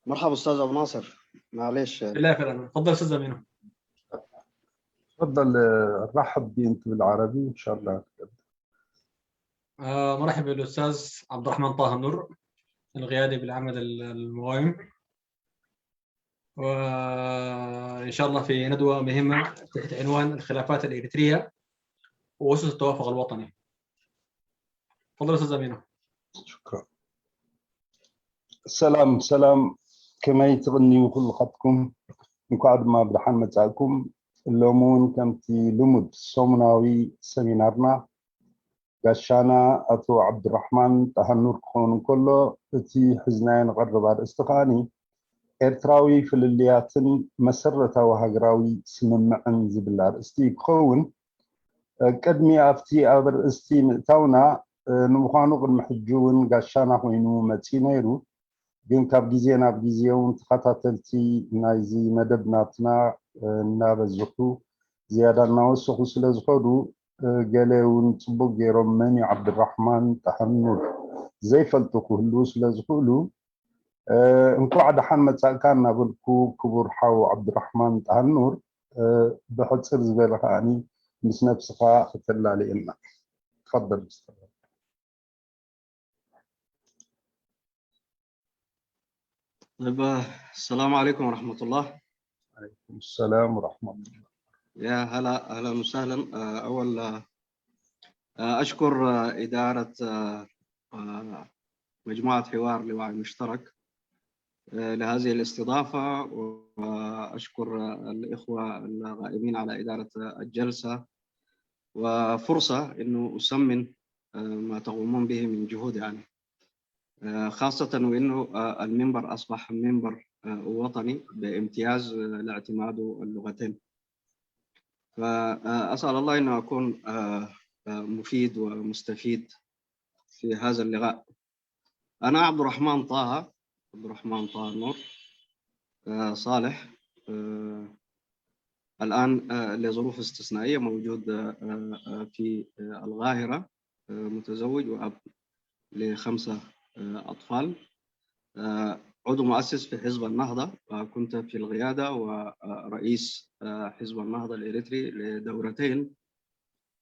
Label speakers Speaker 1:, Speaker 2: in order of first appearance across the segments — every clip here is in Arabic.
Speaker 1: مرحبا أستاذ أبو ناصر، معلش.
Speaker 2: لا فعلا، تفضل استاذ امينو.
Speaker 3: تفضل. رحب بي انت بالعربي ان شاء الله.
Speaker 2: مرحبا بالاستاذ عبد الرحمن طه النور، القيادي بالعمل المقاوم، وان شاء الله في ندوه مهمه تحت عنوان الخلافات الاريتريه واسس التوافق الوطني. تفضل استاذ امينو.
Speaker 3: شكرا. سلام كما يتغني كل خطكم نقعد ما بدحان متاعكم اللومون كمتي لمد سومناوي سمينارنا قاشانا أتو عبد الرحمن طه النور كون كله تي حزنين غرب استقاني إرتراوي في اللياتن مسرة وهجراوي سممعن زبلار استي كون قدمي أفتي أبر استي متاونا نمخانو قد محجون قاشانا خوينو متينيرو ግን ካብ ግዜ ናብ ግዜ እውን ተኸታተልቲ ናይዚ መደብ ናትና እናበዝሑ ዝያዳ እናወስኹ ስለ ዝኸዱ ገለ እውን ፅቡቅ ገይሮም መን እዩ ዓብድራሕማን طه النور ዘይፈልጡ ክህልው ስለ ዝኽእሉ እንኳዕ ደሓን መጻእካ እናበልኩ ክቡር ሓው ዓብድራሕማን طه النور ብሕፅር ዝበለ ከዓኒ ምስ ነብስኻ ክትላለየና ተፈضل.
Speaker 1: طيب، السلام عليكم ورحمة الله.
Speaker 3: عليكم السلام ورحمة الله.
Speaker 1: يا هلا أهلا وسهلا. أول أشكر إدارة مجموعة حوار لوعي مشترك لهذه الاستضافة، وأشكر الإخوة الغائبين على إدارة الجلسة، وفرصة إنه أسمن ما تقومون به من جهود، يعني خاصة وإنه المنبر أصبح منبر وطني بامتياز لاعتماده اللغتين. فأسأل الله أن أكون مفيد ومستفيد في هذا اللقاء. أنا عبد الرحمن طه النور صالح، الآن لظروف استثنائية موجود في القاهرة، متزوج وأب ل5 أطفال، عضو مؤسس في حزب النهضة، وكنت في القيادة ورئيس حزب النهضة الإريتري لدورتين.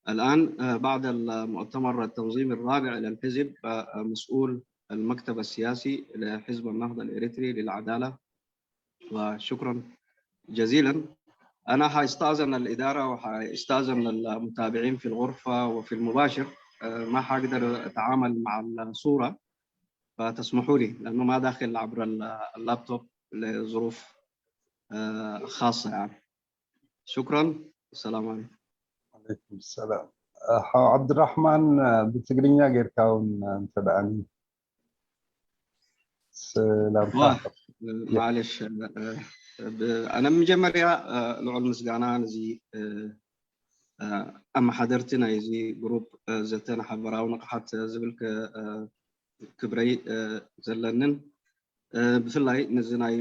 Speaker 1: الآن بعد المؤتمر التنظيمي الرابع للحزب مسؤول المكتب السياسي لحزب النهضة الإريتري للعدالة، وشكرا جزيلا. أنا حاستأذن الإدارة وحاستأذن المتابعين في الغرفة وفي المباشر، ما حقدر أتعامل مع الصورة، فتسمحوا لي لأنه ما داخل عبر اللابتوب لظروف خاصة يعني. شكرا، السلام عليكم.
Speaker 3: عليكم السلام. عبد الرحمن بتقرينيا غير كون تبعني سلام.
Speaker 1: معلش، أنا من جمريا لعل مسجانا نزي أما حضرتنا يزي جروب زتنا حبراو نقحت زبلك كبري زلنن بفلاي نزناي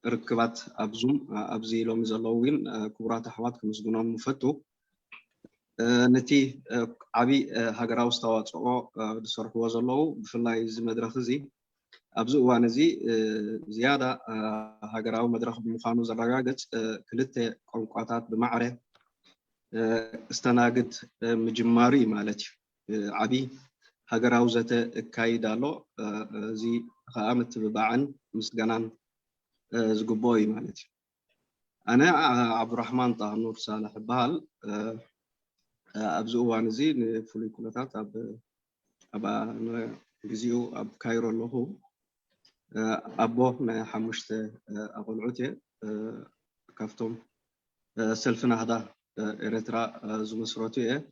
Speaker 1: ركبات أبزوم أبزي لو مزلوين كبرات أحوات كمسجونهم مفتو نتي عبي هجراو استوات أو بصرف وزلو بفلاي زمدرخ زي أبزو وانزي زيادة هجراو مدرخ بمخانو زرقاقت كلته قنقاتات بمعرة استناقد مجماري مالتي عبي هجراو زت كايدالو زي خامت ببعن مسجنان زقبوي مالتي. أنا عبد الرحمن طه النور صالح بهال أبزو وانزي نفولي كلتات أبا بزيو أب كايرو له أبوه ما حمشت أقول عتي كفتم سلفنا هذا إريترا زمسروتي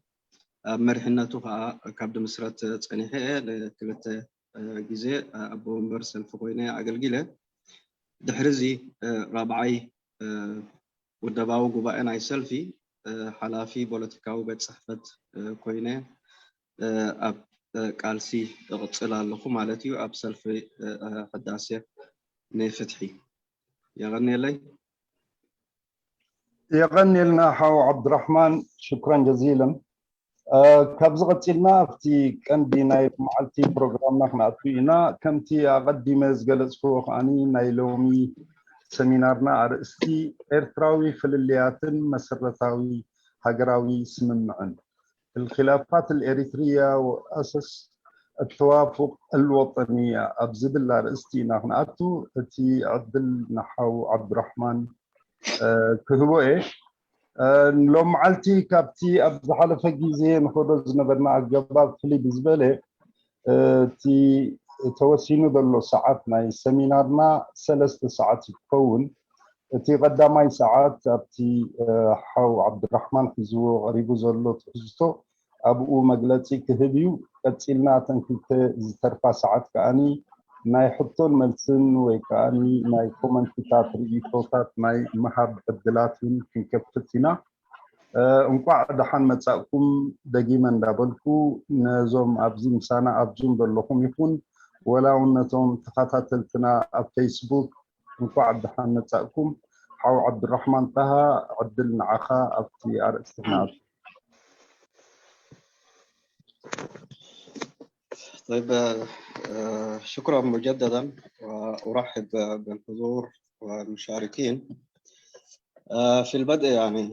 Speaker 1: مرحنتها كابد مسرات تقنيحة لكلت جزء أبو مرسل فوقينا عقلقلة دحرزي رابعي ودباو جبائنا يسلفي حلافي بوليتيكاو بيت صحفة كوينة أب قالسي غطلا لكم مالتي وأب سلفي حداسة نفتحي يغني لي
Speaker 3: يغني لنا حاو عبد الرحمن. شكرا جزيلا. كابز قتلنا في كندي ناي معلتي بروجرام نحن فينا كمتي أقدم زجلس فوق أني نايلومي سمينارنا أرستي إرتراوي فلليات مسرتاوي هجراوي سممعن الخلافات الإريترية وأسس التوافق الوطنية أبزد الله رأستي نحن أتو تي عبد نحو عبد الرحمن كهبو إيش لو معلتي كابتي أبز حلفة جيزي نخرج نبرنا الجباب فلي بزبالة تي توسينو دلو ساعاتنا السمينارنا 3 ساعات يكون تي قدامي ساعات تي حو عبد الرحمن فيزو غريبو زلو تحزتو أبو مجلتي كهبيو قتلنا تنكت زترفع ساعات كأني ناي حطون ملسن وكأني ناي كومنتات ريبوتات ناي محب بدلاتين في كفتنا እንኳዕ ደሓን መጻእኩም ደጊመ እንዳበልኩ ነዞም ኣብዚ ምሳና ኣብዙም ዘለኹም ይኹን ወላውነቶም ተኸታተልትና ኣብ ፌስቡክ እንኳዕ ደሓን መጻእኩም ሓው ዓብድራሕማን ጣሃ ዕድል ንዓኻ ኣብቲ ኣርእስትና
Speaker 1: طيب شكرا مجددا وأرحب بالحضور والمشاركين. في البدء يعني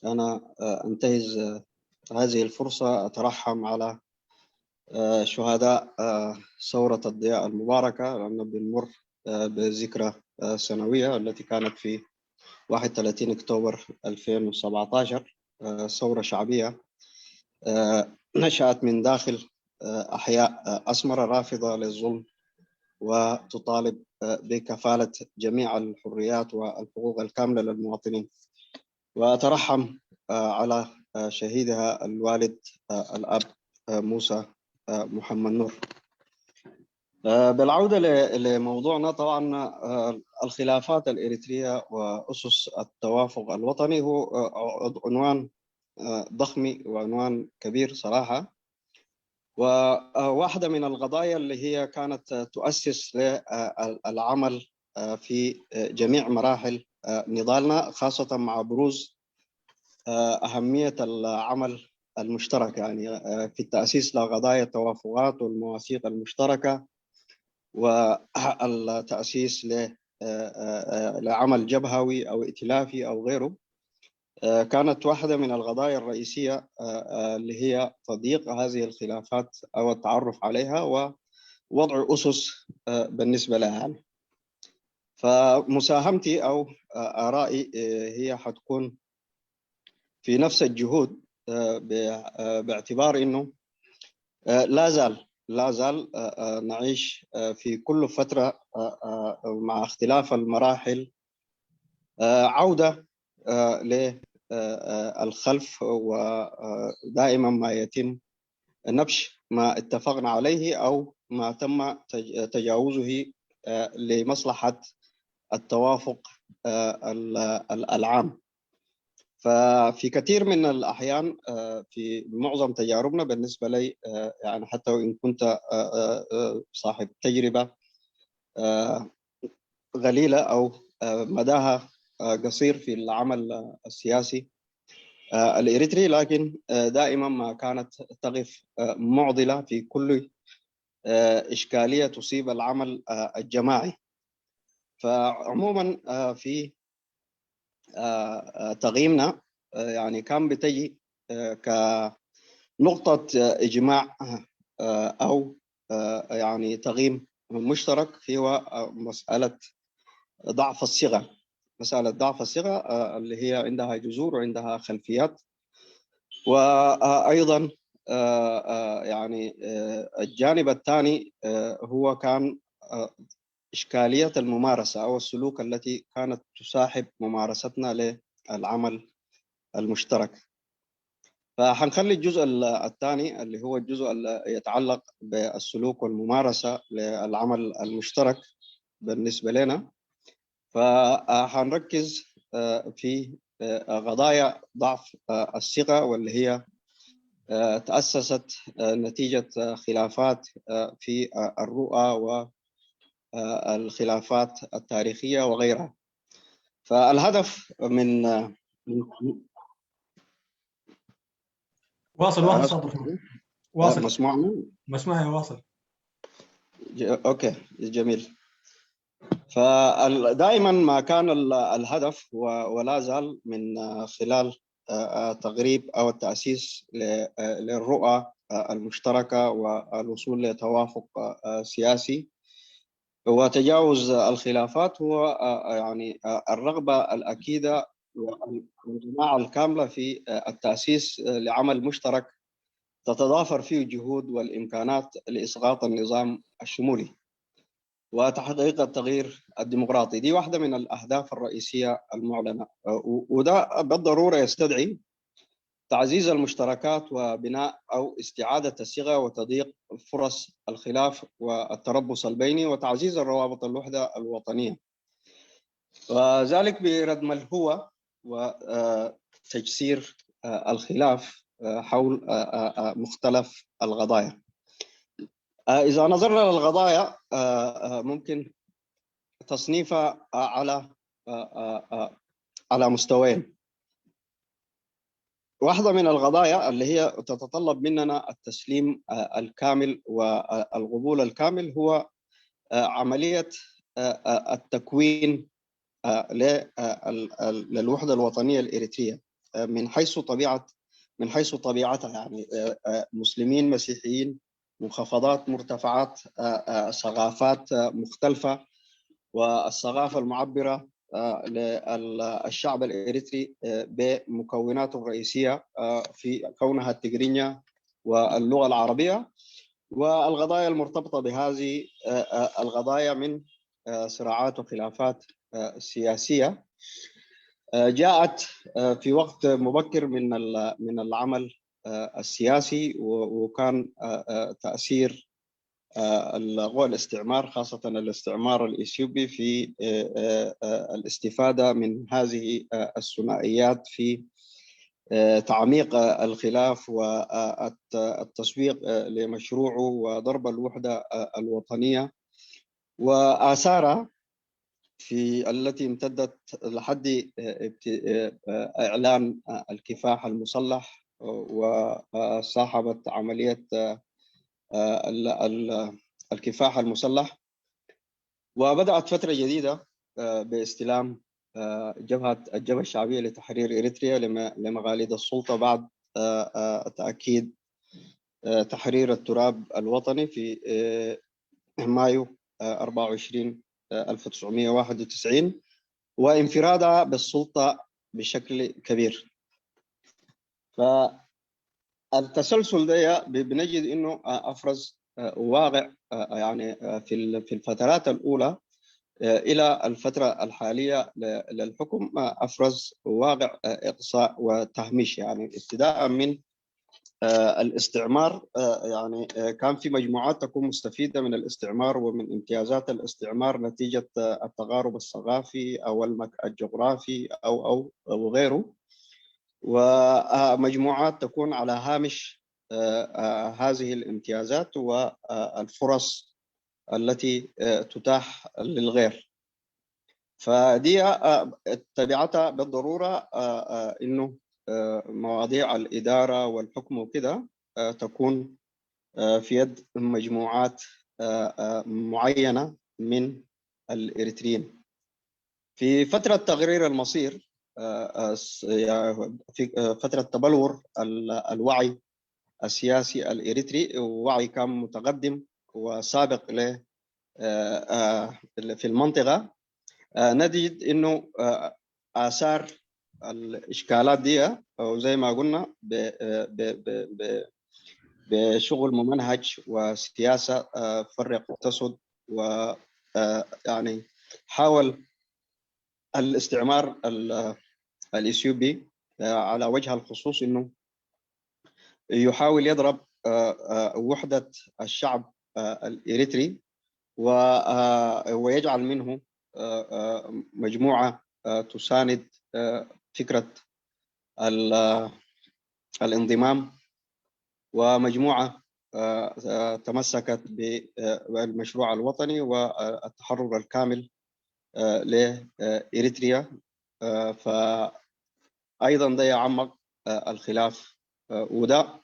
Speaker 1: أنا أنتهز هذه الفرصة أترحم على شهداء ثورة الضياء المباركة لأننا بنمر بذكرى سنوية التي كانت في 31 أكتوبر 2017 ثورة شعبية نشأت من داخل أحياء أسمرة رافضة للظلم وتطالب بكفالة جميع الحريات والحقوق الكاملة للمواطنين. وأترحم على شهيدها الوالد الأب موسى محمد نور. بالعودة لموضوعنا، طبعا الخلافات الإريترية وأسس التوافق الوطني هو عنوان ضخم وعنوان كبير صراحة، وواحدة من القضايا اللي هي كانت تؤسس للعمل في جميع مراحل نضالنا، خاصة مع بروز أهمية العمل المشترك، يعني في التأسيس لقضايا التوافقات والمواثيق المشتركة والتأسيس لعمل جبهوي أو ائتلافي أو غيره. كانت واحدة من القضايا الرئيسية اللي هي تضييق هذه الخلافات أو التعرف عليها ووضع أسس بالنسبة لها. فمساهمتي أو آرائي هي حتكون في نفس الجهود، باعتبار أنه لا زال نعيش في كل فترة مع اختلاف المراحل عودة للخلف، ودائما ما يتم نبش ما اتفقنا عليه أو ما تم تجاوزه لمصلحة التوافق العام. ففي كثير من الأحيان في معظم تجاربنا بالنسبة لي، يعني حتى وإن كنت صاحب تجربة قليلة أو مداها قصير في العمل السياسي الإريتري، لكن دائما ما كانت تقف معضلة في كل إشكالية تصيب العمل الجماعي. فعموما في تقييمنا يعني كان بتجي كنقطة إجماع أو يعني تقييم مشترك هو مسألة ضعف الصيغة، اللي هي عندها جذور وعندها خلفيات، وأيضا يعني الجانب الثاني هو كان إشكالية الممارسة أو السلوك التي كانت تصاحب ممارستنا للعمل المشترك. فحنخلي الجزء الثاني اللي هو الجزء اللي يتعلق بالسلوك والممارسة للعمل المشترك بالنسبة لنا، فحنركز في قضايا ضعف الثقة، واللي هي تأسست نتيجة خلافات في الرؤى والخلافات التاريخية وغيرها. فالهدف من
Speaker 2: واصل
Speaker 1: أنا
Speaker 2: استاذ عبد الرحمن. واصل.
Speaker 1: مسموعني؟
Speaker 2: مسموع، واصل.
Speaker 1: اوكي جميل. فدائما ما كان الهدف ولا زال من خلال تقريب او التاسيس للرؤى المشتركه والوصول لتوافق سياسي وتجاوز الخلافات، هو يعني الرغبه الاكيده والجماعه الكامله في التاسيس لعمل مشترك تتضافر فيه الجهود والامكانات لاسقاط النظام الشمولي وتحقيق التغيير الديمقراطي. دي واحدة من الأهداف الرئيسية المعلنة، وده بالضرورة يستدعي تعزيز المشتركات وبناء أو استعادة الصيغة وتضييق فرص الخلاف والتربص البيني وتعزيز الروابط الوحدة الوطنية، وذلك بردم الهوى وتجسير الخلاف حول مختلف القضايا. إذا نظرنا للقضايا ممكن تصنيفها على مستويين. واحدة من القضايا اللي هي تتطلب مننا التسليم الكامل والقبول الكامل هو عملية التكوين للوحدة الوطنية الإريترية من حيث طبيعتها، يعني مسلمين مسيحيين، منخفضات مرتفعات، ثقافات مختلفة، والثقافة المعبرة للشعب الإريتري بمكوناته الرئيسية في كونها التجرينيا واللغة العربية، والقضايا المرتبطة بهذه القضايا من صراعات وخلافات سياسية جاءت في وقت مبكر من العمل السياسي، وكان تأثير قوى الاستعمار خاصة الاستعمار الإثيوبي في الاستفادة من هذه الثنائيات في تعميق الخلاف والتسويق لمشروعه وضرب الوحدة الوطنية وآثارها التي امتدت لحد إعلان الكفاح المسلح وصاحبت عملية الكفاح المسلح، وبدأت فترة جديدة باستلام الجبهة الشعبية لتحرير إريتريا لمغاليد السلطة بعد تأكيد تحرير التراب الوطني في مايو 24 1991 وانفرادها بالسلطة بشكل كبير. فالتسلسل ده بنجد انه افرز واقع يعني في الفترات الاولى الى الفتره الحاليه للحكم، افرز واقع اقصاء وتهميش، يعني ابتداء من الاستعمار. يعني كان في مجموعات تكون مستفيده من الاستعمار ومن امتيازات الاستعمار نتيجه التقارب الثقافي او الجغرافي او غيره، ومجموعات تكون على هامش هذه الامتيازات والفرص التي تتاح للغير. فدي تبعتها بالضرورة إنه مواضيع الإدارة والحكم وكده تكون في يد مجموعات معينة من الإريتريين. في فترة تغيير المصير، في فترة تبلور الوعي السياسي الإريتري، ووعي كان متقدم وسابق له في المنطقة، نجد إنه آثار الإشكالات دي وزي ما قلنا بشغل ممنهج وسياسة فرق تسد، ويعني حاول الاستعمار الإثيوبي على وجه الخصوص إنه يحاول يضرب وحدة الشعب الإريتري ويجعل منه مجموعة تساند فكرة الانضمام، ومجموعة تمسكت بالمشروع الوطني والتحرر الكامل لإريتريا. فأيضا ده يعمق الخلاف، وده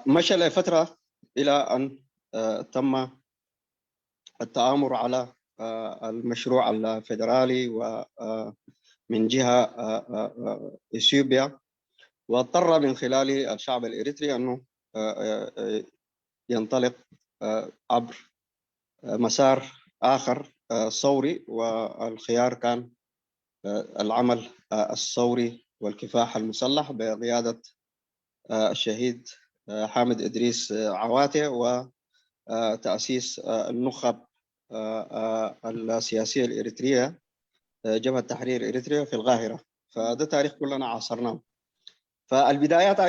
Speaker 1: مشى لفترة إلى أن تم التآمر على المشروع الفيدرالي ومن جهة إثيوبيا، واضطر من خلال الشعب الإريتري أنه ينطلق عبر مسار آخر ثوري، والخيار كان العمل الثوري والكفاح المسلح بقيادة الشهيد حامد إدريس عواتي، وتأسيس النخب السياسية الإريترية، جبهة تحرير إريتريا في القاهرة. فده تاريخ كلنا عاصرناه. فالبدايات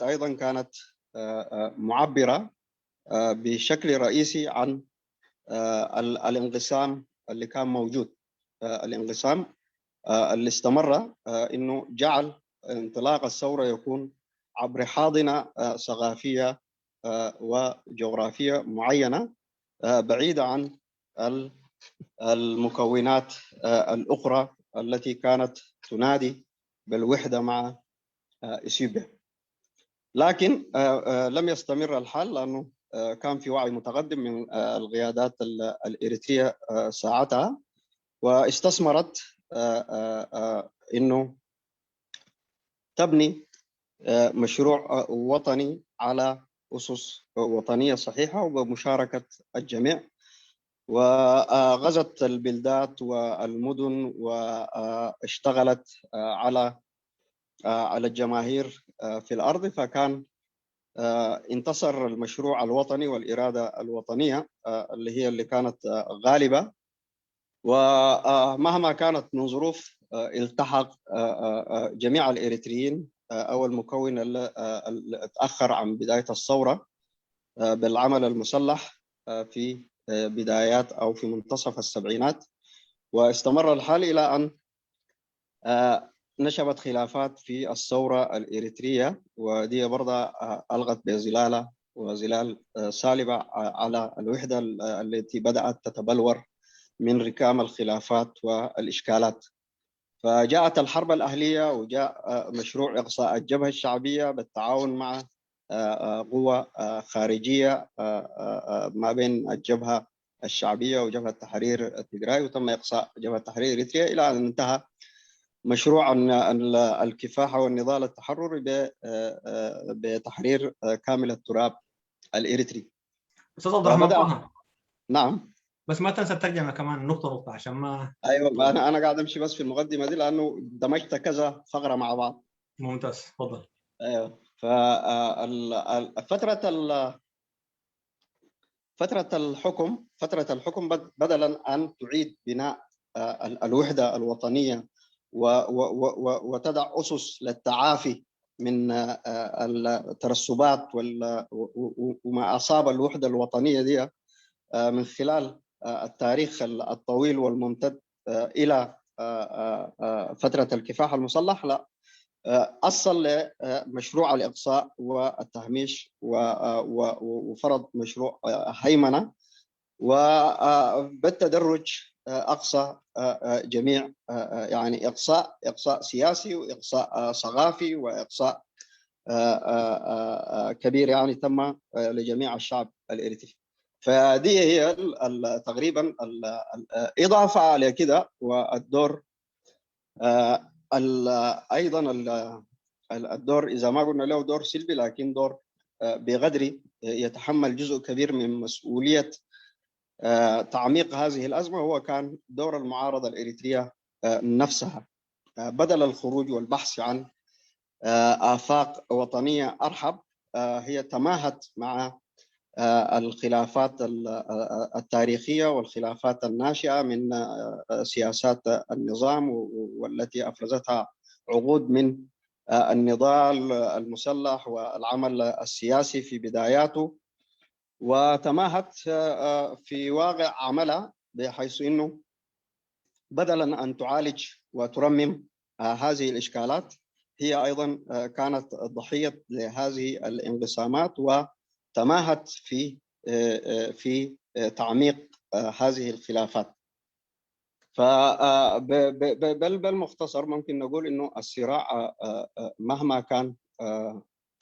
Speaker 1: أيضا كانت معبرة بشكل رئيسي عن الانقسام اللي كان موجود، الانقسام اللي استمر، انه جعل انطلاق الثوره يكون عبر حاضنه ثقافيه وجغرافيه معينه بعيده عن المكونات الاخرى التي كانت تنادي بالوحده مع اثيوبيا. لكن لم يستمر الحال، لانه كان في وعي متقدم من القيادات الإريترية ساعتها، واستثمرت انه تبني مشروع وطني على اسس وطنيه صحيحه وبمشاركه الجميع، وغزت البلدات والمدن واشتغلت على الجماهير في الارض. فكان انتصر المشروع الوطني والإرادة الوطنية اللي كانت غالبة، ومهما كانت من ظروف التحق جميع الإريتريين أو المكون اللي تأخر عن بداية الثورة بالعمل المسلح في بدايات أو في منتصف السبعينات، واستمر الحال إلى أن نشبت خلافات في الثورة الإريترية، ودي برضه ألغت بظلالة وظلال سالبة على الوحدة التي بدأت تتبلور من ركام الخلافات والإشكالات. فجاءت الحرب الأهلية، وجاء مشروع إقصاء الجبهة الشعبية بالتعاون مع قوى خارجية ما بين الجبهة الشعبية وجبهة تحرير التجراي، وتم إقصاء جبهة تحرير إريتريا إلى أن انتهى مشروع الكفاح والنضال التحرري بتحرير كامل التراب الإريتري.
Speaker 2: أستاذ عبد الرحمن طه،
Speaker 1: نعم،
Speaker 2: بس ما تنسى الترجمة كمان نقطة عشان ما.
Speaker 1: أيوة، أنا قاعد أمشي بس في المقدمة دي لأنه دمجت كذا فقرة مع بعض.
Speaker 2: ممتاز، تفضل.
Speaker 1: أيوة. فترة الحكم بدلا أن تعيد بناء الوحدة الوطنية وتضع أسس للتعافي من الترسبات وما أصاب الوحدة الوطنية دي من خلال التاريخ الطويل والممتد إلى فترة الكفاح المسلح، لا، أصل لمشروع الإقصاء والتهميش وفرض مشروع هيمنة، وبالتدرج أقصى جميع، يعني إقصاء سياسي وإقصاء ثقافي وإقصاء كبير يعني تم لجميع الشعب الإريتري. فدي هي تقريبا الإضافة على كده. والدور أيضا الدور إذا ما قلنا له دور سلبي، لكن دور بقدر يتحمل جزء كبير من مسؤولية تعميق هذه الأزمة، هو كان دور المعارضة الإريترية نفسها. بدل الخروج والبحث عن آفاق وطنية أرحب، هي تماهت مع الخلافات التاريخية والخلافات الناشئة من سياسات النظام، والتي أفرزتها عقود من النضال المسلح والعمل السياسي في بداياته، وتماهت في واقع عملها، بحيث أنه بدلا أن تعالج وترمم هذه الإشكالات، هي أيضا كانت ضحية لهذه الانقسامات، وتماهت في تعميق هذه الخلافات. بالمختصر ممكن نقول إنه الصراع مهما كان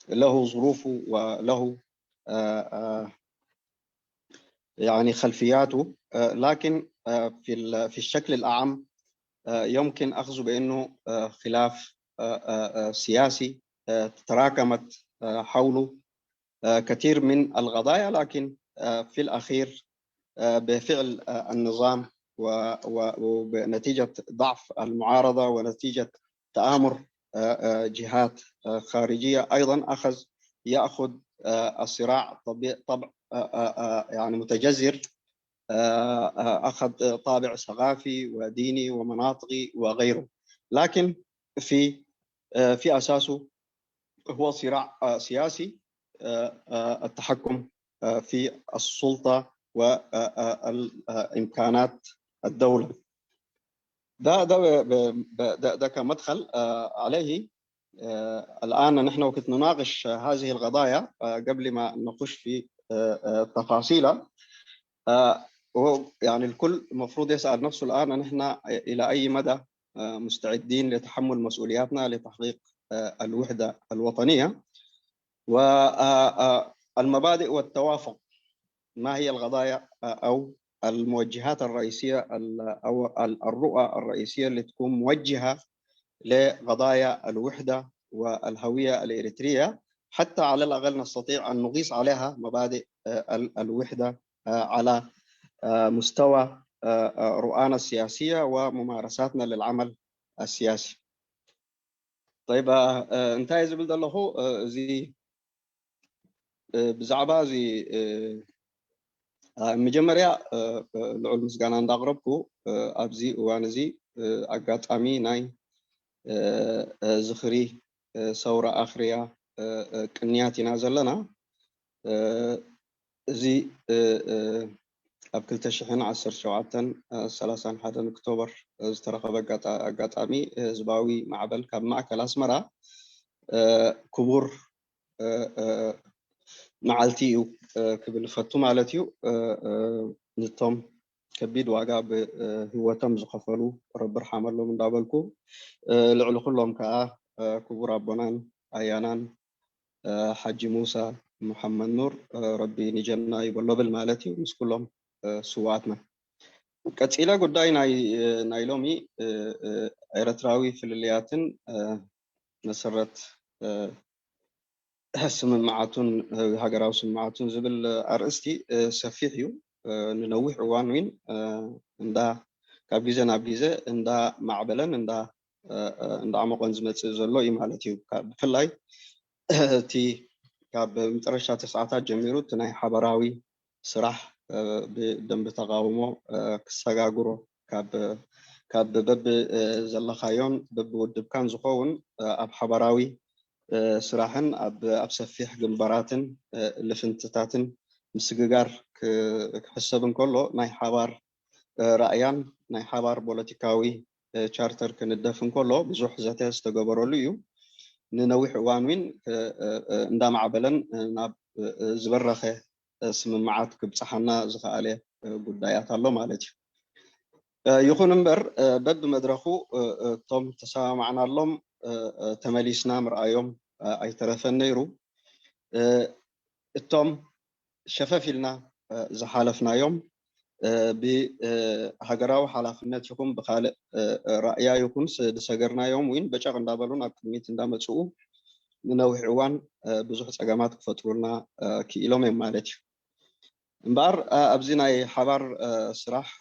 Speaker 1: له ظروفه وله يعني خلفياته، لكن في الشكل الأعم يمكن أخذ بأنه خلاف سياسي تراكمت حوله كثير من القضايا، لكن في الأخير بفعل النظام ونتيجة ضعف المعارضة ونتيجة تآمر جهات خارجية أيضا يأخذ الصراع طبع يعني متجذر، أخذ طابع ثقافي وديني ومناطقي وغيره، لكن في أساسه هو صراع سياسي، التحكم في السلطة وإمكانات الدولة. ده كمدخل عليه. الآن نحن وقت نناقش هذه القضايا قبل ما نخش في تفاصيلها، يعني الكل المفروض يسأل نفسه الآن نحن إلى أي مدى مستعدين لتحمل مسؤولياتنا لتحقيق الوحدة الوطنية والمبادئ والتوافق. ما هي القضايا أو الموجهات الرئيسية أو الرؤى الرئيسية اللي تكون موجهة لقضايا الوحدة والهوية الإريترية، حتى على الأقل نستطيع أن نقيس عليها مبادئ الوحدة على مستوى رؤانا السياسية وممارساتنا للعمل السياسي. طيب انتهي زبل الله زي بزعبا زي مجمريا لعل مسجانا نداقربكو أبزي وانزي أقاطامي ناي زخري ثورة آخرية كنياتنا زلنا زي أب كلتا شحن 1931 أكتوبر زترخب أقاطامي زباوي معبل كاب معكل أسمرا كبور معالتيو كبل فتو مالتيو نتم كبيد واقع هو تم زخفلو رب رحمه الله من دابلكو لعلو كلهم كا كبور أبونان أيانان حاج موسى محمد نور ربي نجنا يبلو بالمالتي ومس كلهم سواتنا كتيلا قداي نايلومي إيرتراوي في اللياتن نسرت سمعتون هاجراو سمعتون زبل أرستي سفيحيو ننوح عوانوين ندا كابجيزة نابجيزة ندا معبلا ندا عمقون زمت زلو إمالتيو بفلاي تي كاب مترشة 9 جميرو تناي حبراوي صراح بدم تقاومو كساغاغورو كاب بب زلخايون بب ودب كان زخون أب حبراوي سراحن أب سفيح جنباراتن لفنتتاتن مسججار كحسبن كله ناي حوار رأيان ناي حوار بوليتيكاوي شارتر كندفن كله بزوح ذاته استجبروليو ننوح وانوين ندام عبلن ناب زبرخه اسم معات كبصحنا زخاله قدايات الله مالتي يخون امبر بب مدرخو توم تسامعنا لهم تماليسنا مرأيهم أي طرفن نيرو التوم شفافلنا زحالفنا يوم بهجراو حلفنات يكون بخالق رأيا يكون سجرنا يوم وين بشغل دابلون أكميت دام تسوق نوع عوان بزوج سجامات كفترنا كيلومين مالتي مبار أبزينا حبار صراح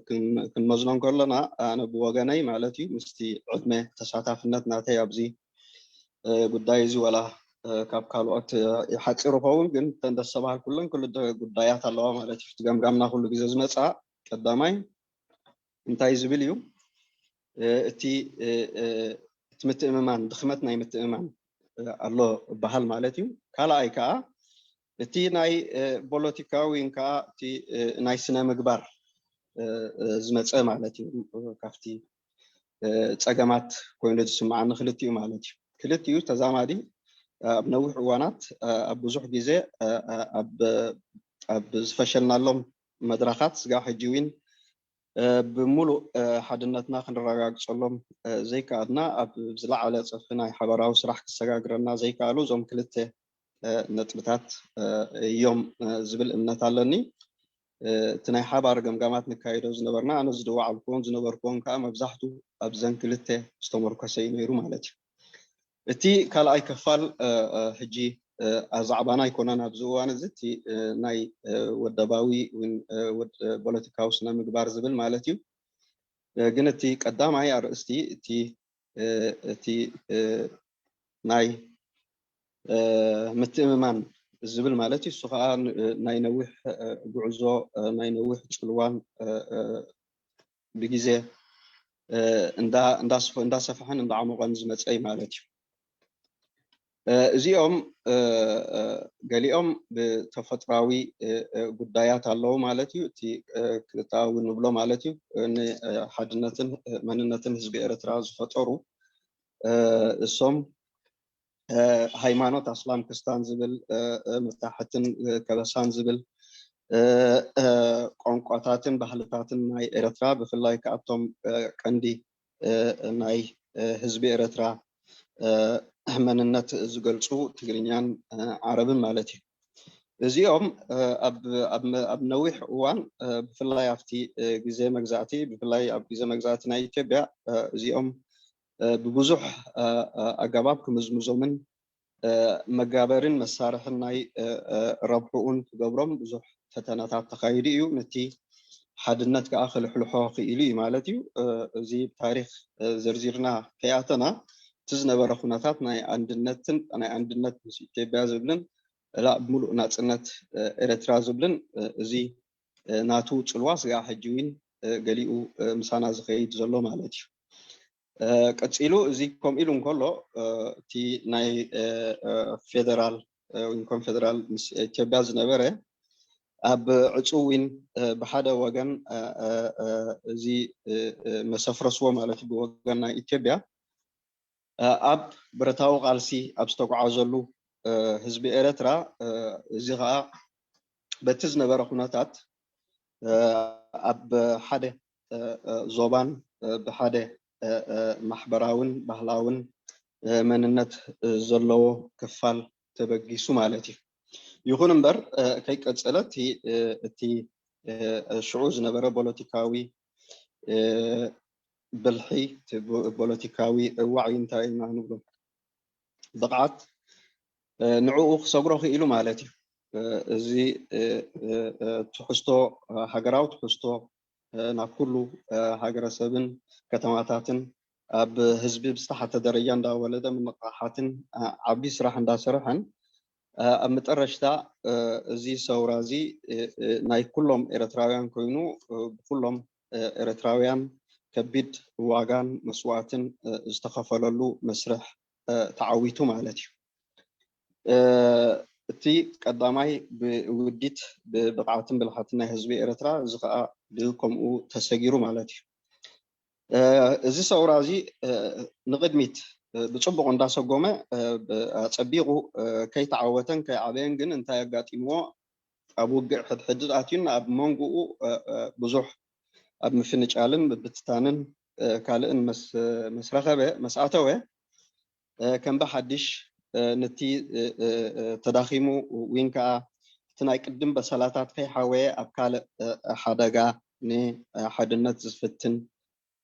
Speaker 1: كن مزنون كلنا أنا بوجاني مالتي مستي عدمة تسعتافنات ناتي أبزي قدايز ولا كابكالوات يحتصروا فوق جن تندسبها كلن كل قدايات الله مالتي تجمعنا كل جزء مسعى قدامي انتهي زبليو تي تمتئمان دخمتنا يمتئمان الله بحال مالتي كلا أيكا تي ناي بوليتيكاوي إنكا تي ناي سنة مقبار زمتسأ مالتي كافتي تساقمات كوين تسمعنا خلتيو مالتي كلتيو تزامادي بنوح عوانات بزوح جزء زفشلنا لهم مدرخات سقاو حجوين بملو حدنتنا خنرغاق صلهم زي كادنا اب زلع على صفنا حبراو سراح كسغاغرنا زي كالو زوم كلته نطبتات يوم زبل امنت علني تناي حبار جمجمات نكايدو زنبرنا انا زدوا علكون زنبركون كا مبزحتو ابزن كلته استمركو سينيرو مالتي اتي كالاي كفال حجي ازعبانا يكوننا بزوان زتي ناي ودباوي ود بوليتيكاو سنا مغبار زبل مالتي ግን እቲ ቀዳማይ አርእስቲ እቲ ናይ ምትእምማን ዝብል ማለት እዩ ሱኻ ናይ ነዊሕ ጉዕዞ ናይ ነዊሕ ጽልዋን ብግዜ እንዳሰፈሐን እንዳዓመቐን ዝመፀይ ማለት እዩ እዚኦም ገሊኦም ብተፈጥራዊ ጉዳያት ኣለዉ ማለት እዩ እቲ ክልታዊ ንብሎ ማለት እዩ ንሓድነትን መንነትን ህዝቢ ኤርትራ ዝፈጠሩ እሶም ሃይማኖት እስላም ክርስቲያን ዝብል መታሕትን ከበሳን ዝብል ቋንቋታትን ባህልታትን ናይ ኤርትራ ብፍላይ ካብቶም ቀንዲ ናይ ህዝቢ ኤርትራ መንነት ዝገልጹ ትግርኛን ዓረብን ማለት እዩ እዚኦም ኣብ ነዊሕ እዋን ብፍላይ ኣብቲ ግዜ መግዛእቲ ብፍላይ ኣብ ግዜ መግዛእቲ ናይ ኢትዮጵያ እዚኦም ብብዙሕ ኣገባብ ክምዝምዞምን መጋበርን መሳርሕን ናይ ረብሑን ክገብሮም ብዙሕ ፈተናታት ተኻይዱ እዩ ነቲ ሓድነት ከዓ ክልሕልሖ ክኢሉ እዩ ማለት እዩ እዚ ታሪክ ዘርዚርና ከያተና تزنبر خناتات ناي عندنت مس إثيوبيا زبلن لا بملؤ ناصنت إريترا زبلن زي ناتو صلواس غا حجوين غليو مسانا زخيد زلو مالتي قصيلو زي كوم إلون كله تي ناي فيدرال وين فيدرال مس إثيوبيا زنبره اب عصوين بحدا وغن زي مسفرسو مالتي بوغن إثيوبيا اب برتاو قالسي اب استقعازلو حزب ኤርትራ እዚ ኸኣ በቲ ዝነበረ ኩነታት ኣብ ሓደ ዞባን ብሓደ ማሕበራውን ባህላውን መንነት ዘለዎ ክፋል ተበጊሱ ማለት እዩ ይኹን እምበር ከይቀጸለት እቲ ሽዑ ዝነበረ ፖለቲካዊ بلحي بوليتيكاوي وعي انتاي ما نقول بقعت نعوق صبره إلو مالتي زي تحستو هجراو تحستو ناكلو هجرة سبن كتماتاتن اب حزبي بصحة دريان دا ولدا من مقاحاتن عبي سراح دا سرحن متقرشتا زي سورازي ناي كلهم إريتراويان كوينو كلهم إريتراويان كبيد واغان مسواتن استخفللو مسرح تعويتو مالتي تي قداماي بوديت ببقعتن بالحاتنا حزب ኤርትራ زخا بالكمو تسغيرو مالتي እዚ ሰውራዚ ንቅድሚት ብጽቡቕ እንዳሰጎመ አጸቢቁ ከይተዓወተን ከይዓበየን ግን እንታይ ያጋጢምዎ ኣብ ውግዕ ሕድሕድ ኣትዩና ኣብ መንጉኡ ብዙሕ اب مفنجالن بتتانن كالن مسرخبه مساتوه كم بحدش نتي تداخيمو وينكا تناي قدم بسلاتات كي حاوي اب كال حدغا ني حدنت زفتن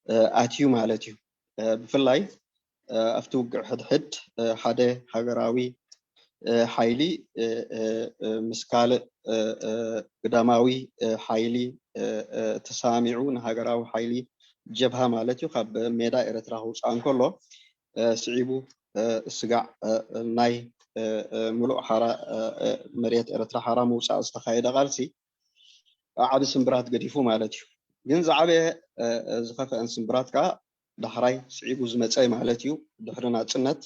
Speaker 1: اتيو مالتيو بفلاي افتو حد حدا هاغراوي حايلي مسكال قداماوي حايلي تسامعون هاغراو حايلي جبهه مالتي خب ميدا ኤርትራ ውፃን ከሎ ስዒቡ ስጋዕ ናይ ሙሉእ ሓራ መሬት ኤርትራ ሓራ መውፃእ ዝተኻየደ ቃልሲ ዓብ ስምብራት ገዲፉ ማለት እዩ ግን ዝዓበየ ዝኸፈአን ስምብራት ከዓ ዳሕራይ ስዒቡ ዝመፀይ ማለት እዩ ድሕሪ ናጽነት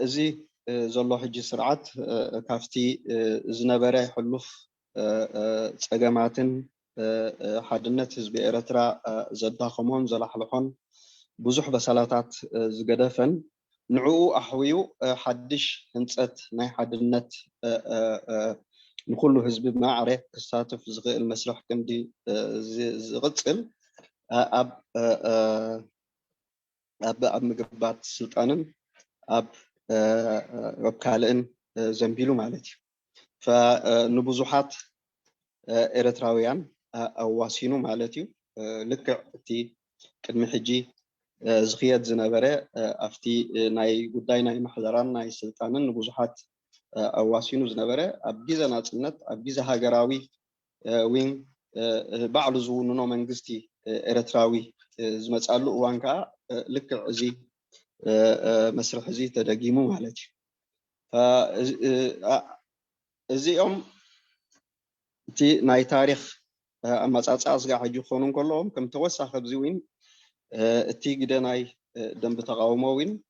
Speaker 1: እዚ ዘሎ ሕጂ ስርዓት ካፍቲ ዝነበረ ሕሉፍ ጸገማትን ሓድነት ህዝቢ ኤርትራ ዘዳኸሞን ዘላሕልሖን ብዙሕ በሰላታት ዝገደፈን ንዕኡ ኣሕዊዩ ሓድሽ ህንፀት ናይ ሓድነት نكل حزب معرة كساتف زغ المسرح كندي زغتل أب مجبات السلطان أب كالن زنبيلو مالتي فنبوزحات إرتراويان أواسينو مالتي لك تي كدم حجي زخيات زنبرة أفتي ناي قداي ناي محضران ناي سلطانن نبوزحات أواسينو زنبرة أبجيزا ناتنت أبجيزا هاجراوي وين بعض زونو منجستي إرتراوي زمتسألو وانكا لك زي مسرح زي تدقيمو مالتي ف زي يوم تي ناي تاريخ أما تأسع حاجة خونون كلهم كم توسع خبزوين تي جدا ناي دم بتقاوموين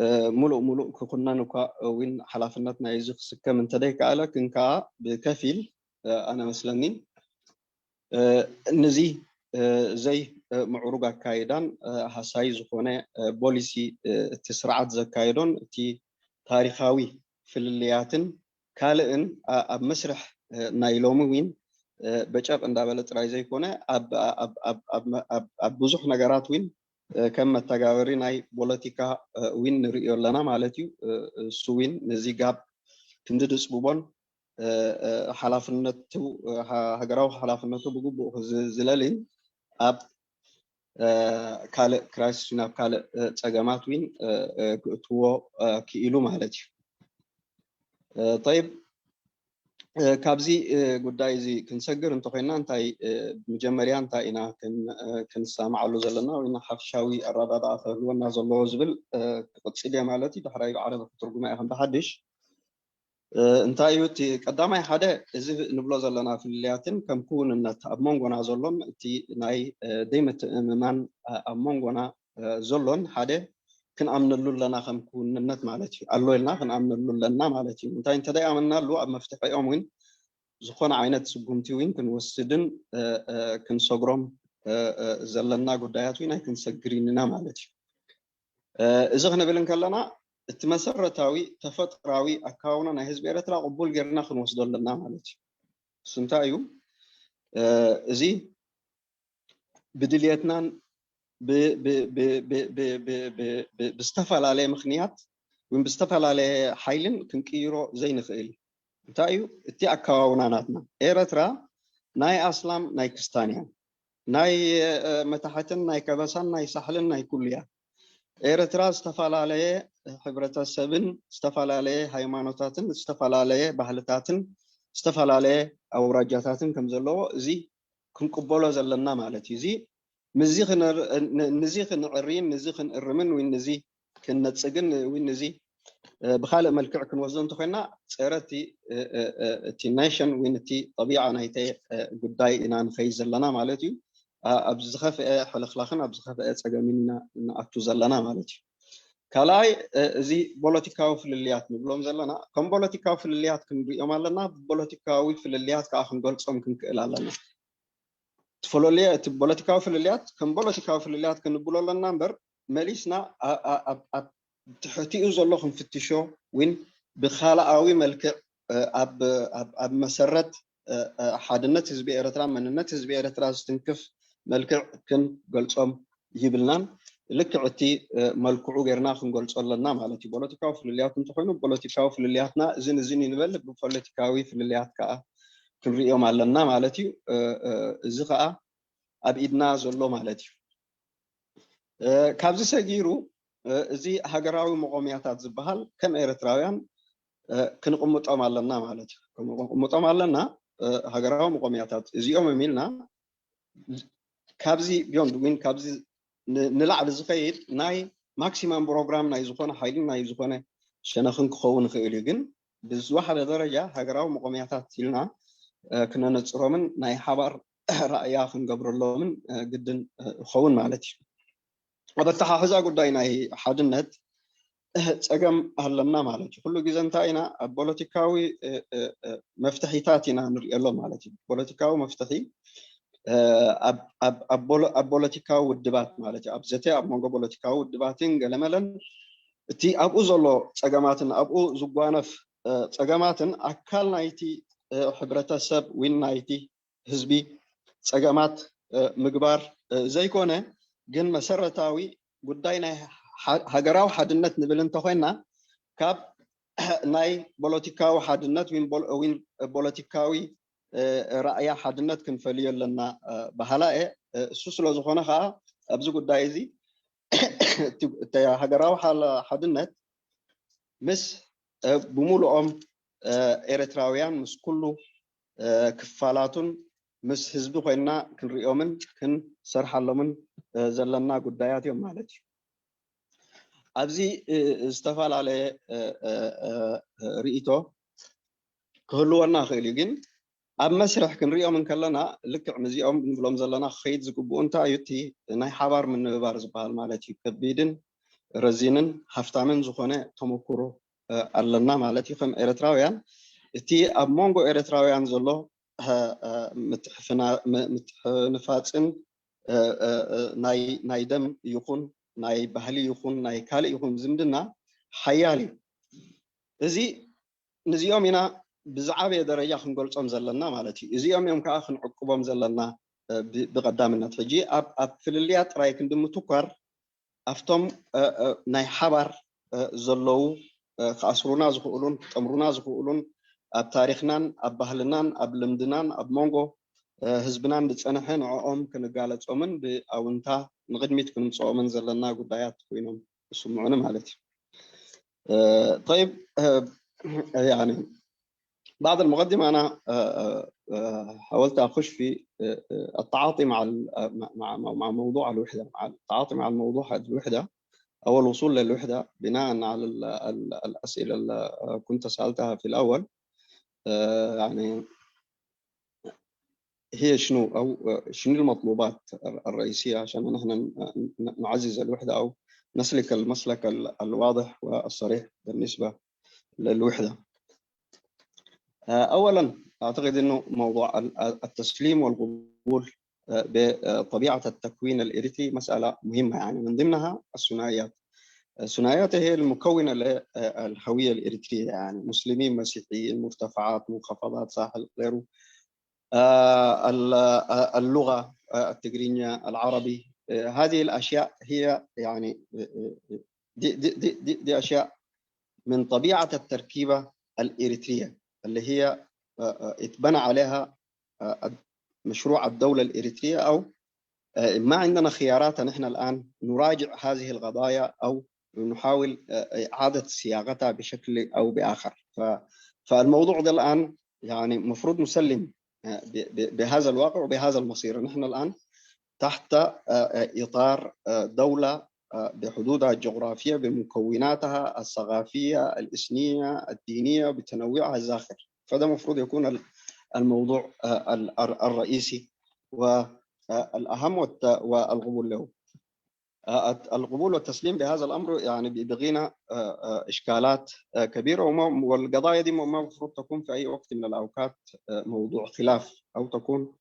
Speaker 1: ملو كنا نكا وين حلافنتنا يزخ سكة من تديك على كنكا بكفيل أنا مثلاً نزي زي معروضة كايدان هساي زخونة بوليسي تسرعت زكايدون تي تاريخاوي في اللياتن كالئن أب مسرح نايلوموين بجاب اندابلت رايزي كونه أب بزح نجارات وين كم التجاوري ناي بوليتيكا وين ريو لنا مالتيو سوين نزي جاب كنددس بوبون حلافنتو هجراو حلافنتو بجوب زلالين أب كال كرايسنا كال تجمعات وين تو كيلو مالتيو طيب كابزي قداي زي كنسجر انتو خينا انتاي مجمريا انتا انا كنسامع له زلنا وإنا حفشاوي الرادة فهلونا زلو زبل قدسيليا مالتي دحراي عرض ترجمة اهم بحدش انتا يوتي قدامي حدا ازي نبلو زلنا في اللياتن كم كون ان امونغونا زلون تي ناي ديمة امان امونغونا زلون حدا كن امن لنا خم كون النت مالتي الله لنا كن امن لنا مالتي انت داي امنا له اب مفتاح يوم وين زخون عينت سقمتي وين كن وسدن كن صغرم زلنا قدايات وين كن سجريننا مالتي اذا خنا بلن كلنا التمسرتاوي تفطراوي اكاونا نا حزب ارترا قبول غيرنا خن وسدل لنا مالتي سنتايو ازي بدليتنا بستفعل عليه مخنيات وين بستفعل عليه حيلن كنكيرو زي نخيل انتايو اتي اكاونا ناتنا ايرترا ناي اسلام ناي كستانيا ناي متحتن ناي كبسان ناي سحلن ناي كليا ايرترا استفعل عليه حبرة السبن استفعل عليه هايمانوتاتن استفعل عليه بحلتاتن استفعل عليه اوراجاتاتن كمزلو زي كنقبولو زلنا مالتي زي نزيخ نعرين نزيخ نقرمن والنزي كنا تسجن والنزي بخالق ملكع كنوزن تخينا صيرتي تي نيشن وينتي طبيعة نايتي قداي إنا نخيز لنا مالتي أبزخف حلخلاخنا أبزخف تسجمينا نأكتو زلنا مالتي كلاي زي بوليتيكاو في الليات نقولهم زلنا كم بوليتيكاو في الليات كن بيوم لنا بوليتيكاوي في الليات كأخن قلت صم كن كلا لنا فلوليا بوليتيكاو في الليات كم بوليتيكاو في الليات كن بقولوا لنا نمبر ماليسنا تحتي أزلهم في التشو وين بخالقاوي ملك أب مسرت حادنة حزب إرترا من حزب إرترا استنكف ملك كن قلصهم يبلنا لك عتي ملكعو غيرنا خن قلص لنا مالتي بوليتيكاو في الليات نتخينو بوليتيكاو في اللياتنا زين نبل بوليتيكاوي في الليات كا كنريهم علنا مالتي زقا أبيدنا زلو مالتي كابز سجيرو زي هجراوي مقاميات زبهال كم إرتراويان كنقمطهم علنا مالتي كنقمطهم علنا هجراوي مقاميات زي يوم ميلنا كابزي بيوند وين كابزي نلعب زخير ناي ماكسيمم بروجرام ناي زخونة حايلين ناي زخونة شنخن كخون خيلين بزواحد درجة هجراوي مقاميات تيلنا كنا نتصرمن ناي حبر رأيا خن قبر الله من جدا خون مالتي وبتحا حزا قداي ناي حدنت تسقم هلنا مالتي كله جزء تاينا بوليتيكاوي مفتاحيتاتنا نري الله مالتي بوليتيكاوي مفتاحي اب بوليتيكاوي الدبات مالتي اب زتي اب مونغو بوليتيكاوي الدباتين غلملن تي ابو زلو تسقماتن ابو زغوانف تسقماتن اكل نايتي ሕብረተሰብ ዊን ናይቲ ህዝቢ ፀገማት ምግባር ዘይኮነ ግን መሰረታዊ ጉዳይ ናይ ሃገራዊ ሓድነት ንብል እንተኮይና ካብ ናይ ፖለቲካዊ ሓድነት ዊን ፖለቲካዊ ራእያ ሓድነት ክንፈልዮ ኣለና ባህላ እሱ ስለ ዝኾነ ከዓ ኣብዚ ጉዳይ እዚ ሃገራዊ ሓድነት ምስ ብሙሉኦም ኤርትራውያን ምስ ኩሉ ክፋላቱን ምስ ህዝቢ ኮይና ክንሪኦምን ክንሰርሓሎምን ዘለና ጉዳያት እዮም ማለት እዩ ኣብዚ ዝተፈላለየ ርእይቶ ክህልወና ክእል እዩ ግን ኣብ መስርሕ ክንሪኦም ከለና ልክዕ ምዚኦም ንብሎም ዘለና ክኸይድ ዝግብኡ እንታይ እዩ እቲ ናይ ሓባር ምንብባር ዝበሃል ማለት እዩ ከቢድን ረዚንን ሃፍታምን ዝኾነ ተመክሮ ኣለና ማለት እዩ ከም ኤርትራውያን እቲ ኣብ ሞንጎ ኤርትራውያን ዘሎ ምትሕንፋፅን ናይ ደም ይኹን ናይ ባህሊ ይኹን ናይ ካልእ ይኹን ዝምድና ሓያል እዩ እዚ ነዚኦም ኢና ብዝዓበየ ደረጃ ክንገልጾም ዘለና ማለት እዩ እዚኦም እዮም ከዓ ክንዕቅቦም ዘለና ብቀዳምነት ሕጂ ኣብ ፍልልያ ጥራይ ክንድምትኳር ኣብቶም ናይ ሓባር ዘለዉ ከኣስሩና ዝኽእሉን ጠምሩና ዝኽእሉን ኣብ ታሪክናን ኣብ ባህልናን ኣብ ልምድናን ኣብ ሞንጎ ህዝብናን ዝፀንሐ ንዕኦም ክንጋለጾምን ብኣውንታ ንቅድሚት ክንምፅኦምን ዘለና ጉዳያት ኮይኖም ይስምዑን ማለት እዩ طيب يعني بعد المقدمة أنا حاولت أخش في التعاطي مع موضوع الوحدة مع التعاطي مع الموضوع الوحدة أو الوصول للوحدة بناء على الأسئلة اللي كنت سألتها في الأول يعني هي شنو أو شنو المطلوبات الرئيسية عشان نحن نعزز الوحدة أو نسلك المسلك الواضح والصريح بالنسبة للوحدة أولا أعتقد أنه موضوع التسليم والقبول بطبيعة التكوين الإريتري مسألة مهمة يعني من ضمنها الثنائيات الثنائيات هي المكونة للهوية الإريترية يعني مسلمين مسيحيين مرتفعات منخفضات ساحل غيره اللغة التجرينية العربي هذه الأشياء هي يعني دي أشياء من طبيعة التركيبة الإريترية اللي هي اتبنى عليها مشروع الدولة الإريترية أو ما عندنا خيارات نحن الآن نراجع هذه القضايا أو نحاول إعادة صياغتها بشكل أو بآخر فالموضوع ده الآن يعني مفروض نسلم بهذا الواقع وبهذا المصير نحن الآن تحت إطار دولة بحدودها الجغرافية بمكوناتها الثقافية الإثنية الدينية بتنوعها الزاخر فده مفروض يكون الموضوع الرئيسي والأهم والقبول له القبول والتسليم بهذا الأمر يعني بيبغينا إشكالات كبيرة والقضايا دي ما مفروض تكون في أي وقت من الأوقات موضوع خلاف أو تكون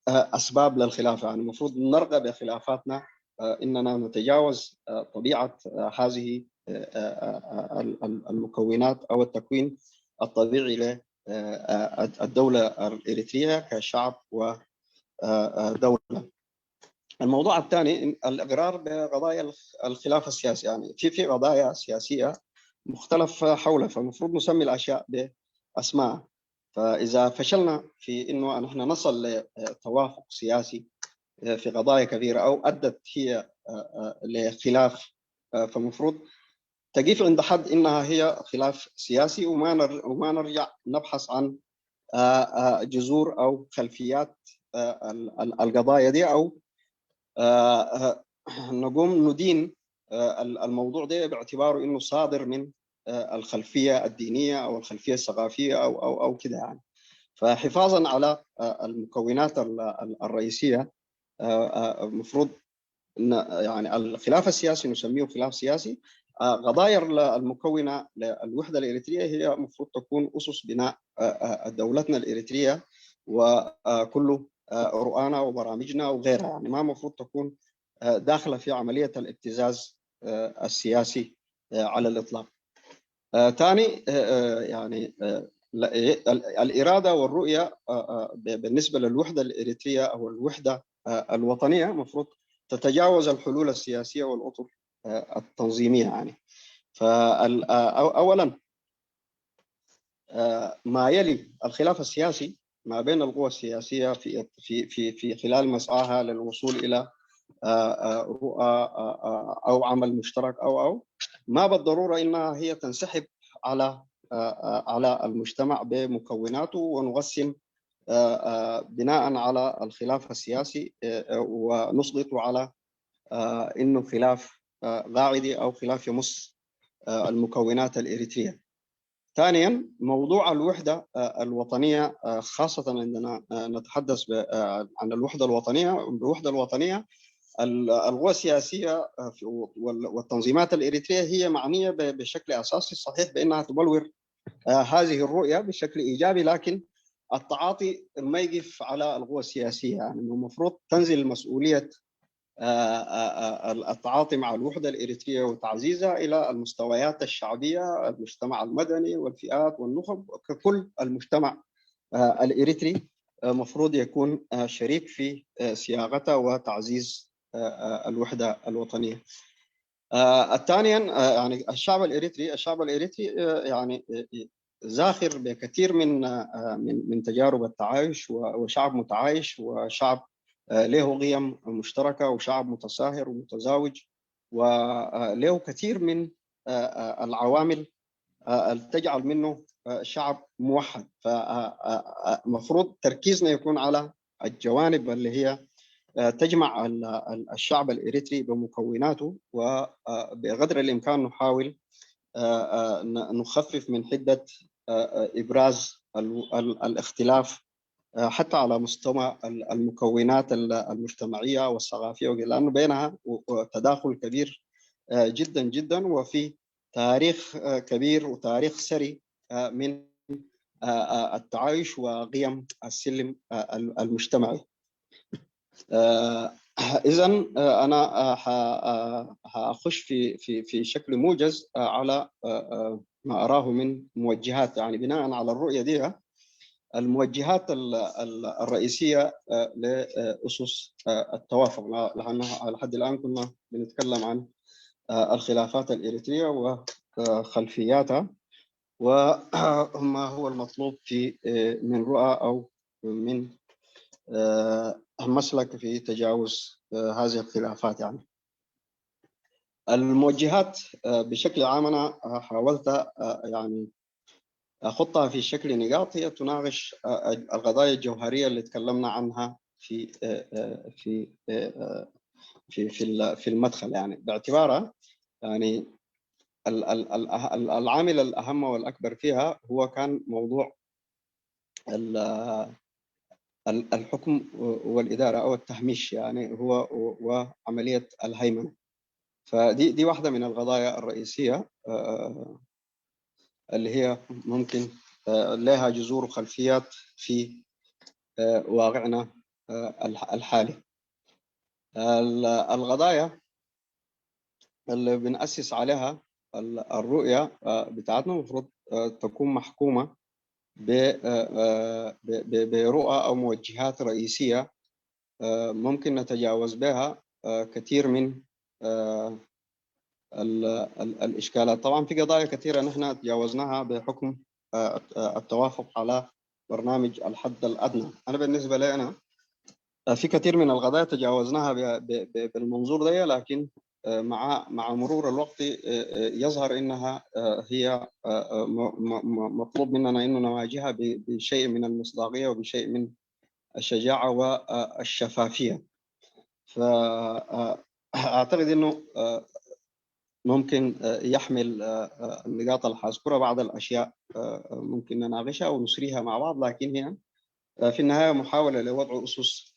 Speaker 1: أسباب للخلاف يعني المفروض نرغب بخلافاتنا إننا نتجاوز طبيعة هذه المكونات أو التكوين الطبيعي للدولة الإريترية كشعب ودولة. الموضوع الثاني الإقرار بقضايا الخلاف السياسي يعني في قضايا سياسية مختلف حولها فالمفروض نسمي الأشياء بأسماء فإذا فشلنا في إنه نحن نصل لتوافق سياسي في قضايا كبيرة أو أدت هي لخلاف فالمفروض تقيف عند حد إنها هي خلاف سياسي وما نرجع نبحث عن جذور أو خلفيات القضايا دي أو نقوم ندين الموضوع ده باعتباره إنه صادر من الخلفية الدينية أو الخلفية الثقافية أو كده يعني فحفاظا على المكونات الرئيسية مفروض يعني الخلاف السياسي نسميه خلاف سياسي قضايا المكونة للوحدة الإريترية هي مفروض تكون أسس بناء دولتنا الإريترية وكل رؤانا وبرامجنا وغيرها يعني ما مفروض تكون داخلة في عملية الابتزاز السياسي على الإطلاق. ثاني يعني الإرادة والرؤية بالنسبة للوحدة الإريترية أو الوحدة الوطنية مفروض تتجاوز الحلول السياسية والأطر التنظيمية يعني. فأولا ما يلي الخلاف السياسي ما بين القوى السياسية في خلال مسعاها للوصول إلى رؤى أو عمل مشترك أو ما بالضرورة إنها هي تنسحب على المجتمع بمكوناته ونقسم بناء على الخلاف السياسي ونسقط على إنه خلاف قاعدي أو خلاف يمس المكونات الإريترية. ثانيا موضوع الوحدة الوطنية خاصة عندنا نتحدث عن الوحدة الوطنية القوى السياسية والتنظيمات الإريترية هي معنية بشكل أساسي صحيح بأنها تبلور هذه الرؤية بشكل إيجابي، لكن التعاطي ما يقف على القوى السياسية. يعني المفروض تنزل مسؤولية التعاطي مع الوحدة الإريترية وتعزيزها إلى المستويات الشعبية، المجتمع المدني والفئات والنخب، ككل المجتمع الإريتري مفروض يكون شريك في صياغته وتعزيز الوحدة الوطنية. ثانيا يعني الشعب الإريتري يعني زاخر بكثير من تجارب التعايش، وشعب متعايش وشعب له قيم مشتركة وشعب متساهر ومتزاوج وله كثير من العوامل تجعل منه شعب موحد. فمفروض تركيزنا يكون على الجوانب اللي هي تجمع الشعب الإريتري بمكوناته، وبقدر الإمكان نحاول نخفف من حدة إبراز الاختلاف حتى على مستوى المكونات المجتمعية والثقافية، لأنه بينها تداخل كبير جدا جدا، وفي تاريخ كبير وتاريخ ثري من التعايش وقيم السلم المجتمعي. إذا أنا هأخش في شكل موجز على ما أراه من موجهات، يعني بناء على الرؤية دي الموجهات الرئيسية لأسس التوافق، لأنه لحد الآن كنا بنتكلم عن الخلافات الإريترية وخلفياتها وما هو المطلوب من رؤى أو من مسلك في تجاوز هذه الخلافات. يعني الموجهات بشكل عام أنا حاولت يعني أخطها في شكل نقاط هي تناقش القضايا الجوهرية اللي تكلمنا عنها في في في في المدخل، يعني باعتبارها يعني العامل الأهم والأكبر فيها هو كان موضوع الحكم والإدارة أو التهميش، يعني هو وعملية الهيمنة. فدي واحدة من القضايا الرئيسية اللي هي ممكن لها جذور وخلفيات في واقعنا الحالي. القضايا اللي بنأسس عليها الرؤية بتاعتنا المفروض تكون محكومة برؤى أو موجهات رئيسية ممكن نتجاوز بها كثير من الإشكالات. طبعا في قضايا كثيرة نحن تجاوزناها بحكم التوافق على برنامج الحد الأدنى. أنا بالنسبة لي أنا في كثير من القضايا تجاوزناها بالمنظور ده، لكن مع مرور الوقت يظهر انها هي مطلوب مننا انه نواجهها بشيء من المصداقيه وبشيء من الشجاعه والشفافيه. فاعتقد انه ممكن يحمل النقاط اللي حاذكرها بعض الاشياء ممكن نناقشها ونسريها مع بعض، لكن هي في النهايه محاوله لوضع اسس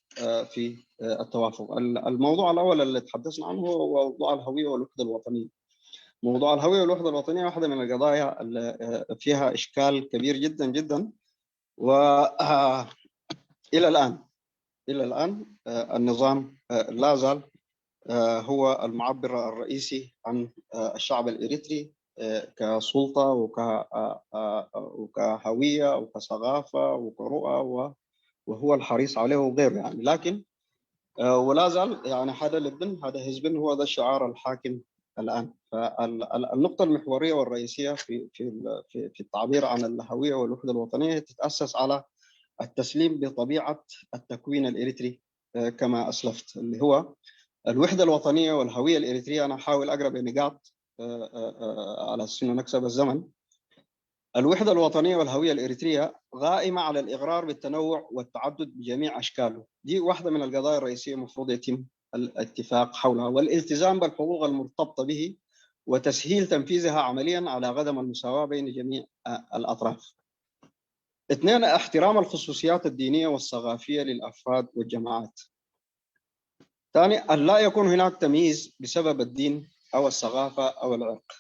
Speaker 1: في التوافق. الموضوع الأول اللي تحدثنا عنه هو موضوع الهوية والوحدة الوطنية. موضوع الهوية والوحدة الوطنية واحدة من القضايا اللي فيها إشكال كبير جدا جدا، وإلى الآن النظام لا زال هو المعبر الرئيسي عن الشعب الإريتري كسلطة وكهوية وكثقافة وكرؤى، وهو الحريص عليه وغيره يعني. لكن ولا زال يعني هذا لبنان، هذا حزب هو ذا الشعار الحاكم الآن. فالنقطة المحورية والرئيسية في التعبير عن الهوية والوحدة الوطنية تتأسس على التسليم بطبيعة التكوين الإريتري كما أسلفت، اللي هو الوحدة الوطنية والهوية الإريترية. أنا أحاول أقرب نقاط على أساس إنه نكسب الزمن. الوحدة الوطنية والهوية الإريترية قائمة على الإقرار بالتنوع والتعدد بجميع أشكاله. دي واحدة من القضايا الرئيسية المفروض يتم الاتفاق حولها، والالتزام بالحقوق المرتبطة به وتسهيل تنفيذها عمليا على قدم المساواة بين جميع الأطراف. 2، احترام الخصوصيات الدينية والثقافية للأفراد والجماعات. 3، أن لا يكون هناك تمييز بسبب الدين أو الثقافة أو العرق.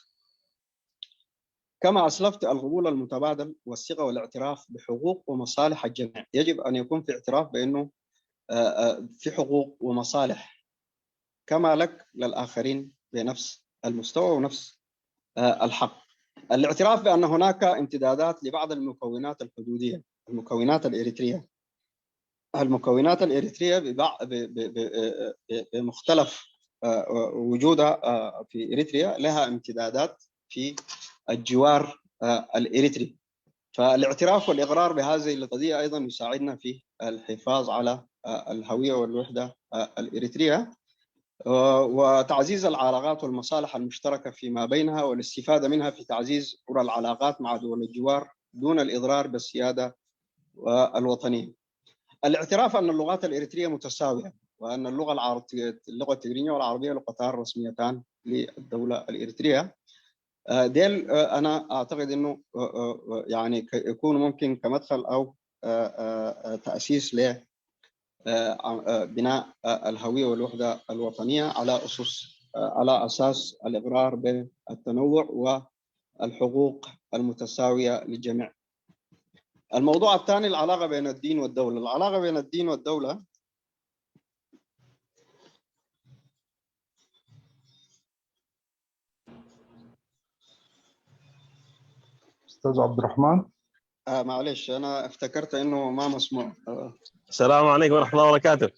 Speaker 1: كما أسلفت، القبول المتبادل والثقة والاعتراف بحقوق ومصالح الجميع. يجب أن يكون في اعتراف بأنه في حقوق ومصالح كما لك للآخرين بنفس المستوى ونفس الحق. الاعتراف بأن هناك امتدادات لبعض المكونات الحدودية، المكونات الإريترية بمختلف وجودها في إريتريا لها امتدادات في الجوار الإريتري. فالاعتراف والإقرار بهذه القضية أيضا يساعدنا في الحفاظ على الهوية والوحدة الإريترية، وتعزيز العلاقات والمصالح المشتركة فيما بينها والاستفادة منها في تعزيز العلاقات مع دول الجوار دون الإضرار بالسيادة الوطنية. الاعتراف أن اللغات الإريترية متساوية، وأن اللغة التجرينية والعربية لغتان رسميتان للدولة الإريترية. ديل أنا أعتقد أنه يعني يكون ممكن كمدخل أو تأسيس ل بناء الهوية والوحدة الوطنية على أساس الإقرار بالتنوع والحقوق المتساوية للجميع. الموضوع الثاني العلاقة بين الدين والدولة. العلاقة بين الدين والدولة
Speaker 3: أستاذ عبد الرحمن.
Speaker 1: معلش أنا افتكرت إنه ما مسموع.
Speaker 4: السلام عليكم ورحمة الله وبركاته.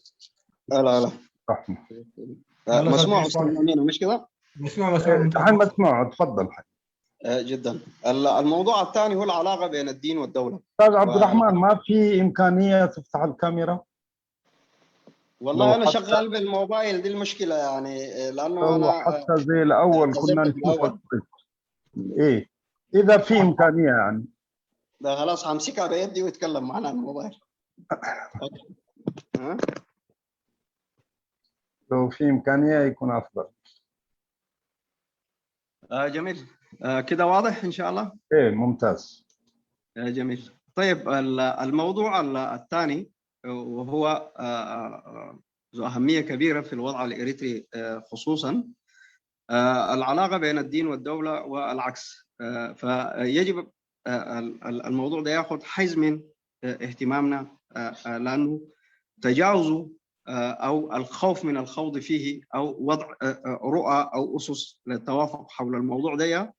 Speaker 1: لا
Speaker 3: رحمة.
Speaker 1: مسموع أستاذ أمين مش كذا؟
Speaker 2: مسموع
Speaker 3: الحين مسموع، تفضل.
Speaker 1: جدا. الموضوع الثاني هو العلاقة بين الدين والدولة.
Speaker 3: أستاذ عبد الرحمن، ما في إمكانية تفتح الكاميرا؟
Speaker 1: والله أنا شغال بالموبايل، دي المشكلة يعني، لأنه أنا
Speaker 3: حتى زي الأول كنا نشوفك. إيه إذا في إمكانية يعني.
Speaker 1: ده خلاص همسكها بيدي ويتكلم معنا عن الموبايل.
Speaker 3: لو في إمكانية يكون أفضل.
Speaker 1: جميل. كده واضح إن شاء الله؟
Speaker 3: إيه ممتاز.
Speaker 1: جميل. طيب الموضوع الثاني وهو ذو أهمية كبيرة في الوضع الإريتري خصوصا العلاقة بين الدين والدولة والعكس. فيجب الموضوع ده يأخذ حيز من اهتمامنا، لأنه تجاوزه أو الخوف من الخوض فيه أو وضع رؤى أو أسس للتوافق حول الموضوع ده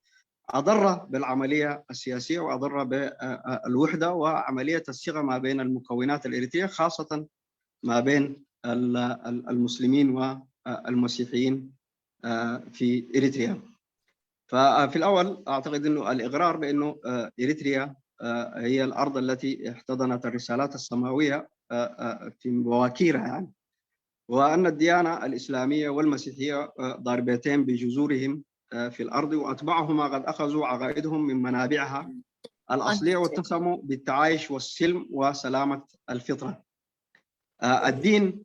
Speaker 1: أضر بالعملية السياسية وأضر بالوحدة وعملية الصيغة ما بين المكونات الإريترية، خاصة ما بين المسلمين والمسيحيين في إريتريا. ففي الأول أعتقد أنه الإقرار بأنه إريتريا هي الأرض التي احتضنت الرسالات السماوية في بواكيرها يعني، وأن الديانة الإسلامية والمسيحية ضاربتين بجذورهم في الأرض، وأتباعهما قد أخذوا عقائدهم من منابعها الأصلية واتسموا بالتعايش والسلم وسلامة الفطرة. الدين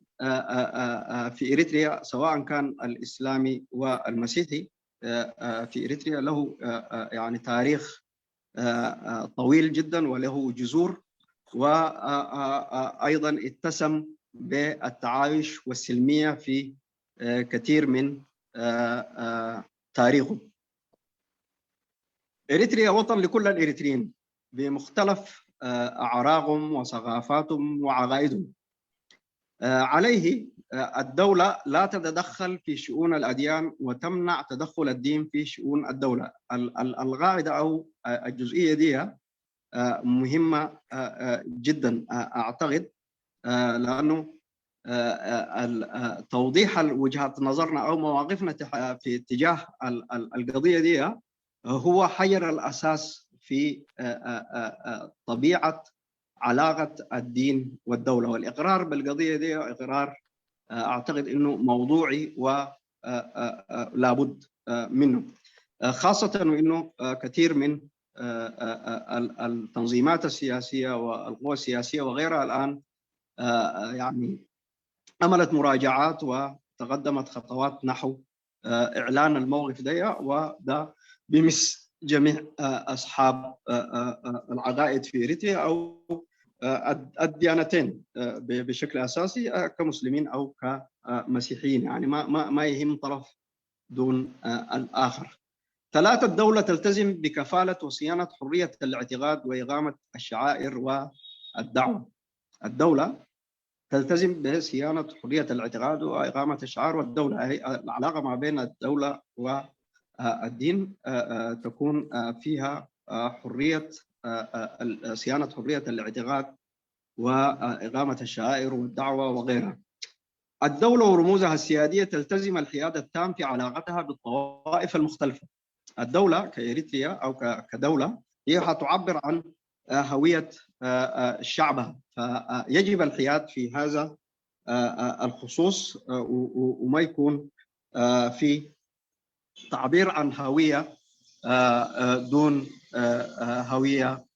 Speaker 1: في إريتريا سواء كان الإسلامي والمسيحي في إريتريا له يعني تاريخ طويل جدا وله جذور، وأيضا اتسم بالتعايش والسلمية في كثير من تاريخه. إريتريا وطن لكل الإريتريين بمختلف أعراقهم وثقافاتهم وعقائدهم. عليه الدولة لا تتدخل في شؤون الأديان وتمنع تدخل الدين في شؤون الدولة. القاعدة أو الجزئية دي مهمة جدا أعتقد، لأنه توضيح وجهات نظرنا أو مواقفنا في اتجاه القضية دي هو حجر الأساس في طبيعة علاقة الدين والدولة. والإقرار بالقضية دي إقرار أعتقد أنه موضوعي ولابد منه، خاصة وأنه كثير من التنظيمات السياسية والقوى السياسية وغيرها الآن يعني عملت مراجعات وتقدمت خطوات نحو إعلان الموقف ده، وده بمس جميع أصحاب العقائد في إريتريا أو الديانتين بشكل أساسي كمسلمين أو كمسيحيين، يعني ما يهم طرف دون الآخر. 3، الدولة تلتزم بكفالة وصيانة حرية الاعتقاد وإقامة الشعائر والدعوة. الدولة تلتزم بصيانة حرية الاعتقاد وإقامة الشعائر والدولة، أي العلاقة ما بين الدولة والدين تكون فيها حرية صيانة حرية الاعتقاد وإقامة الشعائر والدعوة وغيرها. الدولة ورموزها السيادية تلتزم الحياد التام في علاقتها بالطوائف المختلفة. الدولة كإريتريا أو كدولة هي تعبر عن هوية شعبها، فيجب الحياد في هذا الخصوص وما يكون في تعبير عن هوية دون هوية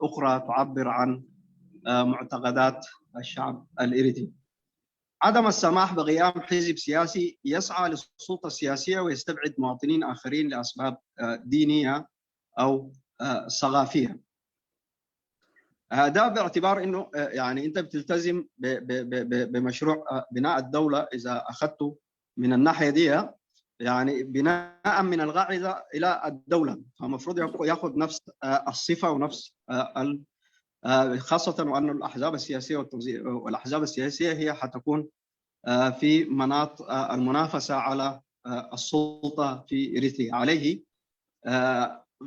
Speaker 1: أخرى تعبر عن معتقدات الشعب الإريتري. عدم السماح بقيام حزب سياسي يسعى للسلطة السياسية ويستبعد مواطنين آخرين لأسباب دينية أو ثقافية. ده باعتبار انه يعني انت بتلتزم بمشروع بناء الدوله اذا اخذته من الناحيه دي، يعني بناء من القاعده الى الدوله، فالمفروض ياخذ نفس الصفه ونفس خاصه وان الاحزاب السياسيه والاحزاب السياسيه هي حتكون في مناط المنافسه على السلطه في إريتريا. عليه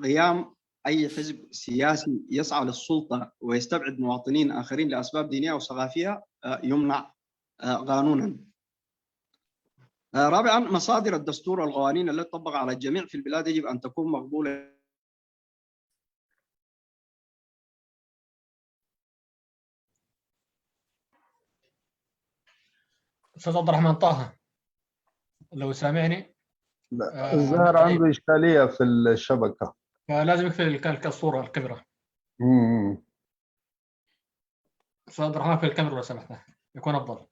Speaker 1: قيام أي حزب سياسي يسعى للسلطة ويستبعد مواطنين آخرين لأسباب دينية أو ثقافية يمنع قانونا. 4، مصادر الدستور والقوانين التي تطبق على الجميع في البلاد يجب أن تكون مقبولة.
Speaker 2: أستاذ عبد الرحمن طه لو سامعني.
Speaker 3: لا الظاهر عنده إشكالية في الشبكة،
Speaker 2: فلازم يقفل الصورة الكاميرا. أستاذ عبد الرحمن في الكاميرا لو سمحت يكون أفضل.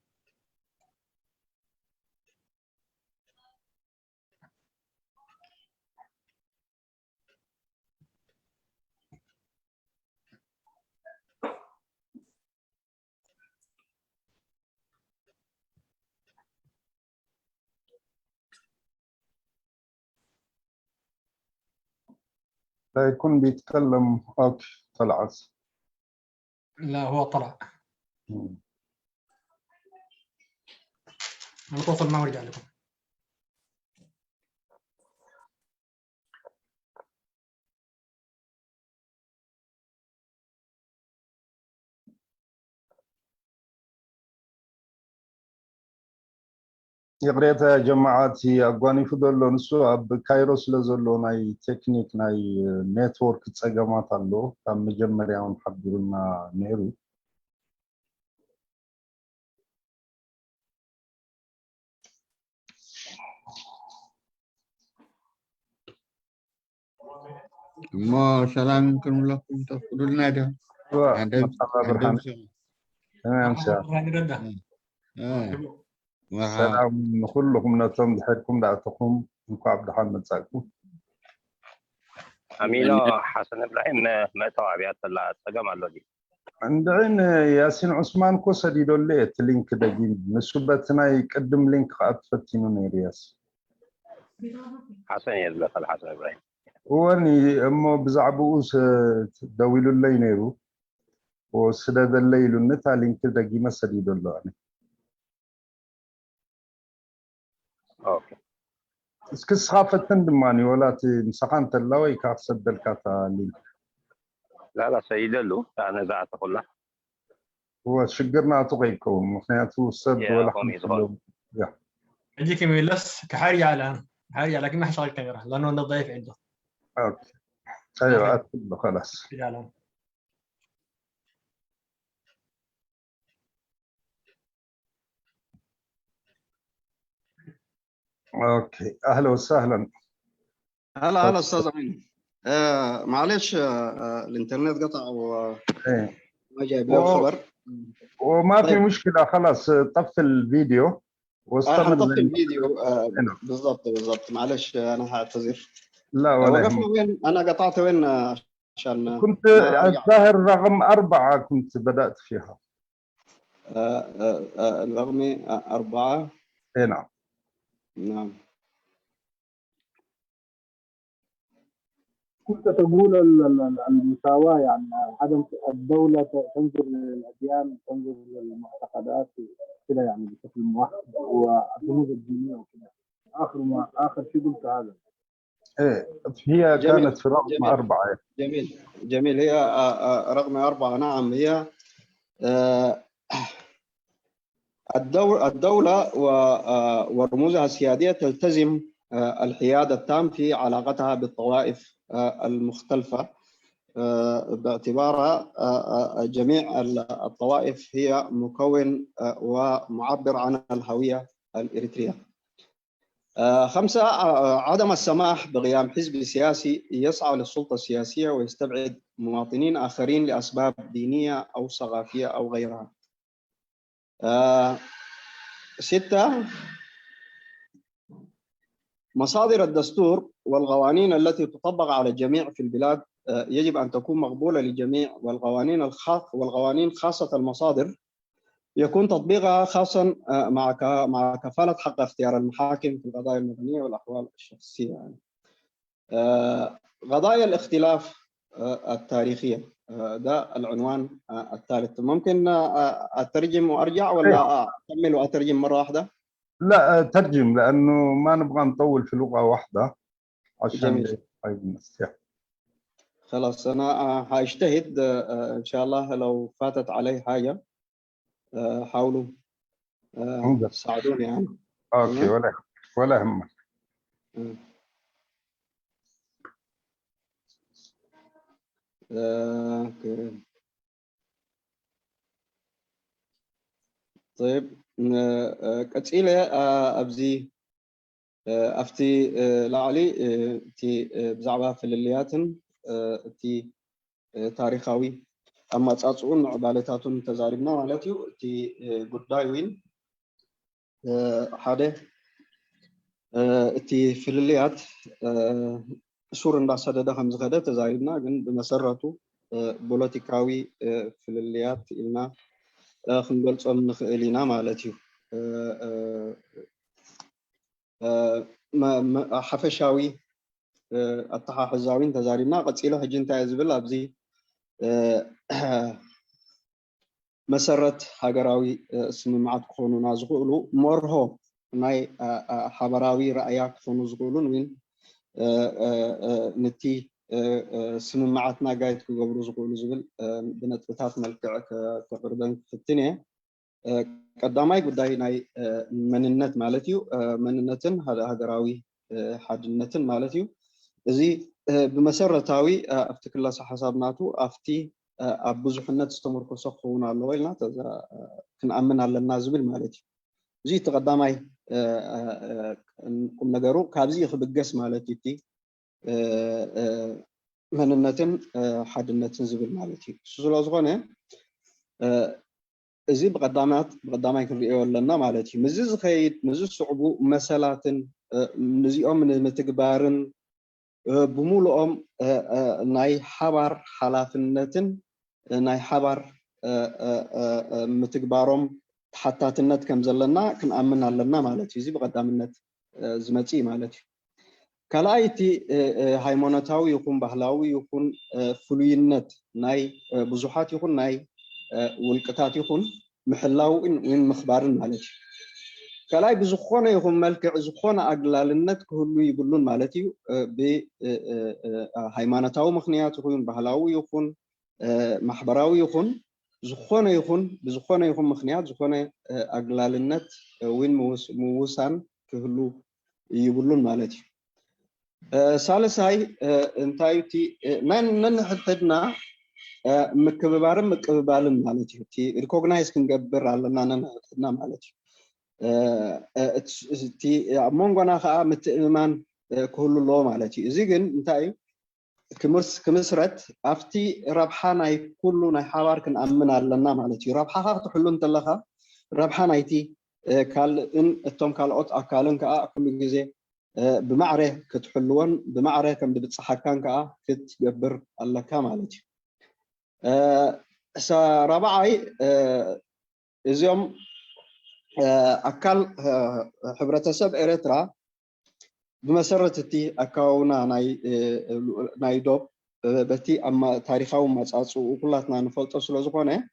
Speaker 3: لا يكون بيتكلم. أوكي طلعت.
Speaker 2: لا هو طلع. نتواصل معه ورجع لكم.
Speaker 3: يقريت يا جماعاتي أقواني فضلوا نسو أب كايروس لزلو ناي تكنيك ناي نتورك تصقمات اللو كان مجمريا ونحضرنا نيرو.
Speaker 5: ما سلامكم لكم تفضلوا نادى.
Speaker 3: مرحبا تمام سلام كلكم نتم بحيركم دعتكم انكم عبد الحمد ساكم
Speaker 4: أمينو حسن إبراهيم ما توابيات الله تجمع اللودي
Speaker 3: عندنا ياسين عثمان كوسدي دولي تلينك دقيم نسبتنا يقدم لينك أتفتينو نيرياس
Speaker 4: حسن يزبط الحسن إبراهيم
Speaker 3: واني أمو بزعبوس دويلو اللي نيرو وسداد الليل النتا لينك دقيمة سدي دولي اسكس خافتن دماني ولا مسخان تلاوي كاف سدل كاتا لي
Speaker 4: لا سيد له أنا ذات كلها
Speaker 3: هو شجرنا تغيكم مخنياتو سد
Speaker 4: يا
Speaker 3: ولا
Speaker 4: قومي
Speaker 3: حمد يا
Speaker 2: عندك ميلس كحاري الان حاري لكن ما حشغل الكاميرا لانه انا ضيف عنده
Speaker 3: اوكي ايوه اكتب خلاص
Speaker 2: الان
Speaker 3: اوكي اهلا وسهلا
Speaker 1: هلا استاذ امين. معلش الانترنت قطع وما
Speaker 3: ايه
Speaker 1: جايب له خبر.
Speaker 3: وما في
Speaker 1: طيب.
Speaker 3: مشكله خلاص طفي الفيديو واستمر
Speaker 1: حنطفي
Speaker 3: لين
Speaker 1: الفيديو.
Speaker 3: هنا.
Speaker 1: بالضبط معلش انا هعتذر.
Speaker 3: لا ولا
Speaker 1: وقفنا
Speaker 3: يهمك.
Speaker 1: وين؟ انا قطعت وين عشان
Speaker 3: كنت
Speaker 1: ما ارجع.
Speaker 3: الظاهر رقم 4 كنت بدأت فيها.
Speaker 1: الرقم 4.
Speaker 3: اي نعم.
Speaker 1: نعم.
Speaker 6: كنت تقول المساواة، يعني عدم الدولة تنظر للأديان، تنظر للمعتقدات كده يعني بشكل موحد والرموز الدينية وكده. آخر شيء قلت هذا.
Speaker 3: ايه هي
Speaker 1: جميل.
Speaker 3: كانت في رقم 4.
Speaker 1: جميل هي رقم 4. نعم هي الدولة ورموزها السيادية تلتزم الحياد التام في علاقتها بالطوائف المختلفة، باعتبارها جميع الطوائف هي مكون ومعبر عن الهوية الإريترية. 5 عدم السماح بقيام حزب سياسي يسعى للسلطة السياسية ويستبعد مواطنين آخرين لأسباب دينية أو ثقافية أو غيرها. 6 مصادر الدستور والقوانين التي تطبق على الجميع في البلاد يجب أن تكون مقبولة للجميع، والقوانين خاصة المصادر يكون تطبيقها خاصا مع كفالة حق اختيار المحاكم في القضايا المدنية والأحوال الشخصية. يعني قضايا الاختلاف التاريخية، ده العنوان الثالث. ممكن أترجم وأرجع ولا أكمل وأترجم مرة واحدة؟
Speaker 3: لا ترجم لأنه ما نبغى نطول في لغة واحدة عشان
Speaker 1: جميل.
Speaker 3: الناس.
Speaker 1: خلاص أنا هاجتهد إن شاء الله. لو فاتت علي حاجة حاولوا تساعدوني يعني.
Speaker 3: اوكي ولا يهمك.
Speaker 1: طيب قصيلة أبزي أفتي لعلي تي بزعبها فللياتن تي تاريخاوي أما تصعون عبالتاتون تزاربنا مالتيو تي قداي وين حاده تي فلليات سور እንዳሰደደ ከም ዝኸደ ተዛሪብና ግን ብመሰረቱ ፖለቲካዊ ፍልልያት ኢልና ክንገልጾም ንኽእል ኢና ማለት እዩ። ሓፈሻዊ ኣተሓሕዛዊን ተዛሪብና ቀፂሉ ሕጂ እንታይ ዝብል ኣብዚ መሰረት ሃገራዊ ስምምዓት ክኾኑና ዝኽእሉ መርሆ ናይ ሓበራዊ ረኣያ ክኾኑ ዝኽእሉን ወይን ነቲ ስምምዓትና ጋይድ ክገብሩ ዝኽእሉ ዝብል ብነጥብታት መልክዕ ከቅርበን ክፍትን እየ። ቀዳማይ ጉዳይ ናይ መንነት ማለት እዩ። መንነትን ሃገራዊ ሓድነትን ማለት እዩ። እዚ ብመሰረታዊ ኣብቲ ክለሳ ሓሳብናቱ ኣብቲ ኣብ ብዙሕነት ዝተመርኮሶ ክኸውን ኣለዎ ኢልና ክንኣምን ኣለና ዝብል ማለት እዩ። እዚ እቲ ቀዳማይ ቁም ነገሩ ካብዚ ክብገስ ማለት እዩ እቲ መንነትን ሓድነትን ዝብል ማለት እዩ። ስለ ዝኾነ እዚ ብቀዳማይ ክንሪኦ ኣለና ማለት እዩ። ምዚ ዝኸይድ ምዚ ዝስዕቡ መሰላትን ነዚኦም ንምትግባርን ብምሉኦም ናይ ሓባር ሓላፍነትን ናይ ሓባር ምትግባሮም ተሓታትነት ከም ዘለና ክንኣምን ኣለና ማለት እዩ። እዚ ብቀዳምነት ዝመፅእ ማለት እዩ። ካልኣይ እቲ ሃይማኖታዊ ይኹን ባህላዊ ይኹን ፍሉይነት ናይ ብዙሓት ይኹን ናይ ውልቅታት ይኹን ምሕላውን ወይም ምኽባርን ማለት እዩ። كلاي بزخونة يكون ملك زخونة أجلال النت كله يقولون مالتي بهيمانتاو مخنيات يكون بهلاوي يكون محبراوي يكون زخونة يكون بزخونة يكون مخنيات زخونة أجلال النت وين موسان كله يقولون مالتي ثالث هاي انتايتي من حطنا مكببالن مالتي تي ريكوغنايز كنقبر على أننا حطنا مالتي تي مونغونا خا متئمان كل الله مالتي زيجن انتاي كمسرت افتي ربحاناي كله ناي حوار كنأمن علينا مالتي ربحها تحلو انت لها ربحانايتي قال ان التوم كالوت اكالن كا كل جزء بمعره كتحلون بمعره كم بتصحكان كا كتجبر الله كمالتي رابعاي ازيوم أكل حبرتسب إريترا بمسرتي أكاونا ناي دوب بتي أما تاريخه مسألة وكلاتنا نفلت أصل زقونه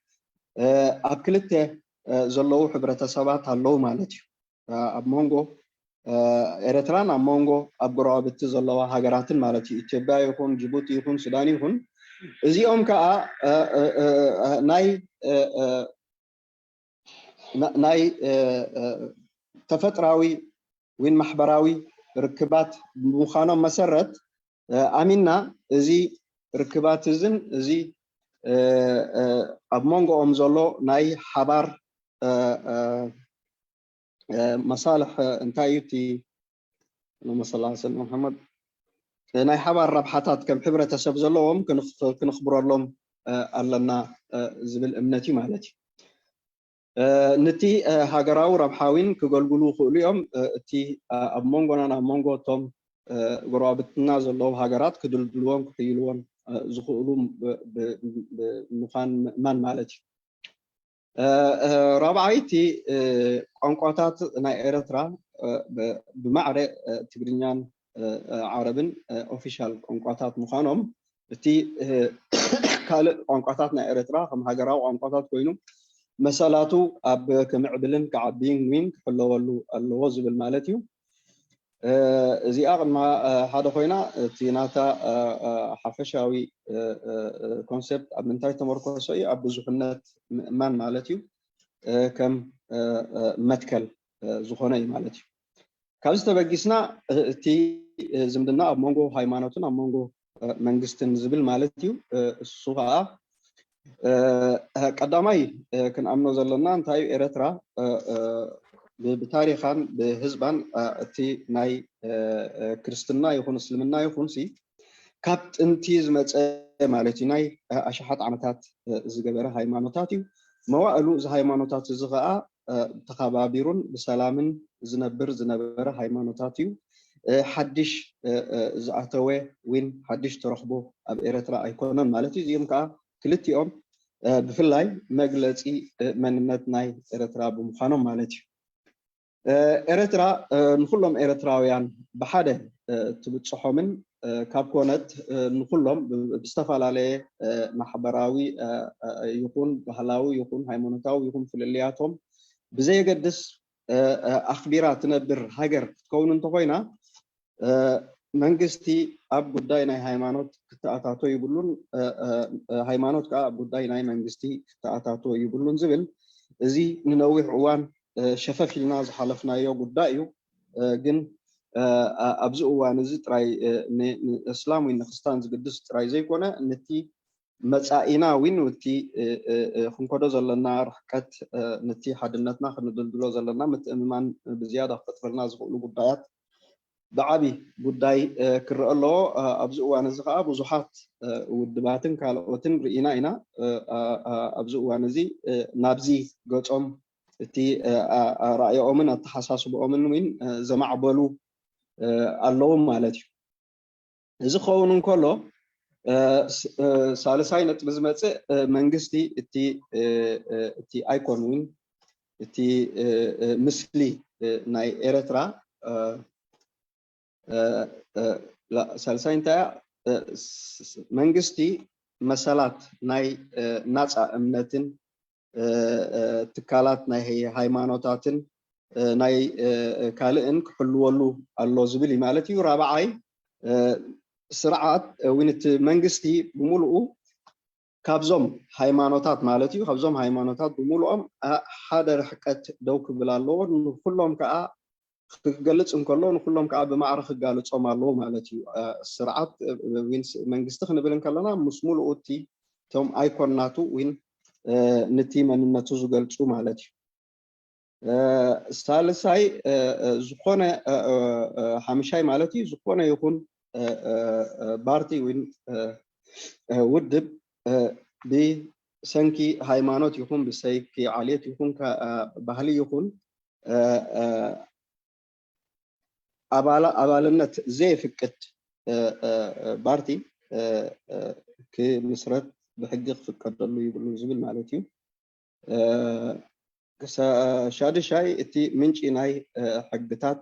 Speaker 1: أكلته زلوا حبرتسبات هلو مالتي أبمونغو إريتران أبمونغو أبغرابت زلوا هجرات مالتي إثيوبيا يكون جيبوتي يكون السودان يكون زي كا ناي تفتراوي وين محبراوي ركبات مخانم مسرت امينا زي ركبات زن زي ابمونغو امزولو ناي حبار مصالح انتايتي اللهم صل على سيدنا محمد ناي حبار ربحاتات كم حبره تسبزلوهم كنخبروا لهم علنا زبل امنتي مالتي نتي هاجراو ربحاوين كقولوا خليهم تي أبمونغونا أبمونغو توم قرابتنا زلوا هاجرات كدلدلوهم كحيلوهم زخولهم بمخان من مالتي رابعاي تي قنقاتات نا إريترا بمعرة تجرينيان عربن official قنقاتات مخانهم تي كال قنقاتات نا إريترا هم هاجراو قنقاتات كوينو مسالاتو اب كمعدلن كعبين وين كحلو الوز بالمالتيو زي ما هذا خوينا تيناتا حفشاوي كونسبت اب منتاي تمركزي اب بزخنات مان مالتيو كم متكل زخوني مالتيو كالستا بقيسنا تي زمدنا اب مونغو هايمانوتن اب مونغو منغستن زبل مالتيو الصوها قدامي كن امنو زلنا انتاي إريترا بتاريخان بحزبان تي ناي كريستنا يكون اسلمنا يكون سي كابت انتيز مالتي ناي اشحات عمتات زغبره هايمانوتاتي مواالو ز هايمانوتات زغا تخابابيرون بسلامن زنبره هايمانوتاتي حدش زعتوي وين حدش ترخبو اب إريترا ايكونن مالتي زيمكا كلتيهم بفلاي مجلسي مننت ناي إريترا بمخانم مالتي إريترا نخلهم إريتراويان بحاده تبتصحومن كابكونت نخلهم بستفال عليه محبراوي يكون بهلاوي يكون هايمونتاوي يكون فللياتهم بزي قدس أخبيرات نبر هاجر تكون انتقينا منجستي اب قداي ناي هايمانوت كتاتاتو يبلون هايمانوت كا قداي ناي منجستي كتاتاتو يبلون زبل زي ننوي عوان شفاف لنا حلفنا يو قدايو جن ابزو وان زي تراي اسلام وين خستان قدس تراي زي كونه نتي مصائنا وين وتي خنكودو زلنا رحكت نتي حدنتنا خندلدلو زلنا متامن بزياده فطرنا زقلو قدايات بعبي بداي كرر الله أبزق وانزخ بزحات ودباتن كالوتن رئينا إنا أبزق وانزي نابزي قطعم تي رأي أمن التحساس بأمن وين زمع بلو الله مالتي إذا خونن كله سالساي نتبزمت منجستي تي أيكون وين تي مثلي ناي إريترا لا سالساين تا منجستي مسالات ناي ناص امنتن تكالات ناي هايمانوتاتن ناي كالئن كحلولو الله زبلي مالتي ورابعاي سرعات وينت منجستي بملؤ كابزوم هايمانوتات مالتي كابزوم هايمانوتات بملؤهم حدا حقت دوك بلالو كلهم كا ክገልጽ እንከሎ ንኩሎም ከዓ ብማዕረ ክጋለጾም ኣለዎ ማለት እዩ ስርዓት መንግስቲ ክንብል ከለና ምስ ሙሉእ እቲ ቶም ኣይኮናቱ ወይን ነቲ መንነቱ ዝገልጹ ማለት እዩ ሳልሳይ ዝኾነ ሓምሻይ ማለት እዩ ዝኾነ ይኹን ፓርቲ ወይን ውድብ ብሰንኪ ሃይማኖት ይኹን ብሰንኪ ዓልየት ይኹን ባህሊ ይኹን አባልነት ዘይፍቅድ ፓርቲ ክምስረት ብሕጊ ክፍቀደሉ ይብሉ ዝብል ማለት እዩ ሻድሻይ እቲ ምንጪ ናይ ሕግታት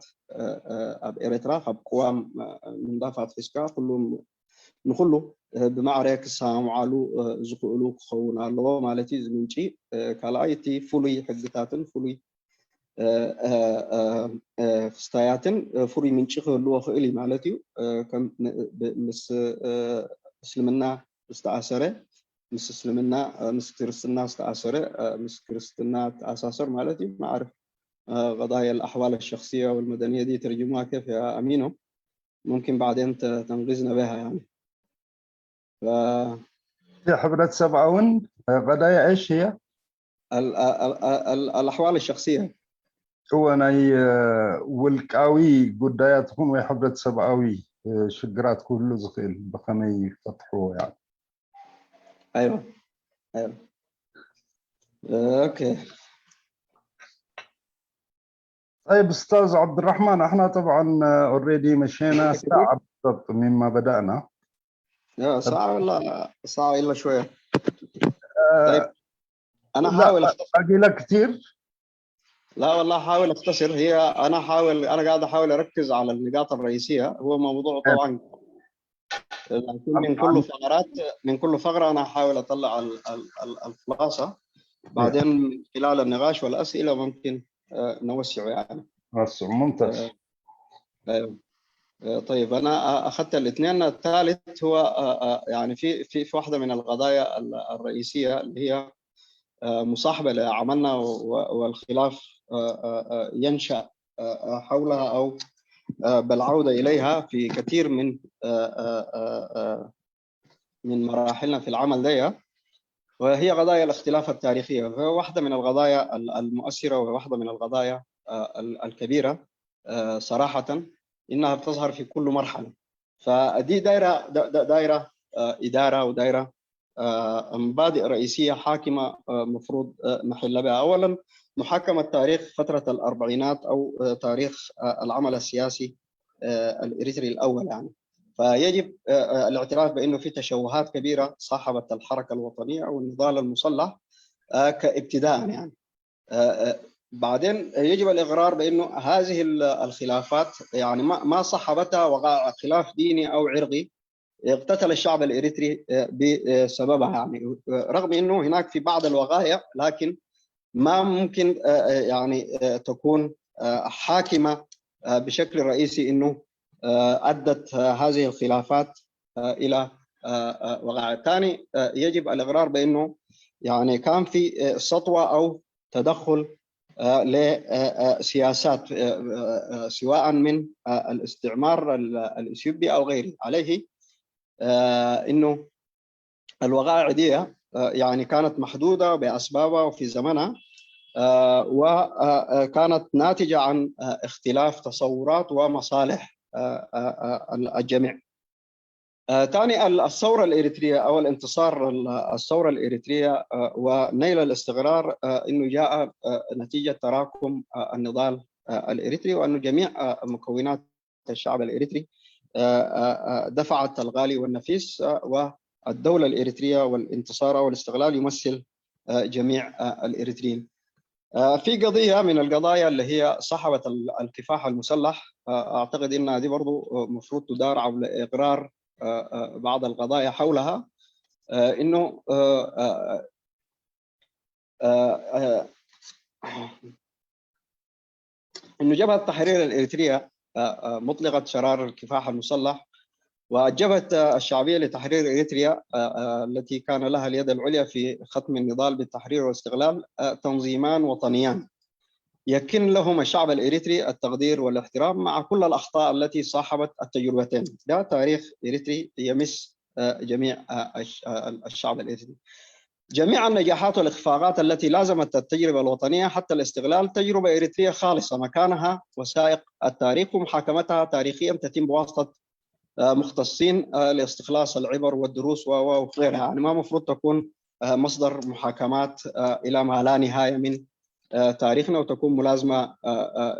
Speaker 1: ኣብ ኤርትራ ካብ ቅዋም ምንዳፋት ሒዝካ ኩሉም ንኩሉ ብማዕረ ክሰማምዓሉ ዝኽእሉ ክኸውን ኣለዎ ማለት እዩ ምንጪ ካልኣይ እቲ ፍሉይ ሕግታትን ፍሉይ ፍስታያትን ፍሩይ ምንጪ ክህልዎ ክእል ማለት እዩ ከም ምስ እስልምና ዝተኣሰረ ምስ እስልምና ምስ ክርስትና ዝተኣሰረ ምስ ክርስትና ተኣሳሰር ማለት እዩ معرف قضايا الأحوال الشخصية والمدنية دي ترجموها كيف يا أمينو ممكن بعدين تنقذنا بها يعني
Speaker 3: في حبرة سبعون قضايا ايش هي؟
Speaker 1: الأحوال الشخصية
Speaker 3: هو ناي ولكاوي قدايا تكون وي حبرة سبعوي شجرات كله زخيل بخمي فتحوه يعني
Speaker 1: ايوه اوكي
Speaker 3: طيب استاذ عبد الرحمن احنا طبعا اوريدي مشينا ساعة بالضبط مما بدأنا
Speaker 1: ساعة ولا ساعة الا شوية طيب انا حاول
Speaker 3: باقي لك كثير
Speaker 1: لا والله حاول اختصر انا قاعد احاول اركز على النقاط الرئيسيه هو موضوع طبعا لكن من كل فقره انا احاول اطلع الخلاصه بعدين من خلال النقاش والاسئله ممكن نوسع يعني
Speaker 3: ممتاز
Speaker 1: طيب انا اخذت الاثنين الثالث هو يعني في واحده من القضايا الرئيسيه اللي هي مصاحبه لعملنا والخلاف ينشأ حولها أو بالعودة إليها في كثير من مراحلنا في العمل دي وهي قضايا الاختلاف التاريخية وهي واحدة من القضايا المؤثرة وواحدة من القضايا الكبيرة صراحة إنها بتظهر في كل مرحلة فدي دائرة إدارة ودائرة مبادئ رئيسية حاكمة مفروض نحل بها أولا محاكمة تاريخ فترة الأربعينات أو تاريخ العمل السياسي الإريتري الأول يعني فيجب الاعتراف بأنه في تشوهات كبيرة صاحبت الحركة الوطنية أو النضال المسلح كابتداء يعني بعدين يجب الإقرار بأنه هذه الخلافات يعني ما صاحبتها وقائع خلاف ديني أو عرقي اقتتل الشعب الإريتري بسببها يعني رغم أنه هناك في بعض الوقائع لكن ما ممكن يعني تكون حاكمة بشكل رئيسي أنه أدت هذه الخلافات إلى وقائع ثاني يجب الإقرار بأنه يعني كان في سطوة أو تدخل لسياسات سواء من الاستعمار الإثيوبي أو غيره عليه انه الوقائع دي يعني كانت محدوده باسبابها وفي زمنها وكانت ناتجه عن اختلاف تصورات ومصالح الجميع. ثاني الثوره الاريتريه او الانتصار الثوره الاريتريه ونيل الاستقرار انه جاء نتيجه تراكم النضال الاريتري وانه جميع مكونات الشعب الاريتري دفعت الغالي والنفيس والدولة الإريترية والانتصار والاستقلال يمثل جميع الإريتريين. في قضية من القضايا اللي هي صحبة الكفاح المسلح أعتقد أنها دي برضو مفروض تدار عبر إقرار بعض القضايا حولها أنه انه جبهه التحرير الاريتريه مطلقه شرار الكفاح المسلح، والجبهه الشعبيه لتحرير اريتريا التي كان لها اليد العليا في ختم النضال بالتحرير والاستقلال تنظيمان وطنيان يكن لهم الشعب الاريتري التقدير والاحترام مع كل الاخطاء التي صاحبت التجربتين. ده تاريخ اريتري يمس جميع الشعب الاريتري. جميع النجاحات والاخفاقات التي لازمت التجربه الوطنيه حتى الاستقلال تجربه اريتريه خالصه مكانها وسائق التاريخ، ومحاكمتها تاريخيا تتم بواسطه مختصين لاستخلاص العبر والدروس وغيرها. يعني ما المفروض تكون مصدر محاكمات الى ما لا نهايه من تاريخنا، وتكون ملازمه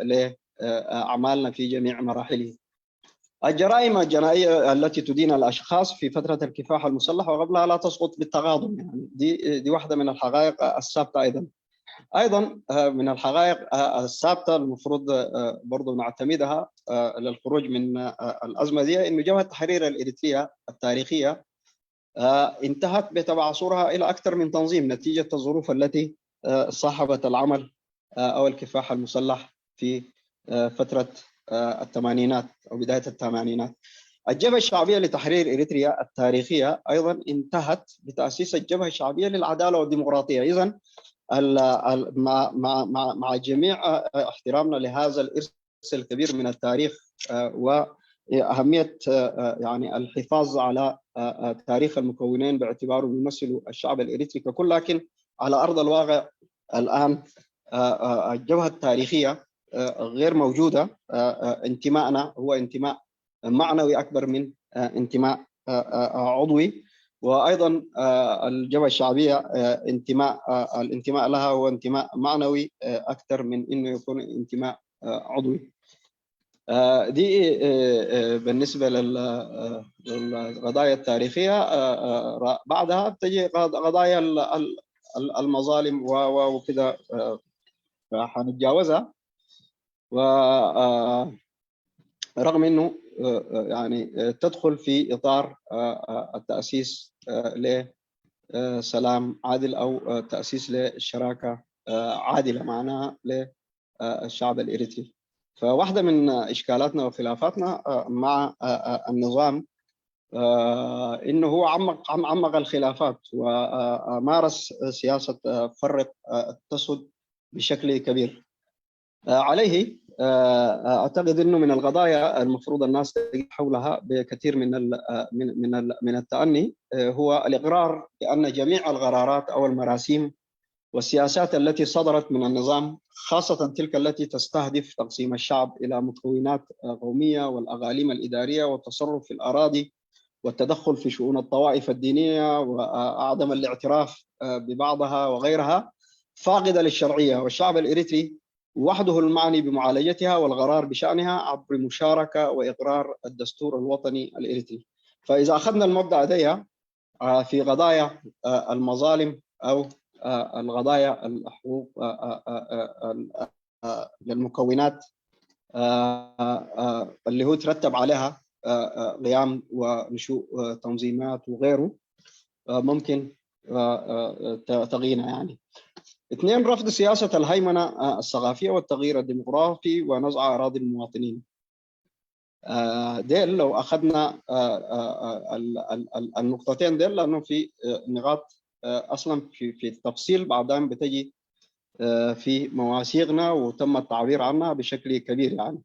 Speaker 1: لاعمالنا في جميع مراحله. الجرائم الجنائيه التي تدين الاشخاص في فتره الكفاح المسلح وقبلها لا تسقط بالتغاضم، يعني دي واحده من الحقائق الثابته. ايضا من الحقائق الثابته المفروض برضو نعتمدها للخروج من الازمه دي، انه جبهه التحرير الاريتريه التاريخيه انتهت بتبعثرها الى اكثر من تنظيم نتيجه الظروف التي صاحبت العمل او الكفاح المسلح في فتره الثمانينات او بدايه الثمانينات. الجبهه الشعبيه لتحرير اريتريا التاريخيه ايضا انتهت بتاسيس الجبهه الشعبيه للعداله والديمقراطيه. اذا مع جميع احترامنا لهذا الارث الكبير من التاريخ واهميه يعني الحفاظ على تاريخ المكونين باعتباره يمثل الشعب الاريتري ككل، لكن على ارض الواقع الان الجبهه التاريخيه غير موجوده. انتمائنا هو انتماء معنوي اكبر من انتماء عضوي، وايضا الجبهه الشعبيه الانتماء لها هو انتماء معنوي اكثر من انه يكون انتماء عضوي. دي بالنسبه للقضايا التاريخيه. بعدها تجي قضايا المظالم وكذا حنتجاوزها، ورغم انه يعني تدخل في اطار التاسيس لسلام عادل او تاسيس لشراكه عادله معناها للشعب الاريتري. فواحده من اشكالاتنا وخلافاتنا مع النظام انه هو عمق الخلافات ومارس سياسه فرق تسد بشكل كبير. عليه اعتقد انه من القضايا المفروض الناس تجد حولها بكثير من التأني هو الاقرار بان جميع القرارات او المراسيم والسياسات التي صدرت من النظام، خاصه تلك التي تستهدف تقسيم الشعب الى مكونات قوميه والاقاليم الاداريه والتصرف في الاراضي والتدخل في شؤون الطوائف الدينيه وعدم الاعتراف ببعضها وغيرها، فاقده للشرعيه، والشعب الاريتري وحده المعني بمعالجتها والقرار بشأنها عبر مشاركة وإقرار الدستور الوطني الإريتري. فإذا أخذنا المبدأ ده في قضايا المظالم أو القضايا الحقوق للمكونات اللي هو ترتب عليها قيام ونشوء تنظيمات وغيره، ممكن تغيينا. يعني اثنين، رفض سياسة الهيمنة الثقافية والتغيير الديمقراطي ونزع أراضي المواطنين. ديل لو أخذنا النقطتين ديل، لأنه في نقاط أصلا في التفصيل بعدين بتجي في مواثيقنا وتم التعبير عنها بشكل كبير، يعني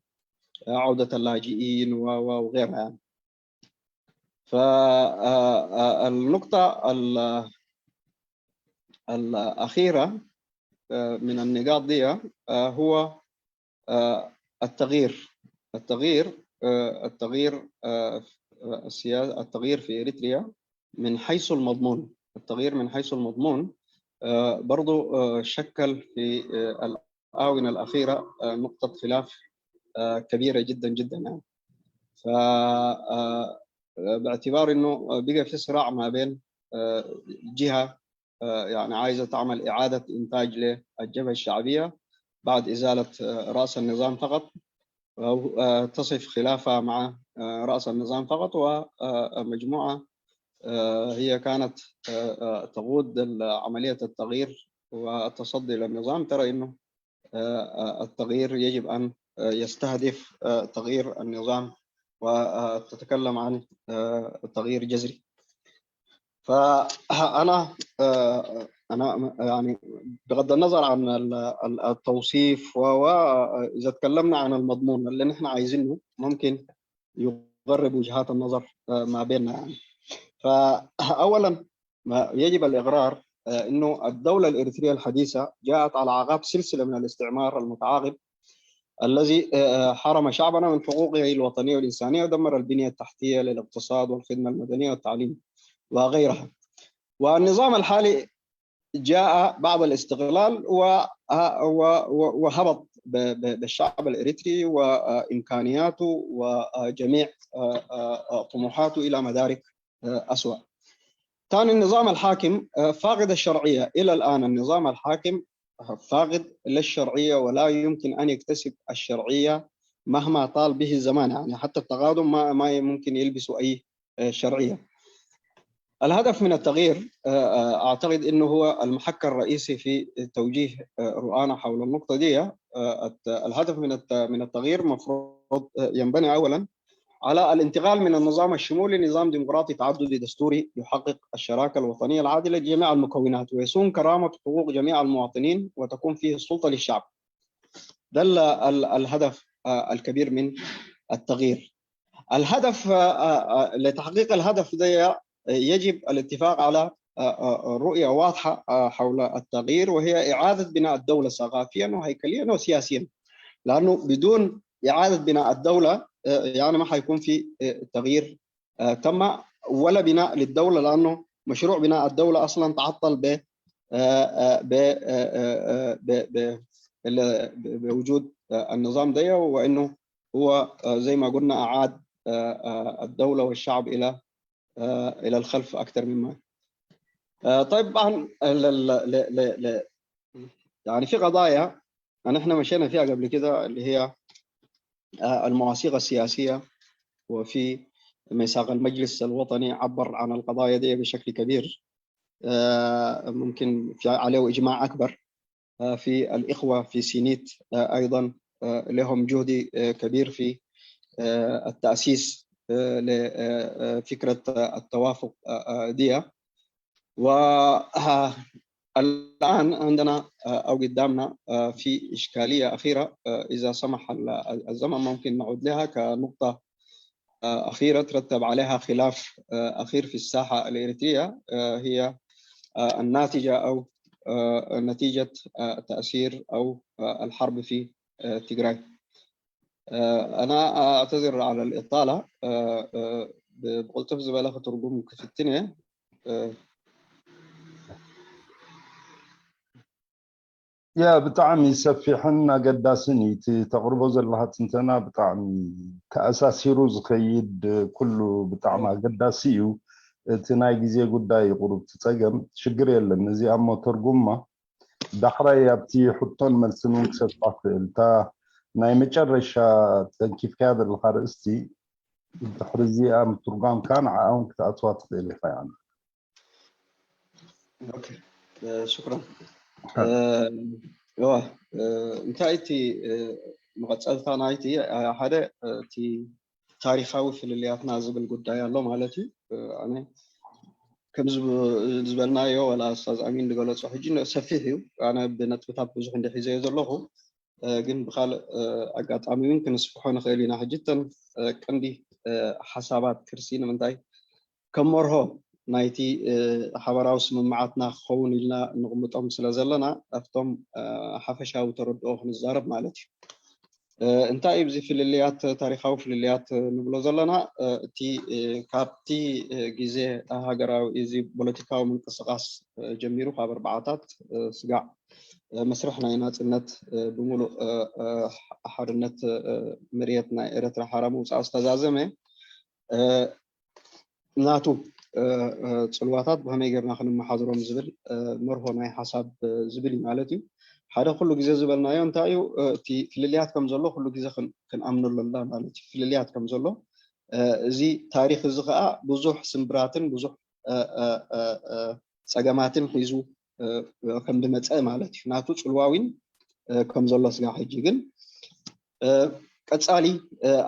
Speaker 1: عودة اللاجئين وغيرها. يعني فالنقطة الأخيرة من النقاط دي هو التغيير التغيير في إريتريا من حيث المضمون. التغيير من حيث المضمون برضو شكل في الآونة الأخيرة نقطة خلاف كبيرة جدا جدا. يعني باعتبار انه بقى في صراع ما بين جهه يعني عايزه تعمل اعاده انتاج للجبهه الشعبيه بعد ازاله راس النظام فقط، او تصف خلافها مع راس النظام فقط، ومجموعه هي كانت تقود عمليه التغيير والتصدي للنظام ترى انه التغيير يجب ان يستهدف تغيير النظام وتتكلم عن تغيير جذري. فأنا يعني بغض النظر عن التوصيف وإذا تكلمنا عن المضمون اللي نحن عايزينه ممكن يغرب وجهات النظر ما بيننا يعني. فأولا يجب الإقرار إنه الدولة الإريترية الحديثة جاءت على أعقاب سلسلة من الاستعمار المتعاقب الذي حرم شعبنا من حقوقه الوطنية والإنسانية ودمر البنية التحتية للاقتصاد والخدمة المدنية والتعليم وغيرها. والنظام الحالي جاء بعد الاستغلال وهبط بالشعب الإريتري وإمكانياته وجميع طموحاته إلى مدارك أسوأ. ثاني النظام الحاكم فاقد الشرعية إلى الآن. النظام الحاكم فاقد للشرعية ولا يمكن أن يكتسب الشرعية مهما طال به الزمان يعني. حتى التقادم ما ممكن يلبسوا أي شرعية. الهدف من التغيير أعتقد أنه هو المحك الرئيسي في توجيه رؤانا حول النقطة دي. الهدف من التغيير مفروض ينبني أولا على الانتقال من النظام الشمولي لنظام ديمقراطي تعددي دستوري يحقق الشراكة الوطنية العادلة لجميع المكونات ويصون كرامة حقوق جميع المواطنين وتكون فيه السلطة للشعب. ده الهدف الكبير من التغيير. الهدف لتحقيق الهدف ده يجب الاتفاق على رؤية واضحة حول التغيير وهي إعادة بناء الدولة ثقافيا وهيكليا وسياسيا. لأنه بدون إعادة بناء الدولة يعني ما حيكون في تغيير تم ولا بناء للدولة، لأنه مشروع بناء الدولة أصلا تعطل بوجود النظام ده، وإنه هو زي ما قلنا أعاد الدولة والشعب إلى الخلف أكثر مما. طبعا يعني في قضايا نحن مشينا فيها قبل كده اللي هي المواثيق السياسية، وفي ميثاق المجلس الوطني عبر عن القضايا دي بشكل كبير. ممكن في عليه إجماع أكبر. في الإخوة في سينيت أيضا لهم جهد كبير في التأسيس لفكرة التوافق دي. والآن عندنا أو قدامنا في إشكالية أخيرة إذا سمح الزمن ممكن نعود لها كنقطة أخيرة ترتب عليها خلاف أخير في الساحة الإريترية، هي الناتجة أو نتيجة تأثير أو الحرب في تيغراي. أنا أعتذر على الإطالة. قلت في زبالة ترجم كفتني.
Speaker 3: يا بطعمي سفيحنا قداسني تقربوا زلها تنتنا بطعمي كأساسي روز خيد كله بطعمها قداسيو تناي جزي قداي قروب تتقم شقري لنزي أما ترجمة دحرة يبتي حطون ملسنون كسفاق التا ناي مجرشة كيف كادر الخارستي دحرزي أم ترجم كان عاون كتأتوات إلي يعني.
Speaker 1: أوكي شكرا. انت ايتي مقصد ثاني ايتي هذا تي تاريخاوي في اللي نازل بالقدايا يالله مالتي انا كم زبلنا يو ولا استاذ امين دغلو صحيح سفيهو انا بنتبتا بزح عندي حزي زلهو ግን بخال اقاطامي يمكن سبحانه خيلنا حجتن كندي حسابات كرسين منتاي كمرهو نايتي حبراو سمعتنا خون لنا نقمطهم سلازلنا افتم حفشاو تردوه نزارب مالتي انت يبزي في الليات تاريخاو في الليات نبلو زلنا تي كابتي غيزي هاغراو ايزي بوليتيكاو منقسقاس جميرو خبر بعاتات سقع مسرحنا يناتنت بمولو حرنت مريتنا إرترا حرام وستازازمه ناتو صلواتات بهم يجرنا خلنا محاضرهم زبل مرهو ناي حساب زبل مالتي هذا كله جزء زبلنا يوم تايو في الليات كم زلوا كله جزء كن أمن الله مالتي في الليات كم زلوا زي تاريخ الزقاء بزوح سمبراتن بزوح سجماتن حيزو كم دمت مالتي ناتو صلواوين كم زلوا سجاح الجيجن ቀጻሊ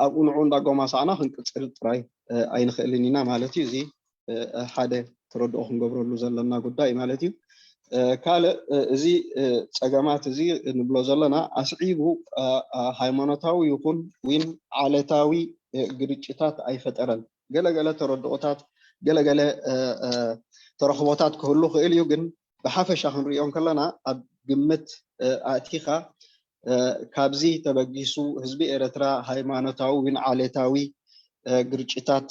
Speaker 1: ኣብኡ ንዑ እንዳጎማሳዕና ክንቅፅል ጥራይ ኣይንኽእልን ኢና ማለት እዩ። እዚ ሓደ ተረድኦ ክንገብረሉ ዘለና ጉዳይ ማለት እዩ። ካልእ እዚ ፀገማት እዚ ንብሎ ዘለና ኣስዒቡ ሃይማኖታዊ ይኹን ወይም ዓለታዊ ግርጭታት ኣይፈጠረን። ገለገለ ተረድኦታት ገለገለ ተረኽቦታት ክህሉ ክእል እዩ። ግን ብሓፈሻ ክንሪኦም ከለና ኣብ ግምት ኣእቲኻ ካብዚ ተበጊሱ ህዝቢ ኤርትራ ሃይማኖታዊ ወይም ዓለታዊ ግርጭታት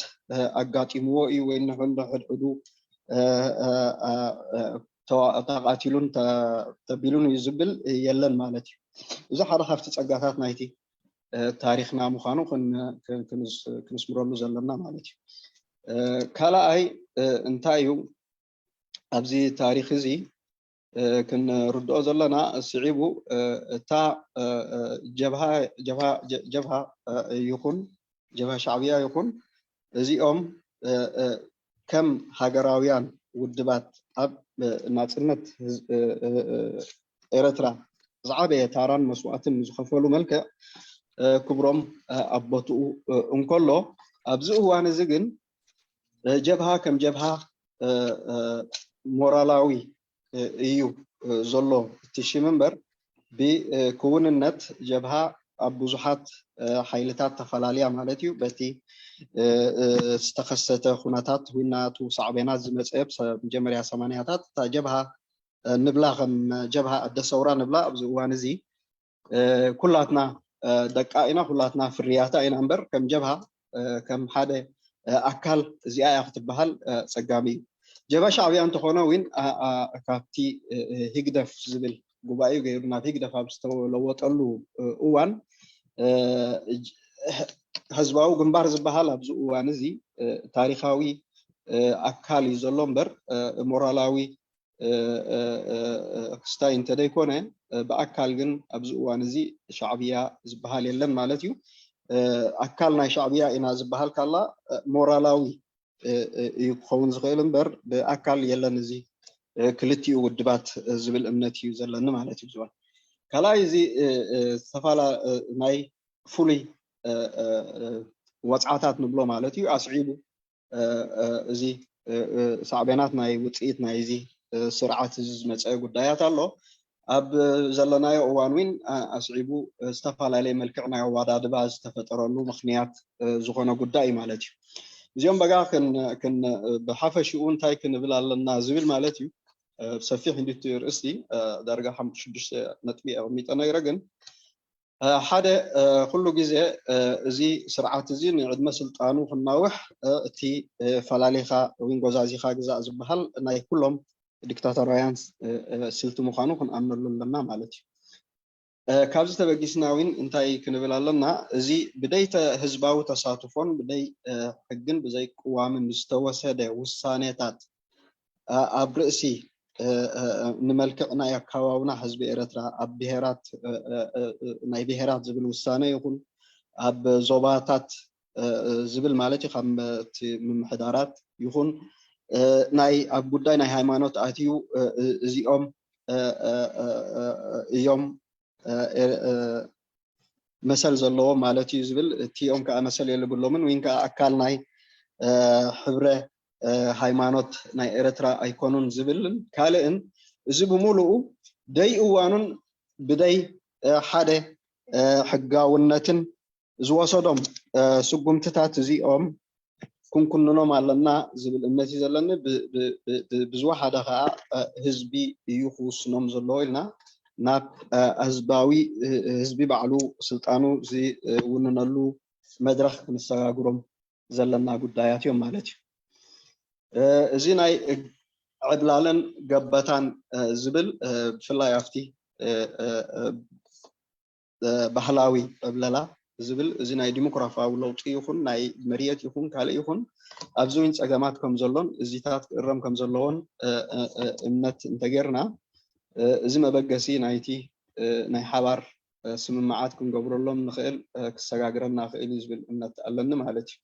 Speaker 1: ኣጋጢምዎ እዩ ወይ ንሕድሕዱ ተቃቲሉን ተቢሉን እዩ ዝብል የለን ማለት እዩ። እዚ ሓደ ካብቲ ፀጋታት ናይቲ ታሪክና ምዃኑ ክንስምረሉ ዘለና ማለት እዩ። ካልኣይ እንታይ እዩ ኣብዚ ታሪክ እዚ ክንርድኦ ዘለና ስዒቡ እታ ጀብሃ ይኹን ጀብሃ ሻዕብያ ይኹን እዚኦም ከም ሃገራውያን ውድባት ኣብ ናፅነት ኤርትራ ዝዓበየ ታራን መስዋዕትን ዝኸፈሉ መልክዕ ክብሮም ኣቦትኡ እንከሎ ኣብዚ እዋን እዚ ግን ጀብሃ ከም ጀብሃ ሞራላዊ እዩ ዘሎ እቲ ሽም እምበር ብክውንነት ጀብሃ ኣብ ብዙሓት ሓይልታት ተፈላለያ ማለት እዩ። በቲ ዝተኸሰተ ኩነታት ወይናቱ ሳዕቤናት ዝመፀ መጀመርያ 80ታት እታ ጀብሃ ንብላ ከም ጀብሃ ኣደሰውራ ንብላ ኣብዚ እዋን እዚ ኩላትና ደቃ ኢና ኩላትና ፍርያታ ኢና እምበር ከም ጀብሃ ከም ሓደ ኣካል እዚኣ እያ ክትበሃል ፀጋሚ እዩ። ጀብሃ ሻዕብያ እንተኾነ ወይን ካብቲ ህግደፍ ዝብል ጉባኤ ገይሩ ናብ ህግደፍ ኣብ ዝተለወጠሉ እዋን ህዝባዊ ግንባር ዝበሃል ኣብዚ እዋን እዚ ታሪካዊ ኣካል እዩ ዘሎ እምበር ሞራላዊ ክስታይ እንተደይኮነ ብኣካል ግን ኣብዚ እዋን እዚ ሻዕብያ ዝበሃል የለን ማለት እዩ። ኣካል ናይ ሻዕብያ ኢና ዝበሃል ካላ ሞራላዊ እዩ ክኸውን ዝኽእል እምበር ብኣካል የለን እዚ ክልቲኡ ውድባት ዝብል እምነት እዩ ዘለኒ ማለት እዩ። ዝብል ካልኣይ እዚ ናይ ፍሉይ ወፅዓታት ንብሎ ማለት እዩ። ኣስዒቡ እዚ ሳዕቤናት ናይ ውፅኢት ናይ እዚ ስርዓት እዚ ዝመፀ ጉዳያት ኣሎ። ኣብ ዘለናዮ እዋን እውን ኣስዒቡ ዝተፈላለየ መልክዕ ናይ ኣዋዳድባ ዝተፈጠረሉ ምክንያት ዝኾነ ጉዳይ ማለት እዩ። እዚኦም በጋ ብሓፈሽኡ እንታይ ክንብል ኣለና ዝብል ማለት እዩ። ብሰፊሕ እንዲት ርእስቲ ዳርጋ 6 ነጥቢ ኣቐሚጠ ነይረ ግን ሓደ ኩሉ ግዜ እዚ ስርዓት እዚ ንዕድመ ስልጣኑ ክናውሕ እቲ ፈላሊኻ ወይ ጎዛዚኻ ግዛእ ዝበሃል ናይ ኩሎም ዲክታተራውያን ስልቲ ምዃኑ ክንኣምነሉ ኣለና ማለት እዩ። ካብዚ ተበጊስና እውን እንታይ ክንብል ኣለና እዚ ብደይ ህዝባዊ ተሳትፎን ብደይ ሕግን ብዘይ ቅዋምን ዝተወሰደ ውሳኔታት ኣብ ርእሲ ንመልክዕ ናይ ኣካባቢና ህዝቢ ኤርትራ ኣብ ብሄራት ናይ ብሄራት ዝብል ውሳነ ይኹን ኣብ ዞባታት ዝብል ማለት እዩ ከም ምምሕዳራት ይኹን ናይ ኣብ ጉዳይ ናይ ሃይማኖት ኣትዩ እዚኦም እዮም መሰል ዘለዎም ማለት እዩ ዝብል እቲኦም ከዓ መሰል የለብሎምን ወይ ከዓ ኣካል ናይ ሕብረ ሃይማኖት ናይ ኤርትራ ኣይኮኑን ዝብልን ካልእን እዚ ብምሉኡ ደይ እዋኑን ብደይ ሓደ ሕጋውነትን ዝወሰዶም ስጉምትታት እዚኦም ክንኩንኖም ኣለና ዝብል እምነት እዩ ዘለኒ። ብዝወሓደ ከዓ ህዝቢ እዩ ክውስኖም ዘለዎ ኢልና ናብ ህዝባዊ ህዝቢ ባዕሉ ስልጣኑ ዝውንነሉ መድረክ ክንሰጋግሮም ዘለና ጉዳያት እዮም ማለት እዩ። እዚ ናይ ዕድላለን ገበታን ዝብል ብፍላይ ኣብቲ ባህላዊ ዕብለላ ዝብል እዚ ናይ ዲሞክራሲያዊ ለውጢ ይኹን ናይ መርየት ይኹን ካልእ ይኹን ኣብዚ እውን ፀገማት ከም ዘሎን እዚታት ክእረም ከም ዘለዎን እምነት እንተጌርና እዚ መበገሲ ናይቲ ናይ ሓባር ስምምዓት ክንገብረሎም ንኽእል ክሰጋግረና ክእል ዝብል እምነት ኣለኒ ማለት እዩ።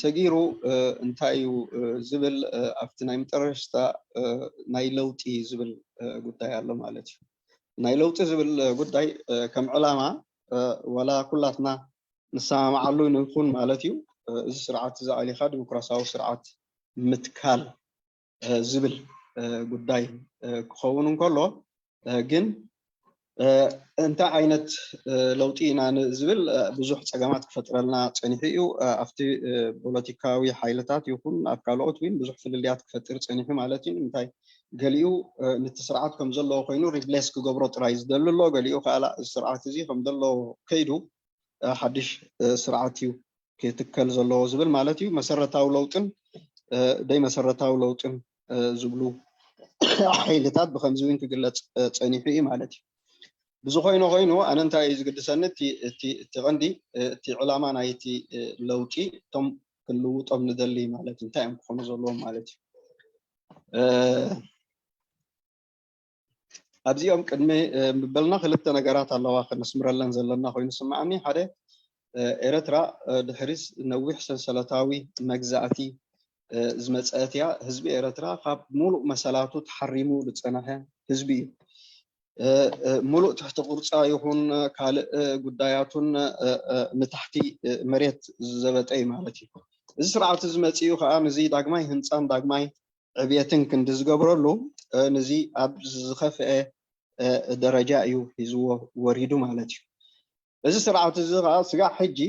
Speaker 1: ሰጊሩ እንታይ እዩ ዝብል ኣብቲ ናይ መጨረሽታ ናይ ለውጢ ዝብል ጉዳይ ኣሎ ማለት እዩ። ናይ ለውጢ ዝብል ጉዳይ ከም ዕላማ ወላ ኩላትና ንሰማማዓሉ ንኩን ማለት እዩ እዚ ስርዓት እዚ ኣሊኻ ዲሞክራሲያዊ ስርዓት ምትካል ዝብል ጉዳይ ክኸውን እንከሎ ግን እንታይ ዓይነት ለውጢ ኢና ዝብል ብዙሕ ፀገማት ክፈጥረልና ፀኒሑ እዩ ኣብቲ ፖለቲካዊ ሓይልታት ይኹን ኣብ ካልኦት እውን ብዙሕ ፍልልያት ክፈጥር ፀኒሑ ማለት እዩ እንታይ ገሊኡ ነቲ ስርዓት ከም ዘለዎ ኮይኑ ሪፕሌስ ክገብሮ ጥራይ ዝደሊ ኣሎ ገሊኡ ካላ ስርዓት እዚ ከም ዘለዎ ከይዱ ሓድሽ ስርዓት እዩ ክትከል ዘለዎ ዝብል ማለት እዩ መሰረታዊ ለውጥን ደይ መሰረታዊ ለውጥን ዝብሉ ሓይልታት ብከምዚ እውን ክግለፅ ፀኒሑ እዩ ማለት እዩ ብዙ ኮይኑ ኣነ እንታይ እዩ ዝግድሰኒ እቲ ቀንዲ እቲ ዕላማ ናይቲ ለውጢ እቶም ክልውጦም ንደሊ ማለት እንታይ እዮም ክኾኑ ዘለዎም ማለት እዩ ኣብዚኦም ቅድሚ ምበልና ክልተ ነገራት ኣለዋ ክነስምረለን ዘለና ኮይኑ ስማዓኒ ሓደ ኤርትራ ድሕሪስ ነዊሕ ሰንሰለታዊ መግዛእቲ ዝመፀት እያ ህዝቢ ኤርትራ ካብ ሙሉእ መሰላቱ ተሓሪሙ ዝፀንሐ ህዝቢ እዩ ሙሉእ ትሕቲ ቁርፃ ይኹን ካልእ ጉዳያቱን ንታሕቲ መሬት ዘበጠ ማለት እዩ እዚ ስርዓት እዚ መፅኡ ከዓ ነዚ ዳግማይ ህንፃን ዳግማይ ዕብየትን ክንዲ ዝገብረሉ ነዚ ኣብ ዝኸፍአ ደረጃ እዩ ሒዝዎ ወሪዱ ማለት እዩ እዚ ስርዓት እዚ ከዓ ስጋዕ ሕጂ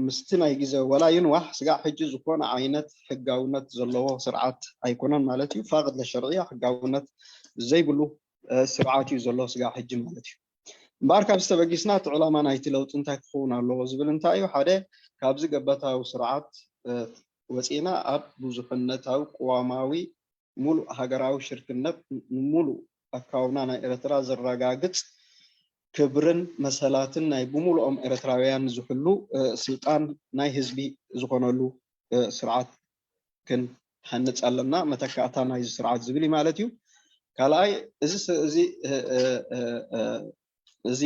Speaker 1: ምስቲ ናይ ግዜ ወላ ይንዋሕ ስጋዕ ሕጂ ዝኾነ ዓይነት ሕጋውነት ዘለዎ ስርዓት ኣይኮነን ማለት እዩ ፋቅድ ለሸርዕያ ሕጋውነት ዘይብሉ ስርዓት እዩ ዘሎ ስጋዕ ሕጂ ማለት እዩ እምበር ካብ ዝተበጊስና እቲ ዕላማ ናይቲ ለውጢ እንታይ ክኸውን ኣለዎ ዝብል እንታይ እዩ ሓደ ካብዚ ገበታዊ ስርዓት ወፂና ኣብ ብዙሕነታዊ ቅዋማዊ ሙሉእ ሃገራዊ ሽርክነት ሙሉእ ኣካውና ናይ ኤርትራ ዘረጋግፅ ክብርን መሰላትን ናይ ብሙሉኦም ኤርትራውያን ዝሕሉ ስልጣን ናይ ህዝቢ ዝኾነሉ ስርዓት ክንሃንፅ ኣለና መተካእታ ናይ ስርዓት ዝብል ማለት እዩ ካልኣይ እዚ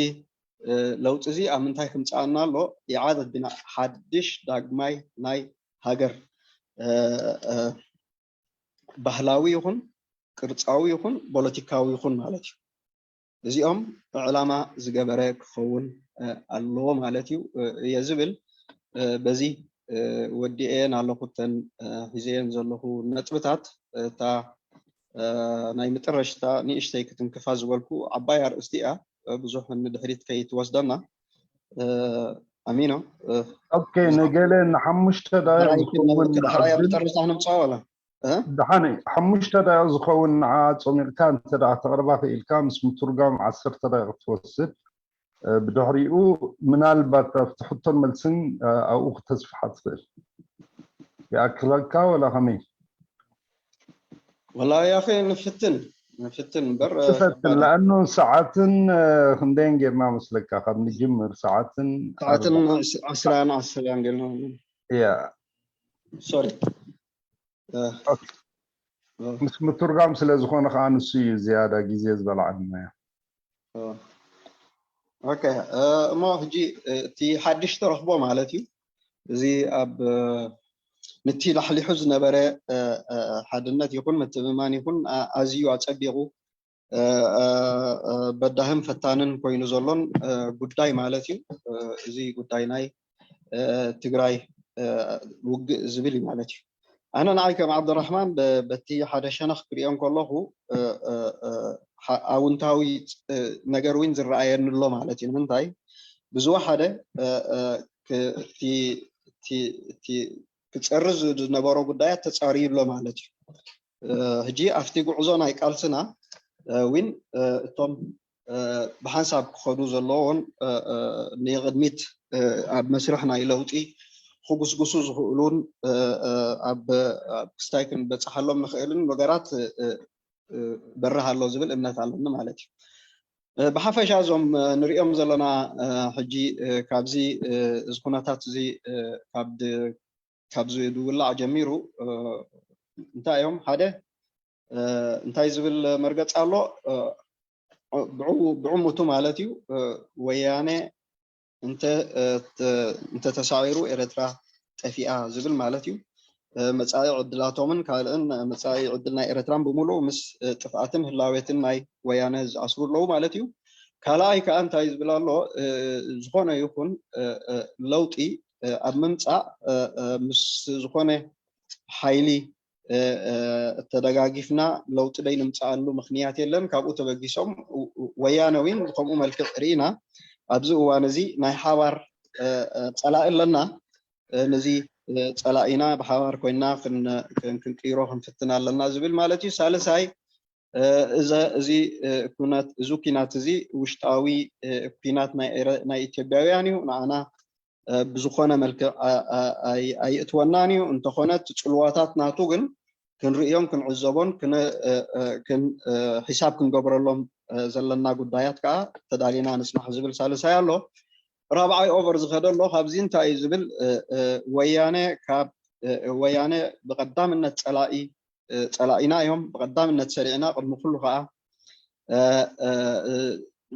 Speaker 1: ለውጢ እዚ ኣብ ምንታይ ክምፃኣና ኣሎ ኢዓደት ቢና ሓድሽ ዳግማይ ናይ ሃገር ባህላዊ ይኹን ቅርፃዊ ይኹን ፖለቲካዊ ይኹን ማለት እዩ እዚኦም ዕላማ ዝገበረ ክኸውን ኣለዎ ማለት እዩ እየ ዝብል በዚ ወዲአን ኣለኹተን ሒዘን ዘለኹ ነጥብታት እታ ናይ ምጥረሽታ ንእሽተይ ክትንክፋ ዝበልኩ ዓባይ ኣርእስቲ እያ ብዙሕ ንድሕሪት ከይትወስደና ኣሚኖ
Speaker 3: ኦኬ ነገለ ንሓሙሽተ ዳቂቕ ዝኸውን
Speaker 1: ድሕራይ ኣብ ምጥረሽታ ክንምፅኦ ወላ
Speaker 3: ድሓኒ ሓሙሽተ ዳቂቕ ዝኸውን ንዓ ፀሚቕካ እንተዳ ተቕርባ ክኢልካ ምስ ምትርጓም 10 ዳቂቕ ትወስድ ብድሕሪኡ ምናልባት ኣብቲ ሕቶን መልስን ኣብኡ ክተስፍሓ ትኽእል ይኣክለካ ወላ ከመይ
Speaker 1: والله يا اخي نفتن بر
Speaker 3: تفتن لانه ساعتن خندين قلنا مسلكا قد نجمر ساعتن
Speaker 1: 10 قلنا
Speaker 3: يا
Speaker 1: سوري
Speaker 3: مش مترجم سلازخون خانسي زياده جيزي زبل عنا
Speaker 1: اوكي ما هجي تي حدش ترخبو مالتي زي اب نتي لحلي حزن نبره حدنت يكون متبمان يكون ازيو اصبيغو بدهم فتانن كوينو زلون ጉዳይ ማለት እዩ እዚ ጉዳይ ናይ ትግራይ ውግ ዝብል ማለት እዩ ኣነ ንዓይ ከም ዓብድራሕማን በቲ ሓደ ሸነኽ ክሪኦም ከለኹ ኣውንታዊ ነገር እውን ዝረኣየንሎ ማለት እዩ ምንታይ ብዙሕ ሓደ ክፀርዝ ዝነበሮ ጉዳያት ተፃሪዩሎ ማለት እዩ ሕጂ ኣብቲ ጉዕዞ ናይ ቃልስና ዊን እቶም ብሓንሳብ ክኸዱ ዘለዎን ንቅድሚት ኣብ መስርሕ ናይ ለውጢ ክጉስጉሱ ዝኽእሉን ኣብ ክስታይ ክንበፅሓሎም ንኽእልን ነገራት በረህ ኣሎ ዝብል እምነት ኣለኒ ማለት እዩ ብሓፈሻ እዞም ንሪኦም ዘለና ሕጂ ካብዚ እዚ ኩነታት እዚ ካብዚ ድውላዕ ጀሚሩ እንታይ እዮም ሓደ እንታይ ዝብል መርገፅ ኣሎ ብዕሙቱ ማለት እዩ ወያነ እንተ ተሳዒሩ ኤርትራ ጠፊኣ ዝብል ማለት እዩ መጻኢ ዕድላቶምን ካልእን መጻኢ ዕድል ናይ ኤርትራን ብምሉእ ምስ ጥፍኣትን ህላዌትን ናይ ወያነ ዝኣስሩ ኣለዉ ማለት እዩ ካልኣይ ከዓ እንታይ ዝብል ኣሎ ዝኾነ ይኹን ለውጢ ኣብ ምምፃእ ምስ ዝኾነ ሓይሊ ተደጋጊፍና ለውጢ ደይ ንምፃኣሉ ምክንያት የለን ካብኡ ተበጊሶም ወያነዊን ከምኡ መልክዕ ርኢና ኣብዚ እዋን እዚ ናይ ሓባር ፀላኢ ኣለና ነዚ ፀላኢና ብሓባር ኮይና ክንቅይሮ ክንፍትና ኣለና ዝብል ማለት እዩ ሳልሳይ እዚ ኩናት እዚ ውሽጣዊ ኩናት ናይ ኢትዮጵያውያን እዩ ንዓና ብዝኾነ መልክዕ ኣይእትወናን እዩ እንተኾነት ፅልዋታት ናቱ ግን ክንሪኦም ክንዕዘቦን ሒሳብ ክንገብረሎም ዘለና ጉዳያት ከዓ ተዳሊና ንስማሕ ዝብል ሳልሳይ ኣሎ ራብዓይ ኦቨር ዝኸደሎ ካብዚ እንታይ ዝብል ወያነ ብቀዳምነት ፀላኢና እዮም ብቀዳምነት ሰሪዕና ቅድሚ ኩሉ ከዓ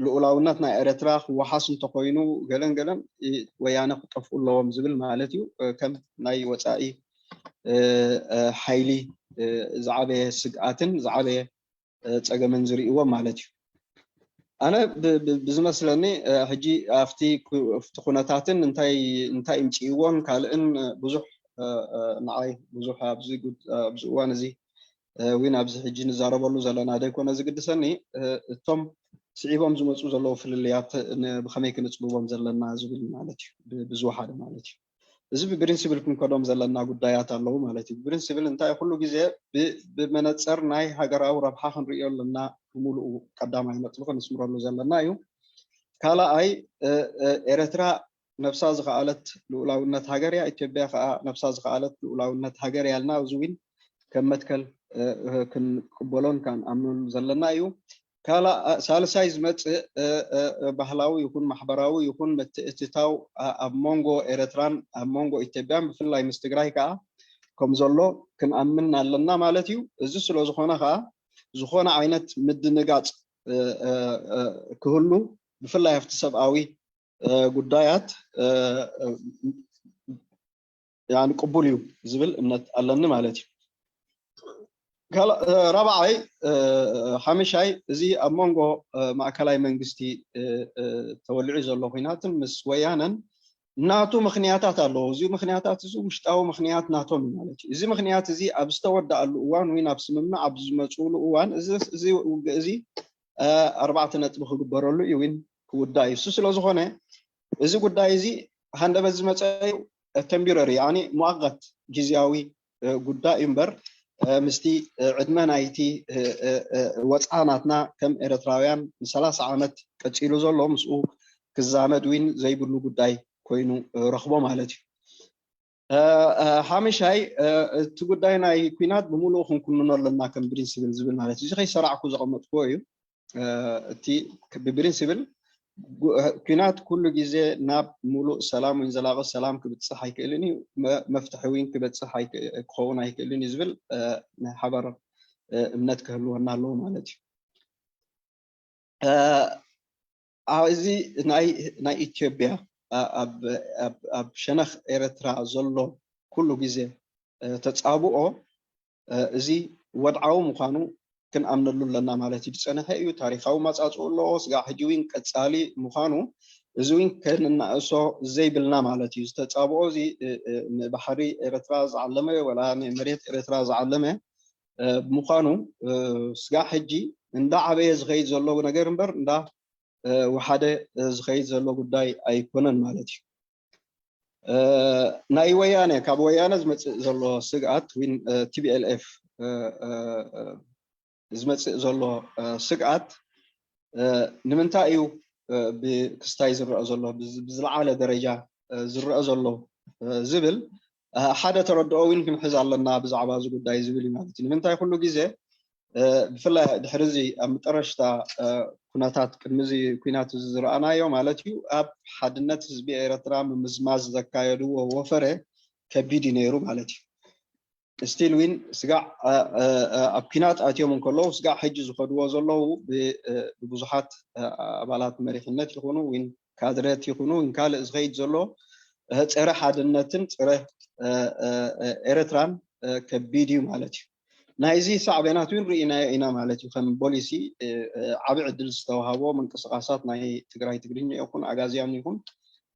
Speaker 1: ልኡላውነት ናይ ኤርትራ ክወሓስ እንተኮይኑ ገለን ወያነ ክጠፍኡ ኣለዎም ዝብል ማለት እዩ ከም ናይ ወፃኢ ሓይሊ ዝዓበየ ስግኣትን ዝዓበየ ፀገምን ዝርእዎም ማለት እዩ ኣነ ብዝመስለኒ ሕጂ ኣብቲ ኩነታትን እንታይ ይምፅእዎን ካልእን ብዙሕ ንዓይ ብዙሕ ኣብዚ እዋን እዚ ወይን ኣብዚ ሕጂ ንዛረበሉ ዘለና ደይኮነ ዝግድሰኒ እቶም ስዒቦም ዝመፁ ዘለዉ ፍልልያት ብኸመይ ክንፅልዎም ዘለና ዝብል ማለት እዩ ብዝወሓደ ማለት እዩ እዚ ብፕሪንሲፕል ክንከዶም ዘለና ጉዳያት ኣለዉ ማለት እዩ ብፕሪንሲፕል እንታይ ኩሉ ግዜ ብመነፅር ናይ ሃገራዊ ረብሓ ክንሪኦ ኣለና ብሙሉእ ቀዳማይ መፅልኹ ንስምረሉ ዘለና እዩ ካልኣይ ኤርትራ ነፍሳ ዝኸኣለት ልኡላውነት ሃገር እያ ኢትዮጵያ ከዓ ነፍሳ ዝኸኣለት ልኡላውነት ሃገር እያ ኢልና እዚ እውን ከም መትከል ክንቅበሎን ክንኣምነሉ ዘለና እዩ ሳልሳይ ዝመፅእ ባህላዊ ይኹን ማሕበራዊ ይኹን ምትእትታው ኣብ ሞንጎ ኤርትራን ኣብ ሞንጎ ኢትዮጵያን ብፍላይ ምስ ትግራይ ከዓ ከም ዘሎ ክንኣምን ኣለና ማለት እዩ እዚ ስለ ዝኾነ ከዓ ዝኾነ ዓይነት ምድንጋፅ ክህሉ ብፍላይ ኣብቲ ሰብኣዊ ጉዳያት ቅቡል እዩ ዝብል እምነት ኣለኒ ማለት እዩ رابعي حمشاي زي أمونغو معكلاي منجستي تولعي زلو خينات مس ويانا ناتو مخنياتات الله زي مخنياتات زي مشتاو مخنيات ناتو من مالك زي مخنيات زي أبستود الأوان وين أبسمنا أبز مسؤول أوان زي 4 نتبخ برولو يوين كوداي سوسلو زخونه زي كوداي زي هند بز مسأي temporary يعني مؤقت جزياوي كوداي إمبر مستي عدنا نايتي وطعناتنا كم إرتراويان 30 عامت كتشيلو زلو مسؤو كزامد وين زي بلو قداي كوينو رخبو مالتي حامش هاي تقداي ناي كوينات بمولو خنكونو لنا كم برينسيبل زبل مالتي زي سرعكو زغمت كويو تي ببرينسيبل كوينات كل جزء ناب مولو سلام وينزلاغ السلام كبتصحي كيلني مفتحوين كبتصحي كخونا كيلني زبل حبر امنتك هلو هنالو مالتي عايزي ناي إثيوبيا اب شنخ إرترا زلو كل جزء تتصابو زي وضعو مخانو كن أمنلو لنا مالتي بسنة هيو تاريخاو ما تقولوا سجى حجوين كتسالي مخانو زوين كان ناقصو زي بالنا مالتي استتصابو زي بحري إرتراز علمه ولا مريت إرتراز علمه مخانو سجى حجي ندا عبيز غيد زلو نجار مبر ندا وحده زغيد زلو قداي أيكونن مالتي ناي ويانا كابويانا زلو سجات وين TPLF زمتص زلو سقعت نمنتايو بكستاي زرع زلو بزلعاله درجه زرع زلو زبل حدا تردو وين كنحز علنا بزعبا ز غداي زبل مالتي نمنتاي كله غزه بفلا دحرزي امطرشتا كناتات كنمزي كينات زرعنايو مالتي اب حدنت حزب ኤርትራ مزماز زكايدو وفره كبيدي نيرو مالتي ستيل وين سجع أبكينات أتيوم كله سجع حج زخدوا زلوا ببزحات أبالات مريخنات يخونوا وين كادرات يخونوا وين كال إزغيد زلوا ترى حد النتن ترى إرتران كبيديو مالتي نايزي صعبينات وين رئينا إنا مالتي خم بوليسي عبع عدل استوهابو من قصقاسات ناي تقراي تقريني يكون عقازيان يكون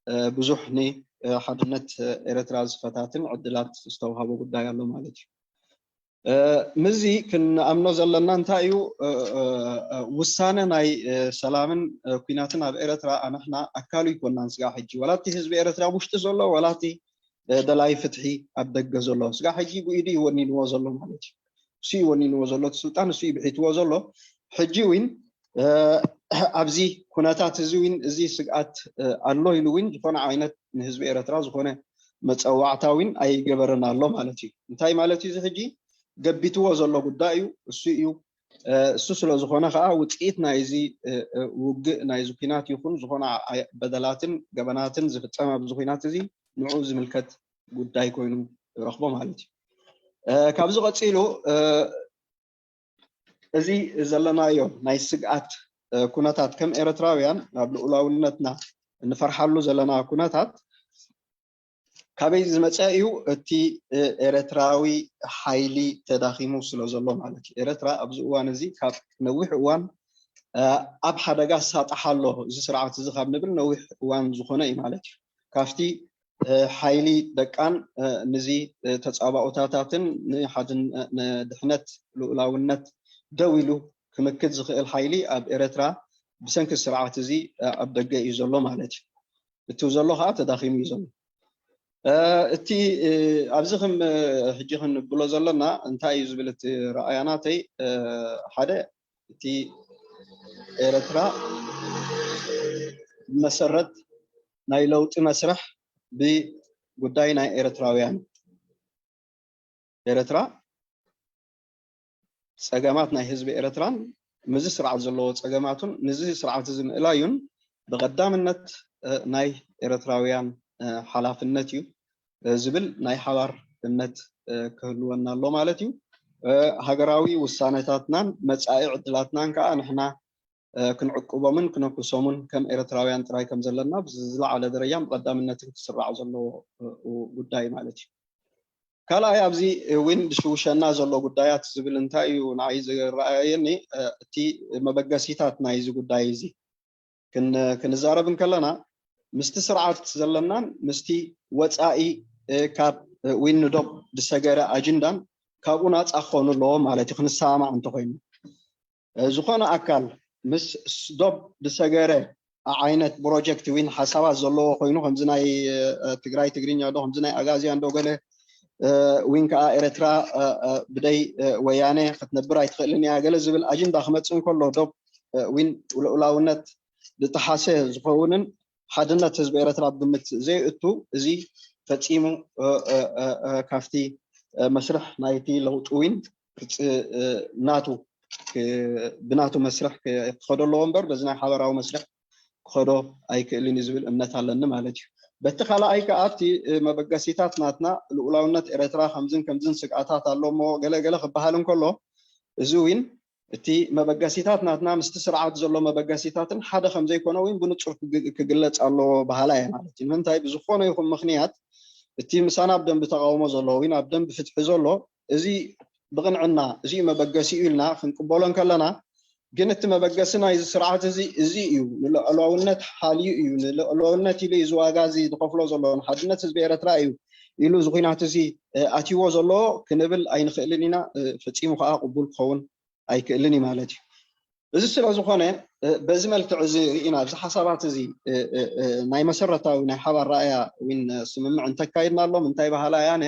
Speaker 1: بزوحني حدنت إرتراز فتاتن عدلات استوهابو قد دايالو مالتي مزي كن أمنو زلنا انتايو وسانا ناي سلامن كيناتنا بإرترا أنحنا أكالو يكون نانسقا حجي ولاتي حزب إرترا مشتزولو ولاتي دلاي فتحي أبدق زولو سقا حجي بإيدي وني نوازولو مالتي سي وني نوازولو السلطان سي بحيت وازولو حجي وين أبزي كناتات زوين زي سقات الله يلوين جفنا عينت حزب إرترا زخونه متصوعتاوين أي جبرنا الله مالتي انتاي مالتي زي حجي قبيتوا زلوا قدايو السيو السوسلة زخونة خا وتقيت نايزي وج نايزو كينات يكون زخونة بدلاتن جبناتن زفت سما بزخينات زي نعوز ملكت قداي كونوا رخبة مالتي كابزو قتيلو زي زلنا يوم نايسقات كوناتات كم إيرتراويان قبل أولوياتنا نفرحلو زلنا كوناتات كابيز متأيو تي إرتراوي حيلي تداخيمو سلوزلو مالتي إرترا أبزوان زي كاب نوح وان أب حدقا ساطحالو زي سرعة زخاب نبل نوح وان زخوني مالتي كافتي حيلي دكان نزي تتصابع أوتاتاتن نحادن دحنت لولاونت دويلو كمكت زخيل حيلي أب إرترا بسنك السرعة زي أب دقا يزلو مالتي بتوزلو ها تداخيمو يزلو تي أبزخم حجيخن بلوزلنا انتاي زبلت رأياناتي حدا تي إيرترا مسرت نايلوت مسرح بقداي ناي إيرتراويان إيرترا سقامات ناي حزب إيرتران مزي سرعة زلوت سقاماتون نزي سرعة زن إلايون بقدام النت ناي إيرتراويان حلاف النتيو زبل ناي حوار النت كهلونا الله مالتيو هاجراوي وسانتاتنا مصايع عدلاتنا كا نحنا كنعقبو من كنكسومن كم إيرتراويان تراي كم زلنا بزلا على دريام قدام النت تسرع زلو غداي مالتي كلا يا ابزي وين شوشنا زلو غدايات زبل انتايو نايز رايني تي مبغسيتات نايز غداي زي كنزاربن كلنا مستسرعات زلنا مستي وصائي كاب وين ندوب دسغره اجندان كابونا صخونو لو مالتي خنسامع انت خوين زخونه اكل مس دوب دسغره عينت بروجكت وين حسابات زلو خوينو همزناي تግራይ ትግርኛ ዶ همزناي اغازيان دو ገለ وين كا إرترا بداي ويانه ختنبر ايتخلني يا ገለ ዝብል اجندا خمصن كله دوب وين ولولاونت دتحاسه زخونن حدنا حزب إيرترا بمت زي اتو زي فتصيمو كافتي مسرح نايتي لوطوين ناتو بناتو مسرح خدلو ومبر بزنا حضراو مسرح خدو ايكلين زبل امنت علنا مالتي بتخلا ايك ابتي مبغسيتات ناتنا الاولوነት إيرترا كمزن سقاتات الله مو غلغله خبحالن كله زوين تي مبغسيتات ناتنا مستسرعات زلو مبغسيتاتن حدا خمزه يكونوا وين بنصر كغلص الله بحالاي مالتي منتاي بزخونه يكون مخنيات تي مسانا بدن بتقاومو زلو وين ابدن بفتح زلو ازي بقنعنا ازي مبغسي لنا خنقبولن كلنا جنت مبغسنا يز سرعات ازي يو لولونت حالي يو لولونت لي زواغازي دخفلو زلو حدنت زبيرت رايو يلو زخينات ازي اتيو زلو كنبل اين خلينا فصيمو خا قبول خون اي كلني مالتي እዚ ስለ ዝኾነ በዚ መልክዕ እዚ ኢና እዚ ሓሳባት እዚ ናይ መሰረታዊ ናይ ሓባር ራእያ ወይን ስምምዕ እንተካይድና ኣሎ ምንታይ ባህላ ያነ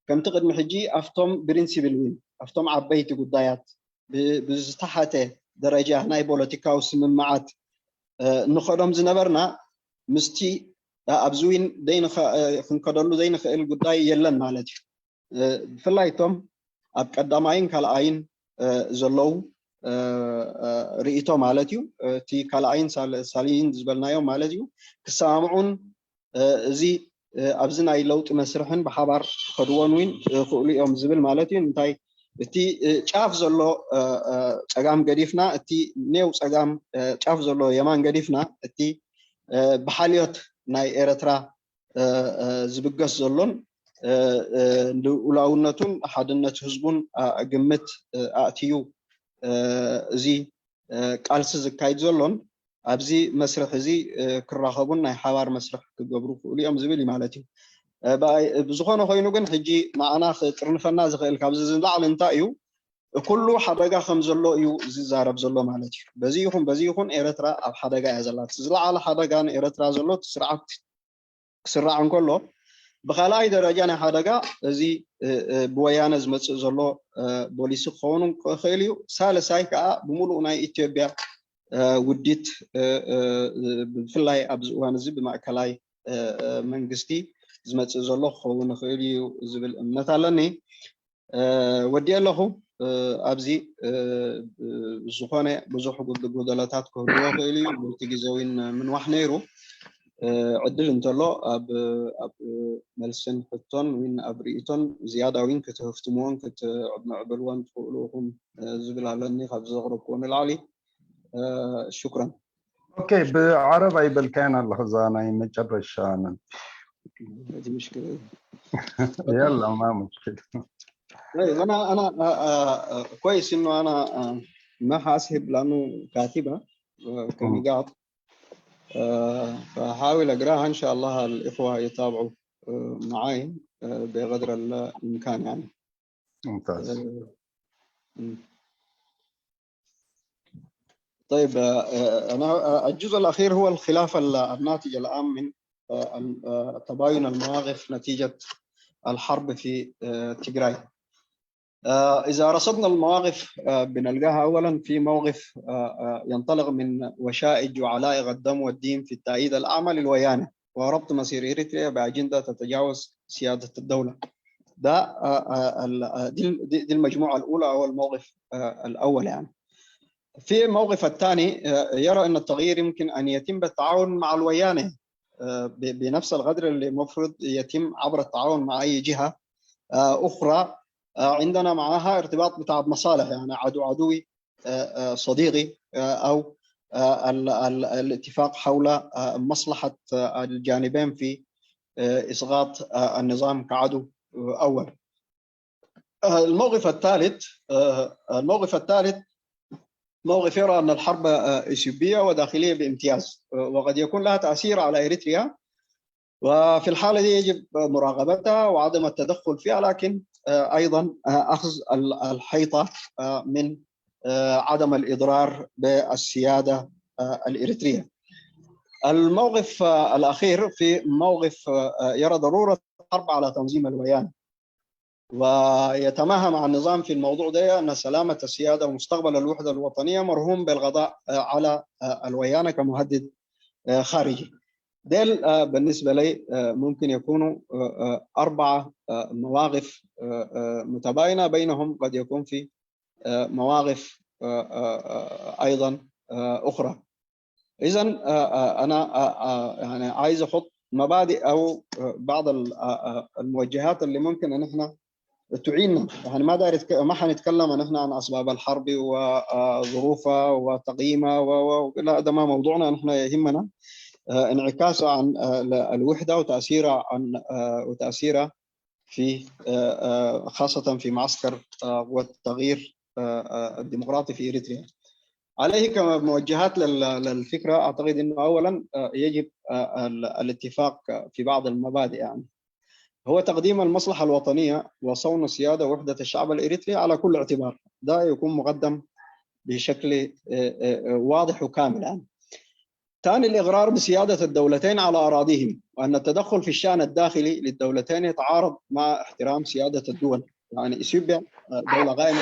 Speaker 1: ከምቲ ቅድሚ ሕጂ ኣፍቶም ብሪንሲፕል ወይን ኣፍቶም ዓበይቲ ጉዳያት ብዝተሓተ ደረጃ ናይ ፖለቲካዊ ስምምዓት ንኸዶም ዝነበርና ምስቲ ኣብዚ ወይን ክንከደሉ ዘይንኽእል ጉዳይ የለን ማለት እዩ ብፍላይ እቶም ኣብ ቀዳማይን ካልኣይን ዘለው رئيتو مالتيو تي كالاين سالين زبلنايو مالتيو كسامعون زي ابزنا يلوط مسرحن بحبار خدوون وين خولي يوم زبل مالتيو انتاي تي چاف زلو صغام غديفنا تي نيو صغام چاف زلو يمان غديفنا تي بحاليوت ناي إيرترا زبغس زلون لأولونتون حدنة حزبون قمت أتيو زي قالس زكايد زلون أبزي مسرح زي كراخبون ناي حوار مسرح كجبرو اليوم زبيلي مالتي بزخانة خينو جن حجي معنا قرنفنا زخيل كابز زندعل انتايو كله حدقة خمزلو يو زارب زلو مالتي بزيهم إيرترا أب حدقة يزلات زلا على حدقة إيرترا زلو تسرع كله بخلاي درجة حدقة زي بويان زمت زلو بوليس خونم خيليو سالساي كا بمولو ناي إثيوبيا وديت في الله أبز وانزي بمأكلاي منجستي زمت زلو خون خيليو زبل مثلا ودي له أبزي زخانة بزوح جدلاتات كهدوه خيلي بتجزوين من وحنيرو عدل انتلو أب ملسن حطن وين أبريتون زيادة وين كتهفتمون عبلوان تقولوهم زبل على الني خبز غربون العالي شكرا.
Speaker 3: اوكي بعربي بالكان الخزانة مجرشان
Speaker 1: هذه مشكلة.
Speaker 3: يلا ما مشكلة.
Speaker 1: أنا كويس إنه أنا ما حاسب لأنه كاتبة كنقاط فحاول أقراها إن شاء الله الإخوة يتابعوا معي بقدر الإمكان يعني.
Speaker 3: ممتاز.
Speaker 1: طيب أنا الجزء الأخير هو الخلاف الناتج الآن من تباين المواقف نتيجة الحرب في تيغراي. إذا رصدنا المواقف بنلقاها أولاً في موقف ينطلق من وشائج وعلائق الدم والدين في التأييد الأعمى للويانة وربط مصير إريتريا بأجندة تتجاوز سيادة الدولة. دي المجموعة الأولى أو الموقف الأول يعني. في الموقف الثاني يرى أن التغيير يمكن أن يتم بالتعاون مع الويانة بنفس القدر اللي المفروض يتم عبر التعاون مع أي جهة أخرى عندنا معها ارتباط بتاع مصالح يعني عدوي صديقي أو الاتفاق حول مصلحة الجانبين في إسقاط النظام كعدو أول. الموقف الثالث موقف يرى أن الحرب إثيوبية وداخلية بامتياز وقد يكون لها تأثير على إريتريا وفي الحالة دي يجب مراقبتها وعدم التدخل فيها لكن أيضا أخذ الحيطة من عدم الإضرار بالسيادة الإريترية. الموقف الأخير في موقف يرى ضرورة الحرب على تنظيم الويان ويتماهى مع النظام في الموضوع ده أن سلامة السيادة ومستقبل الوحدة الوطنية مرهون بالقضاء على الويانة كمهدد خارجي. ديل بالنسبة لي ممكن يكونوا 4 مواقف متباينة بينهم قد يكون في مواقف أيضا أخرى. إذن أنا يعني عايز أحط مبادئ أو بعض الموجهات اللي ممكن أن احنا تعيننا يعني ما حنتكلم عن أسباب الحرب وظروفها وتقييمها لا ده ما موضوعنا. نحن يهمنا انعكاسه عن الوحدة وتأثيرها في خاصة في معسكر والتغيير الديمقراطي في إريتريا. عليه كموجهات للفكرة أعتقد أنه أولا يجب الاتفاق في بعض المبادئ يعني هو تقديم المصلحة الوطنية وصون سيادة وحدة الشعب الإريتري على كل اعتبار. ده يكون مقدم بشكل واضح وكامل يعني. ثاني الإقرار بسيادة الدولتين على أراضيهم وأن التدخل في الشأن الداخلي للدولتين يتعارض مع احترام سيادة الدول. يعني إثيوبيا دولة قائمة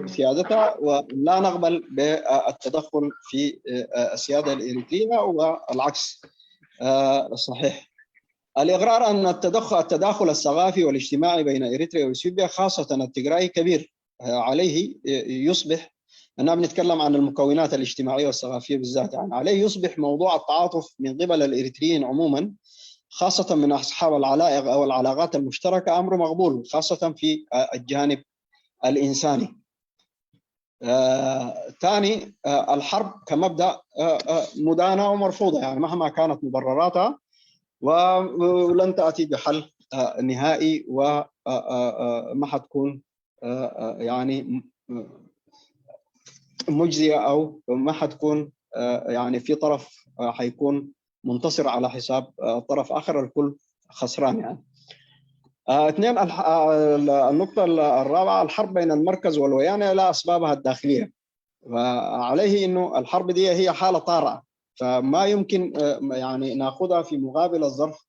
Speaker 1: بسيادتها ولا نقبل بالتدخل في السيادة الإريترية والعكس صحيح. الإقرار أن التداخل الثقافي والاجتماعي بين إريتريا وإثيوبيا خاصة التيغراي كبير عليه يصبح أنا بنتكلم عن المكونات الاجتماعية والثقافية بالذات يعني عليه يصبح موضوع التعاطف من قبل الإريتريين عموما خاصة من أصحاب العلائق أو العلاقات المشتركة أمر مقبول خاصة في الجانب الإنساني. ثاني الحرب كمبدأ مدانة ومرفوضة يعني مهما كانت مبرراتها ولن تأتي بحل نهائي، وما حتكون يعني مجزية، أو ما حتكون يعني في طرف حيكون منتصر على حساب طرف آخر، الكل خسران يعني. اثنين، النقطة الرابعة، الحرب بين المركز والويانة لا أسبابها الداخلية، وعليه إنه الحرب دي هي حالة طارئة، فما يمكن يعني ناخذها في مقابل الظرف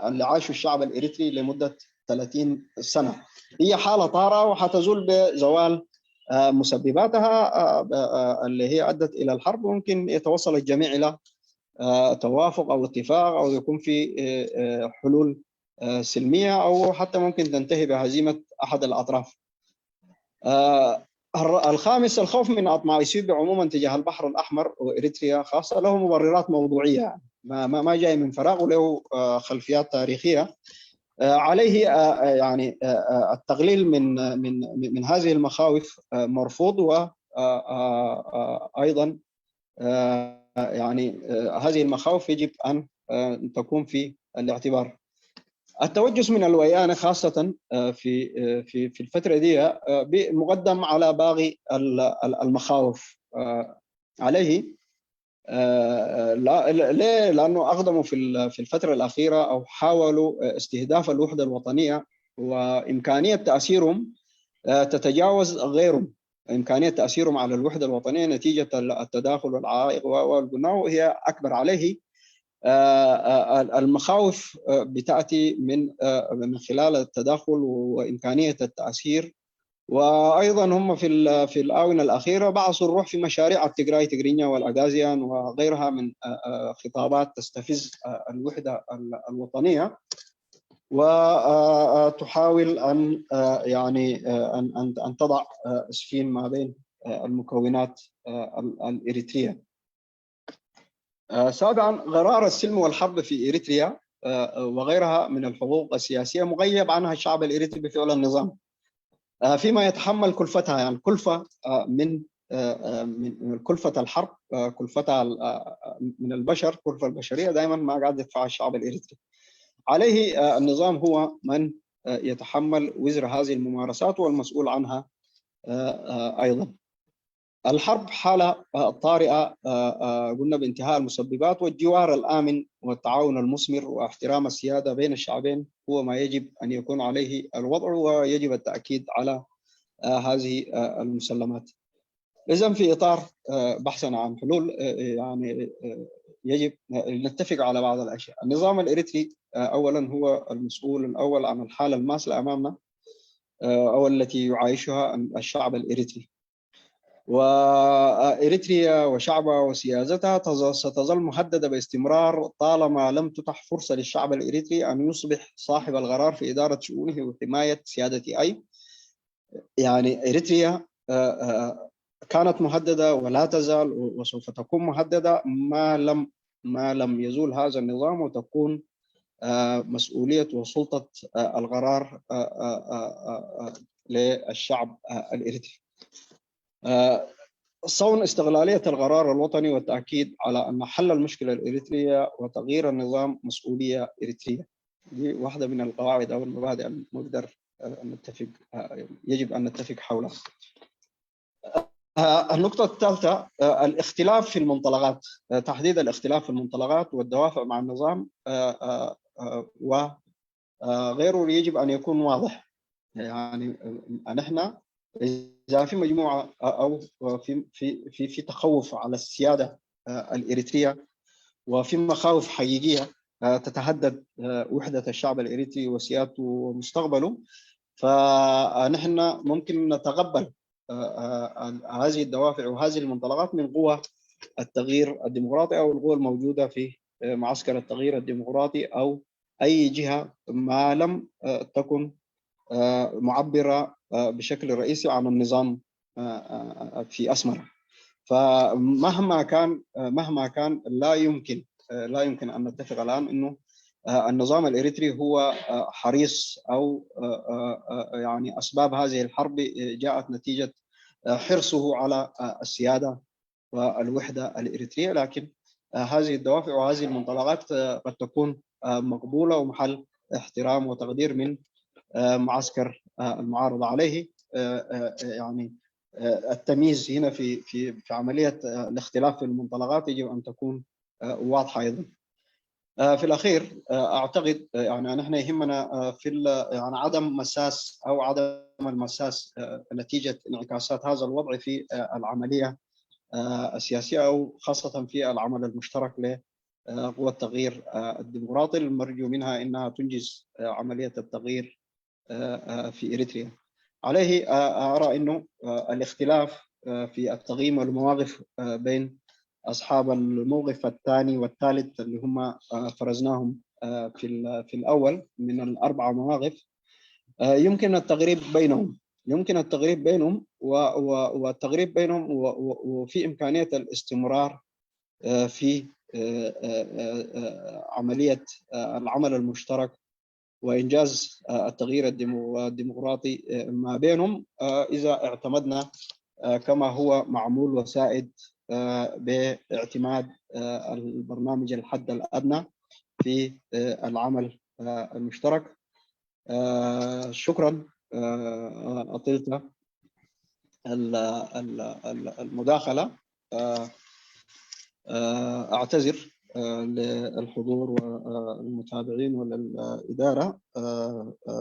Speaker 1: اللي عاشه الشعب الإريتري لمدة 30 سنة. هي حالة طارئة وحتزول بزوال مسبباتها اللي هي أدت إلى الحرب، وممكن يتوصل الجميع إلى توافق أو اتفاق، أو يكون في حلول سلمية، أو حتى ممكن تنتهي بهزيمة أحد الأطراف. الخامس، الخوف من أطماع إثيوبيا عموما تجاه البحر الأحمر وإريتريا خاصة له مبررات موضوعية، ما جاي من فراغ، وله خلفيات تاريخية. عليه يعني التقليل من هذه المخاوف مرفوض، وأيضا يعني هذه المخاوف يجب أن تكون في الاعتبار. التوجس من الويانة خاصة في الفترة دي مقدم على باقي المخاوف عليه. ليه؟ لأنه أقدموا في الفترة الأخيرة، أو حاولوا استهداف الوحدة الوطنية، وإمكانية تأثيرهم تتجاوز غيرهم. إمكانية تأثيرهم على الوحدة الوطنية نتيجة التداخل والعائق والبناء هي أكبر عليه. المخاوف بتأتي من خلال التداخل وإمكانية التأثير. وأيضا هم في الآونة الأخيرة بعثوا الروح في مشاريع التجراي تجرينيا والأغازيان وغيرها من خطابات تستفز الوحدة الوطنية، وتحاول أن يعني أن تضع سفين ما بين المكونات الإريترية. سابعا، قرار السلم والحرب في إريتريا وغيرها من الحقوق السياسية مغيب عنها الشعب الإريتري بفعل النظام، فيما يتحمل كلفتها، يعني كلفة من كلفة الحرب، كلفتها من البشر، كلفة البشرية دائما ما قاعد يدفعها الشعب الإريتري. عليه النظام هو من يتحمل وزر هذه الممارسات والمسؤول عنها أيضا. الحرب حالة طارئة، قلنا بانتهاء المسببات، والجوار الآمن والتعاون المثمر واحترام السيادة بين الشعبين هو ما يجب أن يكون عليه الوضع، ويجب التأكيد على هذه المسلمات. إذن في إطار بحثنا عن حلول، يعني يجب نتفق على بعض الأشياء. النظام الإريتري أولا هو المسؤول الأول عن الحالة الماثلة أمامنا، أو التي يعايشها الشعب الإريتري، وإريتريا وشعبها وسياستها ستظل مهددة باستمرار طالما لم تتح فرصة للشعب الإريتري أن يصبح صاحب القرار في إدارة شؤونه وحماية سيادة أي. يعني إريتريا كانت مهددة ولا تزال وسوف تكون مهددة ما لم يزول هذا النظام وتكون مسؤولية وسلطة القرار للشعب الإريتري. صون استغلالية القرار الوطني والتأكيد على أن حل المشكلة الإريترية وتغيير النظام مسؤولية إريترية، دي واحدة من القواعد أو المبادئ المقدر نتفق، يجب أن نتفق حولها. النقطة الثالثة، الاختلاف في المنطلقات، تحديد الاختلاف في المنطلقات والدوافع مع النظام وغيره يجب أن يكون واضح. يعني نحن إذا في مجموعة أو في تخوف على السيادة الإريترية، وفي مخاوف حقيقية تتهدد وحدة الشعب الإريتري وسيادته ومستقبله، فنحن ممكن نتقبل هذه الدوافع وهذه المنطلقات من قوى التغيير الديمقراطي أو القوى الموجودة في معسكر التغيير الديمقراطي أو أي جهة ما لم تكن معبرة بشكل رئيسي عن النظام في أسمرة. فمهما كان لا يمكن أن نتفق الآن إنه النظام الإريتري هو حريص، أو يعني أسباب هذه الحرب جاءت نتيجة حرصه على السيادة والوحدة الإريترية، لكن هذه الدوافع وهذه المنطلقات قد تكون مقبولة ومحل احترام وتقدير من معسكر المعارضة عليه. يعني التمييز هنا في عملية الاختلاف في المنطلقات يجب أن تكون واضحة أيضا. في الأخير أعتقد يعني نحن يهمنا في يعني عدم مساس أو عدم المساس نتيجة انعكاسات هذا الوضع في العملية السياسية أو خاصة في العمل المشترك لقوى التغيير الديمقراطي المرجو منها أنها تنجز عملية التغيير في إريتريا. عليه أرى أنه الاختلاف في التقييم والمواقف بين أصحاب الموقف الثاني والثالث اللي هم فرزناهم في الأول من الأربعة مواقف يمكن التغريب بينهم والتغريب بينهم وفي إمكانية الاستمرار في عملية العمل المشترك وإنجاز التغيير الديمقراطي ما بينهم إذا اعتمدنا كما هو معمول وسائد باعتماد البرنامج الحد الأدنى في العمل المشترك. شكرا. أطلت المداخلة. أعتذر للحضور والمتابعين وللإدارة.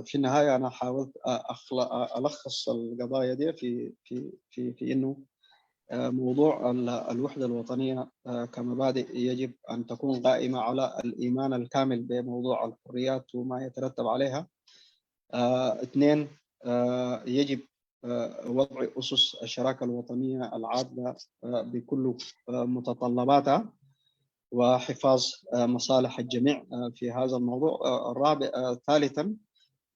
Speaker 1: في النهاية أنا حاولت ألخص القضايا دي في إنه موضوع الوحدة الوطنية كمبادئ يجب أن تكون قائمة على الإيمان الكامل بموضوع الحريات وما يترتب عليها. اثنين، يجب وضع أسس الشراكة الوطنية العادلة بكل متطلباتها وحفاظ مصالح الجميع في هذا الموضوع. الرابع، ثالثا،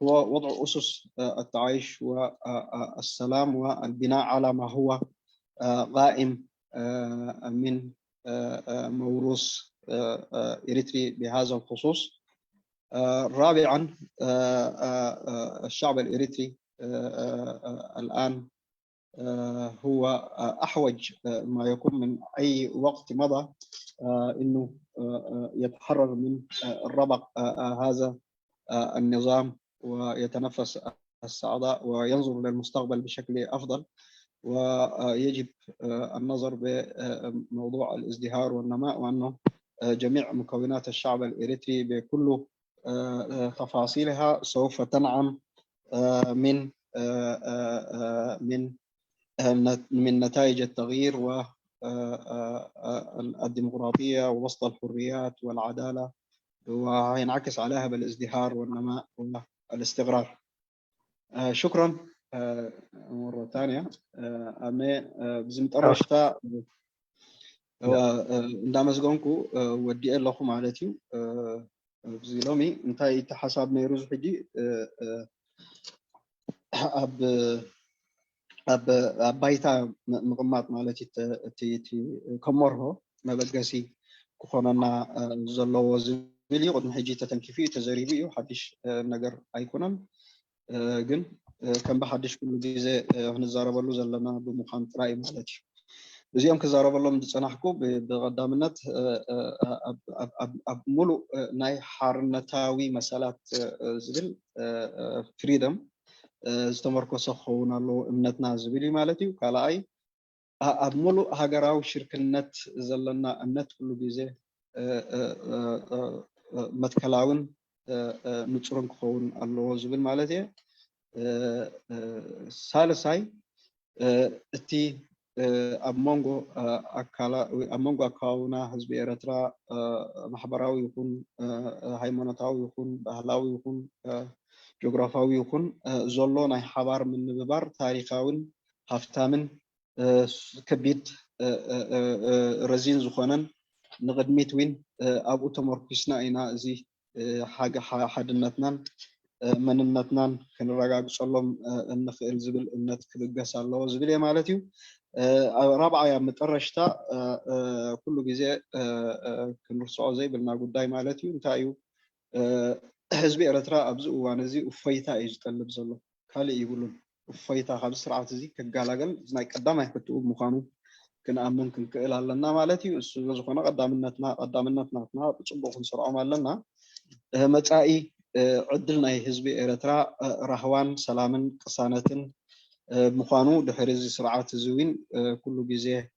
Speaker 1: هو وضع أسس التعايش والسلام والبناء على ما هو قائم من موروث إريتري بهذا الخصوص. رابعا، الشعب الإريتري الآن هو أحوج ما يكون من أي وقت مضى إنه يتحرر من الربق هذا النظام ويتنفس السعادة وينظر للمستقبل بشكل أفضل. ويجب النظر بموضوع الازدهار والنماء وأنه جميع مكونات الشعب الإريتري بكل تفاصيلها سوف تنعم من نتائج التغيير والديمقراطية ووسط الحريات والعدالة، وينعكس عليها بالازدهار والنماء والاستقرار. شكرا مرة ثانية. أنا بزمت أرشتا እንዳመስገንኩ ወዲ ኣለኹ ማለት እዩ። ኣብዚ ሎሚ እንታይ እቲ ሓሳብ ነይሩ ሕጂ ኣብ ባይታ ምቕማጥ ማለት እቲ ከመርሆ መበገሲ ክኾነና ዘለዎ ዝብል እዩ። ቅድሚ ሕጂ ተተንኪፉ እዩ ተዘሪቡ እዩ። ሓድሽ ነገር ኣይኮነን፣ ግን ከም ብሓድሽ ኩሉ ግዜ ክንዛረበሉ ዘለና ብምዃን ጥራይ ማለት እዩ። እዚኦም ክዛረበሎም ዝፀናሕኩ ብቀዳምነት ኣብ ሙሉእ ናይ ሓርነታዊ መሰላት ዝብል ፍሪደም ዝተመርኮሰ ክኸውን ኣለዎ እምነትና ዝብል እዩ ማለት እዩ። ካልኣይ ኣብ ሙሉእ ሃገራዊ ሽርክነት ዘለና እምነት ኩሉ ግዜ መትከላውን ንፁርን ክኸውን ኣለዎ ዝብል ማለት እየ። ሳልሳይ እቲ ኣብ መንጎ ኣካባቢና ህዝቢ ኤርትራ ማሕበራዊ ይኹን ሃይማኖታዊ ይኹን ባህላዊ ይኹን ጂኦግራፋዊ ይኹን ዘሎ ናይ ሓባር ምንብባር ታሪካውን ሃፍታምን ከቢድ ረዚን ዝኾነን ንቅድሚት ውን ኣብኡ ተመርኪስና ኢና እዚ ሓድነትናን መንነትናን ክንረጋግፀሎም እንኽእል ዝብል እምነት ክልገስ ኣለዎ ዝብል እየ ማለት እዩ። رابعة مترشتا كل جزء كنرصع زي بالنا قداي مالتي انتايو حزب إرترا أبزق وانا زي وفايتا يجتلب زلو كالي يقولون وفايتا خالص سرعة زي كجالاجل زناي قدامه يحطوا مخانو كنا أمن كنا لنا مالتي السوز خنا قدامنا بتصبوا خن سرعة مالنا متاعي عدل ناي حزب إيرترا رهوان سلامن قسانتن مخانو دحرزي سرعات زوين كل جزء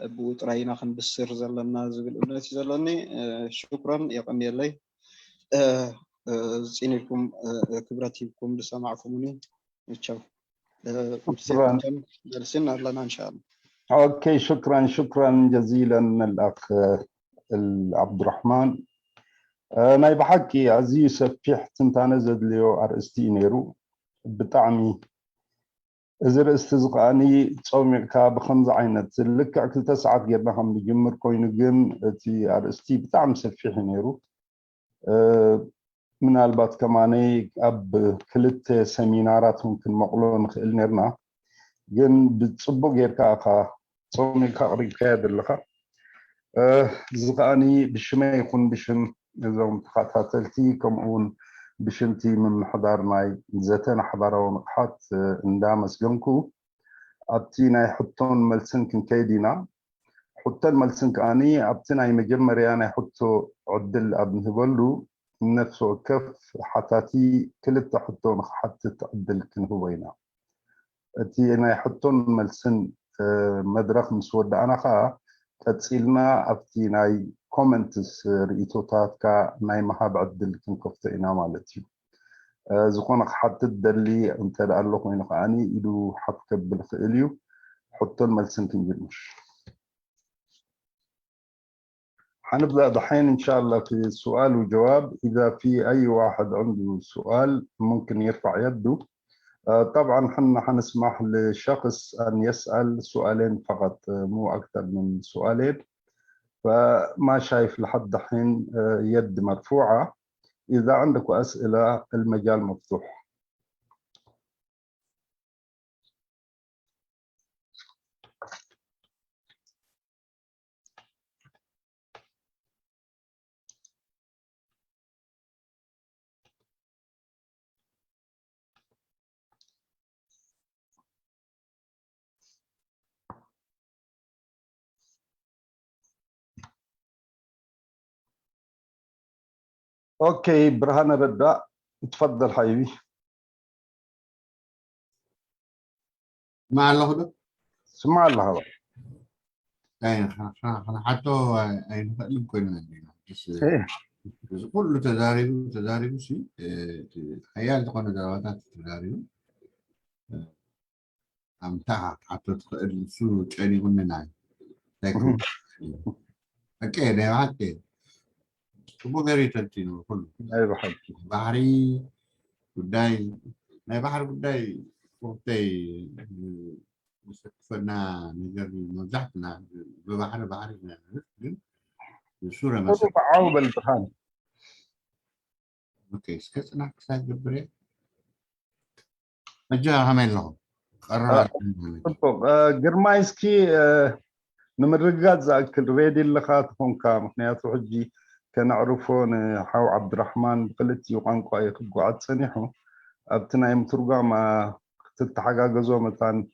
Speaker 1: بوتراينا خن بالسر زلنا زبل أمنتي زلني شكرا يقني لي زينكم كبراتيكم لسماعكمني تشاو
Speaker 3: شكرا.
Speaker 1: جلسنا لنا إن شاء الله.
Speaker 3: اوكي شكرا جزيلا الاخ عبد الرحمن. ناي بحكي عزيز سفيح تنتانا زد ليو ارستي نيرو بطعمي إذا استزقاني تصومك بخمس عينات لك أكل 9 جرنا هم بجمر كوين جن تي ارستي بطعم سفيح نيرو من البات كماني أب كلت سيمينارات ممكن مقلون خيل نيرنا جن بتصبو غير كاخا صومي كاري كادر لخا زقاني بشما يكون بشن زوم تخاتلتي كمون بشنتي من حضار ماي زتنا حضارون حات اندامس جنكو ابتينا يحطون ملسنك كيدينا حتى الملسنك اني ابتنا يمجمر يعني يحطوا عدل ابن هبلو نفسه كف حتاتي كلت حطون حتى تعدل كنه بينا تي انا يحطون ملسن مدرخ مسود انا خا تسيلنا ابتي ناي كومنتس ريتوتات كا ناي مهاب عدل كنكفتينا مالتي زخون حتى الدلي انت قال لكم انه اني يدو حتى بالفعليو حطوا الملسن كنجلمش. حنبدا دحين ان شاء الله في سؤال وجواب. اذا في اي واحد عنده سؤال ممكن يرفع يده. طبعا حنسمح لشخص ان يسال سؤالين فقط مو اكثر من سؤالين. فما شايف لحد الحين يد مرفوعه. اذا عندكم اسئله المجال مفتوح. اوكي برهان ردا تفضل حبيبي.
Speaker 5: مع الله
Speaker 3: سمع الله هذا.
Speaker 5: يعني خنا حتى أي نقول كنا بس
Speaker 3: ايه
Speaker 5: كله تداري شيء خيال تكون درواتات تداري أمتع حتى السو يعني قلنا ناي لكن أكيد يا أكيد تبغى غير تنتين كله
Speaker 3: ايوه حبيبي.
Speaker 5: بحري قداي ما بحر قداي وقتي مستقفنا نجري مزحنا بحر الصورة مثلا
Speaker 3: عوض البرهان.
Speaker 5: اوكي سكتنا كساد جبري مجال همين لهم قررت
Speaker 3: قرمايسكي نمرقات ذاك الريدي اللي خاطفهم مخنياتو حجي كنعرفون حاو عبد الرحمن بقلت يوقانكو اي خبقو عاد سنيحو ابتنا يمترقا ما تتحقا قزو مثلا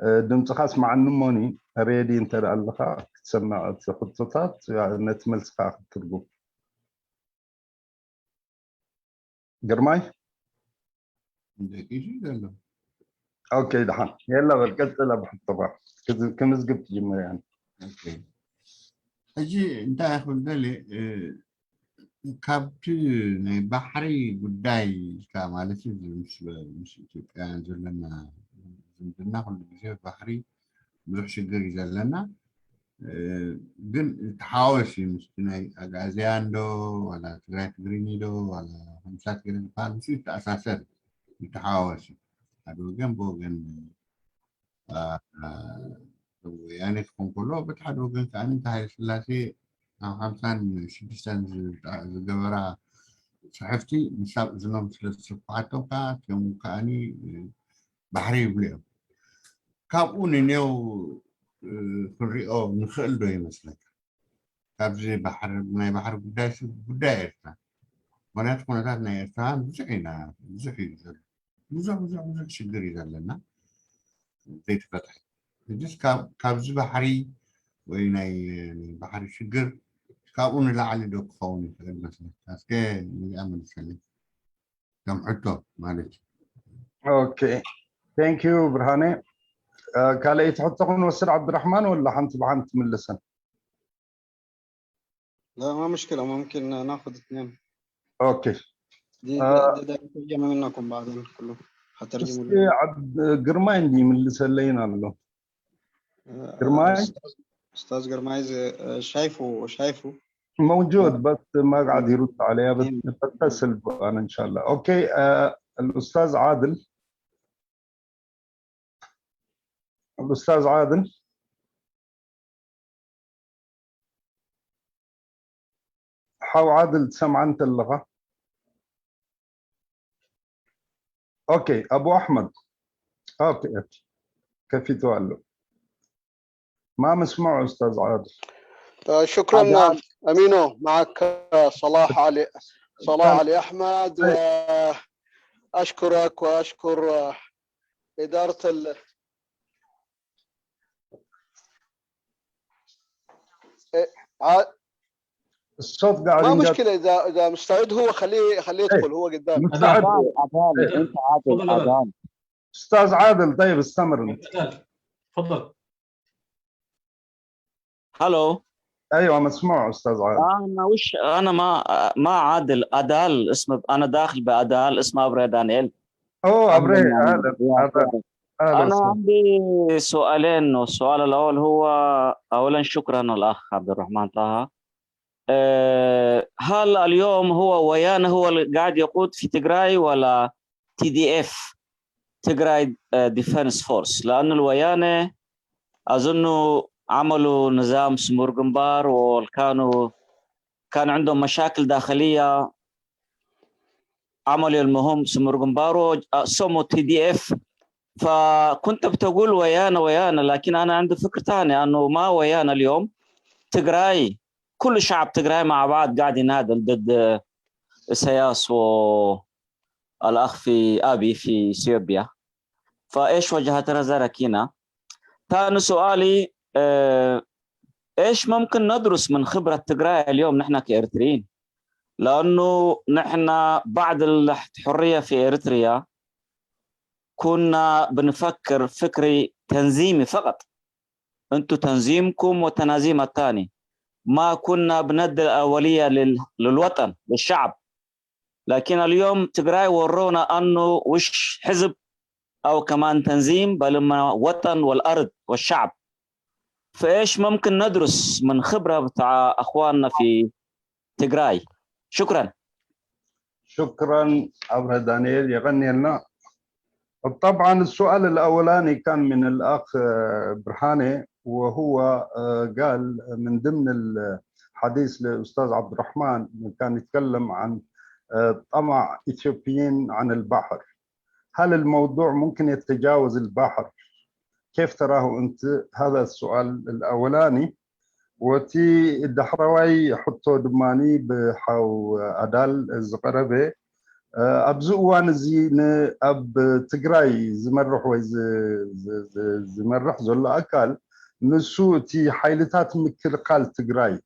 Speaker 3: دمت خاص مع النموني ريدي انت اللخا تسمع خطوطات نتملس خاخ ترقو قرماي
Speaker 5: دقيقة قال
Speaker 3: اوكي دحين يلا بالقلت لا بحطها كم زقبت جمله يعني.
Speaker 5: اوكي اجي انت اخذ بالي كابتن بحري قداي كمالتي مش كان زلنا زلنا كل شيء بحري بروح شجري زلنا جن تحاوش مش تناي اجازياندو ولا تراك جرينيدو ولا خمسات جرين فان مش اساسا تحاوش هذا جنبه جنب يعني تكون كله بتحدو جن كان انت هاي الثلاثي خمسان شدستان زجبرا صحفتي مساب زنم ثلاث صفحاتو كا يوم كاني بحري بليو كابوني نيو فريقو نخل دوي مسلك كابزي بحر ناي بحر قداش قداش وانا تكون ذات ناي فهم بزحينا بزحي بزح شجري لنا زيت فتح جس كابزي بحري ويناي بحر شجر كابون العالي دوك خوني في المسألة كاسكين يعمل سلي كم حتى معلش.
Speaker 3: اوكي ثانك يو برهاني. قال ايه تحطون وسر عبد الرحمن ولا حنت بعنت من اللسان؟
Speaker 1: لا ما مشكلة، ممكن ناخذ اثنين.
Speaker 3: اوكي
Speaker 1: دي ترجمة منكم بعدين كله حترجموا
Speaker 3: بس
Speaker 1: لي.
Speaker 3: عبد قرماين دي من اللسان لينا له قرماي
Speaker 1: أستاذ قرمايز شايفه
Speaker 3: موجود بس ما قاعد يرد عليها، بتصل انا ان شاء الله. اوكي الاستاذ عادل. الاستاذ عادل حاو عادل تسمع انت اللغه. اوكي ابو احمد. اوكي كيف تقول ما مسموع استاذ عادل.
Speaker 7: شكرا امينو. معك صلاح علي احمد، واشكرك واشكر اداره
Speaker 3: الصوت قاعد
Speaker 7: ما مشكله. اذا مستعد هو خليه يدخل. هو قدام.
Speaker 3: مستعد.
Speaker 8: انت عادل.
Speaker 3: استاذ عادل طيب استمر.
Speaker 2: تفضل.
Speaker 8: هلو.
Speaker 3: ايوه مسموع استاذ عادل.
Speaker 8: انا ما عادل ادال اسمه. انا داخل بادال اسمه ابري دانيال.
Speaker 3: ابري
Speaker 8: انا عندي سؤالين، والسؤال الاول هو اولا شكرا الاخ عبد الرحمن طه. هل اليوم هو ويانا هو اللي قاعد يقود في تجراي ولا TDF تجراي ديفنس فورس؟ لانه الويانا اظنه عملوا نظام سمورغنبار وكان عندهم مشاكل داخليه، عملوا المهم سمورغنبار وسموا TDF. فكنت بتقول ويانا، لكن انا عندي فكر ثاني انه ما ويانا اليوم. تجراي كل شعب تجراي مع بعض قاعد ينادل ضد إسياس والأخ في أبي في إثيوبيا. فإيش وجهة نظرك هنا؟ ثاني سؤالي إيش ممكن ندرس من خبرة تجراي اليوم نحن كإريتريين؟ لأنه نحن بعد الحرية في إريتريا كنا بنفكر فكري تنظيمي فقط، أنتم تنظيمكم وتنظيم الثاني، ما كنا بندي الأولية للوطن للشعب. لكن اليوم تجراي ورونا أنه وش حزب أو كمان تنظيم، بل ما وطن والأرض والشعب. فإيش ممكن ندرس من خبرة بتاع أخواننا في تجراي؟ شكرا.
Speaker 3: شكرا أبو دانيال يغني لنا. طبعا السؤال الأولاني كان من الأخ برهاني، وهو قال من ضمن الحديث للأستاذ عبد الرحمن كان يتكلم عن طمع إثيوبيين عن البحر. هل الموضوع ممكن يتجاوز البحر؟ كيف تراه أنت؟ هذا السؤال الأولاني. وتي الدحروي حطو دماني بحو أدال الزقربة أبزوان زين أب تجراي زمرح زمرح زول أكل نسو تي حيلتات مكل قال تجراي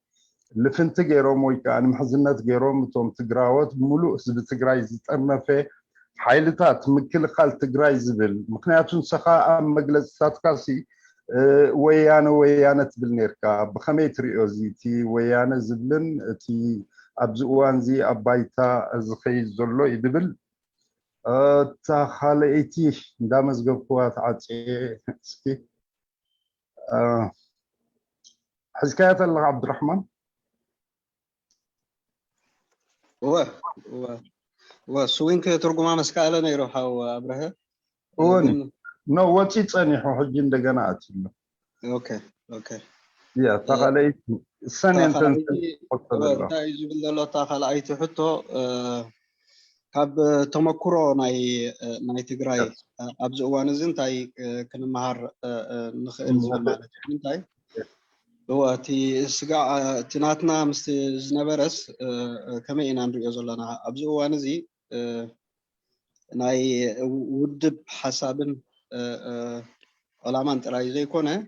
Speaker 3: اللي فنت جيروم ويكان محزنات جيروم توم تجراوات ملو حزب تجراي زتأمنا في حيلتات مكل قال تجراي زبل مقنعتون سخاء مجلسات كاسي ويانا تبلنيركا بخميت ريوزيتي ويانا زبلن تي أبزوان زي أبايتا زخي زولو يدبل تا خاليتي دامز قفوات عاتي سكي حزكاية الله عبد الرحمن
Speaker 1: هو سوين كترجمان سكالا نيروح أو أبرهة
Speaker 3: نو واتي تصنيحو حجين دقنات
Speaker 1: اوكي
Speaker 3: يا تخليتي السنة انت
Speaker 1: تايزو بالله تخليتي حتى كاب تمكرو ناي تجراي ابز اوانزن تاي كنمهار نخيل زبل مالت منتاي هو تي سقع تناتنا مست زنبرس كما إنا نريو زلنا ابز اوانزي ناي ودب حسابن علامان تراي زي كونه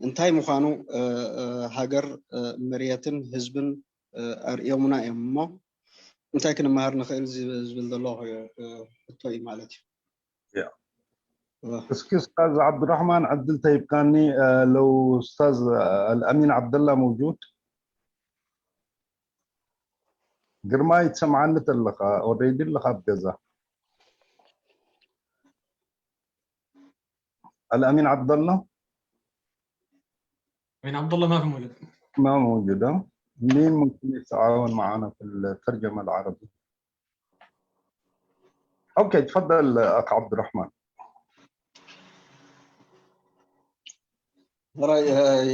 Speaker 1: انتاي مخانو هاجر مريتن حزبن أريومنا إمه أنت كنا مهارنا خير زبل الله الطيب مالتي.
Speaker 3: بس أستاذ عبد الرحمن عدل طيب كاني لو أستاذ الأمين عبد الله موجود قرما يتسمع عن اللقاء أوريدي اللقاء بجزا الأمين عبد الله
Speaker 2: أمين عبد الله ما في موجود.
Speaker 3: ما موجودة. مين ممكن يتعاون معنا في الترجمة العربية؟ أوكي تفضل أخ عبد الرحمن.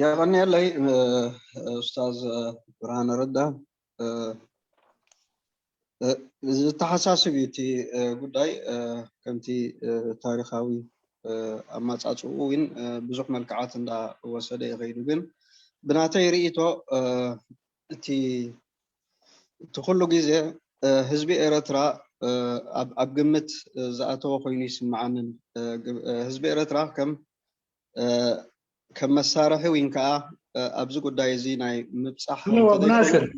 Speaker 1: يا غني الله أستاذ برهان ردا تحساسيتي قداي كمتي تاريخاوي أما تأتوين بزح ملكعات دا وسدي غيرين بناتي رئيتو تي تخلو جزء حزبي إيرترا أبجمت زاتو خويني سمعان حزبي إيرترا كم مسارحي وينكا أبزو قداي زيناي مبصح
Speaker 3: ناصر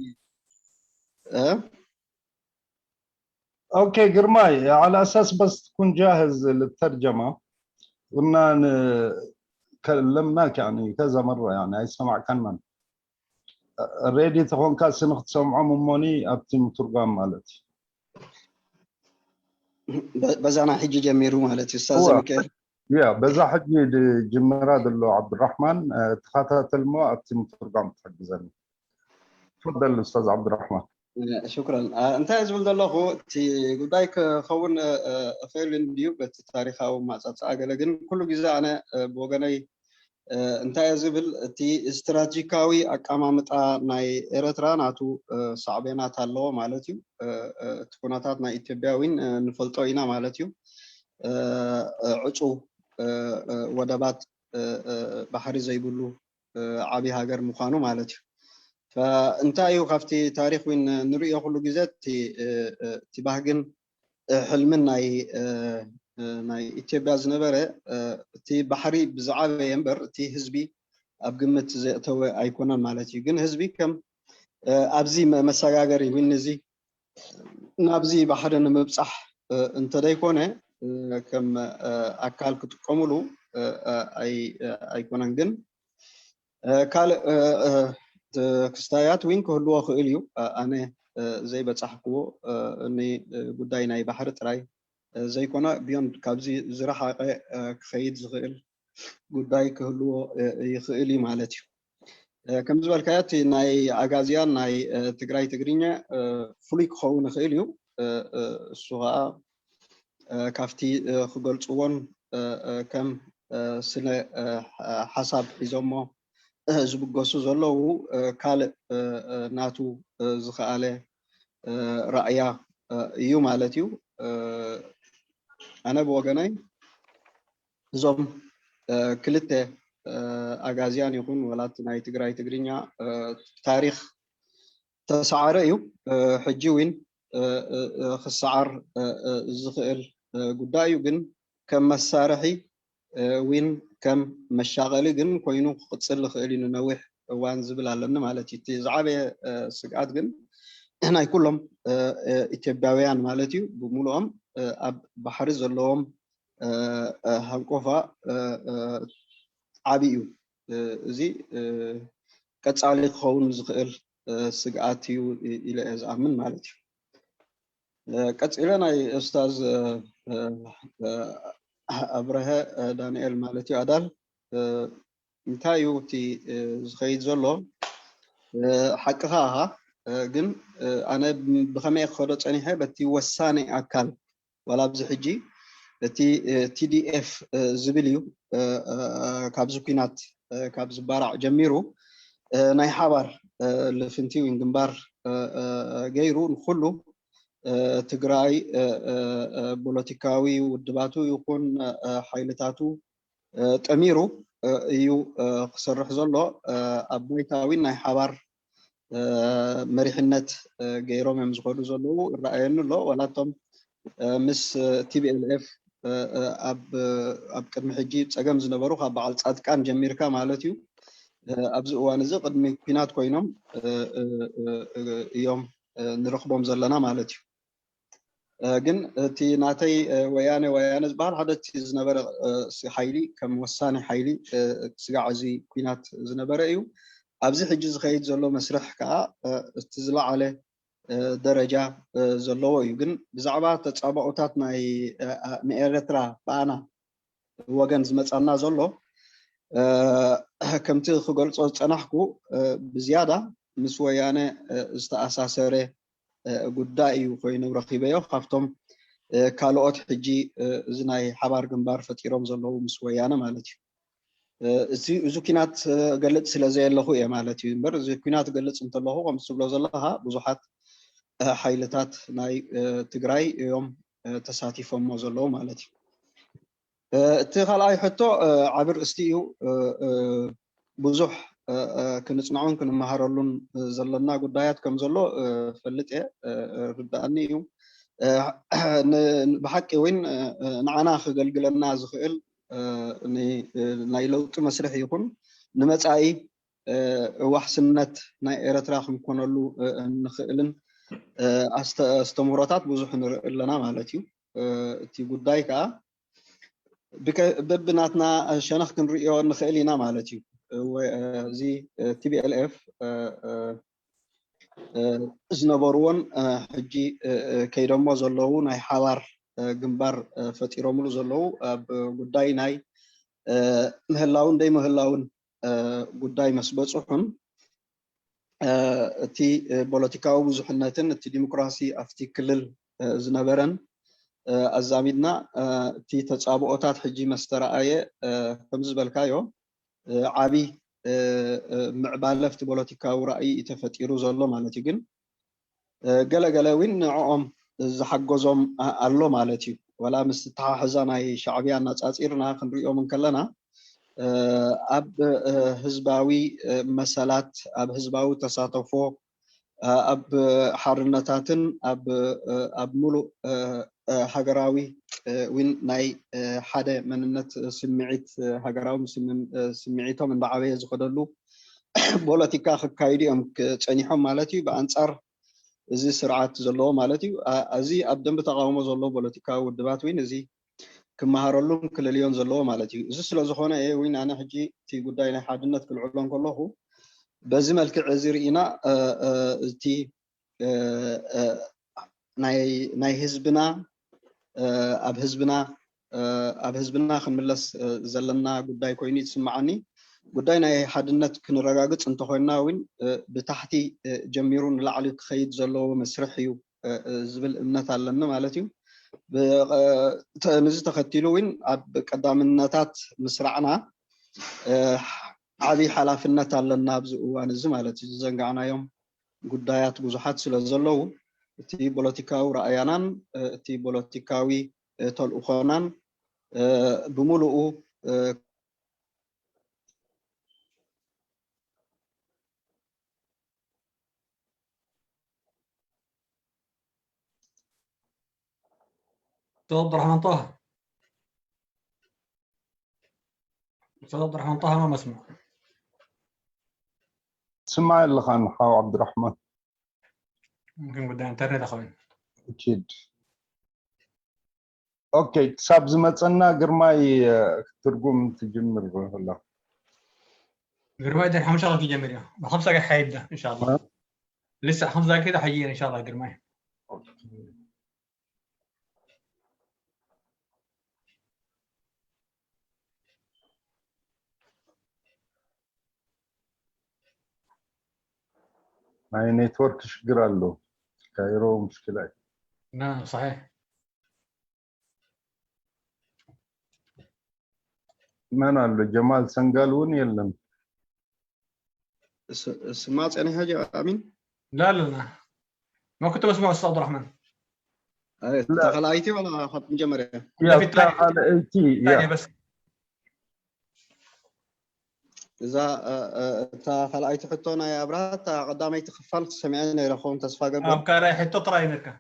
Speaker 3: اوكي قرماي على اساس بس تكون جاهز للترجمه قلنا كلمناك يعني كذا مره يعني هاي سمع كمان ريدي تكون كاس نخت سمعوا موني ابتي مترجم مالتي
Speaker 1: بس انا حجي جميرو مالتي استاذ مكير
Speaker 3: يا بزا حجي جمراد اللو عبد الرحمن تخاطرت المو ابتي مترجم تحجزني تفضل استاذ عبد الرحمن.
Speaker 1: شكرا. انت ازول الله تي قدايك خون خير الفيديو بالتاريخ او ما تصاغ لكن كل جزء انا بوغناي انت ازبل تي استراتيجيكاوي اقامامطا ناي إيرترا ناتو صعبينات الله مالتي تكوناتات ناي ኢትዮጵያዊን نفلطو ኢና مالتي عصو ودبات بحري زيبلو عبي هاجر مخانو مالتي فانت ايو خفتي تاريخ وين نريو كل جزات تي باهجن حلمنا ناي إثيوبيا زنبره تي بحري بزعابه ينبر تي حزبي ابقمت زيتو ايكونان مالتي جن حزبي كم ابزي مساغاغري وينزي نابزي بحرن مبصح انت دايكونه كم اكال كتقملو اي ايكونان جن قال كستايات وين كهلو خيليو انا زي بتصحكو اني غداي ناي بحر تراي زي كنا بيون كابزي زرحه كخيد زغيل غداي كهلو يخيلي مالتي كم زبل كايات ناي اغازيان ناي تግራይ تግርኛ فليك خون خيليو سوها كافتي خغلصون كم سنه حساب يزمو زبقسو زلو كال ناتو زخاله رأيا يو مالتيو انا بوغناي زوم كلته اغازيان يكون ولات ناي تግራይ تግርኛ تاريخ تسعريو حجوين خسعر زخيل قدايو جن كم مسارحي وين كم مشاغلي جن كوينو قتصل خيلي نوح وان زبل علنا مالتي تزعبي سقات جن هنا كلهم إثيوبياويان مالتي بمولهم بحر زلهم هنقفا عبيو زي كتصالي خون زخيل سقاتيو الى ازامن مالتي كتصيلنا استاذ أبره دانيال مالتي أدال انتايو تي زخيد زلو حقها جن أنا بخمي خرج أنا هاي بتي وساني أكل ولا بزحجي تي TDF زبليو كابزو كينات كابز بارع جميرو ناي حبر لفنتي وين جنبار غيرو نخلو تግራይ ፖለቲካዊ ውድባቱ ይኩን ሓይልታቱ ጠሚሩ እዩ ክሰርሕ ዘሎ አቦይታዊ ናይ ሓባር መሪሕነት ገይሮም እዮም ዝኸዱ ዘለዉ ይረአየኒ ኣሎ ወላቶም ምስ TPLF ኣብ ቅድሚ ሕጂ ፀገም ዝነበሩ ካብ በዓል ፃድቃን ጀሚርካ ማለት እዩ ኣብዚ እዋን እዚ ቅድሚ ኩናት ኮይኖም እዮም ንረኽቦም ዘለና ማለት እዩ ግን እቲ ናተይ ወያነ ዝበሃል ሓደ እቲ ዝነበረ ሓይሊ ከም ወሳኒ ሓይሊ ስጋዕ እዚ ኩናት ዝነበረ እዩ ኣብዚ ሕጂ ዝኸይድ ዘሎ መስርሕ ከዓ እቲ ዝለዓለ ደረጃ ዘለዎ እዩ ግን ብዛዕባ ተፃባኦታት ናይ ኤርትራ ባና ወገን ዝመፃና ዘሎ ከምቲ ክገልፆ ዝፀናሕኩ ብዝያዳ ምስ ወያነ ዝተኣሳሰረ ጉዳይ እዩ ኮይኑ ረኺበዮ ካብቶም ካልኦት ሕጂ እዚ ናይ ሓባር ግንባር ፈጢሮም ዘለዉ ምስ ወያነ ማለት እዩ እዚ ኩናት ገለፅ ስለ ዘየለኹ እየ ማለት እዩ እምበር እዚ ኩናት ገለፅ እንተለኹ ከም ትብሎ ዘለኻ ብዙሓት ሓይልታት ናይ ትግራይ እዮም ተሳቲፎሞ ዘለዉ ማለት እዩ እቲ ካልኣይ ሕቶ ዓብር እስቲ እዩ ብዙሕ ክንፅንዖን ክንመሃረሉን ዘለና ጉዳያት ከም ዘሎ ፈልጥ እየ ርዳእኒ እዩ ብሓቂ እውን ንዓና ክገልግለና ዝኽእል ናይ ለውጢ መስርሕ ይኹን ንመፃኢ ዋሕስነት ናይ ኤርትራ ክንኮነሉ ንኽእልን ኣስተምህሮታት ብዙሕ ንርኢ ኣለና ማለት እዩ እቲ ጉዳይ ከዓ በብናትና ሸነኽ ክንሪኦ ንኽእል ኢና ማለት እዩ እዚ TPLF ዝነበሩዎን ሕጂ ከይደሞ ዘለዉ ናይ ሓባር ግንባር ፈጢሮምሉ ዘለዉ ኣብ ጉዳይ ናይ ምህላውን ደይምህላውን ጉዳይ መስበፅሑን እቲ ፖለቲካዊ ብዙሕነትን እቲ ዲሞክራሲ ኣብቲ ክልል ዝነበረን ኣዛሚድና እቲ ተፃብኦታት ሕጂ መስተረኣየ ከም ዝበልካዮ ዓብይ ምዕባለፍቲ ፖለቲካዊ ራእይ ተፈጢሩ ዘሎ ማለት እዩ ግን ገለገለ እውን ንዕኦም ዝሓገዞም ኣሎ ማለት እዩ ወላ ምስ ተሓሕዛ ናይ ሻዕብያ ኣናፃፂርና ክንሪኦም ከለና ኣብ ህዝባዊ መሰላት ኣብ ህዝባዊ ተሳተፎ ኣብ ሓርነታትን ኣብ ሙሉእ ሃገራዊ እውን ናይ ሓደ መንነት ስምዒት ሃገራዊ ስምዒቶም እንዳዓበየ ዝኸደሉ ፖለቲካ ክካይዱ እዮም ፀኒሖም ማለት እዩ ብኣንፃር እዚ ስርዓት ዘለዎ ማለት እዩ እዚ ኣብ ደንቢ ተቃውሞ ዘለዎ ፖለቲካዊ ውድባት እውን እዚ ክመሃረሉን ክልልዮን ዘለዎ ማለት እዩ እዚ ስለ ዝኾነ እውን ኣነ ሕጂ እቲ ጉዳይ ናይ ሓድነት ክልዕሎን ከለኹ በዚ መልክዕ እዚ ርኢና እቲ ናይ ህዝብና ኣብ ህዝብና ክንምለስ ዘለና ጉዳይ ኮይኑ ይስማዓኒ ጉዳይ ናይ ሓድነት ክንረጋግፅ እንተኮይና እውን ብታሕቲ ጀሚሩ ንላዕሊ ክኸይድ ዘለዎ መስርሕ እዩ ዝብል እምነት ኣለኒ ማለት እዩ ነዚ ተኸቲሉ እውን ኣብ ቀዳምነታት ምስራዕና ዓብይ ሓላፍነት ኣለና ኣብዚ እዋን እዚ ማለት እዩ ዝዘንጋዕናዮም ጉዳያት ብዙሓት ስለ ዘለዉ እቲ ፖለቲካዊ ራእያናን እቲ ፖለቲካዊ ተልእኾናን ብምሉኡ
Speaker 2: استاذ عبد الرحمن طه استاذ عبد الرحمن طه ما مسموع
Speaker 3: سمع اللي خان حاو عبد الرحمن
Speaker 2: ممكن قدام انترنت اخوين
Speaker 3: اكيد اوكي حساب زمصنا قرماي ترجم تجمر والله
Speaker 2: قرماي ده ان شاء الله تجمر بخمسة دقائق حيبدا ان شاء الله لسه 5 دقائق كده حيجينا ان شاء الله قرماي
Speaker 3: معي نيتورك شقر له كايرو مشكلة
Speaker 2: نعم صحيح
Speaker 3: ما أنا جمال سنقالون يلن
Speaker 1: سمعت يعني حاجة أمين؟
Speaker 2: لا ما كنت بسمع استاذ عبد الرحمن
Speaker 1: لا على اي تي ولا خط مجمرة؟
Speaker 3: يا على اي تي
Speaker 2: يا بس
Speaker 1: إذا على اي تي حطونا يا برات قدامي تخفل سمعنا إلى خوم تصفى قبل
Speaker 2: كان رايح حطو تراي نركا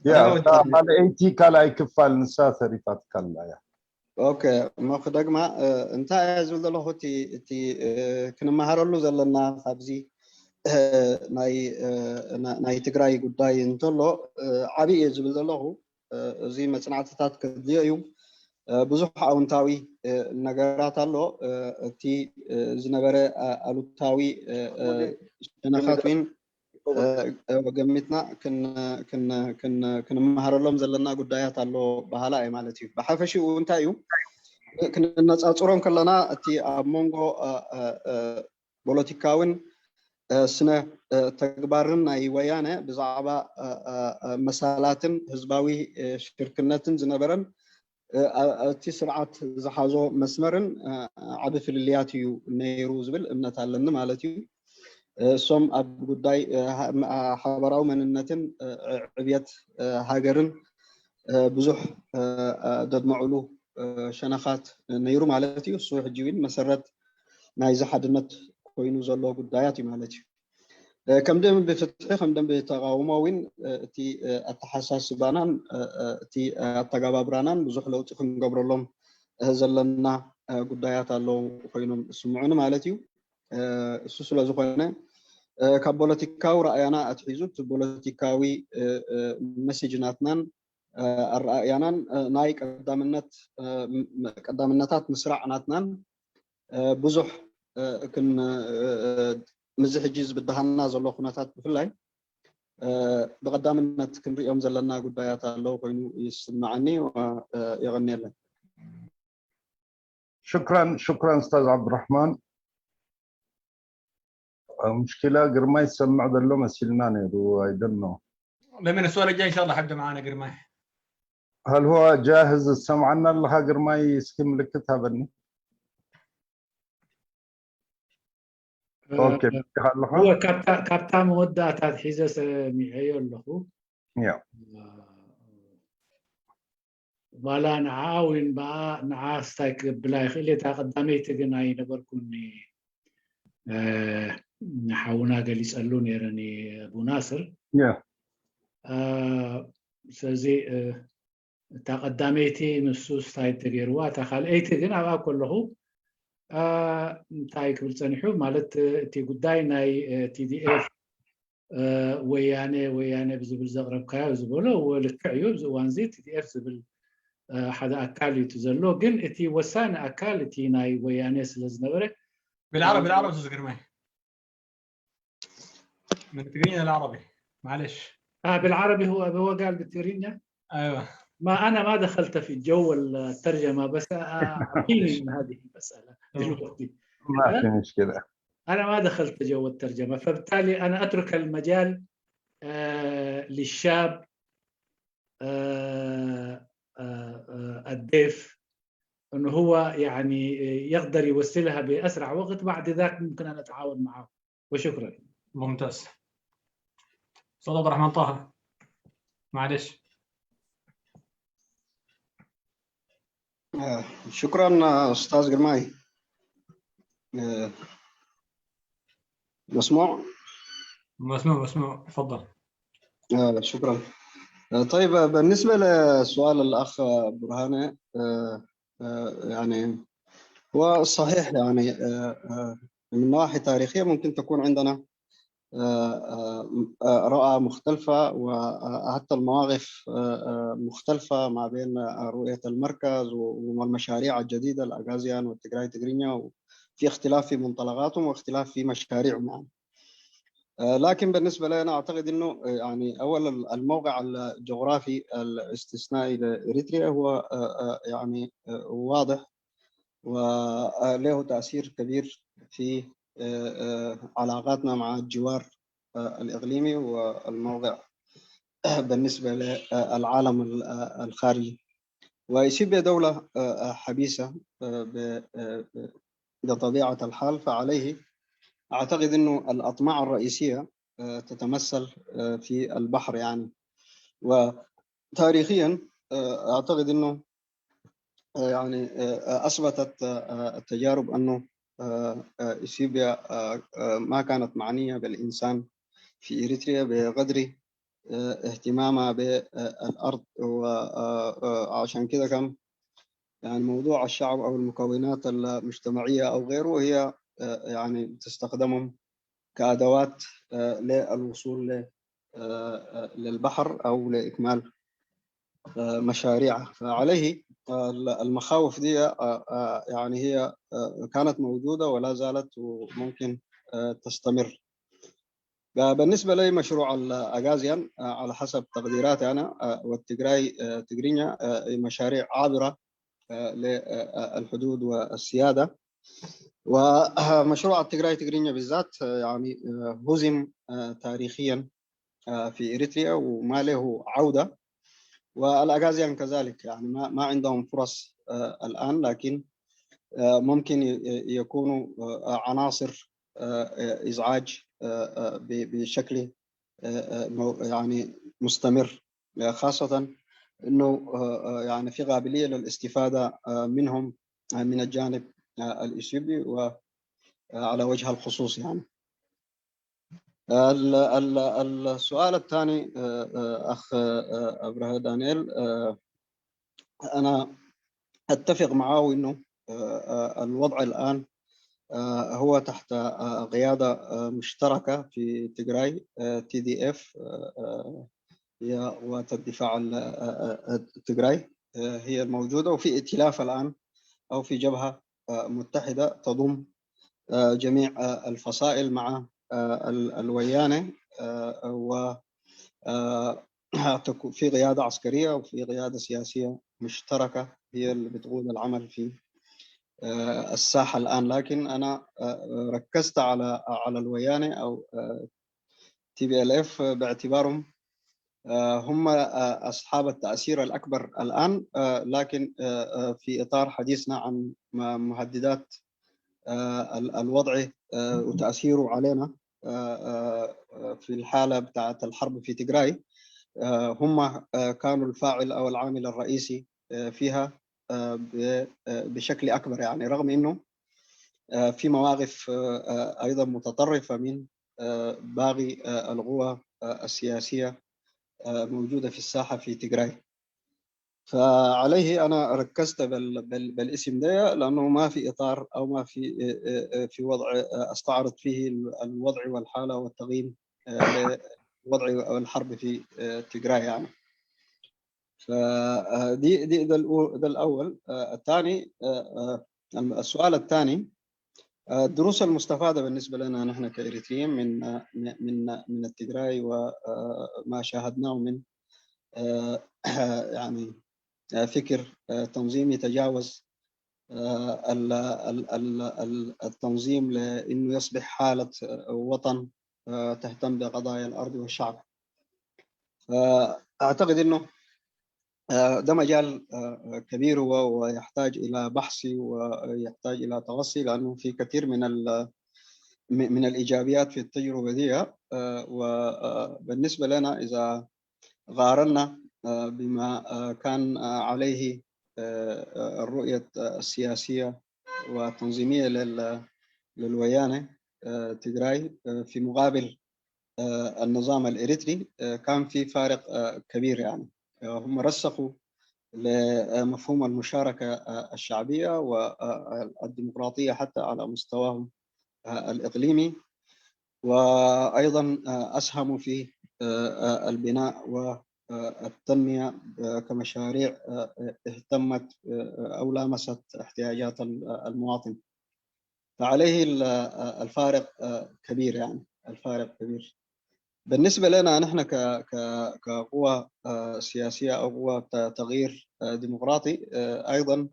Speaker 3: يا على اي تي كلا يكفل نسا ثريفات كلا يا
Speaker 1: اوكي ما خدقما انت زول له تي كنمهارلو زلنا خابزي ናይ ትግራይ ጉዳይ እንተሎ ዓብይ ዝብል ዘለኹ እዚ መፅናዕትታት ክድልዮ እዩ ብዙሕ ኣውንታዊ ነገራት ኣሎ እቲ ዝነበረ ኣሉታዊ ሸነኻት ወይን ገሚትና ክንመሃረሎም ዘለና ጉዳያት ኣሎ ባህላ እዩ ማለት እዩ ብሓፈሽኡ እንታይ እዩ ክንነፃፅሮም ከለና እቲ ኣብ መንጎ ፖለቲካውን سنة تكبرنا أي ويانا بزعبة مسالات هزباوي شركناتن زنبرن تسرعات زحازو مسمرن عبث اللياتيو نيروز بالإمنة علمنا مالتيو سوم أبقوداي حبراو من النتن عبيات هاجرن بزح ضد معلو شنخات نيرو مالتيو صوح جوين مسرت نايز حدنت كوينو زلو قداياتي مالتي كم دم بفتح كم دم بتقاوموين تي التحساس بانان تي التقابرانان بزح لو تخن قبر لهم زلنا قدايات الله كوينو سمعون مالتي سوسلا زخنا كبوليتيكاو رأينا أتحيزوت بوليتيكاوي مسجناتنا الرأينا نايك قدامنات مسرعناتنا بزح كن مزح جيز بدهنا زلوا خناتات بفلاي بقدامنا كن يوم زلنا قدايات الله كينو يسمعني ويغني له
Speaker 3: شكرا استاذ عبد الرحمن مشكلة قرماي سمع ذلو مسيلنا نيرو ايدنو
Speaker 2: لمن السؤال الجاي ان شاء الله حبدا معنا قرماي
Speaker 3: هل هو جاهز سمعنا لها قرماي سكيم لكتها بني اوكي
Speaker 9: هو كابتا مودة تحيزة سميعيو له
Speaker 3: يا
Speaker 9: ولا نعاون بقى نعاستك بلا خلي تقدمي تجناي نبركوني نحاونا قال يسألوني راني أبو ناصر
Speaker 3: يا
Speaker 9: سازي تقدميتي نصوص تاي تغيروا تخال اي تجنا بقى كله تاي كبل صنحو مالت تي قداي ناي تي دي اف ويانه بزبل زغرب كايو زبولو ولكعيو زوانزي تي دي اف زبل حدا اكال يتزلو جن تي وسان اكال تي ناي ويانه سلازنبره
Speaker 2: بالعربي استاذ قرماي من التقرينيا العربي معلش
Speaker 9: بالعربي هو قال بالتقرينيا
Speaker 2: ايوه
Speaker 9: ما انا ما دخلت في جو الترجمه بس اعطيني من هذه المساله دلوقتي
Speaker 3: ما في مشكلة
Speaker 9: انا ما دخلت جو الترجمه فبالتالي انا اترك المجال للشاب الضيف انه هو يعني يقدر يوصلها باسرع وقت بعد ذاك ممكن ان اتعاون معه وشكرا
Speaker 2: ممتاز استاذ عبد الرحمن طه معلش
Speaker 1: شكرا استاذ قرماي مسموع
Speaker 2: تفضل
Speaker 1: شكرا طيب بالنسبه لسؤال الاخ برهانه يعني هو صحيح يعني من نواحي تاريخيه ممكن تكون عندنا رؤى مختلفة وحتى المواقف مختلفة ما بين رؤية المركز والمشاريع الجديدة الأغازيان والتجراي تجرينيا وفي اختلاف في منطلقاتهم واختلاف في مشاريعهم يعني. لكن بالنسبة لنا أعتقد أنه يعني أولا الموقع الجغرافي الاستثنائي لإريتريا هو يعني واضح وله تأثير كبير في علاقاتنا مع الجوار الإقليمي والموضع بالنسبة للعالم الخارجي وإثيوبيا دولة حبيسة بطبيعة الحال فعليه أعتقد أنه الأطماع الرئيسية تتمثل في البحر يعني وتاريخيا أعتقد أنه يعني أثبتت التجارب أنه إثيوبيا ما كانت معنية بالإنسان في إريتريا بقدر اهتمامها بالأرض وعشان كده كان يعني موضوع الشعب أو المكونات المجتمعية أو غيره هي يعني تستخدمهم كأدوات للوصول للبحر أو لإكمال مشاريعه. فعليه المخاوف دي يعني هي كانت موجودة ولا زالت وممكن تستمر. بالنسبة لي مشروع الأغازيان على حسب تقديراتي أنا والتجراي تجرينيا مشاريع عابرة للحدود والسيادة. ومشروع التجراي تجرينيا بالذات يعني هزم تاريخيا في إريتريا وما له عودة، والأغازيان كذلك يعني ما عندهم فرص الآن، لكن ممكن يكونوا عناصر إزعاج بشكل يعني مستمر، خاصة أنه يعني في قابلية للاستفادة منهم من الجانب الإثيوبي وعلى وجه الخصوص. يعني السؤال الثاني أخ أبره دانيال، أنا أتفق معه أنه الوضع الآن هو تحت قيادة مشتركة في تجراي TDF، هي قوات الدفاع التجراي هي الموجودة، وفي ائتلاف الآن أو في جبهة متحدة تضم جميع الفصائل مع الويانة، و في قيادة عسكرية وفي قيادة سياسية مشتركة هي اللي بتقود العمل في الساحة الآن. لكن أنا ركزت على الويانة أو TPLF باعتبارهم هم أصحاب التأثير الأكبر الآن، لكن في إطار حديثنا عن مهددات الوضع وتأثيره علينا في الحالة بتاعة الحرب في تجراي، هم كانوا الفاعل أو العامل الرئيسي فيها بشكل أكبر. يعني رغم أنه في مواقف أيضا متطرفة من باقي القوى السياسية موجودة في الساحة في تجراي. فعليه أنا ركزت بالاسم ده لأنه ما في إطار أو ما في وضع أستعرض فيه الوضع والحالة والتقييم لوضع الحرب في تجراي. يعني فدي ده الأول. الثاني السؤال الثاني، الدروس المستفادة بالنسبة لنا نحن كإريتريين من التجراي وما شاهدناه من يعني فكر تنظيمي تجاوز التنظيم لأنه يصبح حالة وطن تهتم بقضايا الأرض والشعب. فأعتقد أنه ده مجال كبير ويحتاج إلى بحث ويحتاج إلى تغطي، لأنه في كثير من الإيجابيات في التجربة دي. وبالنسبة لنا إذا قارنا بما كان عليه الرؤية السياسية والتنظيمية للويانة تجراي في مقابل النظام الإريتري، كان في فارق كبير. يعني هم رسخوا لمفهوم المشاركة الشعبية والديمقراطية حتى على مستواهم الإقليمي، وأيضا أسهموا في البناء والتنمية كمشاريع اهتمت أو لامست احتياجات المواطن. فعليه الفارق كبير. يعني الفارق كبير بالنسبة لنا نحن كقوى سياسية أو قوى تغيير ديمقراطي. أيضا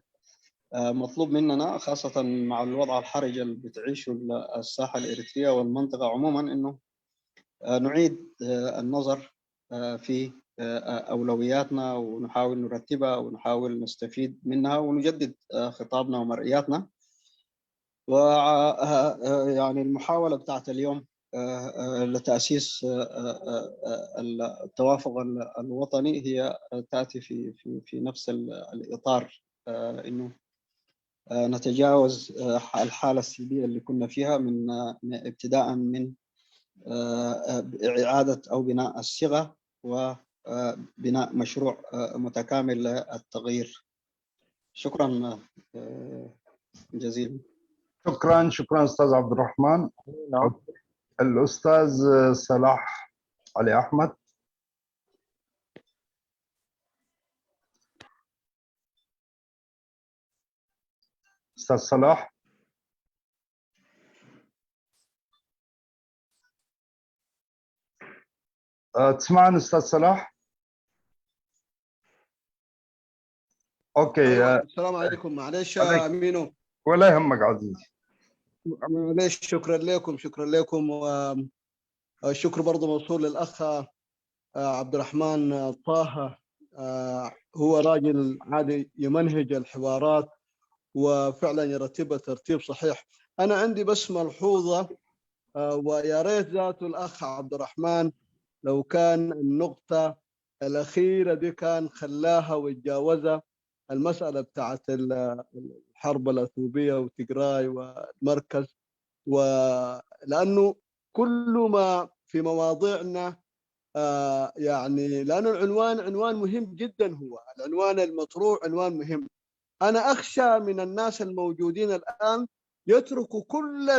Speaker 1: مطلوب مننا خاصة مع الوضع الحرج اللي بتعيشه الساحة الإريترية والمنطقة عموما أنه نعيد النظر في أولوياتنا ونحاول نرتبها ونحاول نستفيد منها ونجدد خطابنا ومرئياتنا. ويعني المحاولة بتاعت اليوم لتأسيس التوافق الوطني هي تأتي في نفس الإطار، إنه نتجاوز الحالة السلبية اللي كنا فيها من ابتداء من إعادة أو بناء الصيغة وبناء مشروع متكامل للتغيير. شكرا جزيلا.
Speaker 3: شكرا استاذ عبد الرحمن. الاستاذ صلاح علي احمد. استاذ صلاح. تسمعني استاذ صلاح؟ اوكي.
Speaker 7: السلام عليكم. معلش يا مينو.
Speaker 3: ولا يهمك عزيزي.
Speaker 7: معلش. شكرا لكم والشكر برضه موصول للاخ عبد الرحمن طه. هو راجل عادي يمنهج الحوارات وفعلا يرتبها ترتيب صحيح. انا عندي بس ملحوظه ويا ريت ذاته الاخ عبد الرحمن لو كان النقطه الاخيره دي كان خلاها وتجاوزها، المساله بتاعت الحرب الاثيوبيه وتجراي والمركز، ولانه كل ما في مواضيعنا يعني لانه العنوان عنوان مهم جدا، هو العنوان المطروح عنوان مهم. انا اخشى من الناس الموجودين الان يتركوا كل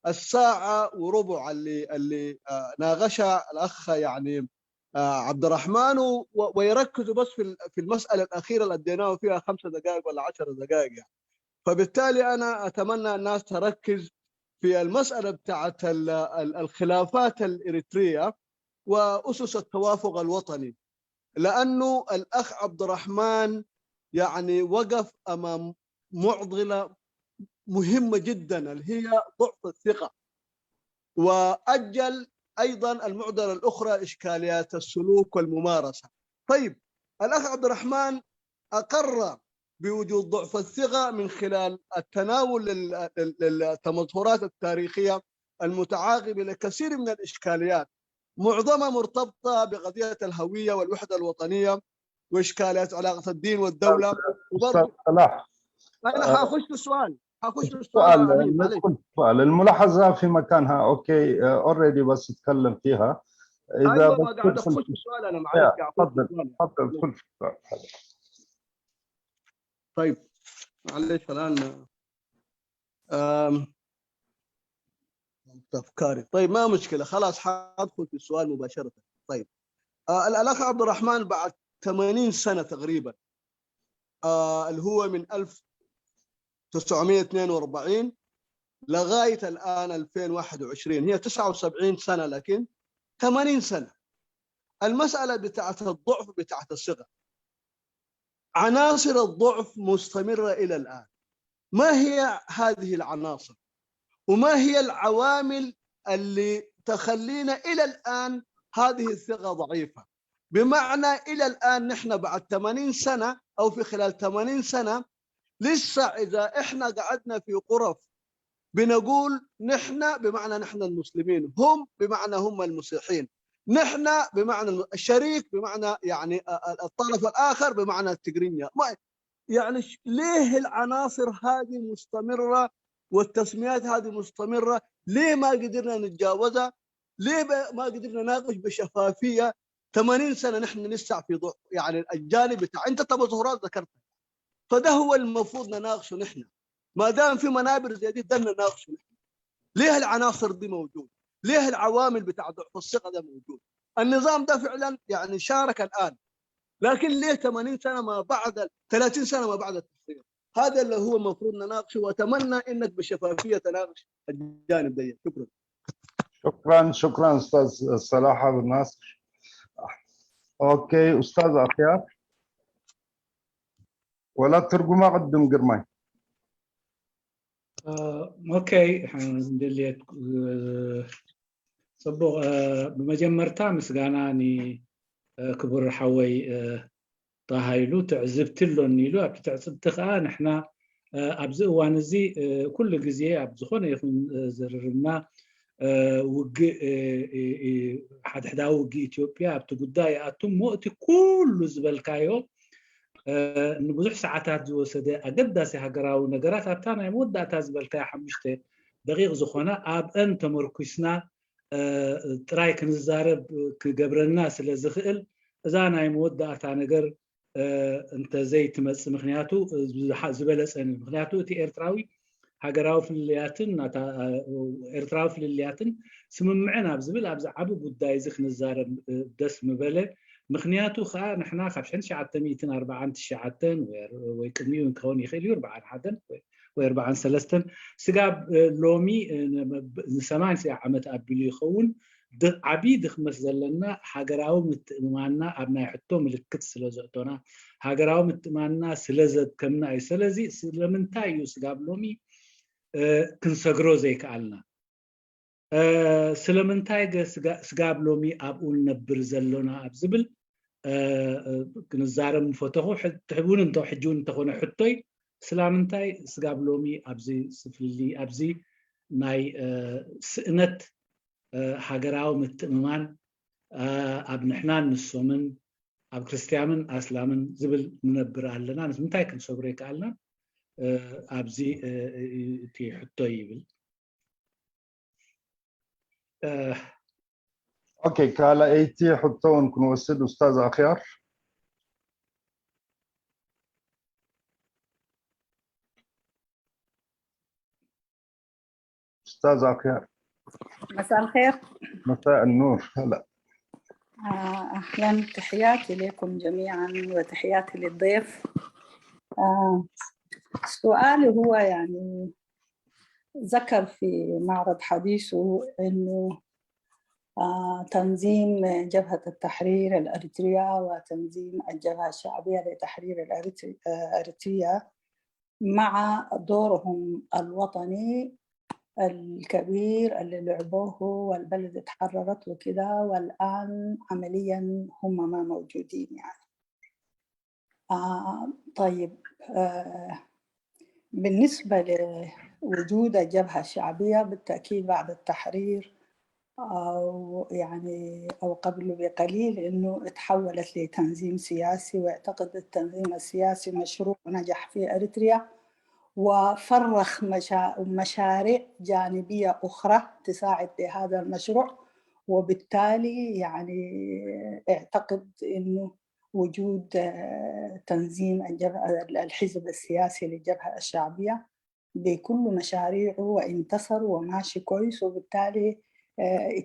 Speaker 7: الساعه وربع اللي ناقشها الاخ يعني عبد الرحمن ويركزوا بس في المساله الاخيره اللي اديناه فيها 5 دقائق ولا 10 دقائق يعني. فبالتالي انا اتمنى الناس تركز في المساله بتاعت الخلافات الاريتريه واسس التوافق الوطني، لانه الاخ عبد الرحمن يعني وقف امام معضله مهمه جدا اللي هي ضعف الثقه، واجل ايضا المعضله الاخرى اشكاليات السلوك والممارسه. طيب الاخ عبد الرحمن اقر بوجود ضعف الثقه من خلال التناول للتمظهرات التاريخيه المتعاقبه لكثير من الاشكاليات، معظمها مرتبطه بقضيه الهويه والوحده الوطنيه واشكالات علاقه الدين والدوله.
Speaker 3: وبرضه صلاح
Speaker 7: انا حاخش في السؤال
Speaker 3: السؤال الملاحظه في مكانها. اوكي اوريدي بس تكلم فيها. اذا
Speaker 7: ايوه ما قاعد اخش في السؤال انا معلش.
Speaker 3: تفضل ادخل في السؤال.
Speaker 7: طيب معلش الان افكاري. طيب ما مشكله، خلاص حادخل في السؤال مباشره. طيب الاخ عبد الرحمن بعد 80 سنه تقريبا اللي هو من 1942 لغايه الان 2021 هي 79 سنه، لكن 80 سنه المساله بتاعت الضعف بتاعت الثقه، عناصر الضعف مستمره الى الان. ما هي هذه العناصر وما هي العوامل اللي تخلينا الى الان هذه الثقه ضعيفه؟ بمعنى الى الان نحن بعد 80 سنه او في خلال 80 سنه لسه اذا احنا قعدنا في غرف بنقول نحن بمعنى نحن المسلمين، هم بمعنى هم المسيحيين، نحن بمعنى الشريك بمعنى يعني الطرف الاخر بمعنى التجرينيا. يعني ليه العناصر هذه مستمره والتسميات هذه مستمره؟ ليه ما قدرنا نتجاوزها؟ ليه ما قدرنا نناقش بشفافيه؟ 80 سنه نحن لسه في ضوء يعني الجانب بتاع انت تظاهرات ذكرتها، فده هو المفروض نناقشه نحن. ما دام في منابر زي دي بدنا نناقشه نحن. ليه العناصر دي موجود؟ ليه العوامل بتاع ضعف الثقه ده موجود؟ النظام ده فعلا يعني شارك الان، لكن ليه 80 سنه ما بعد 30 سنه ما بعد التحقيق؟ هذا اللي هو المفروض نناقشه، واتمنى انك بشفافيه تناقش الجانب ده.
Speaker 3: شكرا استاذ صلاح ابو الناصر. اوكي استاذ اخيار ولا ترجمه قدم قرماي.
Speaker 9: اوكي حندليت صبغ بمجمرتا مسغاناني كبر حوي طاهيلو تعزبت له نيلو بتعزبت خان احنا ابز وان زي كل جزيه ابز خونه يكون زررنا وق حد حداو اثيوبيا بتقداي اتم موت كل زبلكايو نبزح ساعات زوسده اقداسي هاغراو نغرات اتانا يمودا تازبلكاي 5 دقيق زخونه اب انت مركسنا تراي كنزارب كجبرنا سلازخل اذا انا يمودا اتا نغر انت زي تمس مخنياتو زبلصن مخنياتو تي ኤርትራዊ ሃገራዊ ፍልልያትን ኤርትራዊ ፍልልያትን ስምምዕና ብዝብል ኣብዚ ዓቢ ጉዳይ እዚ ክንዛረብ ደስ ምበለ ምክንያቱ ከዓ ንሕና ካብ 1949 ወይ ቅድሚኡ ክኸውን ይኽእል እዩ 41 ወይ 43 ስጋብ ሎሚ ን80 ዓመት ኣቢሉ ይኸውን ዓቢ ድኽመት ዘለና ሃገራዊ ምትእምማንና ኣብ ናይ ሕቶ ምልክት ስለ ዘእቶና ሃገራዊ ምትእምማንና ስለ ዘድከምና እዩ ስለዚ ስለምንታይ እዩ ስጋብ ሎሚ ክንሰግሮ ዘይከኣልና ስለምንታይ ስጋብ ሎሚ ኣብኡ ነብር ዘለና ኣብ ዝብል ክንዛረብ ንፈተኹ ትሕቡን እንተው ሕጂውን እንተኾነ ሕቶይ ስለምንታይ ስጋብ ሎሚ ኣብዚ ስፍልሊ ኣብዚ ናይ ስእነት ሃገራዊ ምትእምማን ኣብ ንሕናን ንሶምን ኣብ ክርስቲያንን ኣስላምን ዝብል ንነብር ኣለና ንምንታይ ክንሰግሮ ይከኣልና ኣብዚ እቲ ሕቶ ይብል
Speaker 3: اوكي كالا ايتي حطون كنوصل استاذ اخيار استاذ اخيار
Speaker 10: مساء الخير.
Speaker 3: مساء النور. هلا
Speaker 10: اهلا تحياتي لكم جميعا وتحياتي للضيف. سؤالي هو يعني ذكر في معرض حديثه انه تنظيم جبهة التحرير الأريتريا وتنظيم الجبهة الشعبية لتحرير الأريتريا مع دورهم الوطني الكبير اللي لعبوه والبلد اتحررت وكذا والآن عمليا هم ما موجودين يعني. طيب بالنسبة لوجود الجبهة الشعبية بالتأكيد بعد التحرير أو يعني أو قبل بقليل إنه تحولت لتنظيم سياسي، واعتقد التنظيم السياسي مشروع نجح في أريتريا وفرخ مشاريع جانبية أخرى تساعد بهذا المشروع، وبالتالي يعني اعتقد إنه وجود تنظيم الحزب السياسي للجبهة الشعبية بكل مشاريعه وانتصر وماشي كويس، وبالتالي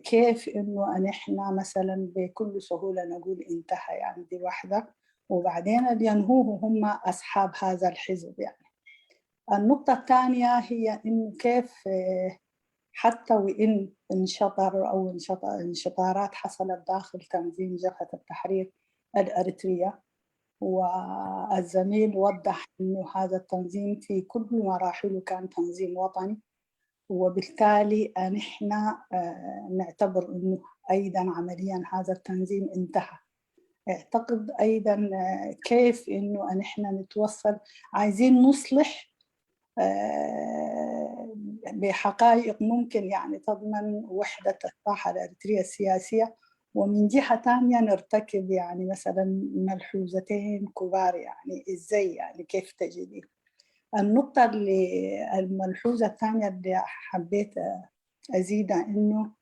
Speaker 10: كيف إنه نحن مثلا بكل سهولة نقول انتهى يعني دي واحدة، وبعدين ينهوه هم أصحاب هذا الحزب يعني. النقطة الثانية هي إنه كيف حتى وإن انشطر أو انشطارات حصلت داخل تنظيم جبهة التحرير الأريترية، والزميل وضح إنه هذا التنظيم في كل مراحله كان تنظيم وطني، وبالتالي نحن نعتبر إنه أيضا عمليا هذا التنظيم انتهى. اعتقد أيضا كيف إنه نحن نتوصل عايزين نصلح بحقائق ممكن يعني تضمن وحدة الساحة الأريترية السياسية، ومن جهة ثانية نرتكب يعني مثلا ملحوظتين كبار يعني إزاي يعني كيف تجدي. النقطة الملحوظة الثانية اللي حبيت أزيدها إنه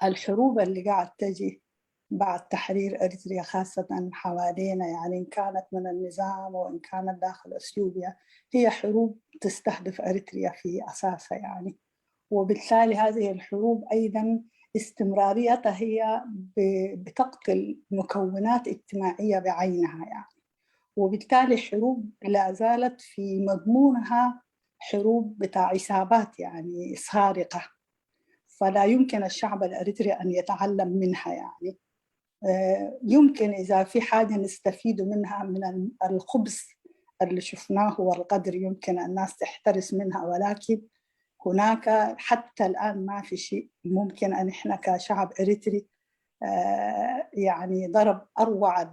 Speaker 10: الحروب اللي قاعد تجي بعد تحرير أريتريا خاصة حوالينا يعني إن كانت من النظام وإن كانت داخل أثيوبيا هي حروب تستهدف أريتريا في أساسها يعني، وبالتالي هذه الحروب أيضا استمراريتها هي بتقتل مكونات اجتماعية بعينها يعني، وبالتالي حروب لا زالت في مضمونها حروب بتاع عصابات يعني سارقة، فلا يمكن الشعب الأريتري أن يتعلم منها يعني. يمكن إذا في حاجة نستفيد منها من الخبز اللي شفناه والقدر يمكن الناس تحترس منها، ولكن هناك حتى الآن ما في شيء ممكن أن إحنا كشعب أريتري يعني ضرب أروع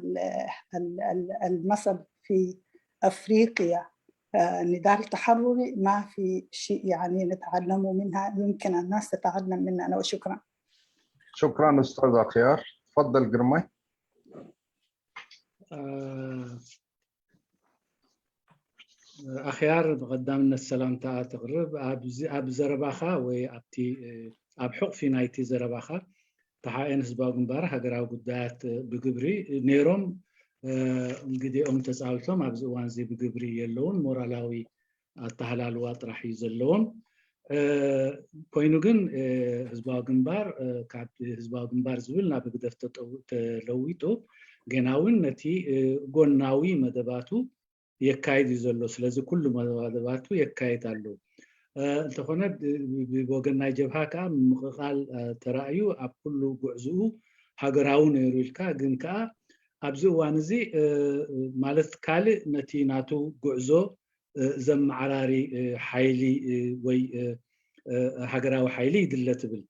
Speaker 10: المثل في أفريقيا نضال تحرري، ما في شيء يعني نتعلمه منها، يمكن الناس تتعلم مننا. وشكرا.
Speaker 3: شكرا استاذ اخيار. تفضل قرمي.
Speaker 9: أخيار قدامنا السلام تقرب أب زرباخا وأبتي أب حق في نايتي زرباخا ተሓኤን ህዝባዊ ግንባር ሃገራዊ ጉዳያት ብግብሪ ነይሮም እንግዲኦም ተፃዊቶም ኣብዚ እዋን እዚ ብግብሪ የለውን ሞራላዊ ኣተሃላልዋ ጥራሕ እዩ ዘለዎም ኮይኑ ግን ህዝባዊ ግንባር ካብ ህዝባዊ ግንባር ዝብል ናብ ግደፍ ተለዊጡ ገናውን ነቲ ጎናዊ መደባቱ የካይድ እዩ ዘሎ ስለዚ ኩሉ መደባቱ የካይድ ኣሎ እንተኾነ ብወገን ናይ ጀብሃ ከዓ ምቕቓል ተራእዩ ኣብ ኩሉ ጉዕዝኡ ሃገራዊ ነይሩ ኢልካ ግን ከዓ ኣብዚ እዋን እዚ ማለት ካልእ ነቲ ናቱ ጉዕዞ ዘመዓራሪ ሓይሊ ወይ ሃገራዊ ሓይሊ ይድለ ትብል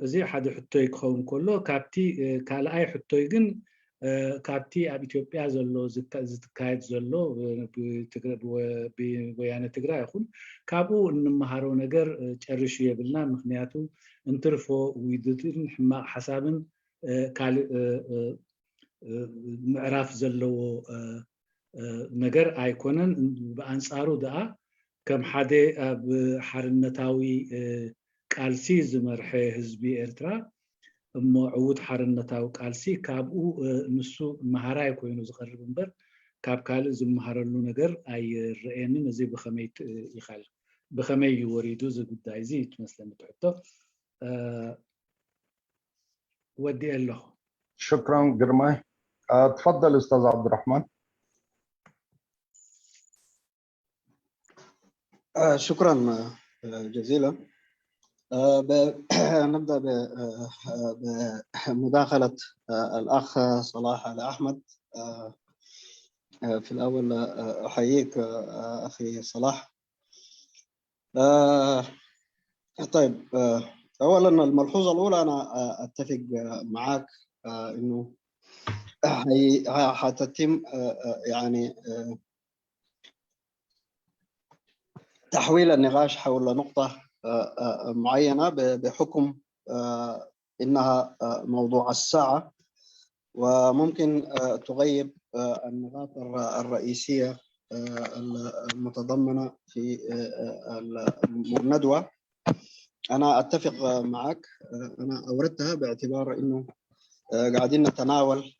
Speaker 9: እዚ ሓደ ሕቶይ ክኸውን ከሎ ካብቲ ካልኣይ ሕቶይ ግን ካብቲ ኣብ ኢትዮጵያ ዘሎ ዝትካየድ ዘሎ ብወያነ ትግራይ ይኹን ካብኡ እንመሃሮ ነገር ጨርሹ የብልና ምክንያቱ እንትርፎ ውይድትን ሕማቅ ሓሳብን ካልእ ምዕራፍ ዘለዎ ነገር ኣይኮነን ብኣንፃሩ ደኣ ከም ሓደ ኣብ ሓርነታዊ ቃልሲ ዝመርሐ ህዝቢ ኤርትራ እሞ ዕውት ሓርነታዊ ቃልሲ ካብኡ ንሱ መሃራይ ኮይኑ ዝቐርብ እምበር ካብ ካልእ ዝመሃረሉ ነገር ኣይረአየንን እዚ ብኸመይ ይኻል بخمي يريدو زي قداي زي مثلا تحطه ودي له
Speaker 3: شكرا قرماي تفضل استاذ عبد الرحمن.
Speaker 1: شكرا جزيلا. نبدأ بمداخلة الأخ صلاح علي أحمد. في الأول أحييك أخي صلاح. طيب أولا الملحوظة الأولى أنا أتفق معك إنه حتتم يعني تحويل النقاش حول نقطة معينة بحكم إنها موضوع الساعة وممكن تغيب النقاط الرئيسية المتضمنة في الندوة. أنا أتفق معك، أنا أوردتها باعتبار إنه قاعدين نتناول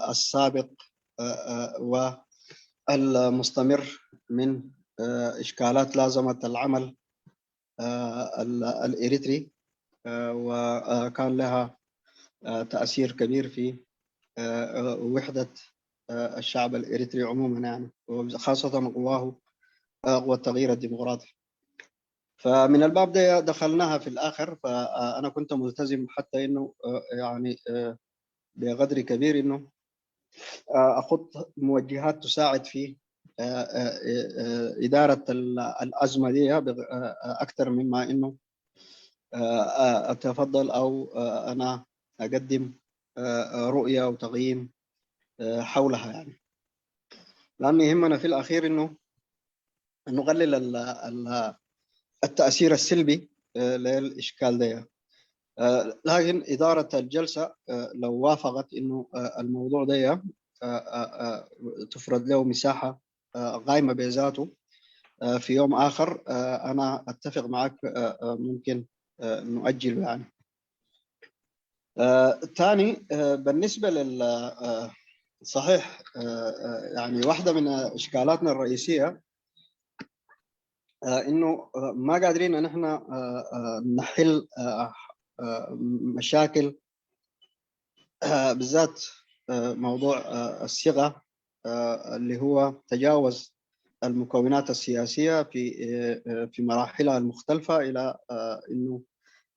Speaker 1: السابق والمستمر من إشكالات لازمت العمل الإريتري وكان لها تأثير كبير في وحدة الشعب الإريتري عموما يعني وخاصة قواه قوى التغيير الديمقراطي. فمن الباب ده دخلناها في الآخر، فأنا كنت ملتزم حتى إنه يعني بقدر كبير إنه أخط موجهات تساعد في إدارة الأزمة دي أكثر مما إنه أتفضل أو أنا أقدم رؤية وتقييم حولها يعني، لأن يهمنا في الأخير إنه نقلل التأثير السلبي للإشكال ده. لكن إدارة الجلسة لو وافقت إنه الموضوع ده تفرض له مساحة قائمة بذاته في يوم آخر، أنا أتفق معك ممكن نؤجل يعني. ثاني بالنسبة صحيح يعني واحدة من إشكالاتنا الرئيسية إنه ما قادرين أن احنا نحل مشاكل بالذات موضوع الصيغة اللي هو تجاوز المكونات السياسية في مراحلها المختلفة إلى إنه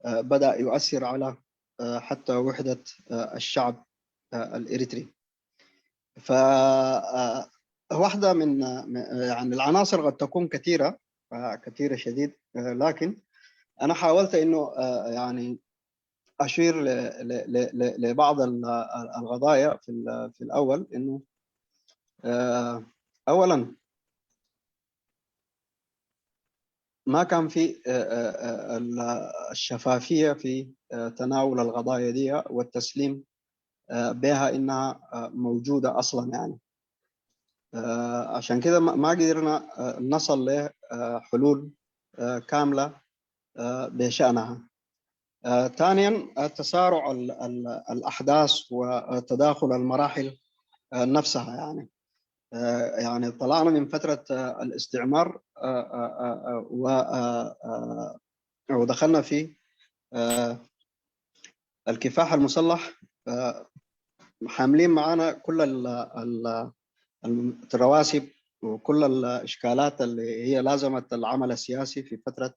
Speaker 1: بدأ يؤثر على حتى وحدة الشعب الإريتري. فواحدة من يعني العناصر قد تكون كثيرة شديد، لكن أنا حاولت إنه يعني أشير لبعض القضايا في الأول. إنه أولا ما كان في الشفافية في تناول القضايا دي والتسليم بها إنها موجودة أصلا يعني، عشان كده ما قدرنا نصل لحلول كاملة بشأنها. ثانيا تسارع الأحداث وتداخل المراحل نفسها. يعني طلعنا من فترة الاستعمار ودخلنا في الكفاح المسلح، حاملين معنا كل الرواسب وكل الإشكالات اللي هي لازمت العمل السياسي في فترة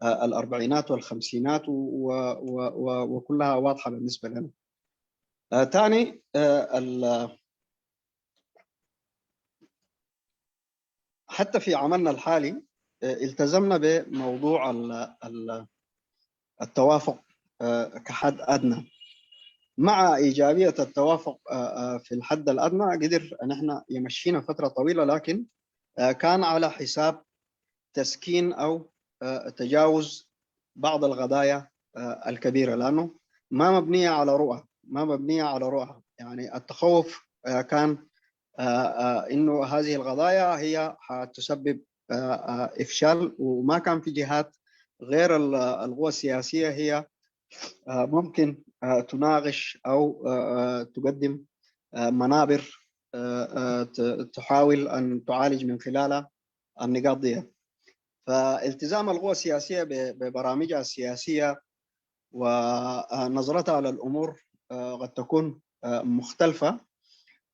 Speaker 1: الأربعينات والخمسينات وكلها واضحة بالنسبة لنا. ثاني حتى في عملنا الحالي التزمنا بموضوع التوافق كحد أدنى. مع إيجابية التوافق في الحد الأدنى قدر أن احنا يمشينا فترة طويلة، لكن كان على حساب تسكين أو تجاوز بعض القضايا الكبيرة، لأنه ما مبنية على رؤى. يعني التخوف كان إنه هذه القضايا هي تسبب إفشال، وما كان في جهات غير القوى السياسية هي ممكن تناقش أو تقدم منابر تحاول أن تعالج من خلالها النقاط دي. فالتزام القوى السياسية ببرامجها السياسية ونظرتها للأمور قد تكون مختلفة،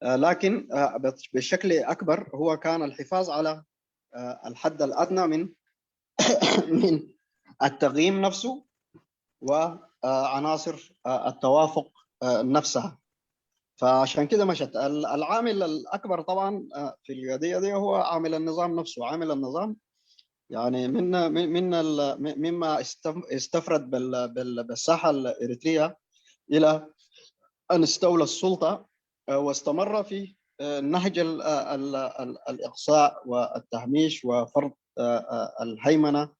Speaker 1: لكن بشكل أكبر هو كان الحفاظ على الحد الأدنى من التقييم نفسه وعناصر التوافق نفسها. فعشان كده مشت. العامل الأكبر طبعا في القضية دي هو عامل النظام نفسه. عامل النظام يعني مما استفرد بالساحة الإريترية إلى أن استولى السلطة واستمر في نهج الإقصاء والتهميش وفرض الهيمنة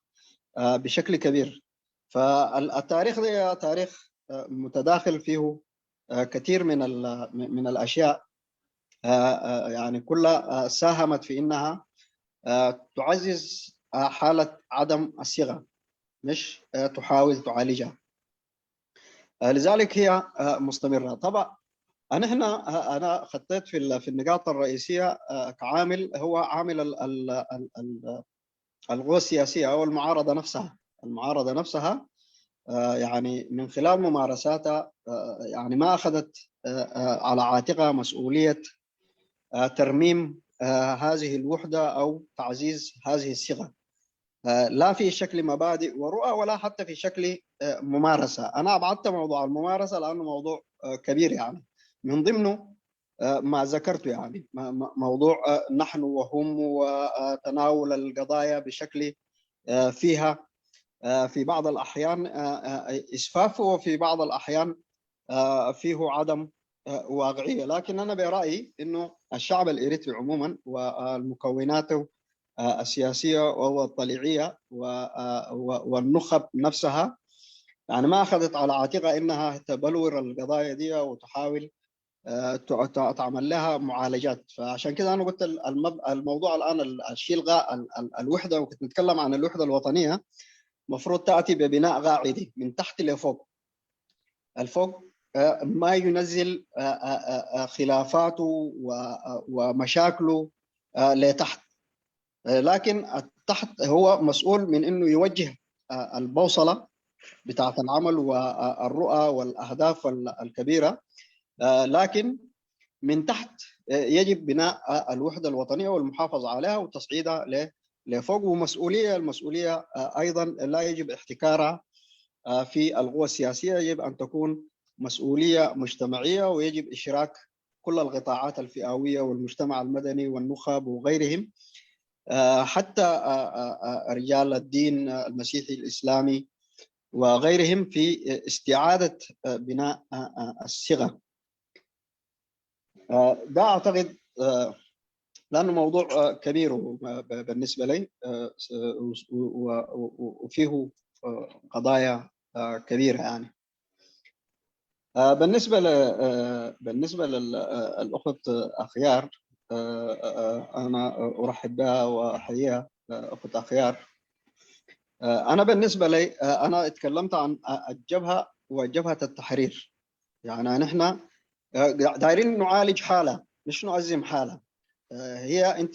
Speaker 1: بشكل كبير. فالتاريخ ده تاريخ متداخل فيه كثير من الأشياء، يعني كلها ساهمت في إنها تعزز حالة عدم الصيغة، مش تحاول تعالجها. لذلك هي مستمرة. طبعا أنا خطيت في النقاط الرئيسية كعامل، هو عامل القوى السياسية أو المعارضة نفسها يعني من خلال ممارساتها يعني ما أخذت على عاتقها مسؤولية ترميم هذه الوحدة أو تعزيز هذه الصيغة، لا في شكل مبادئ ورؤى ولا حتى في شكل ممارسة. أنا أبعدت موضوع الممارسة لأنه موضوع كبير، يعني من ضمنه ما ذكرته، يعني موضوع نحن وهم وتناول القضايا بشكل فيها في بعض الأحيان إسفاف وفي بعض الأحيان فيه عدم واقعية. لكن أنا برأيي أنه الشعب الإريتري عموما والمكونات السياسية والطليعية والنخب نفسها يعني ما أخذت على عاتقها إنها تبلور القضايا دي وتحاول تعمل لها معالجات. فعشان كده أنا قلت الموضوع الآن الشيء الغاء الوحدة، وكنت نتكلم عن الوحدة الوطنية، مفروض تأتي ببناء قاعدي من تحت لفوق. الفوق ما ينزل خلافاته ومشاكله لتحت، لكن التحت هو مسؤول من انه يوجه البوصله بتاعه العمل والرؤى والاهداف الكبيره، لكن من تحت يجب بناء الوحده الوطنيه والمحافظه عليها وتصعيدها لفوق. المسؤوليه ايضا لا يجب احتكارها في القوى السياسيه، يجب ان تكون مسؤوليه مجتمعيه، ويجب اشراك كل القطاعات الفئويه والمجتمع المدني والنخب وغيرهم، حتى رجال الدين المسيحي الإسلامي وغيرهم في استعادة بناء الصيغة. ده أعتقد لأنه موضوع كبير بالنسبة لي وفيه قضايا كبيرة. يعني بالنسبة للأخت أخيار، أنا أرحب بها وأحييها. أخت أخيار أنا بالنسبة لي أنا اتكلمت عن الجبهة وجبهة التحرير. يعني نحن دايرين نعالج حالة مش نعزم حالة. هي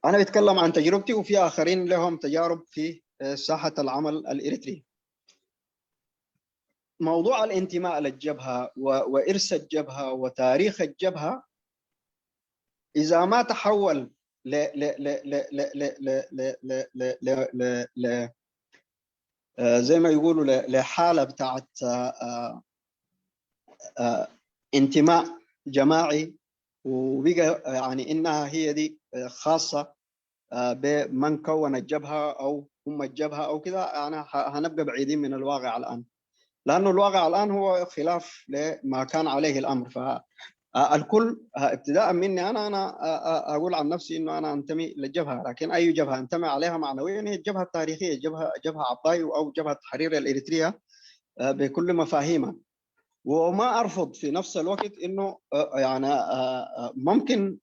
Speaker 1: أنا بتكلم عن تجربتي وفي آخرين لهم تجارب في ساحة العمل الإريتري. موضوع الانتماء للجبهة وإرث الجبهة وتاريخ الجبهة إذا ما تحول زي ما يقولوا لحالة بتاعت انتماء جماعي، وبقى يعني إنها هي دي خاصة بمن كون الجبهة أو هم الجبهة أو كده، يعني هنبقى بعيدين من الواقع الآن، لأنه الواقع الآن هو خلاف لما كان عليه الأمر. فالكل ابتداء مني أنا أقول عن نفسي إنه أنا أنتمي للجبهة، لكن أي جبهة أنتمي عليها معنويا هي الجبهة التاريخية، جبهة عطاي أو جبهة تحرير الإريترية بكل مفاهيمها. وما أرفض في نفس الوقت إنه يعني ممكن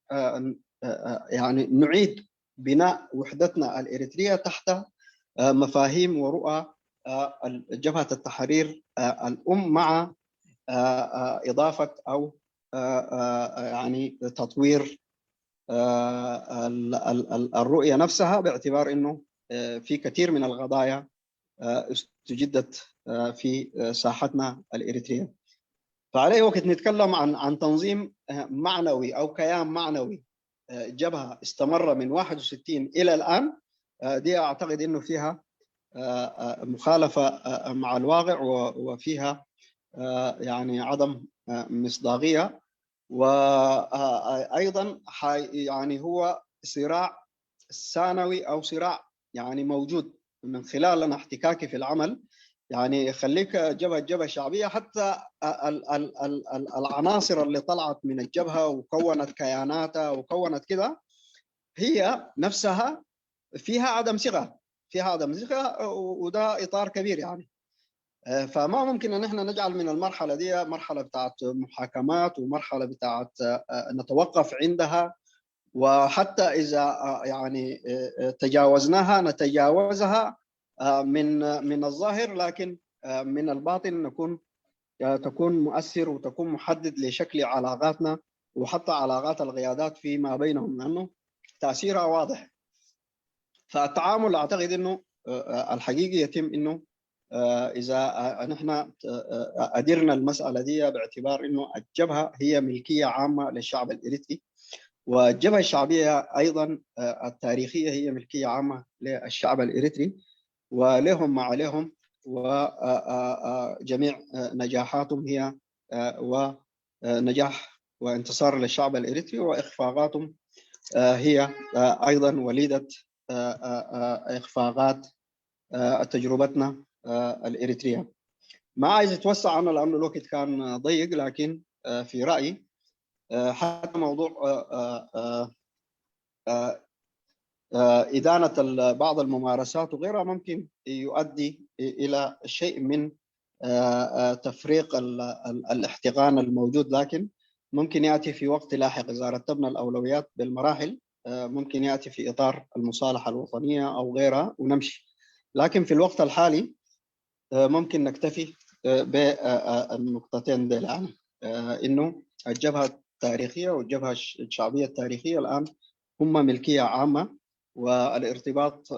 Speaker 1: يعني نعيد بناء وحدتنا الإريترية تحت مفاهيم ورؤى جبهة التحرير الأم، مع إضافة أو يعني تطوير الرؤية نفسها، باعتبار أنه في كثير من القضايا استجدت في ساحتنا الإريترية. فعليه وقت نتكلم عن تنظيم معنوي أو كيان معنوي جبهة استمر من 61 إلى الآن، دي أعتقد أنه فيها مخالفة مع الواقع وفيها يعني عدم مصداقية. وأيضا يعني هو صراع ثانوي أو صراع يعني موجود من خلال احتكاكي في العمل. يعني خليك جبهة شعبية، حتى العناصر اللي طلعت من الجبهة وكونت كياناتها وكونت كده هي نفسها فيها عدم ثقة، وده إطار كبير يعني. فما ممكن ان احنا نجعل من المرحله دي مرحله بتاعت محاكمات ومرحله بتاعت نتوقف عندها، وحتى اذا يعني تجاوزناها نتجاوزها من الظاهر، لكن من الباطن تكون مؤثر وتكون محدد لشكل علاقاتنا وحتى علاقات القيادات فيما بينهم، لانه تاثيرها واضح. فالتعامل اعتقد انه الحقيقي يتم انه إذا نحن أدرنا المسألة دي باعتبار إنه الجبهة هي ملكية عامة للشعب الإريتري، والجبهة الشعبية أيضا التاريخية هي ملكية عامة للشعب الإريتري، ولهم ما عليهم، وجميع نجاحاتهم هي ونجاح وانتصار للشعب الإريتري، وإخفاقاتهم هي أيضا وليدة إخفاقات تجربتنا الإريترية. ما عايز أتوسع عنه لأنه الوقت كان ضيق، لكن في رأيي حتى موضوع إدانة بعض الممارسات وغيرها ممكن يؤدي إلى شيء من تفريق الاحتقان الموجود، لكن ممكن يأتي في وقت لاحق إذا رتبنا الأولويات بالمراحل، ممكن يأتي في إطار المصالحة الوطنية أو غيرها ونمشي. لكن في الوقت الحالي ممكن نكتفي بالنقطتين دي، يعني إنه الجبهة التاريخية والجبهة الشعبية التاريخية الآن هم ملكية عامة، والارتباط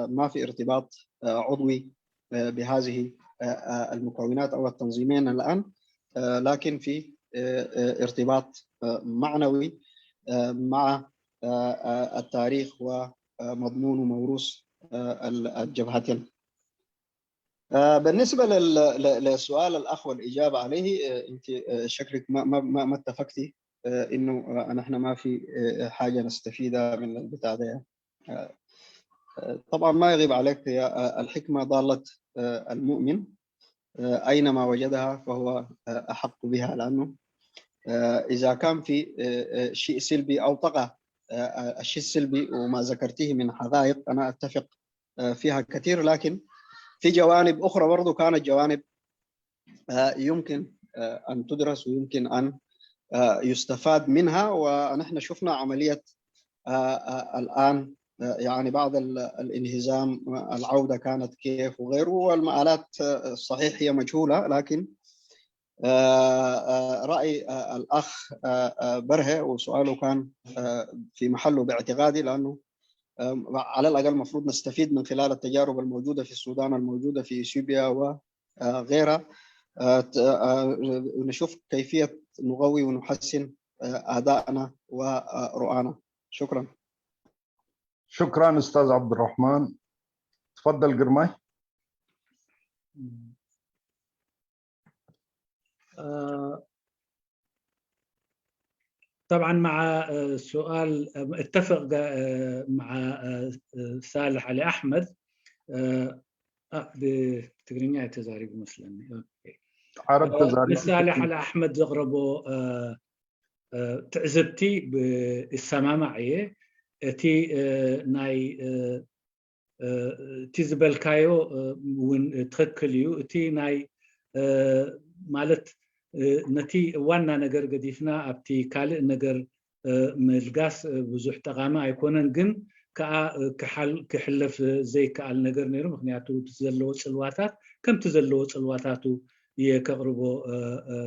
Speaker 1: ما في ارتباط عضوي بهذه المكونات أو التنظيمين الآن، لكن في ارتباط معنوي مع التاريخ ومضمون وموروث الجبهتين. بالنسبة للسؤال الأخ والإجابة عليه، أنت شكلك ما اتفقتي إنه نحن ما في حاجة نستفيدها من البتاع ده. طبعا ما يغيب عليك الحكمة ضالة المؤمن، أينما وجدها فهو أحق بها، لأنه إذا كان في شيء سلبي أو طغى الشيء السلبي وما ذكرته من حقائق أنا أتفق فيها كثير، لكن في جوانب أخرى برضو كانت جوانب يمكن أن تدرس ويمكن أن يستفاد منها. ونحن شفنا عملية الآن يعني بعد الانهزام العودة كانت كيف وغيره، والمآلات صحيح هي مجهولة، لكن رأي الأخ برهة وسؤاله كان في محله باعتقادي، لأنه على الأقل المفروض نستفيد من خلال التجارب الموجودة في السودان، الموجودة في إثيوبيا وغيرها، ونشوف كيفية نقوي ونحسن أدائنا ورؤانا. شكرا.
Speaker 3: شكرا أستاذ عبد الرحمن. تفضل قرماي.
Speaker 9: طبعا مع سؤال اتفق مع صالح علي أحمد بتقريني تزاري مثلا صالح علي أحمد زغربو تعزبتي بالسماء معي تي ناي تزبل كايو وين تخكليو تي ناي مالت نتي وانا نجر قديفنا أبتي كالئ نجر ملقاس بزوح تغامة يكونن جن كحلف زي كال نجر نيرو مخنياتو تزلو سلواتات كم تزلو سلواتاتو يكقربو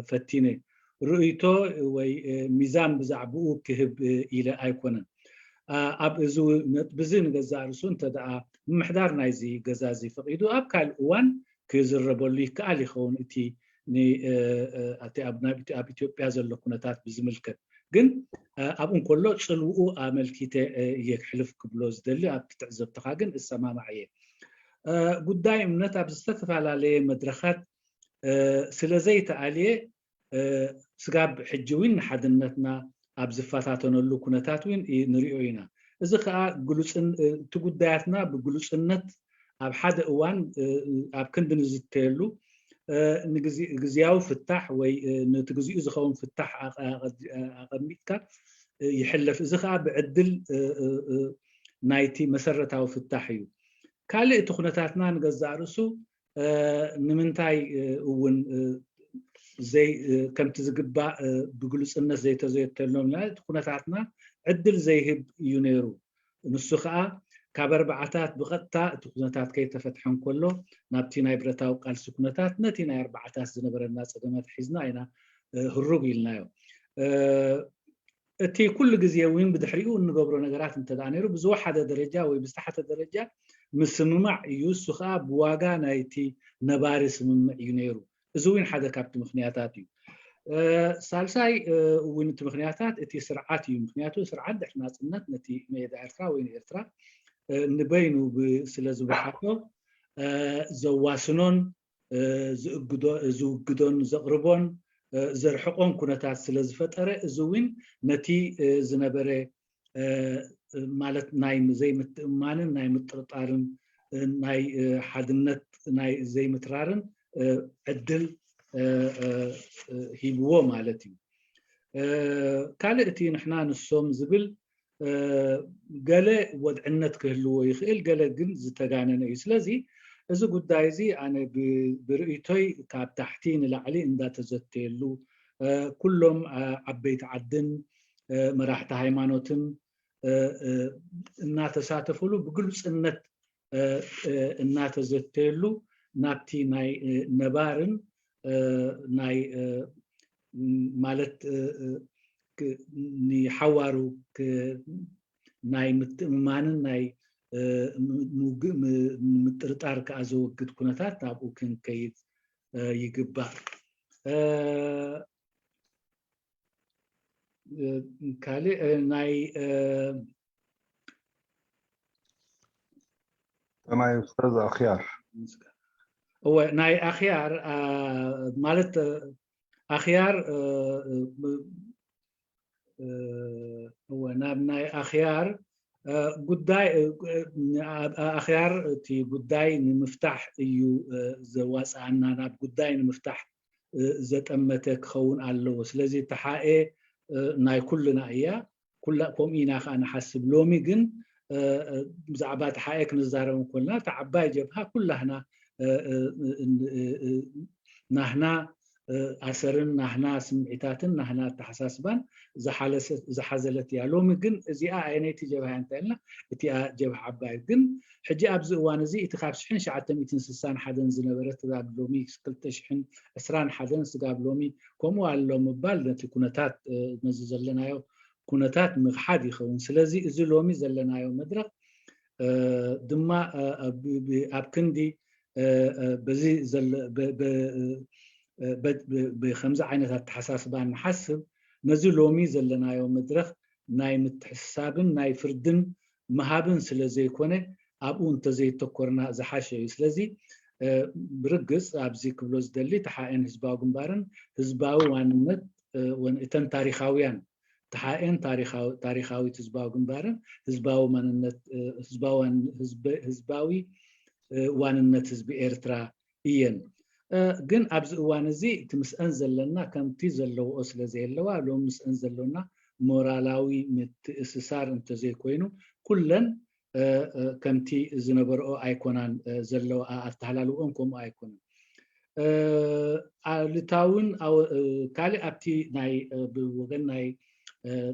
Speaker 9: فتيني رؤيتو وي ميزان بزعبو كهب إلى أيكونن أب إزو بزين جزارسو أنت دعا محدار نايزي جزازي فقيدو أب كالوان كيزربو لي كالي خون إتي ني أتي أبناء أب إثيوبيا زلوا كنتات بزملك جن أبون كله شلوه عمل كيته يحلف قبلوز دلي أب تتعزب تخاجن السماء معي قد دايم نتاب استثف على مدرخات سلزيت عليه سقاب حجوين حدنتنا أب زفاتاتنا اللو كنتاتوين نريوينا إذا خا جلوسن تقدياتنا بجلوسنت أب حد أوان أب كندن زتيلو نجزياو فتح وي نتجزي إذا خوان فتح أغميتك يحلف إذا خا بعدل نايتي مسرتها وفتحيو كالي تخنتاتنا نجزارسو نمنتاي ون زي كم تزقبا بجلوس الناس زي تزيتلهم لا تخنتاتنا عدل زي يونيرو نسخة كابر بعتات بغتا تخنتات كي تفتحون كله نابتينا يبرتاو قال سكنتات نتينا أربعتات زنبر الناس قدمت حزنا هنا هروبي لنايو تي كل جزية وين بدحريو نقبرو نقرات انت دانيرو بزوح هذا درجة وبستحت درجة مسممع يوسخا بواقا نايتي نبارس من يونيرو زوين حدا كابت مخنياتاتي سالساي وين مخنياتات اتي سرعاتي مخنياتو سرعات احنا صنت نتي ميدا ارترا وين ارترا نبينو بسلازو بحاكو زواسنون زوقدون زقربون زرحقون كنتات سلاز فترة زوين نتي زنبرة مالت نايم زي متمانن نايم متطارن ناي حدنت ناي زي مترارن عدل هيبوه مالتي كالتي نحنا نصوم زبل قال ودعنت كهلو يخيل قال جن زتجانن يسلزي إذا قد عايزي أنا برؤيتي كاب تحتين العلي إن ذات زتيلو كلهم عبيت عدن مراحت هايمانوتن النات ساتفولو بقولش إنت النات زتيلو نابتي ناي نبارن ناي مالت ني حوارو ناي متمانن ناي مترطار كازو قد كنتات نابو كن كيد يقبا كالي ناي
Speaker 3: أنا أستاذ أخيار
Speaker 9: هو ناي أخيار مالت أخيار هو ناي أخيار قداي أخيار تي قداي مفتاح يو زواس عنا ناب قداي مفتاح زت أمتك خون على سلزي تحقق ناي كلنا إياه كلكم إنا أنا حسب لومي جن زعبات حقق نزارهم كلنا تعباي جبها كلنا نحنا أسرن نحنا سمعتاتن نحنا تحساسبان زحزلت يالوم جن زي عينيتي جبهة أنتنا تي جبهة عباية جن حجي أبز وأنا زي تخافش حين شعتم يتنسسان حدن زنبرت قبل لومي كلتش حين أسران حدن قبل لومي كم وعلوم بال كونتات نزل لنا يو كونتات مغحدي خون سلازي زلومي زلنا يو مدرك دما أبكندي بزي زل بخمسة عينات حساسبان نحسب نزل لومي زلنا يوم مدرخ ناي متحسابن ناي فردن مهابن سلازي كونه أبون تزي تكورنا زحاشي سلازي برقص أبزي كبلوز دلي تحقين هزباو جنبارن هزباو وانمت وانتن تاريخاويان تحقين تاريخاوي تزباو جنبارن هزباو مننت هزباوي وانمت هزبي إيرترا إيان جن أبز وانزي تمس أنزل لنا كم تيزل لو أصل زي اللوا لو مس أنزل لنا مورالاوي متأسسار انتزي كوينو كلن كم تي زنبر أو أيقونان زلوا أتحللوا أنكم أيقونان لتاون أو كالي أبتي ناي بوجن ناي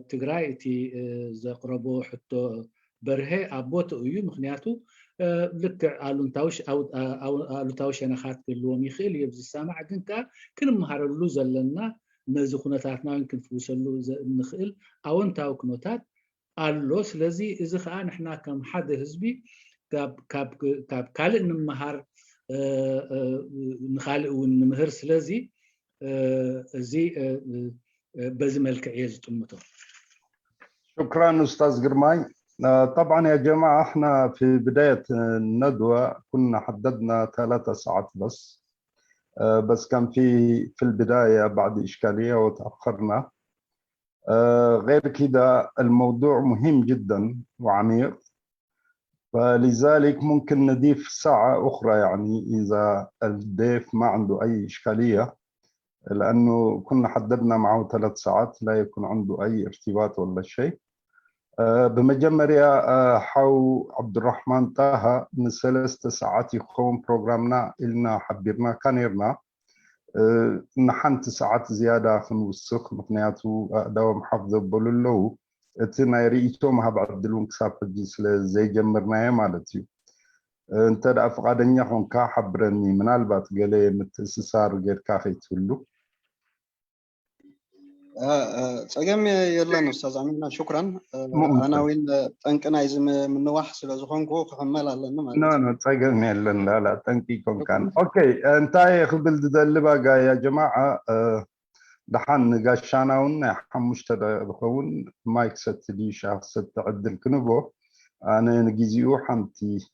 Speaker 9: تجراي تي زقربو حتى برهة أبوت أيو مخنياتو لك ألونتاوش أو ألونتاوش أنا خات كلهم يخيل يبز السامع جنكا كن مهار اللوز لنا نزخوناتنا يمكن فوس اللوز نخيل أو أنتاو كنوتات اللوز الذي إذا خان إحنا كم حد حزبي كاب كال إن مهار نخال ونمهر سلزي زي بزمل كعيز تمته.
Speaker 3: شكرا أستاذ جرماي. طبعا يا جماعة احنا في بداية الندوة كنا حددنا 3 ساعات بس كان في البداية بعد إشكالية وتأخرنا. غير كده الموضوع مهم جدا وعميق، فلذلك ممكن نضيف ساعة أخرى يعني إذا الضيف ما عنده أي إشكالية، لأنه كنا حددنا معه 3 ساعات لا يكون عنده أي ارتباط ولا شيء. بمجمريا حو عبد الرحمن طه من 3 ساعات يخون بروغرامنا إلنا حبيرنا كانيرنا نحن 9 ساعات زيادة خنوسخ مقنياتو دوام حفظ بولولو اتنا يريتو ما بعد لون كساب جيس زي جمرنا مالتي انت افقادنيا هونكا حبرني من البات قالي متسسار غير كاخيتولو
Speaker 1: صقم يلا استاذ عمينا شكرا. انا وين طنقنا يزم من واحد لازخونكو كمل لنا
Speaker 3: لا صقم يلا لا طنقيكم كان اوكي انت خبل دلبا يا جماعه دحن قاشاناون حمش تدخون مايك ست دي شخص تعدل كنبو انا نجيزيو حنتي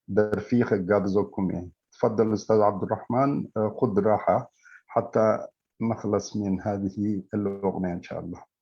Speaker 3: درفيخ قابزوكم يعني. تفضل استاذ عبد الرحمن خذ راحه حتى نخلص من هذه الأغنية إن شاء الله.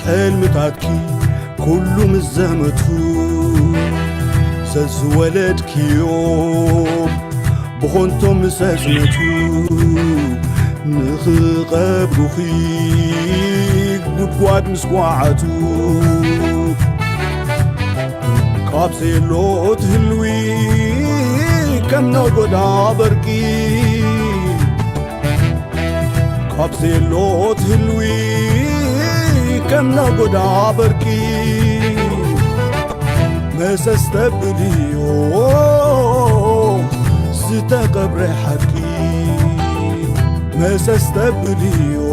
Speaker 11: حلمتاتكي كله مزمتو سز ولدك يوم بخونتم مساجمتو نخقب رخيق بدقواد مسقوعتو كابسي لو تهلوي كم نقدا بركي كابسي لو تهلوي كم نقدا بركي مسستبليو ستقبر حكي مسستبليو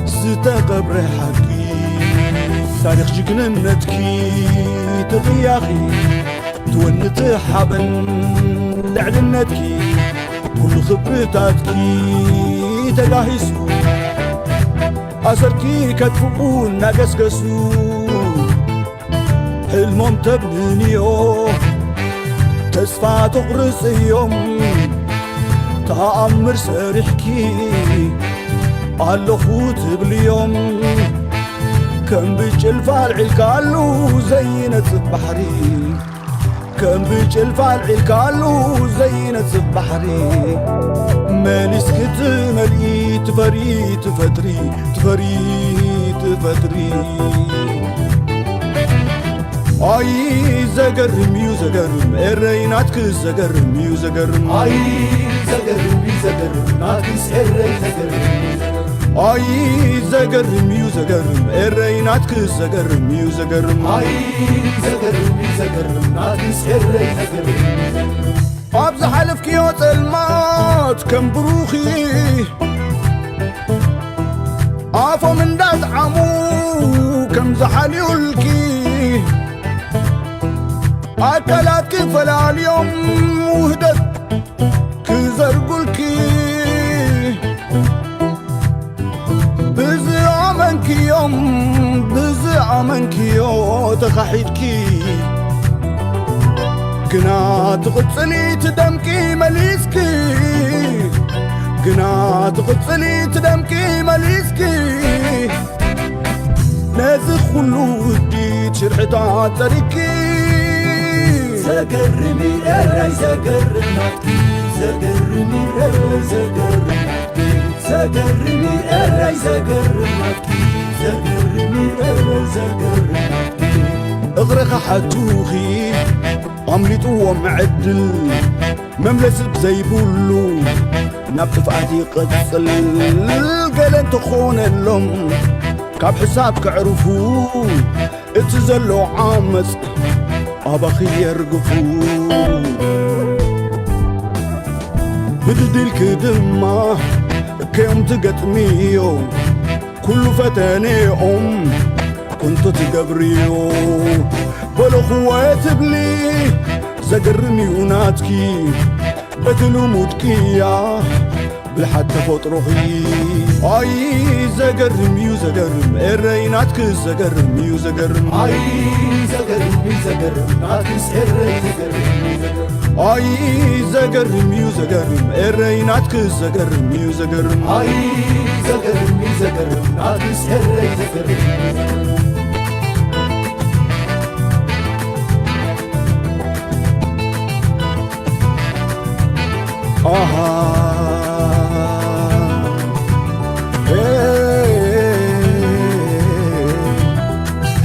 Speaker 11: ستقبر حكي تاريخ جكننتكي تغياخي تونت حبن لعلنتكي كل خبرتاتكي تجاهسو أسركي كتفقون نقسقسو حلمهم تبنينيو تسفى تغرس يوم تأمر سرحكي اللخوت باليوم كم بجل فالعل كالو زينة بحري كم بجل فالعل كالو زينة بحري ماليس كتملي تفري تفتري تفري تفتري اي زقرم يو زقرم الريناتك زقرم يو زقرم اي زقرم يو زقرم ناتكس الري زقرم اي زقرم يو زقرم الريناتك زقرم يو زقرم اي زقرم يو زقرم ناتكس الري زقرم ابز حلف كيوت المات كم بروخي عافو من دات عمو كم زحل يلكي أكلات كفلا اليوم وهدت كزرقلكي بزعمنك يوم بزعمنك يوم تخحيدكي كنا تغطلي تدمكي مليسكي كنا تغطلي تدمكي مليسكي نازخ ولودي شرحتها تركي زقرمي الري زقرماتكي زقرمي الري زقرماتكي زقرمي الري زقرماتكي زقرمي الري زقرماتكي اغرق حتوخي عملت ومعدل مملس بزيبولو نبتفعتي قتل قلن تخون اللهم كاب حساب كعرفو اتزلو عامس أبخي يرقفو بددي الكدمة كيوم تقتميو كل فتاني كنت تقبريو بالأخوات بلي زقرمي وناتكي بتلو موتكيا بالحتى فطرخي اي زقرم يو زقرم الريناتك زقرم يو زقرم اي زقرم يو زقرم ناتكس الري زقرم اي زقرم يو زقرم الريناتك زقرم يو زقرم اي زقرم يو زقرم ناتكس الري زقرم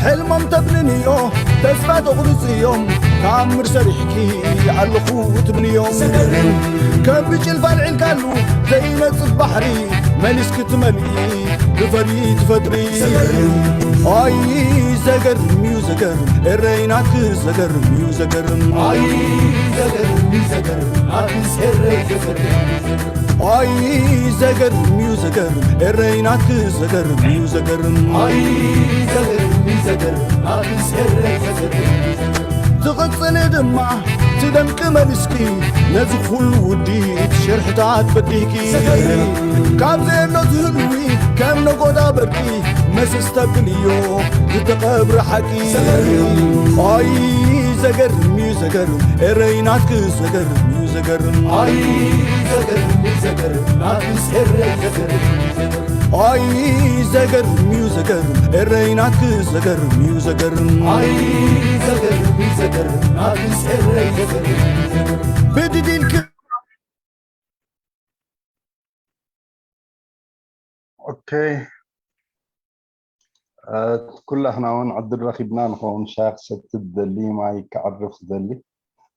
Speaker 11: حلمم تبنيو تسفى تغرس يوم تعمر سريحكي على الخوت بن يوم كان بيجي الفالع الكالو زينة البحري ماليس كتملي بفريد فتري اي زقرم يو زقرم الريناتك زقرم يو زقرم اي زقرم يو زقرم عكس الري زقرم اي زقرم يو زقرم الريناتك زقرم يو زقرم اي زقرم يو زقرم عكس الري زقرم تغطني دمع تدمك ملسكي نزخل ودي شرحتات بديكي كام زينو تهلوي كام نقودا بركي مسستقليو تتقبر حكي اي زقرم يو زقرم الريناتك زقرم يو زقرم اي زقرم يو زقرم ناقص الري زقرم اي زقرم يو زقرم الريناتك زقرم يو زقرم اي زقرم يو زقرم ناقص الري زقرم بدي الك
Speaker 3: اوكي كل احنا هون عبد الرخيبنا نكون شيخ ست الدلي معي كعرف دلي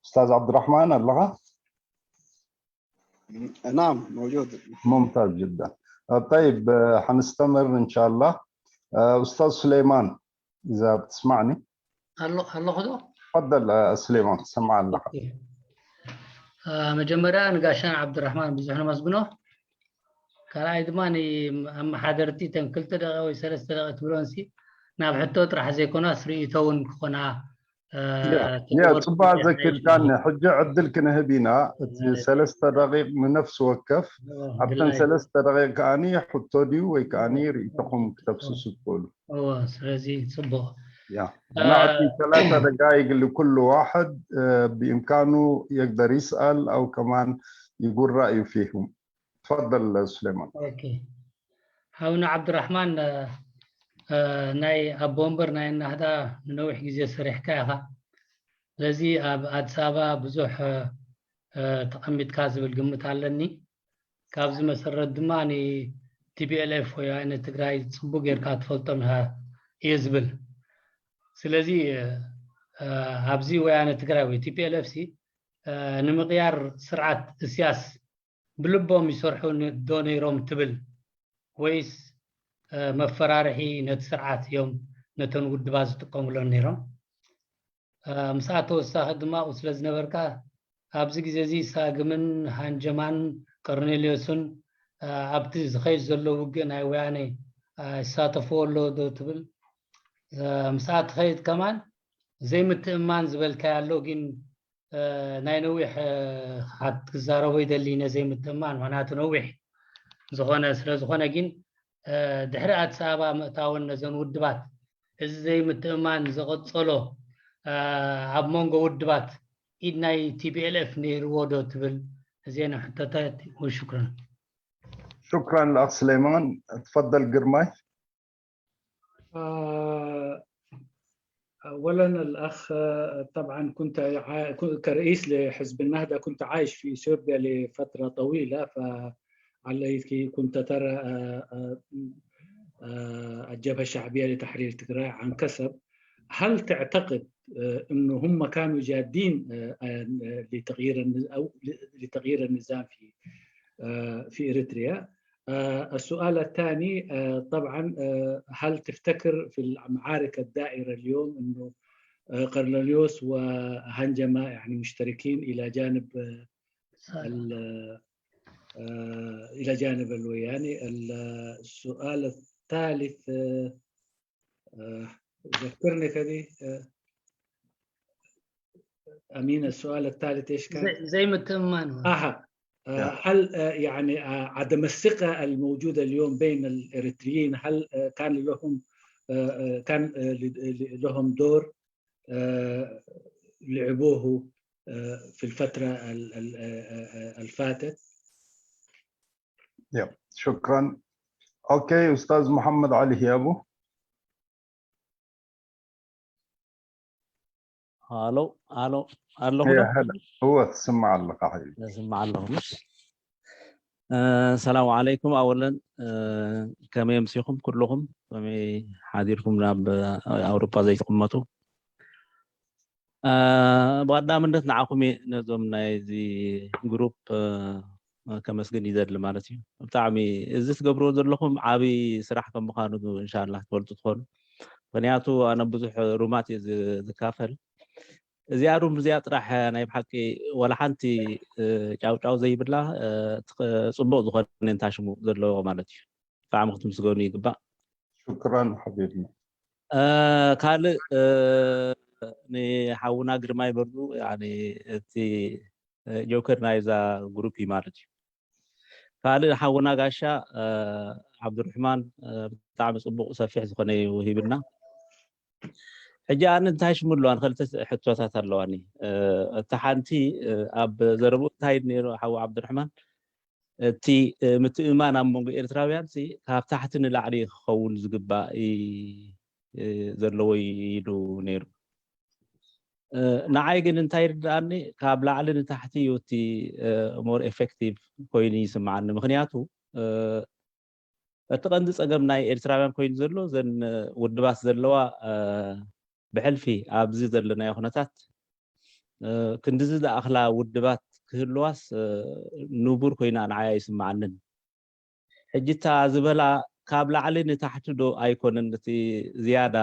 Speaker 3: استاذ عبد الرحمن اللغة
Speaker 1: نعم موجود
Speaker 3: ممتاز جدا طيب حنستمر ان شاء الله استاذ سليمان اذا بتسمعني
Speaker 12: هلو خذوا
Speaker 3: تفضل سليمان سمع اللقب
Speaker 12: مجمرة نقاشان عبد الرحمن بزحنا مسجنه كرايد ماني أما حضرتي تنكلت دقة ويسرست دقة تبرونسي ناب حتى طرح زي كنا سري تون كنا
Speaker 3: يا صبا ذكر كان حجة عدل كنهبينا 3 دقائق من نفس وقف عبتن 3 دقائق كاني حطوا دي وكاني ريتقوم تبسسوا تقولوا
Speaker 12: سلازي صبو
Speaker 3: نعطي 3 دقائق لكل واحد بإمكانه يقدر يسأل أو كمان يقول رأيه فيهم. تفضل سليمان.
Speaker 12: اوكي هاونا عبد الرحمن ناي أبومبر ناي النهضة نوح جزء سريح كاها لذي أدس أبا بزوح تقمت كاذب القمة علني كابز مسر الدماني TPLF ويا أنا تقرأي صبو غير كات فلتنها يزبل سلذي هابزي ويا أنا تقرأي TPLF سي نمغيار سرعة السياس بلبهم يصرحون دوني روم تبل ويس مفرارحي نتسرعات يوم نتنود باز تقوم لنيرم مساعته ساهدما وسلز نبركا أبزق زي ساقمن هانجمان كورنيليوسون أبتي زخيز زلو وقنا ويعني ساتفو اللو دو تبل مساعت خيد كمان زي متأمان زبل كالو جين ناينويح حد زارو يدلينا زي متأمان معناته نويح زخونا سلا زخونا جين دحرات سابا متاون زن ودبات زي متأمان زغط صلو عب مونغو ودبات إدناي TPLF نير وودو تبل زين حتى وشكرا.
Speaker 3: شكرا لأخ سليمان. تفضل قرماي.
Speaker 9: أولا الأخ طبعا كنت كرئيس لحزب النهضة كنت عايش في سوريا لفترة طويلة فعليك كنت ترى الجبهة الشعبية لتحرير تجراي عن كسب. هل تعتقد إنه هم كانوا جادين لتغيير النظام في إريتريا؟ السؤال الثاني طبعا هل تفتكر في المعارك الدائرة اليوم إنه قرنيليوس وهنجمة يعني مشتركين إلى جانب الوياني؟ السؤال الثالث ذكرني كذي أمين. السؤال الثالث إيش كان؟
Speaker 12: زي ما تمان.
Speaker 9: هل يعني عدم الثقة الموجودة اليوم بين الإريتريين هل كان لهم دور لعبوه في الفترة الفاتت؟
Speaker 3: شكرا. أوكي أستاذ محمد علي هيابو.
Speaker 13: الو
Speaker 3: هو تسمع لك حبيبي.
Speaker 13: تسمع لهم. السلام عليكم. اولا كما يمسيكم كلكم كما حاضركم ناب اوروبا زي تقمتوا بقدامነት ንዓኹም ነዞም ናይዚ ግሩፕ ከመስግን ይዘድሊ ማለት እዩ። ብጣዕሚ እዚ ትገብርዎ ዘለኹም ዓቢ ስራሕ ከም ምዃኑ ኢንሻአላህ ትፈልጡ ትኾኑ። ምክንያቱ ኣነ ብዙሕ ሩማት ዝካፈል እዚኣ ሩም እዚኣ ጥራሕ ናይ ብሓቂ ወላ ሓንቲ ጫውጫው ዘይብላ ፅቡቅ ዝኾነ እንታሽሙ ዘለዎ ማለት እዩ። ብጣዕሚ ክትምስገኑ ይግባእ።
Speaker 3: شكرا حبيبنا.
Speaker 13: ካልእ ንሓውና ግርማይ በርዱ ያኒ እቲ ጆከር ናይዛ ግሩፕ ማለት እዩ። ካልእ ሓውና ጋሻ ዓብዱርሕማን ብጣዕሚ ፅቡቅ ሰፊሕ ዝኾነ ውሂብና ሕጂ ኣነ እንታይ ሽሙሉ ክልተ ሕቶታት ኣለዋኒ። እቲ ሓንቲ ኣብ ዘረብኡ እንታይ ነይሩ ሓዊ ዓብዱርሕማን እቲ ምትእማን ኣብ መንጎ ኤርትራውያን ካብ ታሕቲ ንላዕሊ ክኸውን ዝግባእ ዘለዎ ኢሉ ነይሩ። ንዓይ ግን እንታይ ይርዳእኒ ካብ ላዕሊ ንታሕቲ እዩ እቲ ሞር ኤፌክቲቭ ኮይኑ ይስምዓኒ። ምክንያቱ እቲ ቀንዲ ፀገም ናይ ኤርትራውያን ኮይኑ ዘሎ ዘን ውድባት ዘለዋ ብሕልፊ ኣብዚ ዘለናዮ ኩነታት ክንዲዚ ዝኣኽላ ውድባት ክህልዋስ ንቡር ኮይና ንዓያ ይስምዓንን። ሕጂ እታ ዝበላ ካብ ላዕሊ ንታሕቲ ዶ ኣይኮነን እቲ ዝያዳ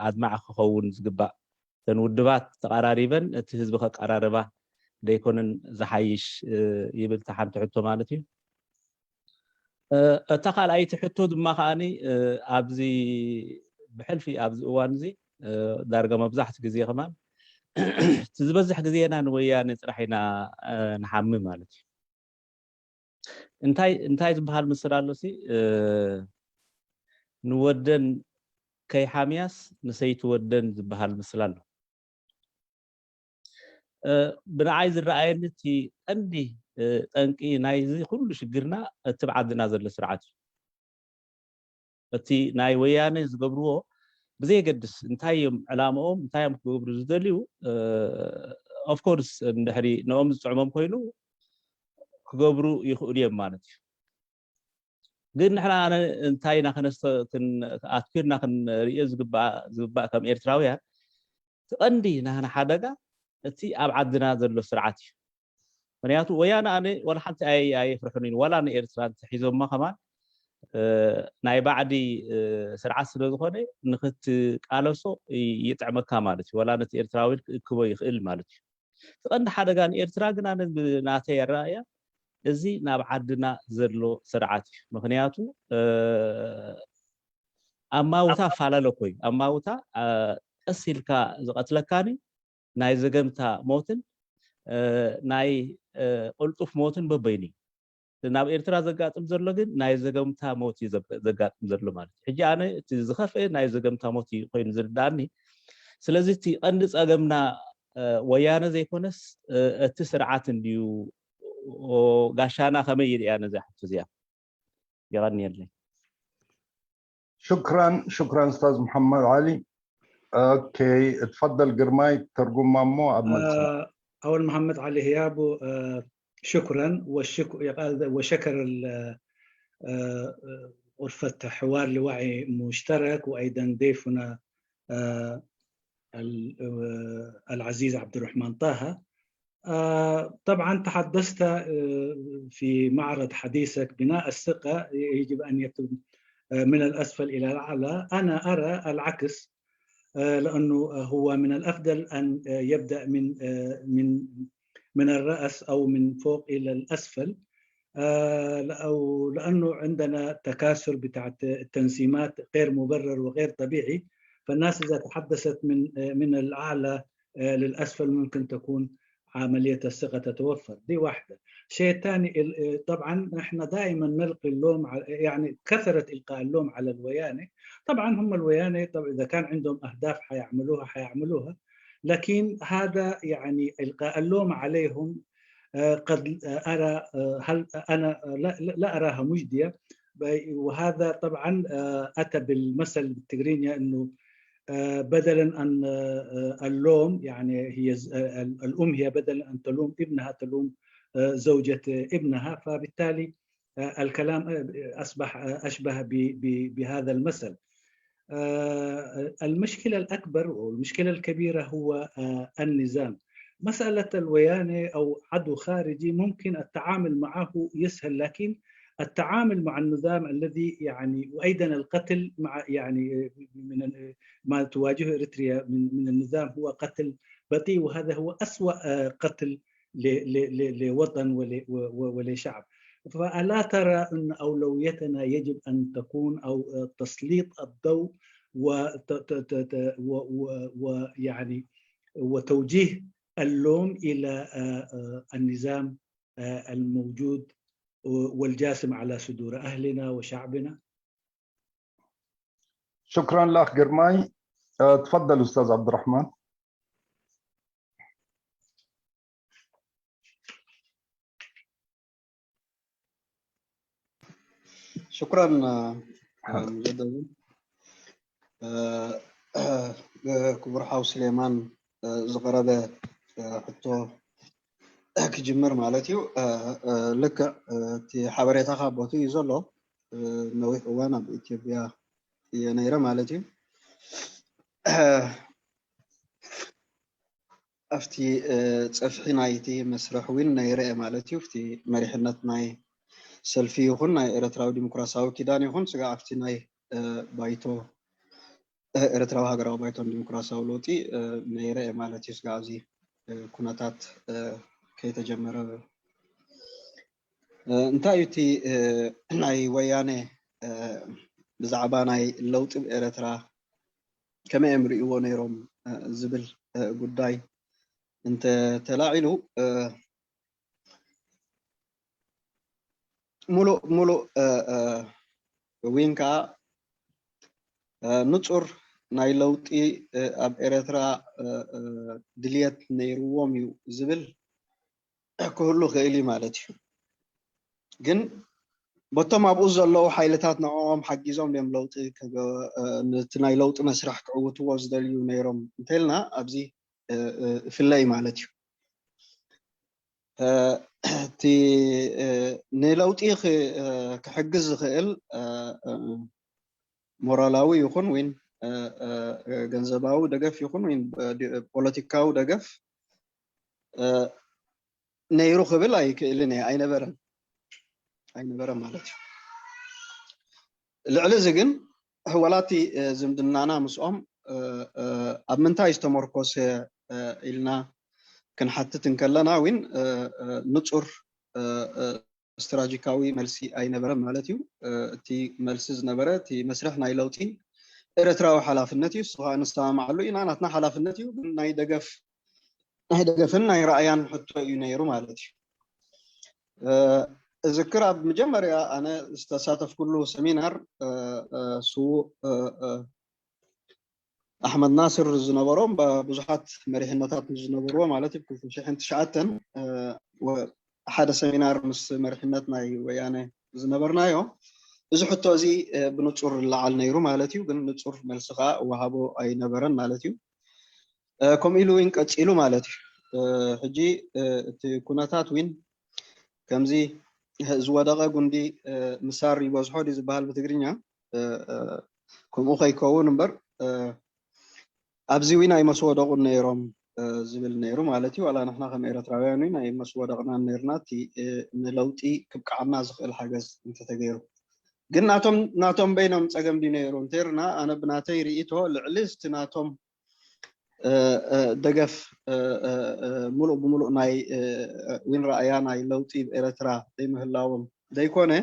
Speaker 13: ኣድማዕ ክኸውን ዝግባእ እተን ውድባት ተቀራሪበን እቲ ህዝቢ ከቀራርባ ደይኮነን ዝሓይሽ ይብል እታ ሓንቲ ሕቶ ማለት እዩ። እታ ካልኣይቲ ሕቶ ድማ ከዓኒ ኣብዚ ብሕልፊ ኣብዚ እዋን እዚ ዳርጋ መብዛሕቲ ግዜ ከማን تزبزح جزينا نويان صراحنا نحمم مالتي انتاي بهال مسرالو سي نودن كي حامياس نسيت ودن بهال مسرالو بنعايز الرأي تي عندي انكي نايزي كل شجرنا تبعدنا زل سرعتي تي ناي وياني زقبروه بزي قدس انتايم علامهم انتايم كبر زدليو اوف كورس ندحري نوم زعمم كوينو كغبرو يخوليم مالتي ግን ንሕና እንታይና ኣትኪርና ክንሪኦ ዝግባእ ከም ኤርትራውያን ትቐንዲ ናህና ሓደጋ እቲ ኣብ ዓድና ዘሎ ስርዓት እዩ ምክንያቱ ወያነ ኣነ ወላ ሓንቲ ኣይፍርሑን ወላ ንኤርትራ ሒዞማ ከማን ናይ ባዕዲ ስርዓት ስለ ዝኾነ ንክትቃለሶ ይጥዕመካ ማለት እዩ ወላ ነቲ ኤርትራዊ ክቦ ይኽእል ማለት እዩ ትቐንዲ ሓደጋ ንኤርትራ ግን ኣነ ናተይ ኣረኣእያ እዚ ናብ ዓድና ዘሎ ስርዓት እዩ ምክንያቱ ኣማውታ ፋላለ ኮይ ኣማውታ ቀሲልካ ዝቀትለካኒ ናይ ዘገምታ ሞትን ናይ ቁልጡፍ ሞትን በበይኒ ናብ ኤርትራ ዘጋጥም ዘሎ ግን ናይ ዘገምታ ሞት ዘጋጥም ዘሎ ማለት ሕጂ ኣነ እቲ ዝኸፍአ ናይ ዘገምታ ሞት ኮይኑ ዝርዳእኒ ስለዚ እቲ ቀንዲ ፀገምና ወያነ ዘይኮነስ እቲ ስርዓት እንድዩ وقاشانا خمير أنا زحت زيا يغني لي
Speaker 3: شكرا استاذ محمد علي اوكي تفضل قرماي ترجم مامو
Speaker 9: اول محمد علي هيابو شكرا وشكر غرفة حوار لوعي مشترك وايضا ضيفنا العزيز عبد الرحمن طه طبعا تحدثت في معرض حديثك بناء الثقة يجب أن يكون من الأسفل إلى الأعلى أنا أرى العكس لأنه هو من الأفضل أن يبدأ من الرأس أو من فوق إلى الأسفل أو لأنه عندنا تكاثر بتاع التنسيمات غير مبرر وغير طبيعي فالناس إذا تحدثت من الأعلى للأسفل ممكن تكون عملية الثقة تتوفر دي واحدة. شيء ثاني طبعا احنا دائما نلقي اللوم يعني كثرة إلقاء اللوم على الويانة طبعا هم الويانة طبعا إذا كان عندهم أهداف حيعملوها لكن هذا يعني إلقاء اللوم عليهم قد أرى هل أنا لا أراها مجدية وهذا طبعا أتى بالمثل بالتجرينيا إنه بدلا أن اللوم يعني هي الأم هي بدلا أن تلوم ابنها تلوم زوجة ابنها فبالتالي الكلام أصبح أشبه بهذا المثل المشكلة الأكبر والمشكلة الكبيرة هو النظام مسألة الويانة أو عدو خارجي ممكن التعامل معه يسهل لكن التعامل مع النظام الذي يعني وايضا القتل مع يعني من ما تواجهه اريتريا من النظام هو قتل بطيء وهذا هو أسوأ قتل لوطن ولشعب فألا ترى أن أولويتنا يجب أن تكون أو تسليط الضوء ويعني وتوجيه اللوم إلى النظام الموجود والجاسم على صدور أهلنا وشعبنا.
Speaker 3: شكرا لك قرماي تفضل أستاذ عبد الرحمن.
Speaker 1: شكرا مجددا كبر حاو سليمان زغرده حتى كجمر مالتيو لك تي حبريتها خابوتي يزلو نوي وانا بإثيوبيا ينيرة مالتي أفتي تصفحي نايتي مسرحوين نيرة مالتي أفتي مريحنات ناي سلفي يخون ناي إرتراو ديمقراساو كيدان يخون سقا أفتي ناي بايتو إرتراو هاقراو بايتو ديمقراساو لوتي نيرة مالتي سقا زي كوناتات كي تجمر انتايتي ناي وياني بزعبا ناي اللوت بإرترا كما يمرئو نيروم زبل قداي انت تلاعلو ملو وينكا نصر ناي لوطي اب اريترا دليت نيروم يو زبل كله خيلي مالتي ግን بطم ابو زلو حيلتات نعوم حجيزهم ديم لوطي نتناي لوط مسرح كعوتو وزدليو نيروم انتلنا ابزي في اللي مالتي تي نلوطي كحجز خيل مورالاوي يكون وين ገንዘባዊ ደገፍ ይኹን ወይ ፖለቲካዊ ደገፍ ነይሩ ክብል ኣይክእልን ኣይነበረን ማለት እዩ ልዕሊ እዚ ግን ህወላቲ ዝምድናና ምስኦም ኣብ ምንታይ ዝተመርኮሰ ኢልና ክንሓትት እንከለና ወይን ንጹር استراتيجيكاوي ملسي اي نبره مالتيو تي ملسي زنبره تي مسرح ناي لوطين ارتراو حلافنتي سوها نستمعلو انا ناتنا حلافنتي ناي دغفن ناي رايان حتى ينيرو مالتي اذكر بمجمريا انا استساتف كله سمينار سو احمد ناصر زنبروم ببزحات مريحنتات زنبرو مالتي بكل شحن تشعتن ሓደ ሰሚናር ምስ መርሕነትና ወያነ ዝነበርናዮ እዚ ሕቶ እዚ ብንጹር ለዓል ነይሩ ማለት እዩ ግን ንጹር መልስኻ ወሃቦ ኣይነበረን ማለት እዩ ከምኡ ኢሉ ወይን ቀፂሉ ማለት እዩ ሕጂ እቲ ኩነታት ወይን ከምዚ ዝወደቐ ጉንዲ ምሳር ይበዝሖ ዲ ዝበሃል ብትግርኛ ከምኡ ከይከውን እምበር ኣብዚ ወይን ኣይመስወደቑ ነይሮም ዝብል ነይሩ ማለት እዩ ዋላ ንሕና ከም ኤርትራውያን ናይ መስወደቕና ነርና እቲ ንለውጢ ክብቃዕና ዝኽእል ሓገዝ እንተተገይሩ ግን ናቶም በይኖም ፀገም ዲ ነይሩ እንተርና ኣነ ብናተይ ርኢቶ ልዕሊ እስቲ ናቶም ደገፍ ሙሉእ ብሙሉእ ናይ ወይን ረኣያ ናይ ለውጢ ኤርትራ ዘይምህላዎም ዘይኮነ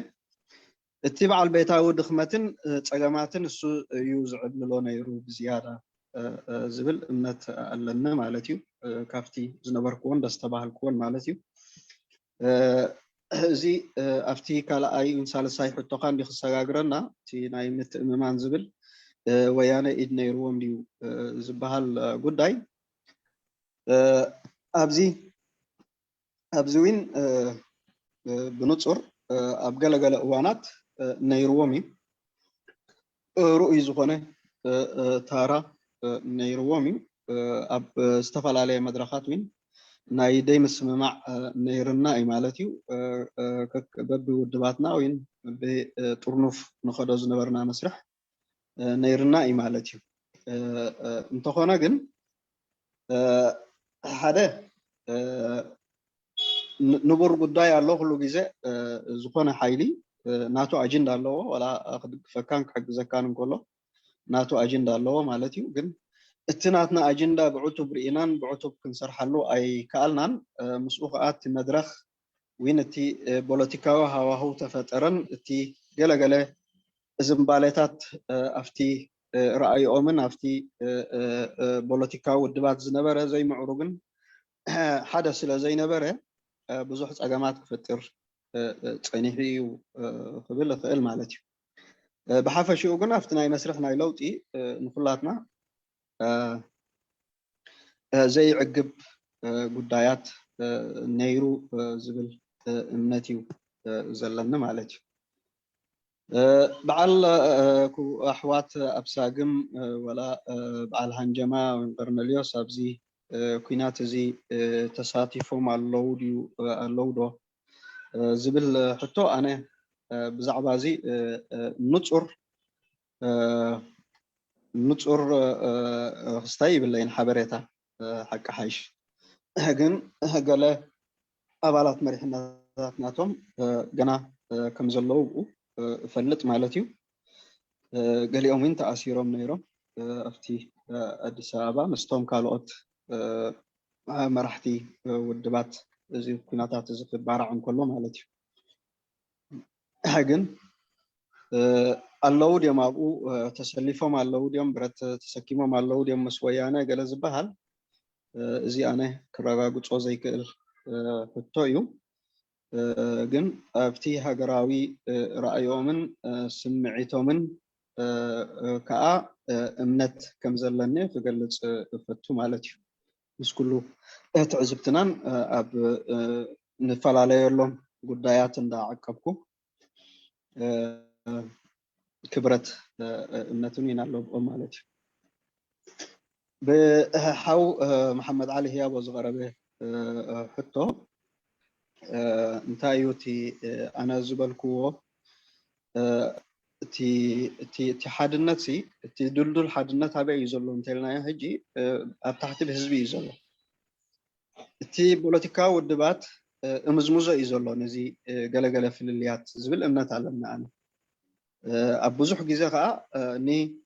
Speaker 1: እቲ በዓል ቤታዊ ድኽመትን ፀገማትን እሱ እዩ ዝዕብልሎ ነይሩ ብዝያዳ ዝብል እምነት ኣለና ማለት እዩ ካፍቲ ዝነበርኩዎን ደስተባሃልኩዎን ማለት እዩ እዚ ኣብቲ ካልኣይ ሳልሳይ ሕቶኻ እንዲ ክሰጋግረና እቲ ናይ ምትእምማን ዝብል ወያነ ኢድ ነይርዎም ድዩ ዝበሃል ጉዳይ ኣብዚ ውን ብንጹር ኣብ ገለገለ እዋናት ነይርዎም እዩ ሩኡይ ዝኾነ ታራ ነይርዎም እዩ ኣብ ዝተፈላለየ መድረኻት ወይን ናይ ደይ ምስምማዕ ነይርና እዩ ማለት እዩ በቢ ውድባትና ወይን ብጥርኑፍ ንኸዶ ዝነበርና መስርሕ ነይርና እዩ ማለት እዩ እንተኾነ ግን ሓደ ንቡር ጉዳይ ኣሎ ኩሉ ግዜ ዝኾነ ሓይሊ ናቱ ኣጀንዳ ኣለዎ ወላ ክድግፈካን ክሕግዘካን እንከሎ ናቱ ኣጀንዳ ኣለዎ ማለት እዩ ግን እቲ ናትና ኣጀንዳ ብዕቱብ ርኢናን ብዕቱብ ክንሰርሓሉ ኣይከኣልናን ምስኡ ከዓ እቲ መድረኽ ወይን እቲ ፖለቲካዊ ሃዋህው ተፈጠረን እቲ ገለገለ ዝምባሌታት ኣብቲ ረኣይኦምን ኣብቲ ፖለቲካዊ ውድባት ዝነበረ ዘይምዕሩግን ሓደ ስለ ዘይነበረ ብዙሕ ፀገማት ክፈጥር ፀኒሑ እዩ ክብል ይኽእል ማለት እዩ ብሓፈሽኡ ግን ኣብቲ ናይ መስርሕ ናይ ለውጢ ንኩላትና ዘይዕግብ ጉዳያት ነይሩ ዝብል እምነት እዩ ዘለኒ ማለት እዩ በዓል ኣሕዋት ኣብሳግም ወላ በዓል ሃንጀማ ወይ ቀርኔልዮስ ኣብዚ ኩናት እዚ ተሳቲፎም ኣለው ዶ ዝብል ሕቶ ኣነ ብዛዕባ እዚ ንጹር ክስታይ ይብለይን ሓበሬታ ሓቂ ሓይሽ ግን ገለ ኣባላት መሪሕነታት ናቶም ገና ከም ዘለው እፈልጥ ማለት እዩ ገሊኦም እውን ተኣሲሮም ነይሮም ኣብቲ ኣዲስ ኣበባ ምስቶም ካልኦት መራሕቲ ውድባት እዚ ኩናታት እዚ ክባርዕ እንከሎ ማለት እዩ ግን ኣለው ድዮም ኣብኡ ተሰሊፎም ኣለው ድዮም ብረት ተሰኪሞም ኣለው ድዮም ምስ ወያነ ገለ ዝበሃል እዚ ኣነ ክረጋግጾ ዘይክእል ሕቶ እዩ ግን ኣብቲ ሃገራዊ ራእዮምን ስምዒቶምን ከዓ እምነት ከም ዘለኒ ክገልጽ ፈቱ ማለት እዩ ምስ ኩሉ ትዕዝብትናን ኣብ ንፈላለየሎም ጉዳያት እንዳዓቀብኩ ክብረት እምነትን ይናለብኦ ማለት እዩ بحاو محمد علي هيابو زغربه حتى انتايوتي انا زبلكو تي حدنتي تي دلدل حدنت هبه يزلو انتلنا هجي اب تحت بحزبي يزلو تي بوليتيكا ودبات امزمزه يزلو نزي غلغله فلليات زبل امنت علمنا انا اب بزح غيزه ني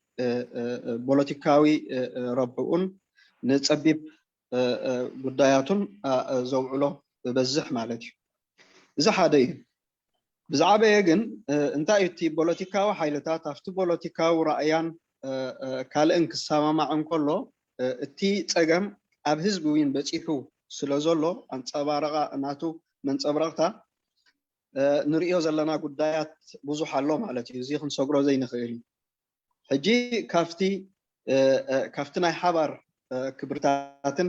Speaker 1: بوليتيكاوي ربعون نصبيب ጉዳያቱን ዘውዕሎ በዝሕ ማለት እዩ እዚ ሓደ እዩ ብዛዕበየ ግን እንታይ እቲ ፖለቲካዊ ሓይልታት afti ፖለቲካዊ ራእያን ካልእን ክሰማማዕን ከሎ እቲ ፀገም ኣብ ህዝቢ ዊን በፂሑ ስለዘሎ አንጸባረቃ እናቱ መንጸብረቅታ ንሪኦ ዘለና ጉዳያት ብዙሕ ኣሎ ማለት እዩ እዚ ክንሰግሮ ዘይንኽእል ሕጂ ካፍቲ ናይ ሓባር ክብርታትን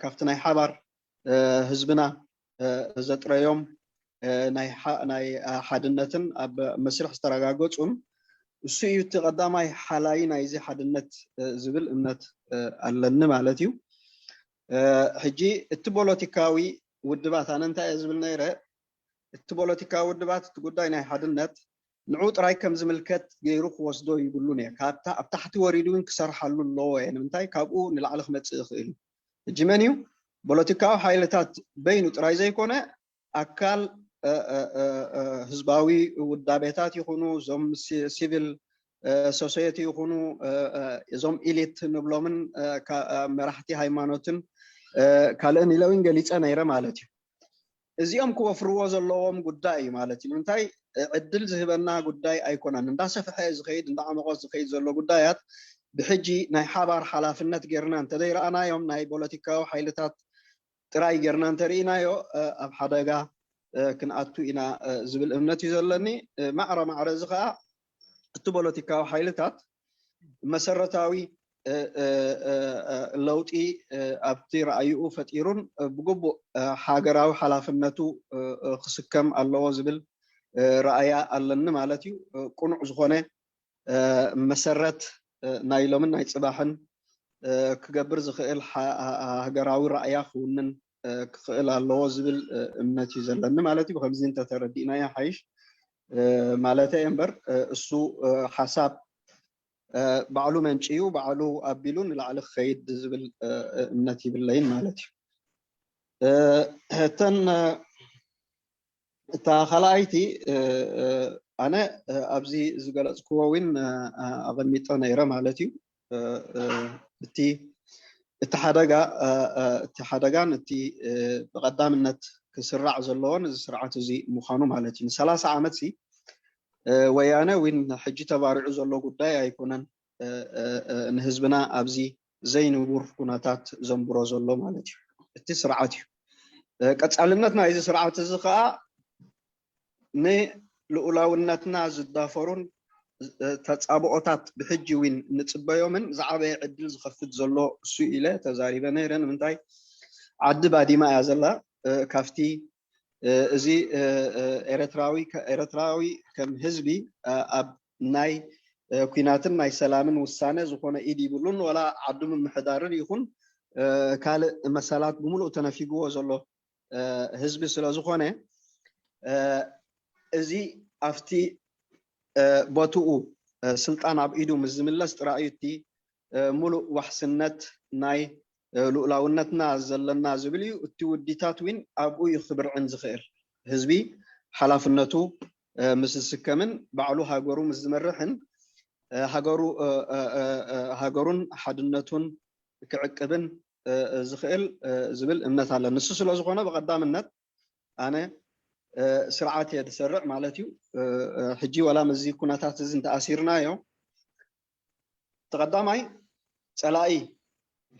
Speaker 1: ካፍቲ ናይ ሓባር ህዝብና ዘጥረዮም ናይ ሓድነትን ኣብ መስርሕ ዝተረጋገጹን እሱ እዩ እቲ ቀዳማይ ሓላይ ናይዚ ሓድነት ዝብል እምነት ኣለኒ ማለት እዩ ሕጂ እቲ ፖለቲካዊ ውድባት ኣነ እንታይ ዝብል ነይረ እቲ ፖለቲካዊ ውድባት እቲ ጉዳይ ናይ ሓድነት ንዑ ጥራይ ከም ዝምልከት ገይሩ ክወስዶ ይብሉ ነየ ካብታ ኣብ ታሕቲ ወሪዱ ክሰርሓሉ ኣለዎ ንምንታይ ካብኡ ንላዕሊ ክመጽእ ይኽእል ሕጂ መን እዩ ፖለቲካዊ ሓይልታት በይኑ ጥራይ ዘይኮነ ኣካል ህዝባዊ ውዳቤታት ይኹኑ ዞም ሲቪል ሶሳይቲ ይኹኑ ዞም ኢሊት ንብሎምን መራሕቲ ሃይማኖትን ካልእን ኢለውን ገሊፀ ነይረ ማለት እዩ እዚኦም ክወፍርዎ ዘለዎም ጉዳይ እዩ ማለት እዩ እንታይ ዕድል ዝህበና ጉዳይ ኣይኮነን እንዳሰፍሐ ዝኸይድ እንዳዓመቆ ዝኸይድ ዘሎ ጉዳያት ብሕጂ ናይ ሓባር ሓላፍነት ጌርና እንተደይረኣናዮም ናይ ፖለቲካዊ ሓይልታት ጥራይ ጌርና እንተርኢናዮ ኣብ ሓደጋ ክንኣቱ ኢና ዝብል እምነት እዩ ዘለኒ ማዕረ እዚ ከዓ እቲ ፖለቲካዊ ሓይልታት መሰረታዊ ለውጢ ኣብቲ ራእይኡ ፈጢሩን ብግቡእ ሃገራዊ ሓላፍነቱ ክስከም ኣለዎ ዝብል ራእያ ኣለኒ ማለት እዩ ቁኑዕ ዝኾነ መሰረት ናይ ሎምን ናይ ጽባሕን ክገብር ዝኽእል ሃገራዊ ራእያ ክውንን ክኽእል ኣለዎ ዝብል እምነት እዩ ዘለኒ ማለት እዩ ከምዚ እንተተረዲእናዮ ሓይሽ ማለት እምበር እሱ ሓሳብ ባዕሉ መንጭዩ ባዕሉ ኣቢሉ ንላዕሊ ክኸይድ ዝብል እምነት ይብለይን ማለት እዩ እተን እታ ካልኣይቲ ኣነ ኣብዚ ዝገለጽክዎ ውን ኣቐሚጦ ነይረ ማለት እዩ እቲ ሓደጋን እቲ ብቐዳምነት ክስራዕ ዘለዎን እዚ ስርዓት እዚ ምዃኑ ማለት እዩ ን30 ዓመት ወያነ ውን ሕጂ ተባሪዑ ዘሎ ጉዳይ ኣይኮነን ንህዝብና ኣብዚ ዘይንቡር ኩነታት ዘንብሮ ዘሎ ማለት እዩ እቲ ስርዓት እዩ ቀጻልነት ናይዚ ስርዓት እዚ ከዓ ንልኡላውነትና ዝዳፈሩን ተጻብኦታት ብሕጂ ውን ንጽበዮምን ዝዓበየ ዕድል ዝኸፍት ዘሎ እሱ ኢለ ተዛሪበ ነይረ ንምንታይ ዓዲ ባዲማ እያ ዘላ ካፍቲ እዚ ኤርትራዊ ከም ህዝቢ ኣብ ናይ ኩናትን ናይ ሰላምን ውሳነ ዝኾነ ኢድ ይብሉን ወላ ዓዱ ምምሕዳርን ይኹን ካልእ መሰላት ብምሉእ ተነፊግዎ ዘሎ ህዝቢ ስለ ዝኾነ እዚ ኣብቲ ቦትኡ ስልጣን ኣብ ኢዱ ምስ ዝምለስ ጥራዩ እቲ ሙሉእ ዋሕስነት ናይ ልኡላውነትና ዘለና ዝብል እዩ እቲ ውዲታት ውን ኣብኡ ይኽብርዕን ዝኽእል ህዝቢ ሓላፍነቱ ምስ ዝስከምን ባዕሉ ሃገሩ ምስ ዝመርሕን ሃገሩን ሓድነቱን ክዕቅብን ዝኽእል ዝብል እምነት ኣለ ንሱ ስለ ዝኾነ ብቐዳምነት ኣነ ስርዓት እየ ዝሰርዕ ማለት እዩ ሕጂ ወላ መዚ ኩነታት እዚ እንተኣሲርናዮ ተቐዳማይ ፀላኢ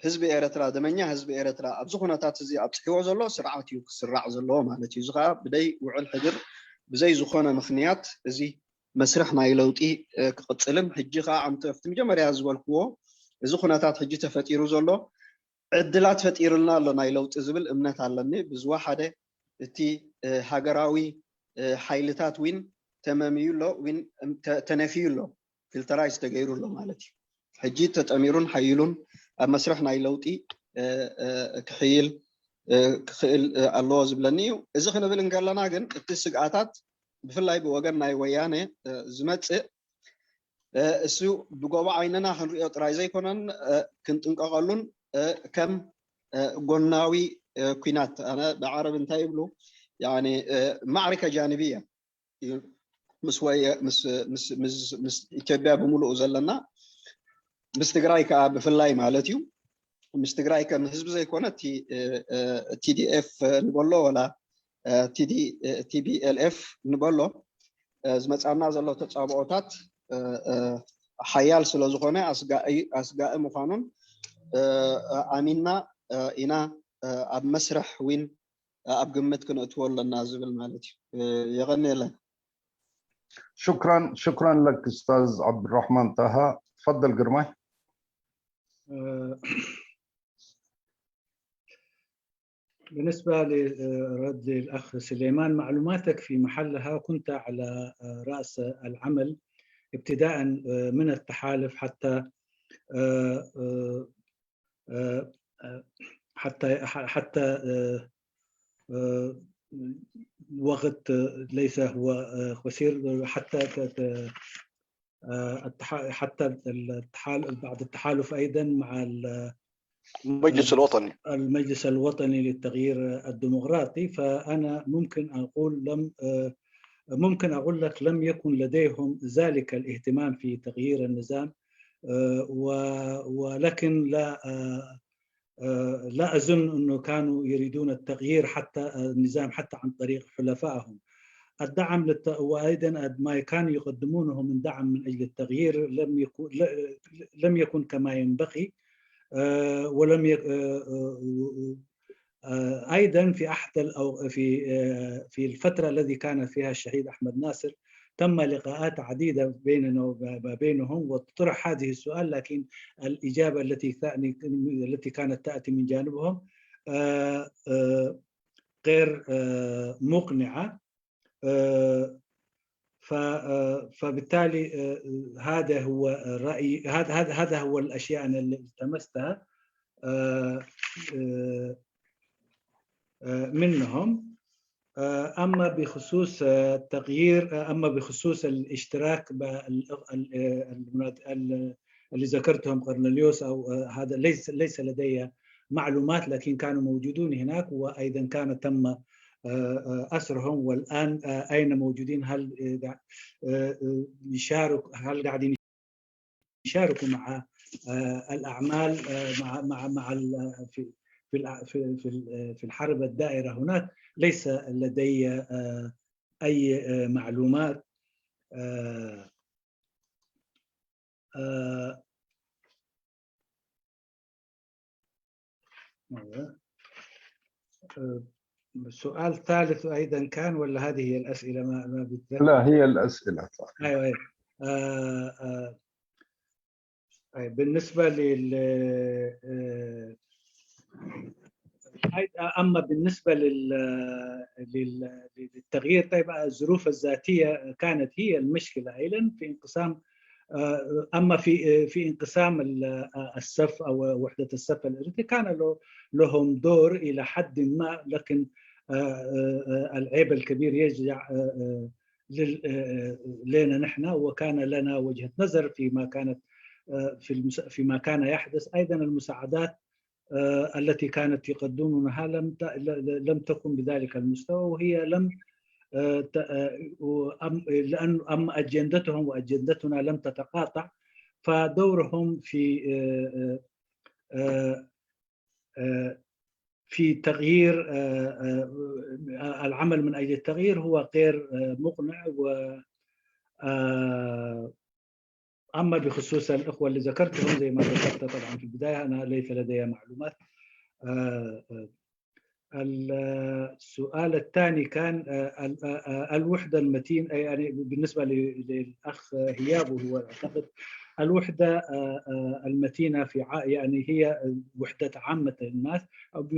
Speaker 1: ህዝቢ ኤርትራ ደመኛ ህዝቢ ኤርትራ ኣብዚ ኩነታት እዚ ኣብፅሕዎ ዘሎ ስርዓት እዩ ክስራዕ ዘለዎ ማለት እዩ። እዚ ከዓ ብደይ ውዕል ሕድር ብዘይ ዝኾነ ምክንያት እዚ መስርሕ ናይ ለውጢ ክቅፅልን ሕጂ ከዓ ኣብቲ መጀመርያ ዝበልክዎ እዚ ኩነታት ሕጂ ተፈጢሩ ዘሎ ዕድላት ፈጢሩልና ኣሎ ናይ ለውጢ ዝብል እምነት ኣለኒ። ብዝወሓደ እቲ ሃገራዊ ሓይልታት ዊን ተመሚዩሎ ዊን ተነፊዩሎ ፊልተራይዝ ተገይሩሎ ማለት እዩ። ሕጂ ተጠሚሩን ሓይሉን ኣብ መስርሕ ናይ ለውጢ ክሕይል ክኽእል ኣለዎ ዝብለኒ እዩ። እዚ ክንብል እንከለና ግን እቲ ስግኣታት ብፍላይ ብወገን ናይ ወያነ ዝመፅእ እሱ ብጎባ ዓይንና ክንሪኦ ጥራይ ዘይኮነን ክንጥንቀቐሉን ከም ጎናዊ ኩናት ኣነ ብዓረብ እንታይ ይብሉ ያኒ ማዕሪከ ጃንብያ ምስ ኢትዮጵያ ብምሉእ ዘለና ምስ ትግራይ ከዓ ብፍላይ ማለት እዩ። ምስ ትግራይ ከም ህዝቢ ዘይኮነ ቲዲኤፍ ንበሎ ወላ ቲቢኤልኤፍ ንበሎ ዝመፃና ዘሎ ተፃብኦታት ሓያል ስለ ዝኾነ ኣስጋኢ ምዃኑን ኣሚንና ኢና ኣብ መስርሕ ዊን ኣብ ግምት ክንእትዎ ኣለና ዝብል ማለት እዩ። የغنيለን
Speaker 3: شكرا لك استاذ عبد الرحمن طه. تفضل قرماي.
Speaker 9: بالنسبة لرد الأخ سليمان، معلوماتك في محلها. كنت على رأس العمل ابتداء من التحالف حتى وقت ليس هو قصير، حتى بعد التحالف أيضا مع المجلس الوطني للتغيير الديمقراطي. فأنا ممكن أقول لك لم يكن لديهم ذلك الاهتمام في تغيير النظام، ولكن لا أظن أنه كانوا يريدون التغيير حتى النظام حتى عن طريق حلفائهم. الدعم وأيضا ما كانوا يقدمونه من دعم من أجل التغيير لم يكن كما ينبغي. ولم أيضا في الفترة التي كان فيها الشهيد أحمد ناصر تم لقاءات عديدة بيننا وبينهم وطرح هذه السؤال، لكن الإجابة التي كانت تأتي من جانبهم غير مقنعة. فبالتالي هذا هو الرأي، هذا هو الأشياء اللي التمستها منهم. أما بخصوص التغيير، أما بخصوص الاشتراك اللي ذكرتهم قرنليوس أو هذا ليس لدي معلومات، لكن كانوا موجودون هناك وأيضا كان تم أسرهم والآن أين موجودين؟ هل قاعدين يشاركوا مع الأعمال مع في الحرب الدائرة هناك؟ ليس لدي أي معلومات. السؤال الثالث أيضا كان ولا هذه هي الأسئلة؟ ما
Speaker 3: لا هي الأسئلة.
Speaker 9: أيوة. بالنسبة أما بالنسبة للتغيير، طيب الظروف الذاتية كانت هي المشكلة أيضا في انقسام. أما في انقسام الصف أو وحدة الصف الإرثي كان لهم دور إلى حد ما، لكن العيب الكبير يرجع لنا نحن، وكان لنا وجهة نظر فيما كان يحدث. أيضا المساعدات التي كانت يقدمونها لم تكن بذلك المستوى، وهي لم لأن أما أجندتهم وأجندتنا لم تتقاطع، فدورهم في تغيير العمل من أجل التغيير هو غير مقنع. أما بخصوص الأخوة اللي ذكرتهم زي ما ذكرت طبعا في البداية أنا ليس لدي معلومات. السؤال الثاني كان الوحدة المتين، يعني بالنسبة للأخ هياب هو أعتقد الوحدة المتينة في يعني هي وحدة عامة الناس أو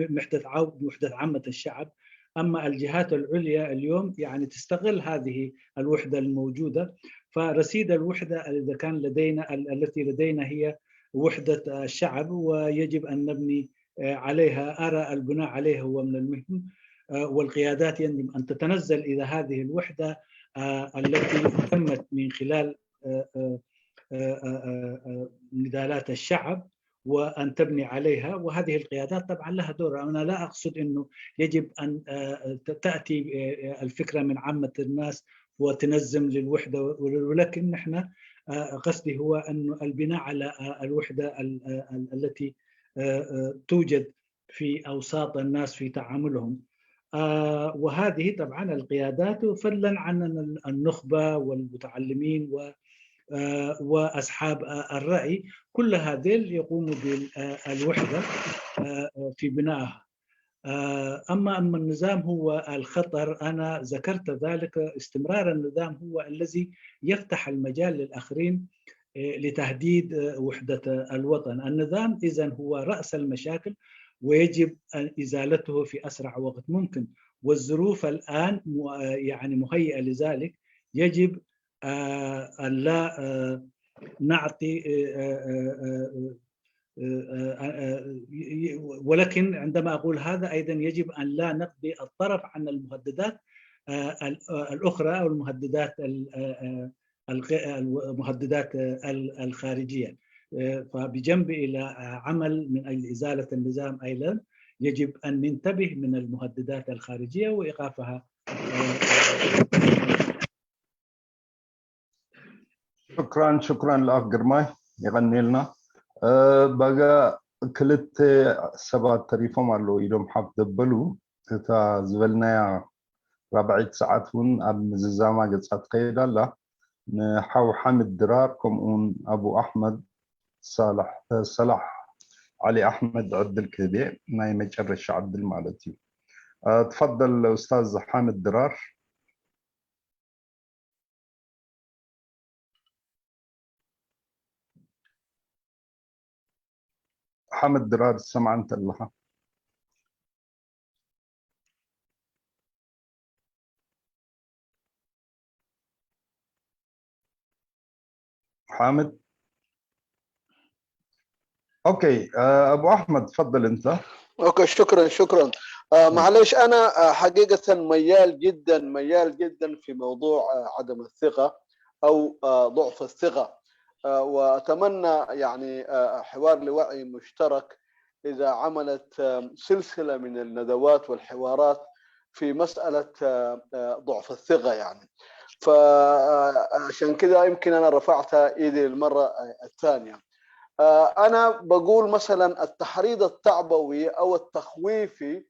Speaker 9: وحدة عامة الشعب. أما الجهات العليا اليوم يعني تستغل هذه الوحدة الموجودة، فرصيد الوحدة إذا كان لدينا التي لدينا هي وحدة الشعب ويجب أن نبني عليها. أرى البناء عليها هو من المهم، والقيادات يجب أن تتنزل إلى هذه الوحدة التي تمت من خلال نضالات الشعب وأن تبني عليها. وهذه القيادات طبعا لها دور. أنا لا أقصد أنه يجب أن تأتي الفكرة من عامة الناس وتنزم للوحدة، ولكن نحن قصدي هو أن البناء على الوحدة التي توجد في أوساط الناس في تعاملهم. وهذه طبعا القيادات فضلا عن النخبة والمتعلمين وأصحاب الرأي، كل هذيل يقوموا بالوحدة في بنائها. أما النظام هو الخطر، أنا ذكرت ذلك. استمرار النظام هو الذي يفتح المجال للآخرين لتهديد وحدة الوطن. النظام إذن هو رأس المشاكل ويجب إزالته في أسرع وقت ممكن، والظروف الآن يعني مهيئة لذلك. يجب أن لا نعطي، ولكن عندما أقول هذا أيضا يجب أن لا نقضي الطرف عن المهددات الأخرى أو المهددات الخارجية. فبجنب إلى عمل من أجل إزالة النظام أيضا يجب أن ننتبه من المهددات الخارجية وإيقافها.
Speaker 3: شكرا لأخ جرماي يغني لنا. بقى كلت سبات تريفهم على إلهم حفظ بلو تا زبلنا ربعي ساعات ون أب مززاما قد ساعت قيدا لا نحو حامد درار كم أبو أحمد صلاح علي أحمد عبد الكبير ناي مجرش عبد المالتي. تفضل أستاذ حامد درار. حامد درار السمع أنت لها. حامد. اوكي ابو احمد تفضل انت.
Speaker 7: اوكي شكرا. معلش انا حقيقه ميال جدا في موضوع عدم الثقه او ضعف الثقه، واتمنى يعني حوار لوعي مشترك اذا عملت سلسله من الندوات والحوارات في مساله ضعف الثقه يعني. فعشان كذا يمكن انا رفعتها ايدي المره الثانيه. أنا بقول مثلا التحريض التعبوي أو التخويفي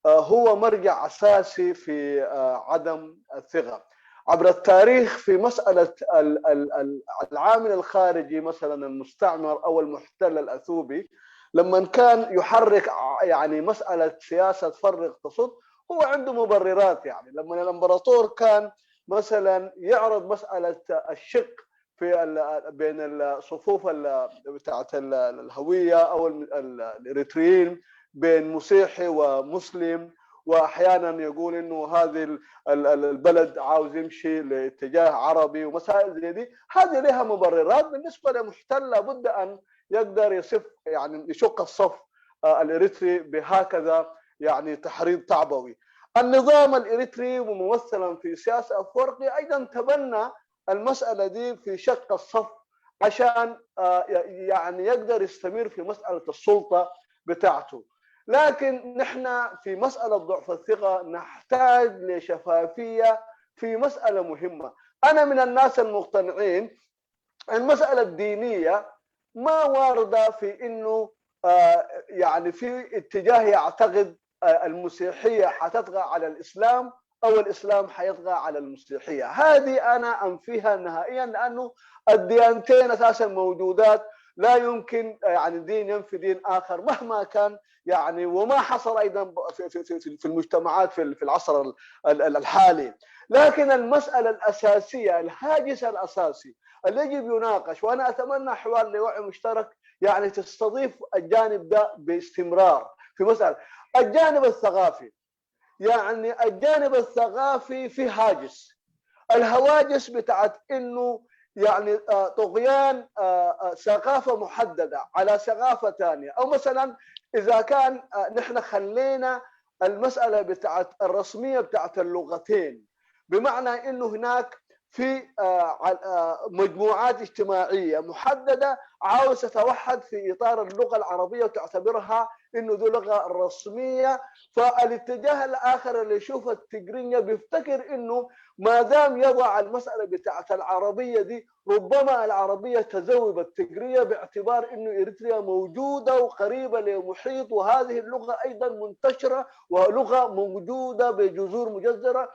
Speaker 7: هو مرجع أساسي في عدم الثقة عبر التاريخ. في مسألة العامل الخارجي مثلا المستعمر أو المحتل الأثوبي، لما كان يحرك يعني مسألة سياسة فرق تصد، هو عنده مبررات. يعني لما الإمبراطور كان مثلا يعرض مسألة الشق في بين الصفوف بتاعت الهويه او الاريتريين بين مسيحي ومسلم، واحيانا يقول انه هذه البلد عاوز يمشي لاتجاه عربي ومسائل زي دي، هذه لها مبررات. بالنسبه لمحتل لابد ان يقدر يصف يعني يشق الصف الاريتري بهكذا يعني تحريض تعبوي. النظام الاريتري وممثلا في سياسه افريقيا ايضا تبنى المسألة دي في شق الصف عشان يعني يقدر يستمر في مسألة السلطة بتاعته. لكن نحن في مسألة ضعف الثقة نحتاج لشفافية في مسألة مهمة. أنا من الناس المقتنعين المسألة الدينية ما واردة في إنه يعني في اتجاه يعتقد المسيحية حتطغى على الإسلام أو الإسلام حيطغى على المسيحية. هذه أنا أنفيها نهائيا، لأنه الديانتين أساسا موجودات، لا يمكن يعني دين ينفي دين آخر مهما كان يعني، وما حصل أيضا في المجتمعات في العصر الحالي. لكن المسألة الأساسية، الهاجس الأساسي اللي يجب يناقش، وأنا أتمنى حوار لوعي مشترك يعني تستضيف الجانب ده باستمرار في مسألة الجانب الثقافي. يعني الجانب الثقافي في هاجس، الهواجس بتاعت انه يعني طغيان ثقافه محدده على ثقافه ثانيه، او مثلا اذا كان نحن خلينا المساله بتاعت الرسميه بتاعت اللغتين، بمعنى انه هناك في مجموعات اجتماعيه محدده عاوزه تتوحد في اطار اللغه العربيه وتعتبرها انه ذو لغه رسميه، فالاتجاه الاخر اللي يشوف التجرينيا بيفتكر انه ما دام يضع المساله بتاعت العربيه دي، ربما العربيه تذوب التجريه باعتبار انه اريتريا موجوده وقريبه لمحيط، وهذه اللغه ايضا منتشره ولغه موجوده بجذور مجذره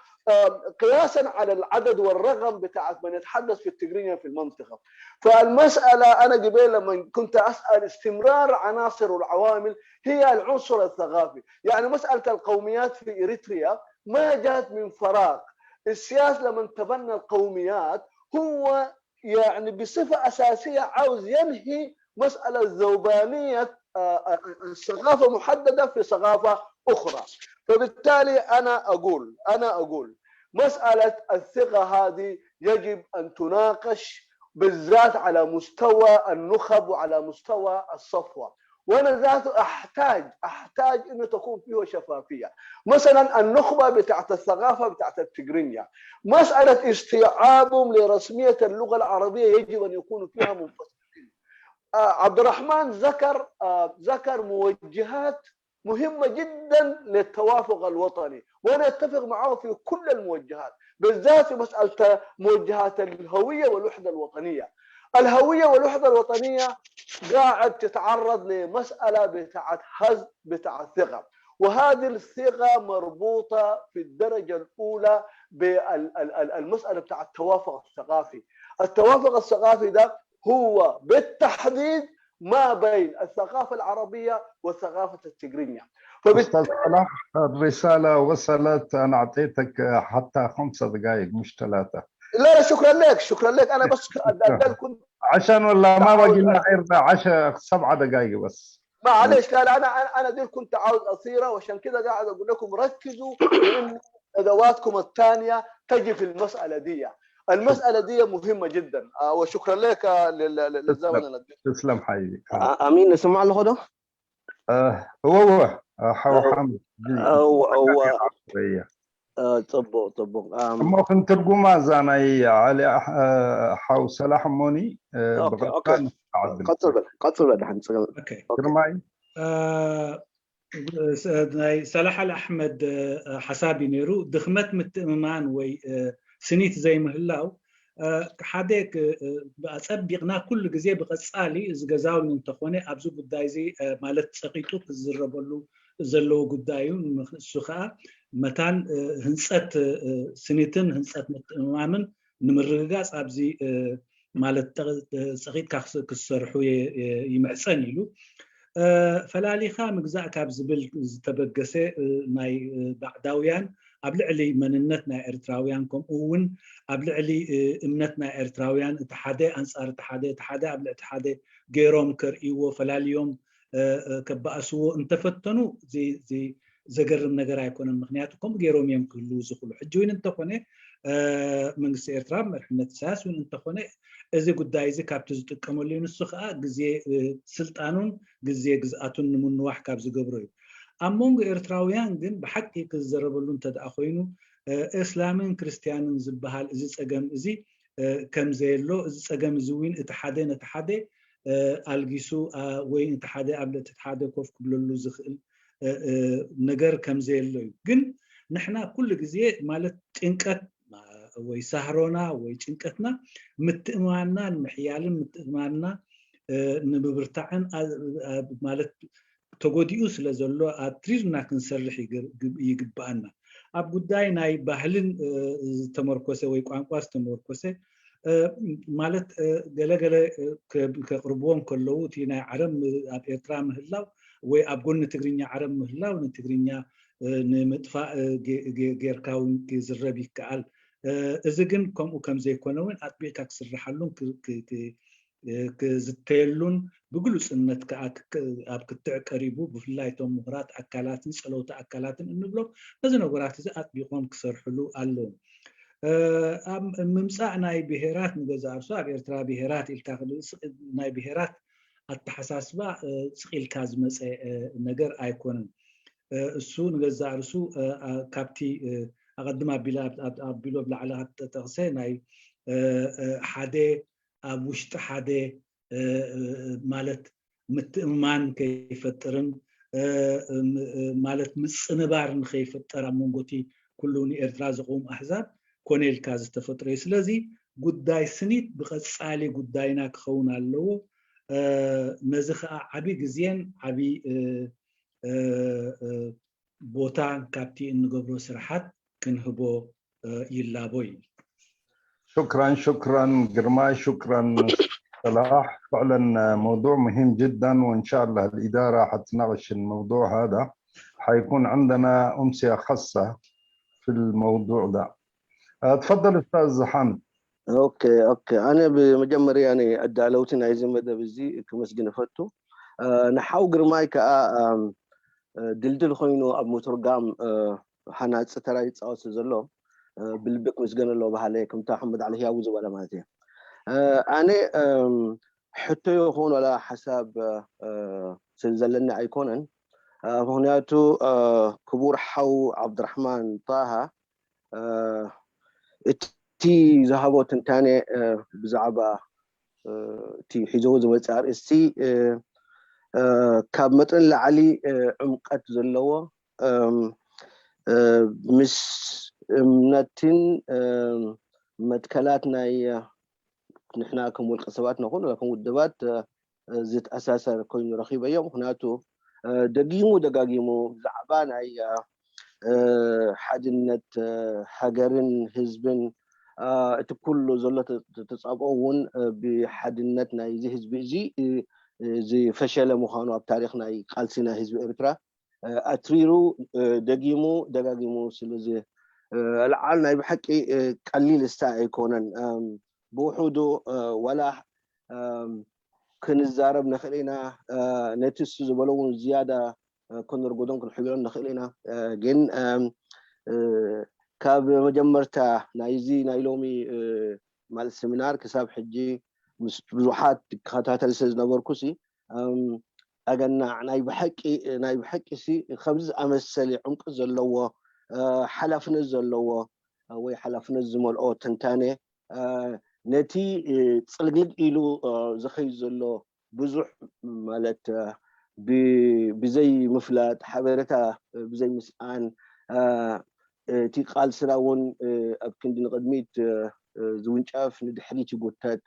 Speaker 7: قياسا على العدد والرقم بتاعت من يتحدث في التجرينيا في المنطقه. فالمساله انا قبل لما كنت اسال استمرار عناصر والعوامل هي العنصر الثقافي. يعني مساله القوميات في اريتريا ما جات من فراغ. السياسي لما تبنى القوميات هو يعني بصفه اساسيه عاوز ينهي مساله ذوبانيه الثقافه محدده في ثقافه اخرى. فبالتالي انا اقول مساله الثقه هذه يجب ان تناقش بالذات على مستوى النخب وعلى مستوى الصفوه، وانا ذاته احتاج انه تكون فيه شفافيه. مثلا النخبه بتاعت الثقافه بتاعت التجرينيا، مساله استيعابهم لرسميه اللغه العربيه يجب ان يكونوا فيها منفصلين. عبد الرحمن ذكر موجهات مهمه جدا للتوافق الوطني، وانا اتفق معه في كل الموجهات، بالذات في مساله موجهات الهويه والوحده الوطنيه. الهويه والوحده الوطنيه قاعد تتعرض لمساله بتاعت هز بتاعت ثقه، وهذه الثقه مربوطه في الدرجه الاولى بالمساله بتاعت التوافق الثقافي. التوافق الثقافي ده هو بالتحديد ما بين الثقافه العربيه والثقافه التجرينيا.
Speaker 3: أستاذ صلاح الرسالة وصلت، أنا أعطيتك حتى 5 دقائق مش 3.
Speaker 7: لا شكرا لك أنا بس كنت
Speaker 3: عشان والله ما باقي لنا غير 7 دقائق بس.
Speaker 7: معلش. لا أنا دي كنت عاوز أثيرها، وعشان كده قاعد أقول لكم ركزوا لأن أدواتكم الثانية تجي في المسألة دي. المسألة دي مهمة جدا، وشكرا لك للزمن اللي
Speaker 3: تسلم حبيبي.
Speaker 14: امين نسمع له هذا
Speaker 3: هو حامد
Speaker 14: طبق
Speaker 3: اما كنت ترجمة زاني علي حاو سلاح موني
Speaker 14: اوكي قطر
Speaker 3: اوكي كرماي
Speaker 9: سلاح الأحمد حسابي نيرو دخمت متأممان وي سنيت زي مهلاو حدك بأصبغنا كل جزية بقصالي إذا جزاوني انتخوني أبزو قدايزي مالت سقيتو تزربلو زلو قدايون سخاء متان هنسات سنيتن هنسات متأممان نمرقاس أبزي مالت سقيت كسرحو يمعساني له فلالي خام جزاء كابز بالتبقسة ناي بعداويان قبل علي مننتنا إرتراويانكم وون قبل علي إمنتنا إرتراويان اتحادي أنصار اتحادي قبل اتحادي جيروم كرئيو فلاليوم كبأسو انتفتنوا زي زقرم نقرا يكون المخنياتكم جيروم يمكلوا زخلوا حجوين انتقوني من إرترا مرحمة ساس وين انتقوني إذا قداي زي كابتز تكملين السخاء جزء سلطانون جزءاتون من واحد كابز جبروي أمونغ إرتراويان جن بحقي كزربلون تدأخوينو إسلامين كريستيانين زبهال إزي سجم إزي كم زيلو إزي سجم زوين اتحادي الجيسو وين اتحادي قبل اتحادي كوف قبلو زخل نجار كم زيلو جن نحنا كل جزء مالت إنكت ويسهرونا ويشنكتنا متأماننا المحيال متأماننا نبرتعن مالت تقوديوس لزلو أتريزنا كنسرح يجبأنا ኣብ ጉዳይ ናይ ባህልን ተመርኮሰ ወይ ቋንቋ ተመርኮሰ ማለት ገለገለ ከቅርብዎም ከለዉ እቲ ናይ ዓረብ ኣብ ኤርትራ ምህላው ወይ ኣብ ጎኒ ትግርኛ ዓረብ ምህላው ንትግርኛ ንምጥፋእ ጌርካ እውን ክዝረብ ይከኣል እዚ ግን ከምኡ ከም ዘይኮነ እውን ኣጥቢቕካ ክስርሓሉን ክዝተየሉን ብግሉፅነት ከዓ ኣብ ክትዕ ቀሪቡ ብፍላይ እቶም ምሁራት ኣካላትን ፀለውቲ ኣካላትን እንብሎም እዚ ነገራት እዚ ኣጥቢቖም ክሰርሕሉ ኣለዎም ኣብ ምምፃእ ናይ ብሄራት ንገዛ ኣርሶ ኣብ ኤርትራ ብሄራት ኢልካ ናይ ብሄራት ኣተሓሳስባ ፅቂልካ ዝመፀ ነገር ኣይኮነን እሱ ንገዛ ኣርሱ ካብቲ ኣቐድማ ኣቢሎ ብላዕሊ ተጠቕሰ ናይ ሓደ ኣብ ውሽጢ ሓደ ማለት ምትእምማን ከይፈጥርን ማለት ምፅንባር ንከይፈጠር ኣብ መንጎቲ ኩሉ ንኤርትራ ዝቆሙ ኣሕዛብ ኮነ ኢልካ ዝተፈጥረ እዩ ስለዚ ጉዳይ ስኒት ብቐፃሊ ጉዳይና ክኸውን ኣለዎ ነዚ ከዓ ዓብይ ግዜን ዓብይ ቦታ ካብቲ እንገብሮ ስራሓት ክንህቦ ይላቦ እዩ
Speaker 3: شكرا جرماي شكرا صلاح فعلا موضوع مهم جدا وان شاء الله الاداره حتناقش الموضوع هذا حيكون عندنا امسيه خاصه في الموضوع ده تفضل استاذ حامد
Speaker 14: اوكي انا بمجمر يعني ادعلوتنا عايز مدى بزي كمسجن فتو نحاو جرماي كا دلدل خوينو اب مترجم حنات ستراي تصاوس زلو بالبك مسجن الله بحاليكم تا محمد علي ياوز ولا مالتي انا حتى يكون ولا حساب سلزلنا ايكونن هناتو كبور حو عبد الرحمن طه تي ذهبوا تنتاني بزعبه تي حجوز مصار استي كاب مطن لعلي عمقت زلوه مش امنتين متكلاتنا نحنا كم والقصبات نقول لكم ودبات زت اساسا كون رخيبه يوم هناتو دقاقيمو زعبان اي حدنت هاجرن حزبن كله زلت تصابون بحدنتنا زي حزب زي فشل مخانو بتاريخنا قالسنا حزب ارترا اتريرو دقاقيمو سلازي العالم بحقي قليل استا يكونن بوحدو ولا كنزارب نخلينا نتس زبلون زياده كنر غدون كنحبيرن نخلينا جن كاب مجمرتا نايزي نايلومي مال السيمينار كساب حجي بزوحات كاتاتل سز نبركوسي اغنا ناي بحقي سي خبز امسلي عمق زلوه حلفنا زلوه وي حلفنا زملؤ تنتاني نتي صلقلق إلو زخي زلو بزح مالت بزي مفلات حبرتا بزي مسعان تي قال سراون أبكندي نقدميت زوينشاف ندحريتي قوتات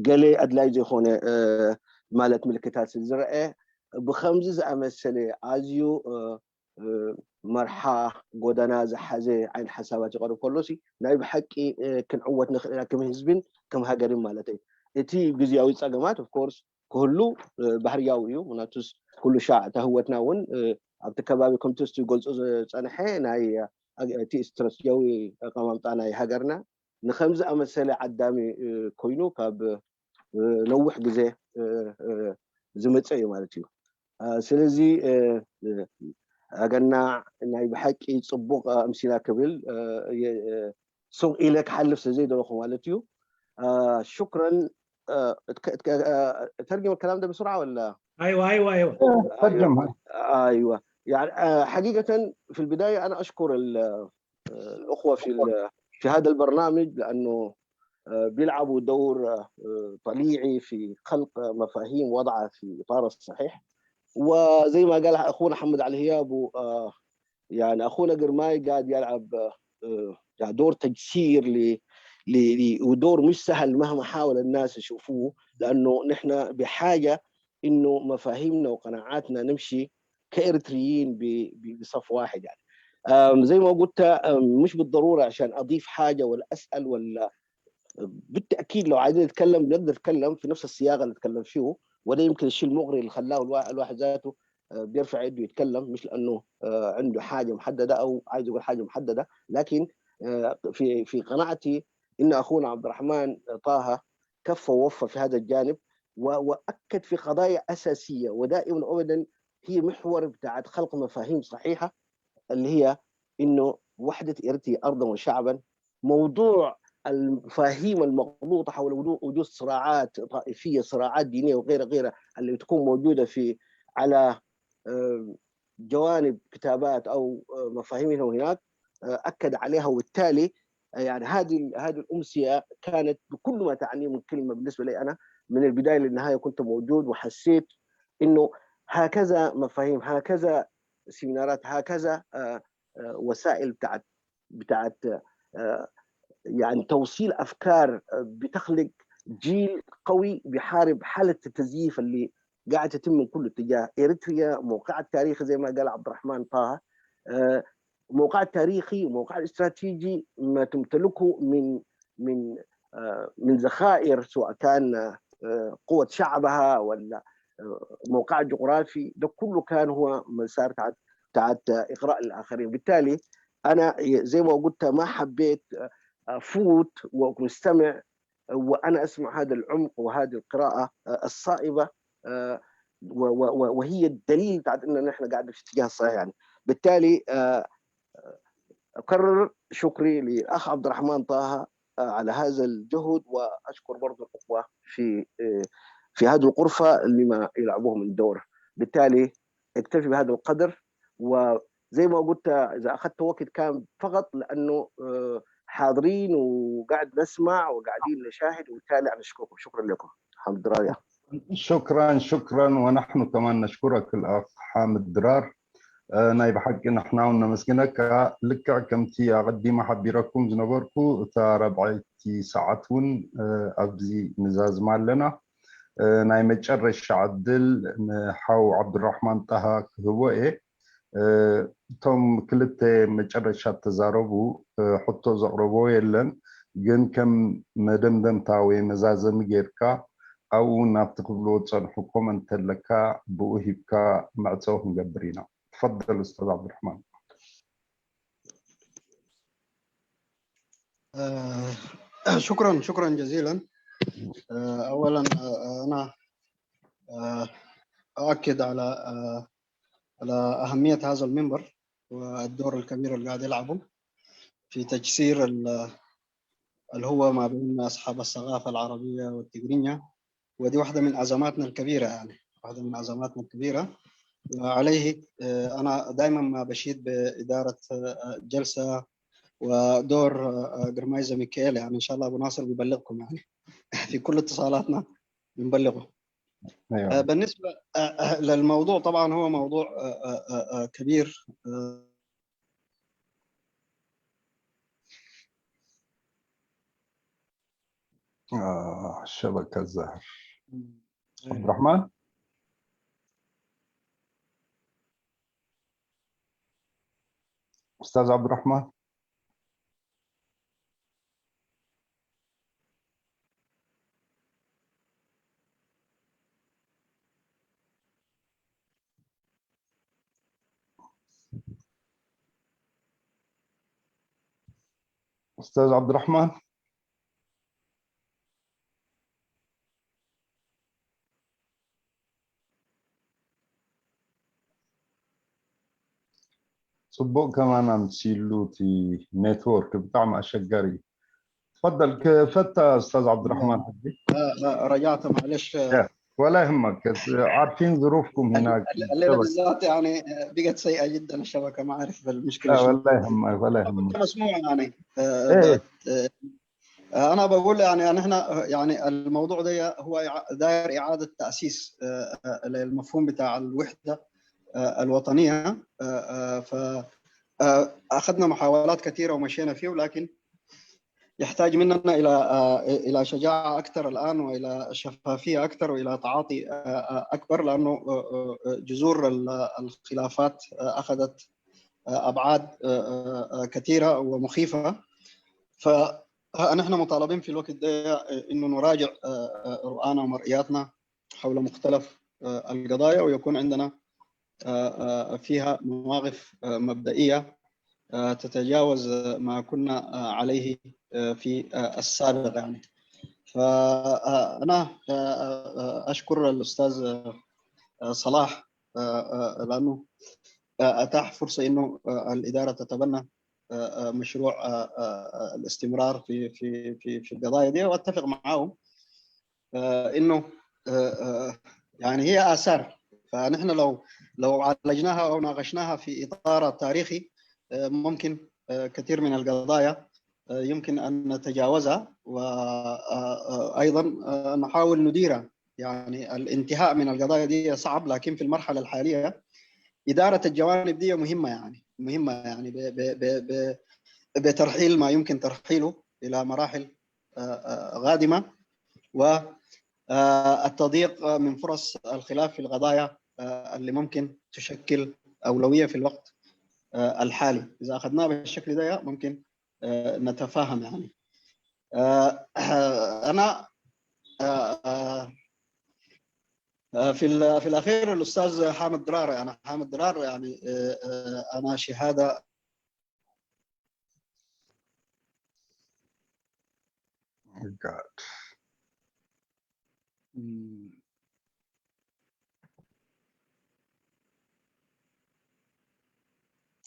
Speaker 14: قالي أدلاي زي خونة مالت ملكتات الزرقة بخمز أمسلي عازيو مرحا قدنا زحزي عين حسابات قرب كلوسي نايب حقي كنعوت نخلينا كم حزبين كم هاجرين مالتي اتي جزياوي صقمات اوف كورس كله بحرياويو مناتوس كل شاع تهوتنا ون ابت كبابي كنتستو يقول صنحي ناي تي استراتيجيوي قمامطانا هاجرنا نخمز امثله عدامي كوينو كاب نوح جزي زمصي مالتي سلازي أجنا ناي بحكي صبوق أمثلة كبير سوق إليك حلف سزيد ولا خوالتيو شكرا ترجم الكلام ده بسرعة ولا
Speaker 9: ايوه
Speaker 3: ترجمها
Speaker 14: ايوه يعني حقيقة في البداية أنا أشكر الأخوة في هذا البرنامج لأنه بيلعبوا دور طليعي في خلق مفاهيم وضعها في إطار الصحيح وزي ما قال اخونا محمد علي هياب يعني اخونا قرماي قاعد يلعب يعني دور تجسير ودور مش سهل مهما حاول الناس يشوفوه لانه نحن بحاجه انه مفاهيمنا وقناعاتنا نمشي كاريتريين بصف واحد يعني زي ما قلت مش بالضروره عشان اضيف حاجه ولا اسال ولا بالتاكيد لو عايزين نتكلم بنقدر نتكلم في نفس السياق اللي نتكلم فيه، وده يمكن الشيء المغري اللي خلاه الواحد ذاته بيرفع يده يتكلم، مش لانه عنده حاجه محدده او عايز يقول حاجه محدده، لكن في قناعتي ان اخونا عبد الرحمن طه كفى ووفى في هذا الجانب، واكد في قضايا اساسيه ودائما ابدا هي محور بتاعت خلق مفاهيم صحيحه، اللي هي انه وحده اريتريا ارضا وشعبا. موضوع المفاهيم المغلوطه حول وجود صراعات طائفيه، صراعات دينيه وغيرها اللي تكون موجوده على جوانب كتابات او مفاهيم هنا وهناك، اكد عليها. وبالتالي يعني هذه الامسيه كانت بكل ما تعنيه من كلمه بالنسبه لي انا من البدايه للنهايه كنت موجود، وحسيت انه هكذا مفاهيم، هكذا سيمينارات، هكذا وسائل بتاعت يعني توصيل افكار بتخلق جيل قوي بيحارب حاله التزييف اللي قاعد تتم من كل اتجاه. اريتريا موقعها التاريخي زي ما قال عبد الرحمن طه، موقعها التاريخي وموقعها الاستراتيجي ما تمتلكه من ذخائر، سواء كان قوة شعبها ولا موقعها الجغرافي، ده كله كان هو مسار بتاعت اغراء الاخرين. بالتالي انا زي ما قلت ما حبيت افوت ومستمع وانا اسمع هذا العمق وهذه القراءه الصائبه، وهي الدليل بتاعت اننا نحن قاعدين في الاتجاه الصحيح يعني. بالتالي اكرر شكري للاخ عبد الرحمن طه على هذا الجهد، واشكر برضه الاخوه في هذه الغرفه اللي ما يلعبوه من الدور. بالتالي اكتفي بهذا القدر، وزي ما قلت اذا اخذت وقت كان فقط لانه حاضرين وقاعد نسمع وقاعدين نشاهد، وبالتالي انا اشكركم. شكرا لكم. حامد درار.
Speaker 3: شكرا، ونحن كمان نشكرك الاخ حامد درار. نايب حق نحن ونمسكنك لك كمتي أغدي ما حبيركم زنبركو تربعتي ساعتون أبزي نزاز مالنا ناي مجرش عدل حو عبد الرحمن طه هو توم كلت مجرشات تزاربو حطو زقربو يلن جن كم مدمدم تاوي مزازم جيركا أو نابتقبلو تصنحكم أنت لك بوهيبكا معتوهم قبرينا. تفضل أستاذ عبد الرحمن.
Speaker 1: شكرا جزيلا. أولا أنا أؤكد على أهمية هذا المنبر والدور الكبير اللي قاعد يلعبه في تجسير اللي هو ما بين أصحاب الثقافة العربية والتجرينية، ودي واحدة من أزماتنا الكبيرة، يعني واحدة من أزماتنا الكبيرة. عليه أنا دائما ما بشيد بإدارة جلسة ودور جرمايزا ميكائيل، يعني إن شاء الله أبو ناصر بيبلغكم يعني في كل اتصالاتنا بنبلغه. بالنسبة للموضوع طبعا هو موضوع كبير.
Speaker 3: شبكة الزهر. عبد الرحمن. أستاذ عبد الرحمن. أستاذ عبد الرحمن. صبوا كمان عم تشيلوا تي نتورك بتاع أشجاري. تفضل كيف أستاذ عبد الرحمن حبي؟
Speaker 1: رجعت معلش.
Speaker 3: ولا يهمك، عارفين ظروفكم هناك.
Speaker 1: الليلة بالذات يعني بقت سيئة جدا الشبكة، ما أعرف المشكلة.
Speaker 3: ولا يهمك ولا يهمك.
Speaker 1: مسموع يعني. أنا بقول يعني نحن يعني الموضوع ده هو داير إعادة تأسيس للمفهوم بتاع الوحدة الوطنية. فأخذنا محاولات كثيرة ومشينا فيه، ولكن يحتاج مننا إلى شجاعة أكثر الآن، وإلى شفافية أكثر، وإلى تعاطي أكبر، لأنه جذور الخلافات أخذت أبعاد كثيرة ومخيفة. فنحن مطالبين في الوقت ده إنه نراجع رؤانا ومرئياتنا حول مختلف القضايا، ويكون عندنا فيها مواقف مبدئية تتجاوز ما كنا عليه في السابق يعني. فأنا أشكر الأستاذ صلاح لأنه أتاح فرصة إنه الإدارة تتبنى مشروع الاستمرار في القضايا دي، وأتفق معهم إنه يعني هي آثار، فنحن لو عالجناها أو ناقشناها في إطار تاريخي ممكن كثير من القضايا يمكن أن نتجاوزها، وأيضا نحاول نديرها. يعني الانتهاء من القضايا دي صعب، لكن في المرحلة الحالية إدارة الجوانب دي مهمة يعني بترحيل ما يمكن ترحيله إلى مراحل قادمة، والتضييق من فرص الخلاف في القضايا اللي ممكن تشكل أولوية في الوقت الحالي. إذا أخذناه بالشكل ده ممكن نتفاهم يعني. أنا في الأخير الأستاذ حامد درار، يعني أنا شهادة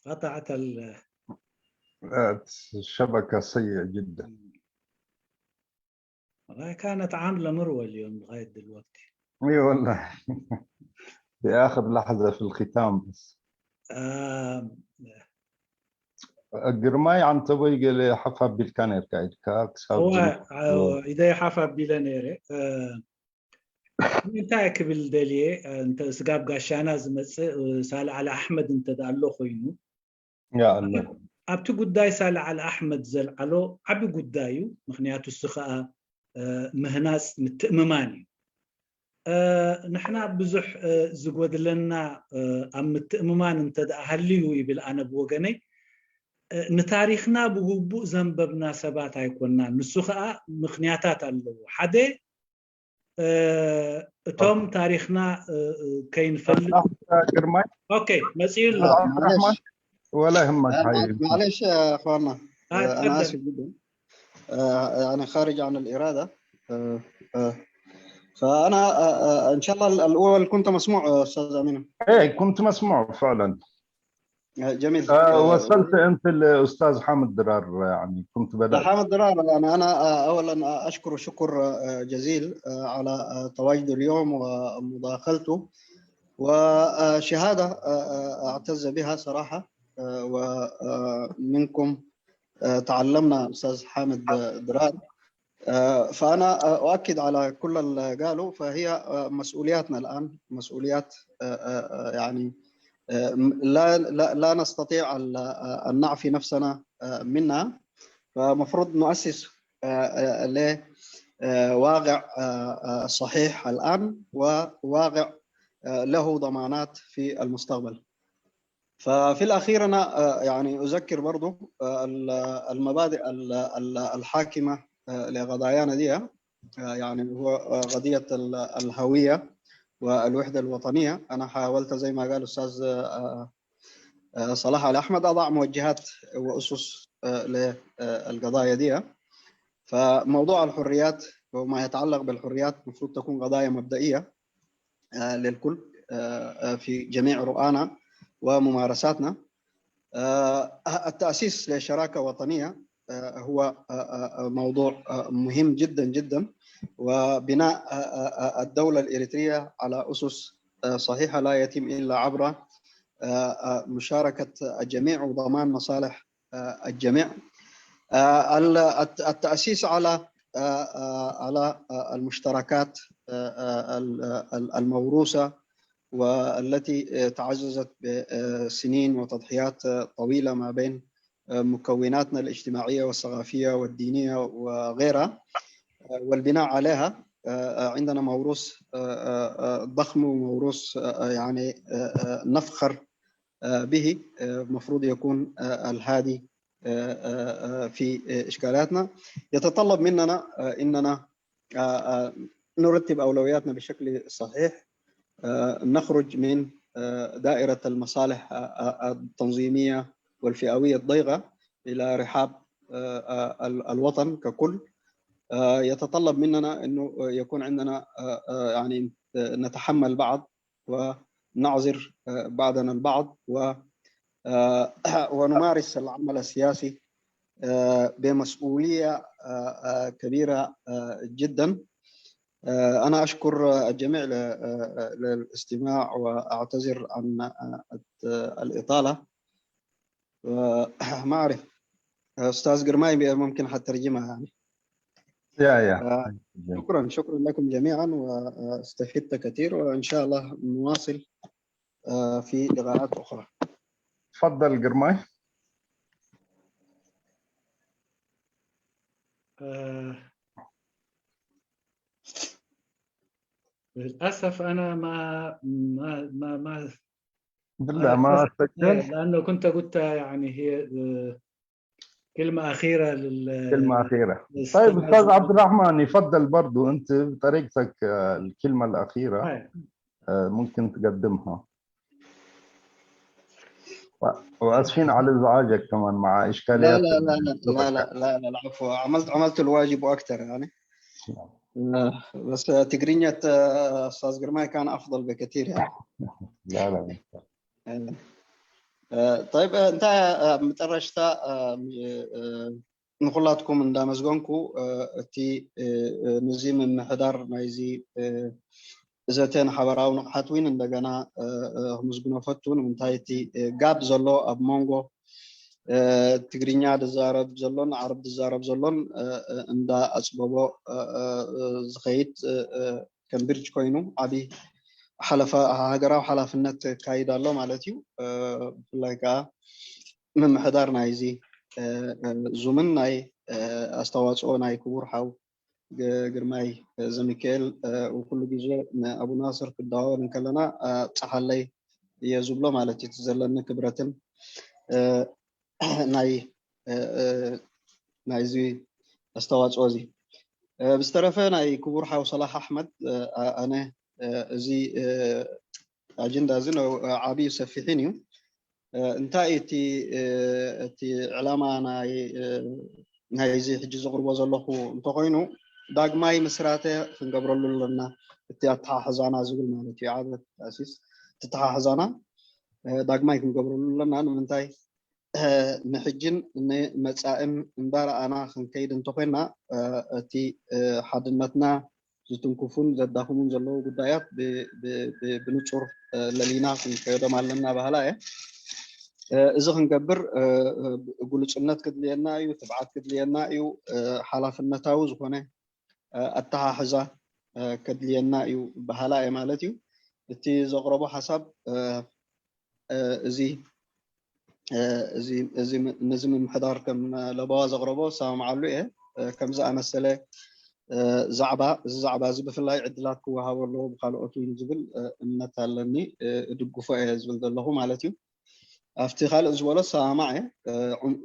Speaker 9: قطعت
Speaker 3: الشبكة سيئة جدا.
Speaker 9: والله كانت عاملة مروة اليوم لغاية دلوقتي.
Speaker 3: اي والله في آخر لحظة في الختام بس. الجرماي عن طبيق اللي حفا بالكانير كايدكاك
Speaker 9: هو إذا حفا بيلانيري انت قبل دليه انت سقاب قاشانا زمص سال على احمد انت دالو خوينو
Speaker 3: يا الله
Speaker 9: ابتو قداي سال على احمد زل علو عبي قدايو مخنياتو السخاء مهناس متأمماني نحنا بزح زقود لنا ام متأممان انت هليو يبل انا بوغني نتاريخنا بغبو زنببنا سبات هيكوننا نسخاء مخنياتات اللو حده توم تاريخنا كاين فل اوكي مسيل
Speaker 3: ولا همك
Speaker 1: معلش يا اخواننا انا اسف جدا انا خارج عن الاراده فانا ان شاء الله الاول كنت مسموع استاذ امين.
Speaker 3: ايه كنت مسموع فعلا.
Speaker 1: جميل.
Speaker 3: وصلت انت الاستاذ حامد درار، يعني كنت بدات.
Speaker 1: حامد درار انا اولا اشكر شكر جزيل على تواجده اليوم ومداخلته، وشهاده اعتز بها صراحه، ومنكم تعلمنا استاذ حامد درار. فانا اؤكد على كل اللي قالوا، فهي مسؤولياتنا الان مسؤوليات يعني لا نستطيع أن نعفي نفسنا منها، فمفروض نؤسس لواقع صحيح الآن وواقع له ضمانات في المستقبل. ففي الأخير أنا يعني أذكر برضو المبادئ الحاكمة لقضايانا دي، يعني هو قضية الهوية والوحدة الوطنية. أنا حاولت زي ما قال الأستاذ صلاح علي أحمد أضع موجهات وأسس للقضايا دي. فموضوع الحريات وما يتعلق بالحريات المفروض تكون قضايا مبدئية للكل في جميع رؤانا وممارساتنا. التأسيس لشراكة وطنية هو موضوع مهم جدا جدا، وبناء الدولة الإريترية على أسس صحيحة لا يتم إلا عبر مشاركة الجميع وضمان مصالح الجميع. التأسيس على المشتركات الموروثة والتي تعززت بسنين وتضحيات طويلة ما بين مكوناتنا الاجتماعية والثقافية والدينية وغيرها، والبناء عليها عندنا موروث ضخم وموروث يعني نفخر به مفروض يكون الهادي في إشكالاتنا. يتطلب مننا إننا نرتب أولوياتنا بشكل صحيح، نخرج من دائرة المصالح التنظيمية والفئوية الضيقة إلى رحاب الوطن ككل. يتطلب مننا أنه يكون عندنا يعني نتحمل بعض ونعذر بعضنا البعض ونمارس العمل السياسي بمسؤولية كبيرة جدا. أنا أشكر الجميع للاستماع وأعتذر عن الإطالة. ما أعرف أستاذ قرماي ممكن حترجمها يعني. شكرا لكم جميعا واستفدت كثير، وإن شاء الله نواصل في لقاءات أخرى.
Speaker 3: تفضل قرماي.
Speaker 9: للأسف أنا ما
Speaker 3: بالله ما سجلت،
Speaker 9: لأنه كنت قلت يعني هي كلمة أخيرة
Speaker 3: كلمة أخيرة. طيب أستاذ عبد الرحمن يفضل برضو أنت بطريقتك الكلمة الأخيرة ممكن تقدمها. واسفين على ازعاجك كمان مع اشكاليات.
Speaker 1: لا لا لا لا لا لا لا العفو، عملت الواجب واكثر يعني. بس تقرينية استاذ قرماي كان افضل بكثير يعني.
Speaker 3: لا
Speaker 1: طيب انت مترشتا نقولاتكم من دامزغونكو تي نزيم من حدار مايزي زتين حبراو نحاتوين عندنا مزغنا فتون من تايتي جاب زلو اب مونغو تقرينيا دزارب زلون عرب دزارب زلون اندا اصببو زخيت كمبرج كوينو عبي حلفة هاجراو حلفنت كايدالو مالتيو لايكا من حدار نايزي زومن ناي استواصو ناي كبور حاو قرماي زميكيل وكل جزء أبو ناصر في الدعوة نكلنا تحلي يزبله مالتي تزلنا كبرتن نايزي استواج أوزي بسترفه ناي كبور حاو صلاح أحمد أنا زي أجندة زين عبي سفيحينيو انتاي تي علامة ناي زي حجز غربة زلخو انتقينو داغماي مسراته فنقبرلو لنا اتياتها حزانا زغل مالتي عادة تأسيس تتها حزانا داغماي فنقبرلو لنا منتاي نحجن متسائم انبار انا خنكيد انتقينا تي حدنتنا زتنكفون زداخمون زلو قدايات بنصر للينا خنكيدو مالنا بهلاي إذا خنقبر قلصنات كدلينا ايو تبعات كدلينا ايو حلافنتاو زخونه التحاحزة كدلينا ايو بهلاي مالتيو تي زغربو حسب زي نزم محضار كم لبوا زغربو سام علو ايه كم زا مساله زعبا زي بفلاي عدلات كوها والله بخالقته يزبل انتالني دغفو ايه زبل دلهو مالتيو افتخال زولا سامعه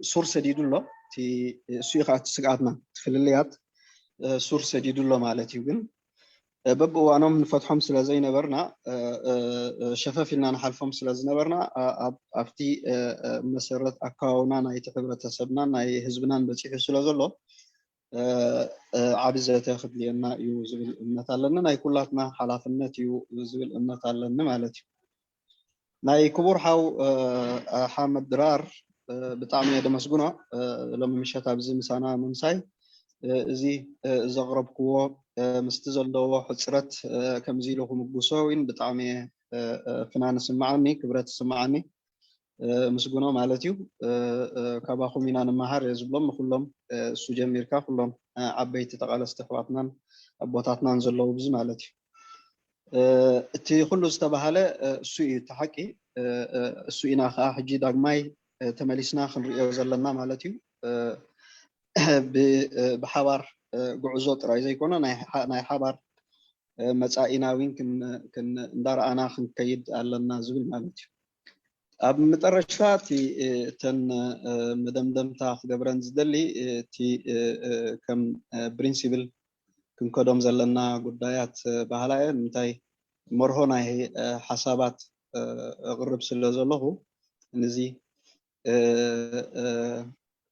Speaker 1: سور سديدلو تي سيخات سقاتنا تفلليات سور سديدلو مالتيو ግን ببقوا من فتحهم سلا زي نبرنا شفافنا نحلفهم سلا زي نبرنا أفتي مسيرة أكاونا نايت حبرة سبنا ناي هزبنا بتيح سلا زلو عابزة تاخد لنا يوزبل النتالنا ناي كلاتنا حلافنا يوزبل النتالنا مالتي ناي كبور حاو حامد درار بتعمي دمسقنا لما مشيت بزي مسانا منساي زي زغرب كوا مستزل دوا حسرت كم زيلو مقبوسوين بتعمي فنان سمعني كبرت سمعني مسقنا مالتيو كاباخو مينان مهار يزبلهم كلهم سوجين ميركا كلهم عبيت تقال استخواتنا أبوتاتنا نزلوا بز مالتيو تي كله استبهله سوء تحكي سوء ناخا حجي داغماي تمليسنا خنريو زلنا مالتيو بحوار قعزوت رايزي كونا ناي حبار مصائنا وين كن ندار انا خنكيد علنا زبل مالتي أب مترشاتي تن مدمدمتا خبران زدلي تي كم برينسيبل كن كدوم زلنا قدايات بهلاي نتاي مرهونا هي حسابات غرب سلازله نزي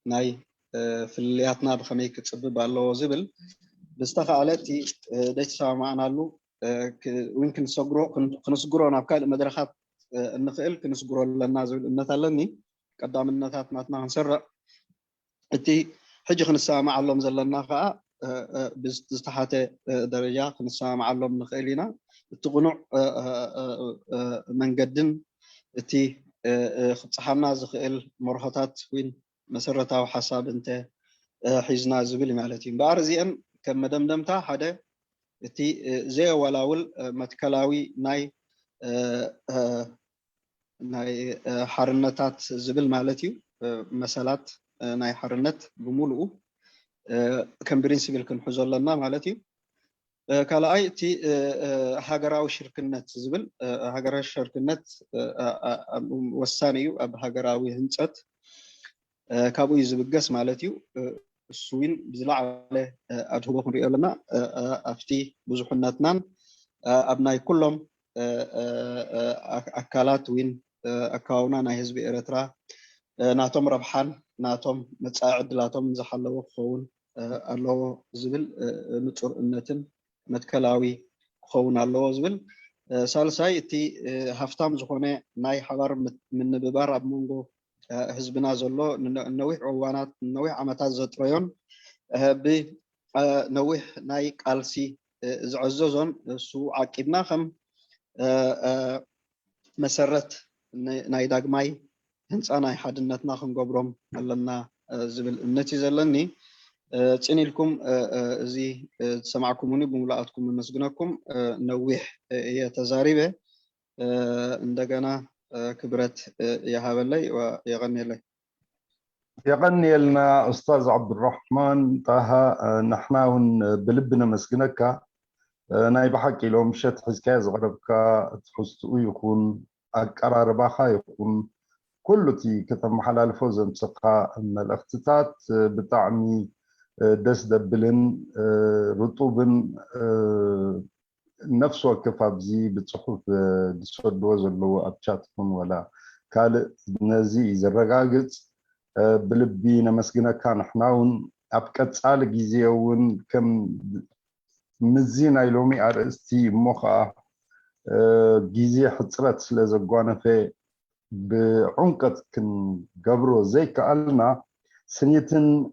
Speaker 1: ناي في اللياتنا بخمي كتسبب على زبل بستخالتي ديت سامعنا له ويمكن كنسقرو نابكال مدرخات النخيل كنسقرو لنا زبل النتالني قدام النتات ناتنا نسرع تي حجي خنسامع لهم زلنا خا بستحاته درجة خنسامع لهم نخيلنا التقنع من قدم تي صحنا زخيل مرهطات وين مسرتها وحساب انت حيزنا زبل مالتين بارزين كم مدمدمتا حدا تي زي ولاول متكلاوي ناي ناي حرنتات زبل مالتي مسالات ناي حرنت بمولو كم برينسيبل كن حزول لنا مالتي كالاي تي هاجراو شركنت زبل هاجراو شركنت وسانيو اب هاجراوي هنصت كابو يزبقس مالتي السوين بزلع عليه أدهوبه كنري لنا أفتي بزحناتنا أبناء كلهم أكلات وين أكاونا نهزب إرترا ناتم ربحان ناتم متساعد لاتم زحلو خون الله زبل نطر النتن متكلاوي خون الله زبل سالساي تي هفتام زخونه ناي حبر من ببار أبمونغو حزبنا زلو نوح عوانات نوح عمتات زطريون بنوح ناي قالسي زعزوزون سو عقبنا خم مسرت ناي داغماي هنصا ناي حدنتنا خنغبروم لنا زبل النتي زلني صنيلكم زي سمعكموني بملاءاتكم مسجنكم نوح هي تزاريبه عندنا كبرت يهاب لي ويغني لي
Speaker 3: يغني لنا أستاذ عبد الرحمن طه نحن بلبنا مسكنك ناي بحكي لهم شت حزكاز غربك تحسوا يكون أقرار باخا يكون كله تي كتب محلال فوز انتقى أن الاختطاط بطعمي دس دبلن رطوبن نفس وقف أبزي بتصحف دسود وزلو أبشاتكم ولا كال نزي زرقاقت بلبي نمسكنا كان حناون أبكت على جزيون كم مزينا يلومي أرستي مخا جزية حصرت لزقوانا في بعمقت كن قبرو زي كألنا سنيتن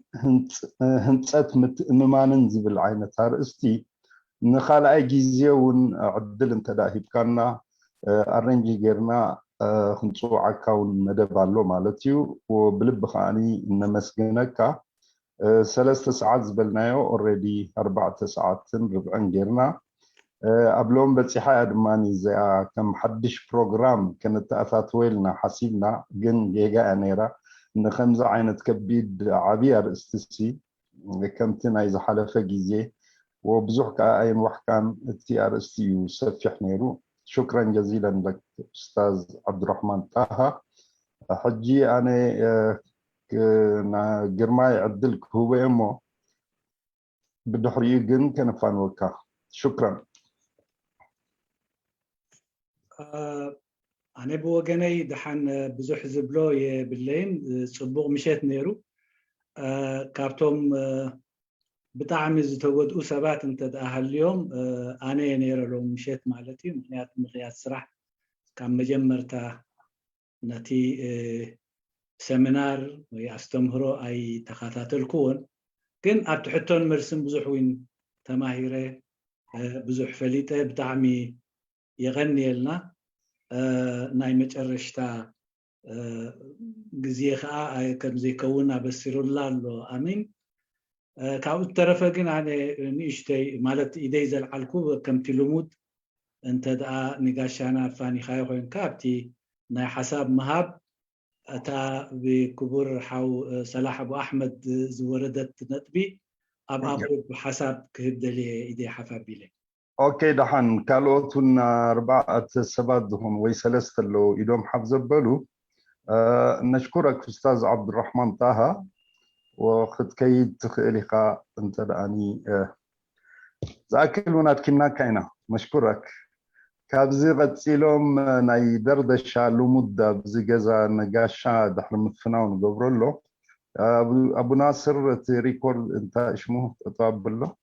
Speaker 3: هنتسات ممانن زي بالعينة أرستي نخال أي جزيون عدل انتداهي بكارنا أرنجي غيرنا خنصو عكاون مدبالو مالتيو وبلب خاني نمسكنك 3 ساعات زبلنايو already 4 ساعات ربعن غيرنا قبلهم بتصحى دماني زي كم حدش بروجرام كانت تاثات ويلنا حسيبنا جن جيجا انيرا ان خمسه عينت كبيد عبير استسي كمتنا اذا حلفه جيزي وبزح كاين وحكان تي ار اس تي وسفح نيرو شكرا جزيلا لك استاذ عبد الرحمن طه حجي انا جرماي عدلك هو امه بدحري جن كان فانوكا شكرا
Speaker 9: أنا بوجني دحن بزح زبلو بالليل صبوغ مشيت نيرو كارتوم بطعم زتود أسبات أنت أهل اليوم أنا نير لو مشيت مالتي مخنيات مخيات سرح كان مجمرتا نتي سيمينار ويستمهرو أي تخاطات الكون كن أبتحتون مرسم بزحوين تماهيره بزح فليته بطعمي يغني لنا ناي مترشتا جزيه خا كم زي كونا بسيرو لالو امين كاو ترفقن على نيشتي مالت ايدي زل علكو كم تلمود انت دا نقاشانا فاني خايخوين كابتي ناي حساب مهاب اتا بكبر حو صلاح ابو احمد زوردت نتبي اب حساب كهدلي ايدي حفابيلي
Speaker 3: اوكي دحن كالوتون 4 سبات هون وي 3 لو يدوم حفظ بلو نشكرك أستاذ عبد الرحمن طه وخد كيد تخيلي أنت دعني زاكل وناتكنا كينا مشكورك كابزي غتسيلهم ناي دردشة لمدة بزي جزا نقاشا دحر مفناون قبرلو أبو ناصر تريكورد أنت إشمو تطاب له